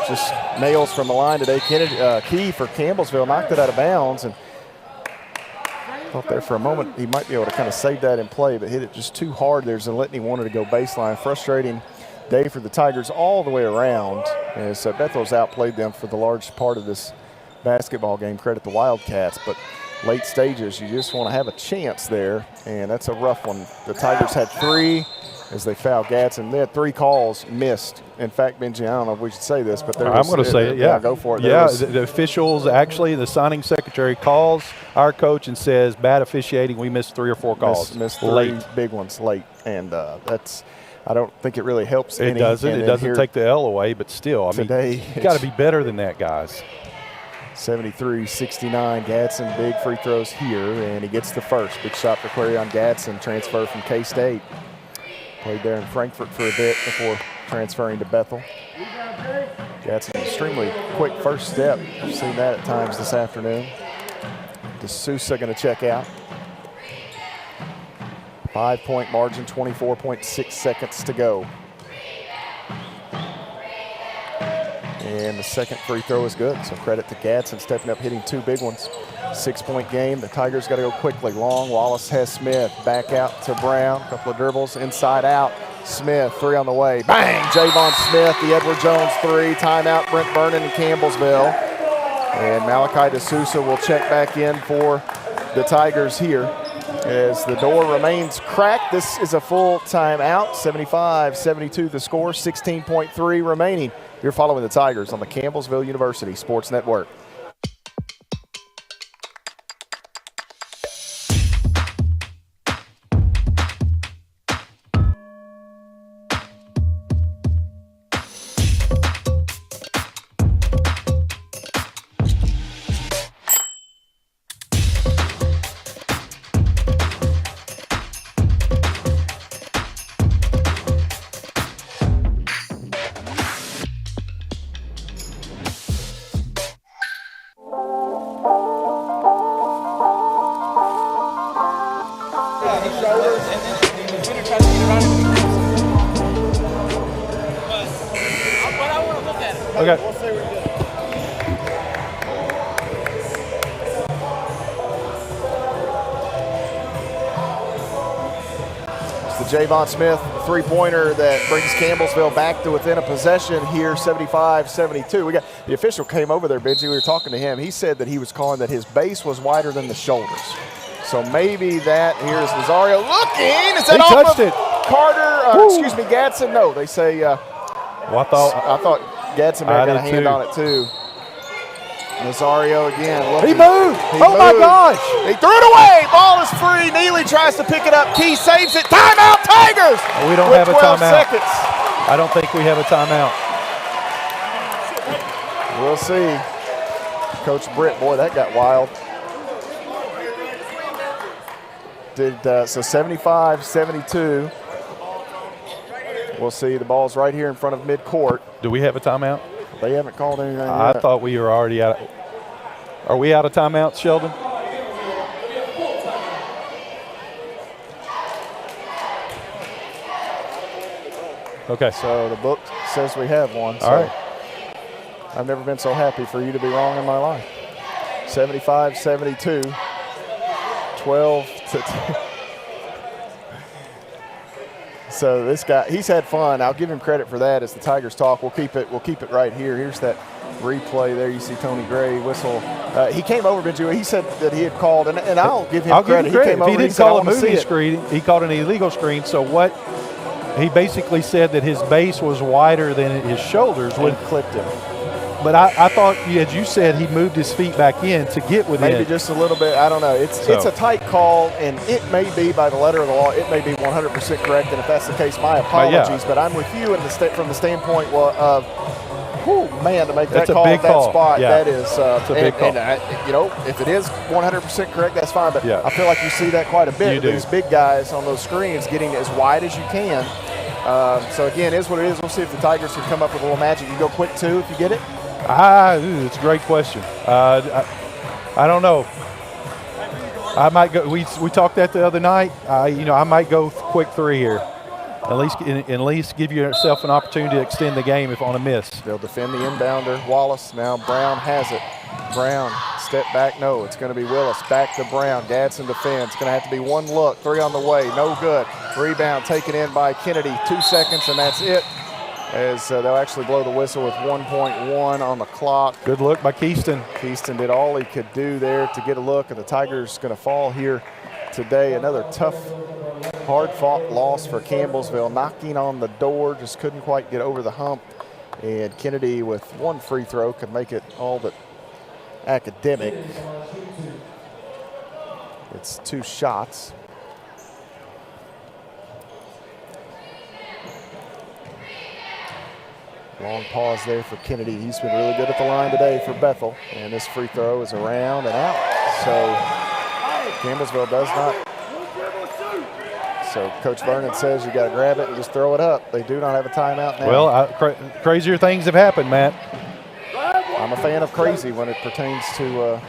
just nails from the line today. Kennedy, Key for Campbellsville knocked it out of bounds, and thought there for a moment he might be able to kind of save that in play, but hit it just too hard there. Zalitny wanted to go baseline. Frustrating day for the Tigers all the way around, as Bethel's outplayed them for the large part of this basketball game. Credit the Wildcats, but late stages, you just want to have a chance there, and that's a rough one. The Tigers had 3 as they fouled Gadsden. They had 3 calls missed. In fact, Benji, I don't know if we should say this, but I'm going to say it, yeah. Go for it. Yeah, the officials, actually, the signing secretary calls our coach and says, bad officiating, we missed 3 or 4 calls. Missed 3 big ones late, and that's – I don't think it really helps. It doesn't. It doesn't take the L away, but still, today, you got to be better than that, guys. 73-69. Gadsden, big free throws here, and he gets the first. Big shot for Clarion Gadsden, transfer from K-State. Played there in Frankfurt for a bit before transferring to Bethel. Gadsden, extremely quick first step. I've seen that at times this afternoon. D'Souza going to check out. 5-point margin, 24.6 seconds to go. And the second free throw is good, so credit to Gadsden stepping up, hitting 2 big ones. 6-point game. The Tigers got to go quickly. Long, Wallace has Smith. Back out to Brown. A couple of dribbles, inside out. Smith, 3 on the way. Bang! Javon Smith, the Edward Jones 3. Timeout, Brent Vernon in Campbellsville. And Malachi D'Souza will check back in for the Tigers here as the door remains cracked. This is a full timeout. 75-72 the score, 16.3 remaining. You're following the Tigers on the Campbellsville University Sports Network. The Javon Smith three-pointer that brings Campbellsville back to within a possession here, 75-72. The official came over there, Benji. We were talking to him. He said that he was calling that his base was wider than the shoulders. So maybe that. Here's Nazario looking. Is that he off touched of it. Carter? Excuse me, Gadsden. No, they say. Well, I thought Gadsden may have got a hand on it too. Nazario again. He moved. My gosh. He threw it away. Ball is free. Neely tries to pick it up. Key saves it. Timeout, Tigers. We don't have a timeout. I don't think we have a timeout. We'll see. Coach Britt, boy, that got wild. So 75-72. We'll see. The ball's right here in front of midcourt. Do we have a timeout? They haven't called anything yet. I thought we were already out. Are we out of timeouts, Sheldon? Okay. So the book says we have one. All right. I've never been so happy for you to be wrong in my life. 75-72. 12-2. So this guy, he's had fun. I'll give him credit for that as the Tigers talk. We'll keep it right here. Here's that replay there. You see Tony Gray whistle. He came over, Benji. He said that he had called, and I'll give him credit. He came over, he didn't call a moving screen. He called an illegal screen. So what? He basically said that his base was wider than his shoulders. And clipped him. But I thought, as you said, he moved his feet back in to get within. Maybe just a little bit. I don't know. It's a tight call, and it may be, by the letter of the law, it may be 100% correct. And if that's the case, my apologies. But I'm with you from the standpoint of, to make that call at that spot, that is it's a big call. And if it is 100% correct, that's fine. But I feel like you see that quite a bit. These big guys on those screens getting as wide as you can. So again, is what it is. We'll see if the Tigers can come up with a little magic. You go quick two if you get it. It's a great question. I don't know. I might go. We talked that the other night. I might go quick three here. At least give yourself an opportunity to extend the game if on a miss. They'll defend the inbounder. Wallace now. Brown has it. Brown step back. No, it's going to be Willis. Back to Brown. Gadsden defends. Going to have to be one look. Three on the way. No good. Rebound taken in by Kennedy. 2 seconds and that's it. As they'll actually blow the whistle with 1.1 on the clock. Good look by Keyston. Keyston did all he could do there to get a look, and the Tigers going to fall here today. Another tough, hard-fought loss for Campbellsville. Knocking on the door, just couldn't quite get over the hump. And Kennedy with one free throw could make it all but academic. It's 2 shots. Long pause there for Kennedy. He's been really good at the line today for Bethel. And this free throw is around and out. So Campbellsville does not. So Coach Vernon says you got to grab it and just throw it up. They do not have a timeout now. Well, crazier things have happened, Matt. I'm a fan of crazy when it pertains to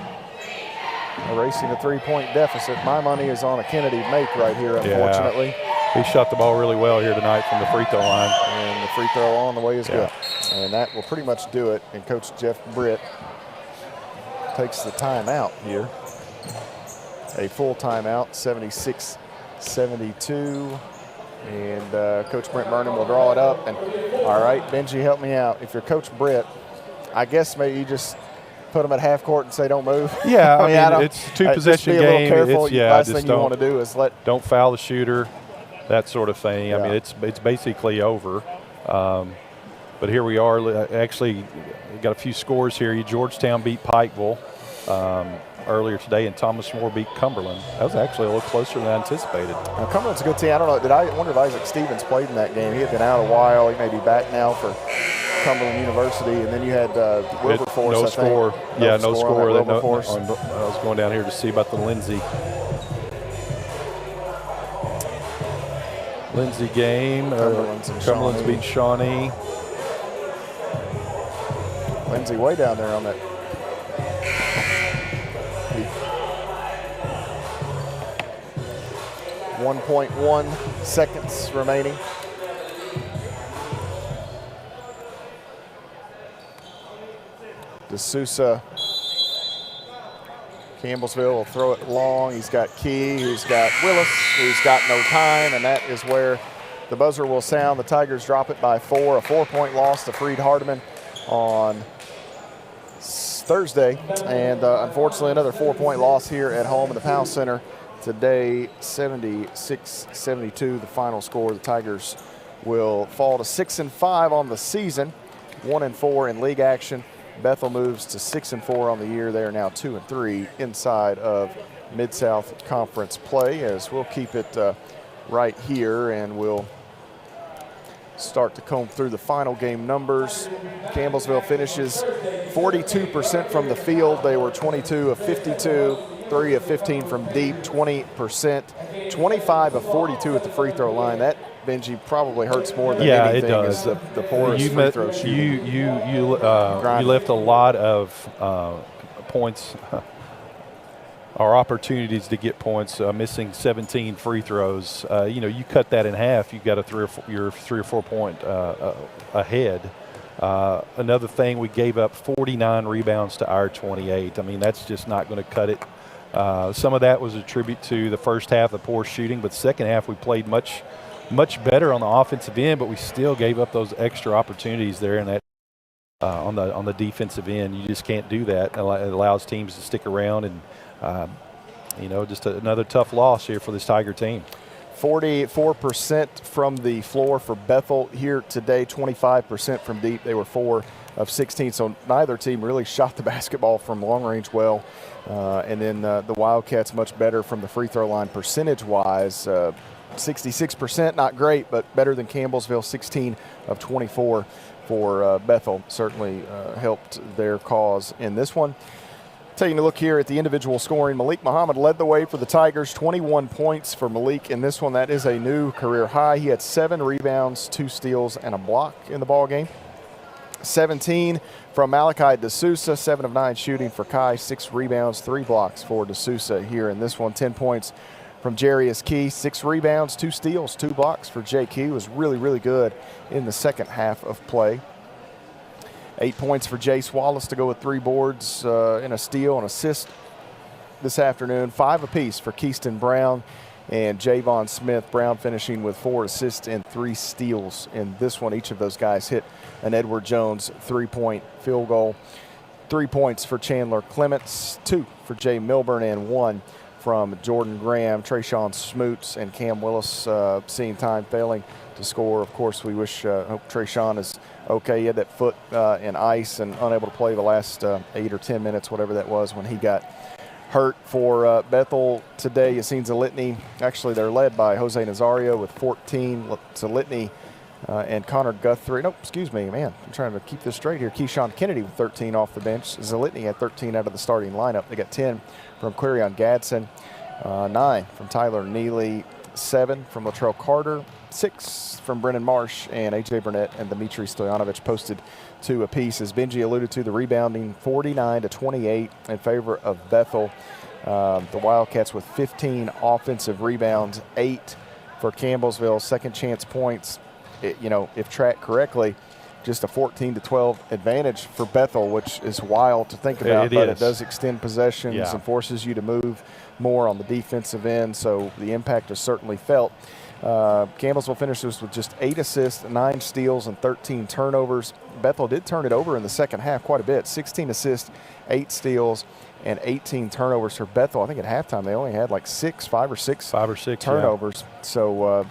erasing a 3-point deficit. My money is on a Kennedy make right here, unfortunately. Yeah. He shot the ball really well here tonight from the free throw line. And the free throw on the way is good. And that will pretty much do it. And Coach Jeff Britt takes the timeout here. A full timeout, 76-72. And Coach Brent Burnham will draw it up. And all right, Benji, help me out. If you're Coach Britt, I guess maybe you just put them at half court and say don't move. Yeah, I mean it's 2-possession game. Be a little careful. Last thing you want to do is don't foul the shooter. That sort of thing. Yeah. I mean, it's basically over. But here we are. Actually, got a few scores here. Georgetown beat Pikeville earlier today, and Thomas More beat Cumberland. That was actually a little closer than I anticipated. Now, Cumberland's a good team. I don't know. I wonder if Isaac Stevens played in that game. He had been out a while. He may be back now for Cumberland University. And then you had Wilberforce. No score. No score. I Wilberforce. was going down here to see about the Lindsay game. Cumberland's beat Shawnee. Lindsay way down there on that. 1.1 seconds remaining. D'Souza Campbellsville will throw it long. He's got Key, who's got Willis, who's got no time, and that is where the buzzer will sound. The Tigers drop it by 4, a 4-point loss to Freed Hardeman on Thursday, and unfortunately another 4-point loss here at home in the Powell Center today, 76-72 the final score. The Tigers will fall to 6-5 on the season, 1-4 in league action. Bethel moves to 6-4 on the year. They are now 2-3 inside of Mid-South Conference play, as we'll keep it right here and we'll start to comb through the final game numbers. Campbellsville finishes 42% from the field. They were 22 of 52, 3 of 15 from deep, 20%, 25 of 42 at the free throw line. That, Benji, probably hurts more than anything. It does. Is the poorest free throw shooting. You left a lot of points or opportunities to get points, missing 17 free throws. You cut that in half, you've got you're 3 or 4 point ahead. Another thing, we gave up 49 rebounds to our 28. I mean, that's just not going to cut it. Some of that was a tribute to the first half, the poor shooting, but second half we played much better on the offensive end, but we still gave up those extra opportunities there in that on the defensive end. You just can't do that. It allows teams to stick around, and just another tough loss here for this Tiger team. 44% from the floor for Bethel here today, 25% from deep. They were 4 of 16, so neither team really shot the basketball from long range well. And then the Wildcats much better from the free throw line percentage-wise. 66%, not great, but better than Campbellsville, 16 of 24 for Bethel. Certainly helped their cause in this one. Taking a look here at the individual scoring, Malik Muhammad led the way for the Tigers, 21 points for Malik in this one. That is a new career high. He had 7 rebounds, 2 steals, and a block in the ball game. 17 from Malachi D'Souza, 7 of 9 shooting for Kai, 6 rebounds, 3 blocks for D'Souza here in this one. 10 points from Jarius Key, 6 rebounds, 2 steals, 2 blocks for Jay Key. Was really, really good in the second half of play. 8 points for Jace Wallace to go with 3 boards and a steal and assist this afternoon. 5 apiece for Keyston Brown and Javon Smith. Brown finishing with 4 assists and 3 steals in this one. Each of those guys hit an Edward Jones 3-point field goal. 3 points for Chandler Clements, 2 for Jay Milburn, and 1 from Jordan Graham. Trayshawn Smoots and Cam Willis seeing time failing to score. Of course, we hope Trayshawn is okay. He had that foot in ice and unable to play the last 8 or 10 minutes, whatever that was, when he got hurt. For Bethel today, Yassine Zalitny, actually they're led by Jose Nazario with 14. Zalitny and Connor Guthrie. No, excuse me, man. I'm trying to keep this straight here. Keyshawn Kennedy with 13 off the bench. Zalitny had 13 out of the starting lineup. They got 10 from Quarion Gadsden, 9 from Tyler Neely, 7 from Latrell Carter, 6 from Brennan Marsh, and A.J. Burnett and Dimitri Stoyanovich posted 2 apiece. As Benji alluded to, the rebounding 49-28 in favor of Bethel. The Wildcats with 15 offensive rebounds, 8 for Campbellsville. Second chance points, if tracked correctly, just a 14-12 advantage for Bethel, which is wild to think about, but it does extend possessions and forces you to move more on the defensive end, so the impact is certainly felt. Campbellsville finishes with just 8 assists, 9 steals, and 13 turnovers. Bethel did turn it over in the second half quite a bit, 16 assists, 8 steals, and 18 turnovers for Bethel. I think at halftime they only had like 5 or six turnovers. Yeah. So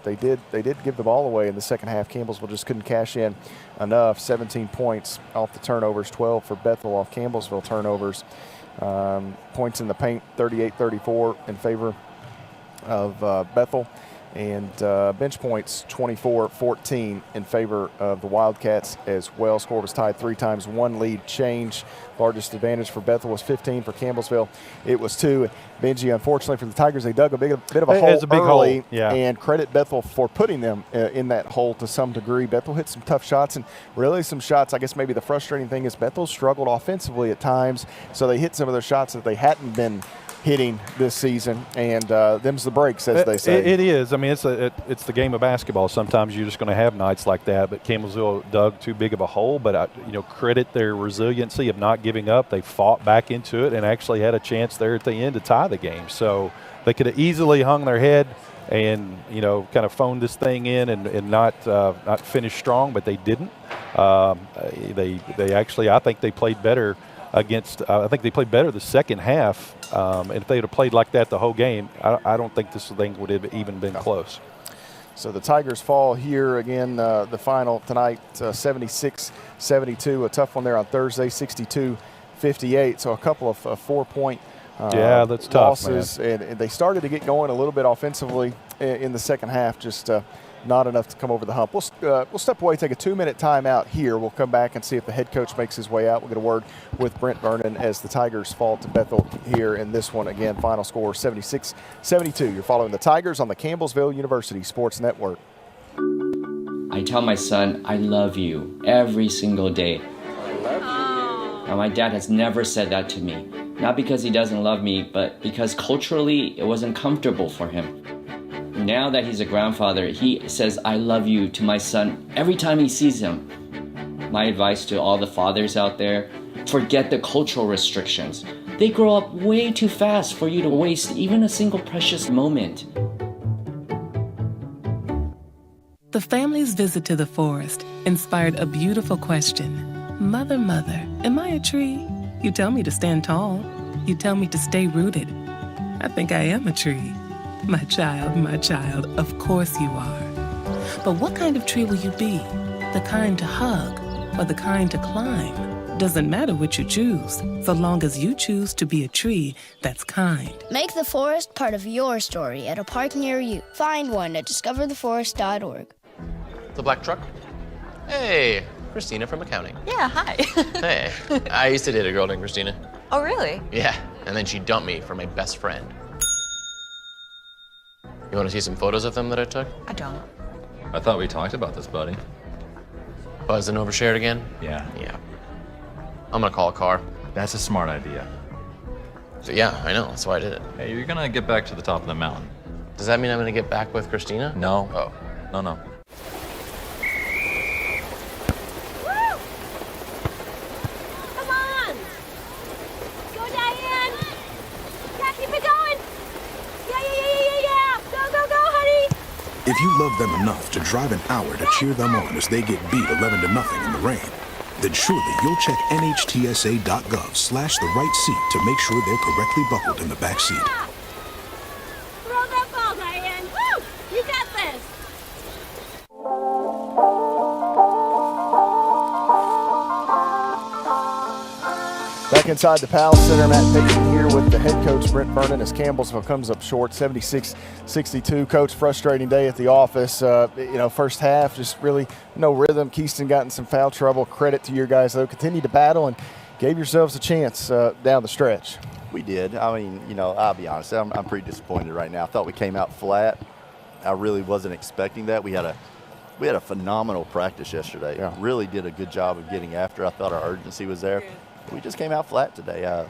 they did give the ball away in the second half. Campbellsville just couldn't cash in enough. 17 points off the turnovers, 12 for Bethel off Campbellsville turnovers. Points in the paint, 38-34 in favor of Bethel. And bench points, 24-14 in favor of the Wildcats as well. Score was tied 3 times, 1 lead change. Largest advantage for Bethel was 15. For Campbellsville, it was 2. Benji, unfortunately for the Tigers, they dug a bit of a hole early, and credit Bethel for putting them in that hole to some degree. Bethel hit some tough shots, and really some shots. I guess maybe the frustrating thing is Bethel struggled offensively at times, so they hit some of their shots that they hadn't been hitting this season, and them's the breaks, as they say. It is. I mean, it's the game of basketball. Sometimes you're just going to have nights like that, but Campbellsville dug too big of a hole, but credit their resiliency of not giving up. They fought back into it and actually had a chance there at the end to tie the game. So they could have easily hung their head and kind of phoned this thing in and not finish strong, but they didn't. They actually, I think they played better I think they played better the second half. And if they'd have played like that the whole game, I don't think this thing would have even been close. So the Tigers fall here again. The final tonight, 76-72. A tough one there on Thursday, 62-58. So a couple of 4-point that's tough, losses, and they started to get going a little bit offensively in the second half. Just not enough to come over the hump. We'll step away, take a 2-minute timeout here. We'll come back and see if the head coach makes his way out. We'll get a word with Brent Vernon as the Tigers fall to Bethel here in this one. Again, final score 76-72. You're following the Tigers on the Campbellsville University Sports Network. I tell my son, I love you every single day. I love you. Now, my dad has never said that to me. Not because he doesn't love me, but because culturally it wasn't comfortable for him. Now that he's a grandfather, he says, I love you to my son every time he sees him. My advice to all the fathers out there, forget the cultural restrictions. They grow up way too fast for you to waste even a single precious moment. The family's visit to the forest inspired a beautiful question. Mother, mother, am I a tree? You tell me to stand tall. You tell me to stay rooted. I think I am a tree. My child, of course you are. But what kind of tree will you be? The kind to hug or the kind to climb? Doesn't matter which you choose, so long as you choose to be a tree that's kind. Make the forest part of your story at a park near you. Find one at discovertheforest.org. The black truck? Hey, Christina from accounting. Yeah, hi. Hey, I used to date a girl named Christina. Oh, really? Yeah, and then she dumped me for my best friend. You want to see some photos of them that I took? I don't. I thought we talked about this, buddy. Buzzed and overshared again? Yeah. Yeah. I'm gonna call a car. That's a smart idea. So yeah, I know, that's why I did it. Hey, you're gonna get back to the top of the mountain. Does that mean I'm gonna get back with Christina? No. Oh. No. Come on! Go, Diane! Yeah, keep it going! Yeah! Go, honey! If you love them enough to drive an hour to cheer them on as they get beat 11-0 in the rain, then surely you'll check nhtsa.gov/the right seat to make sure they're correctly buckled in the back seat. Throw that ball, Diane! Woo! You got this! Back inside the Powell Center, Matt Pickett here with the head coach, Brent Vernon, as Campbellsville comes up short, 76-62. Coach, frustrating day at the office. First half, just really no rhythm. Keyston got in some foul trouble. Credit to your guys, though. Continued to battle and gave yourselves a chance down the stretch. We did. I mean, I'll be honest. I'm pretty disappointed right now. I thought we came out flat. I really wasn't expecting that. We had a phenomenal practice yesterday. Yeah. Really did a good job of getting after. I thought our urgency was there. We just came out flat today.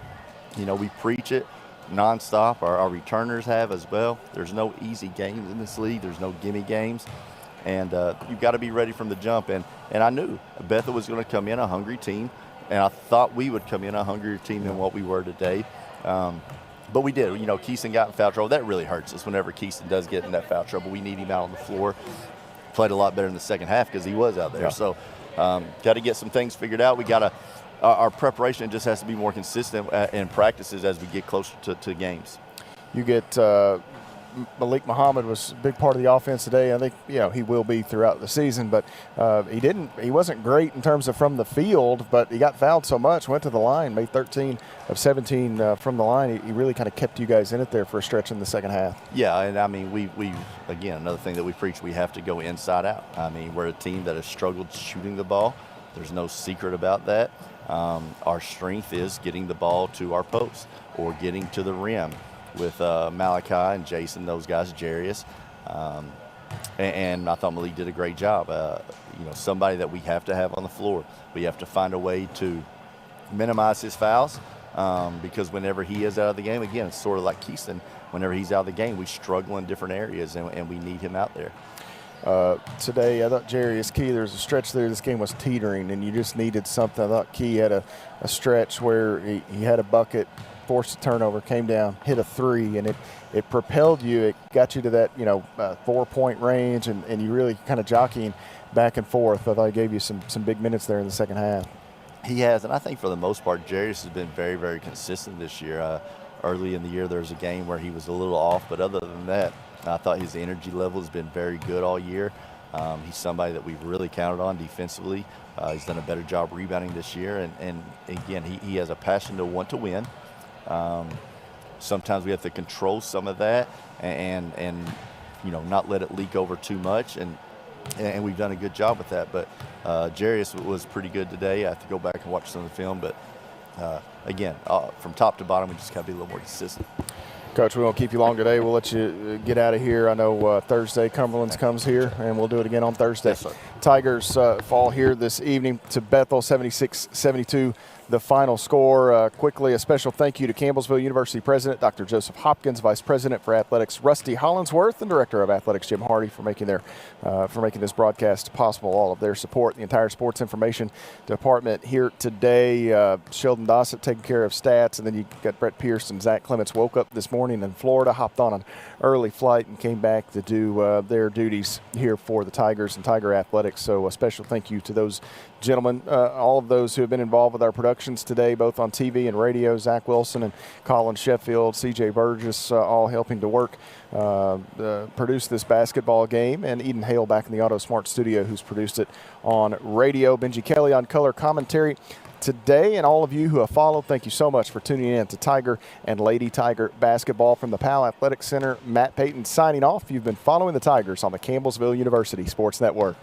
We preach it nonstop. Our returners have as well. There's no easy games in this league. There's no gimme games. And you've got to be ready from the jump. And I knew Bethel was going to come in a hungry team. And I thought we would come in a hungrier team than what we were today. But we did. Keyston got in foul trouble. That really hurts us whenever Keyston does get in that foul trouble. We need him out on the floor. Played a lot better in the second half because he was out there. Yeah. So got to get some things figured out. We got to our preparation just has to be more consistent in practices as we get closer to games. You get Malik Muhammad was a big part of the offense today. I think he will be throughout the season, but he wasn't great in terms of from the field, but he got fouled so much, went to the line, made 13 of 17 from the line. He really kind of kept you guys in it there for a stretch in the second half. Yeah, and I mean we again, another thing that we preach, we have to go inside out. I mean, we're a team that has struggled shooting the ball. There's no secret about that. Our strength is getting the ball to our post or getting to the rim with Malachi and Jason, those guys, Jarius. And I thought Malik did a great job. Somebody that we have to have on the floor. We have to find a way to minimize his fouls because whenever he is out of the game, again, it's sort of like Keaston. Whenever he's out of the game, we struggle in different areas, and we need him out there. Today, I thought Jarius Key, there was a stretch there, this game was teetering, and you just needed something. I thought Key had a stretch where he had a bucket, forced a turnover, came down, hit a three, and it propelled you. It got you to that 4-point range, and you really kind of jockeying back and forth. I thought he gave you some big minutes there in the second half. He has, and I think for the most part, Jarius has been very, very consistent this year. Early in the year, there was a game where he was a little off, but other than that, I thought his energy level has been very good all year. He's somebody that we've really counted on defensively. He's done a better job rebounding this year, and again, he has a passion to want to win. Sometimes we have to control some of that and not let it leak over too much, and we've done a good job with that. But Jarius was pretty good today. I have to go back and watch some of the film, but again, from top to bottom, we just got to be a little more consistent. Coach, we won't keep you long today. We'll let you get out of here. I know Thursday Cumberland's comes here, and we'll do it again on Thursday. Yes, sir. Tigers fall here this evening to Bethel, 76-72. The final score. Quickly, a special thank you to Campbellsville University President Dr. Joseph Hopkins, Vice President for Athletics Rusty Hollinsworth, and Director of Athletics Jim Hardy for making this broadcast possible. All of their support, the entire Sports Information Department here today. Sheldon Dossett taking care of stats, and then you got Brett Pierce and Zach Clements woke up this morning in Florida, hopped on an early flight, and came back to do their duties here for the Tigers and Tiger Athletics. So a special thank you to those gentlemen, all of those who have been involved with our productions today, both on TV and radio. Zach Wilson and Colin Sheffield, C.J. Burgess, all helping to work, produce this basketball game. And Eden Hale back in the Auto Smart studio, who's produced it on radio. Benji Kelly on color commentary today. And all of you who have followed, thank you so much for tuning in to Tiger and Lady Tiger basketball from the Powell Athletic Center. Matt Payton signing off. You've been following the Tigers on the Campbellsville University Sports Network.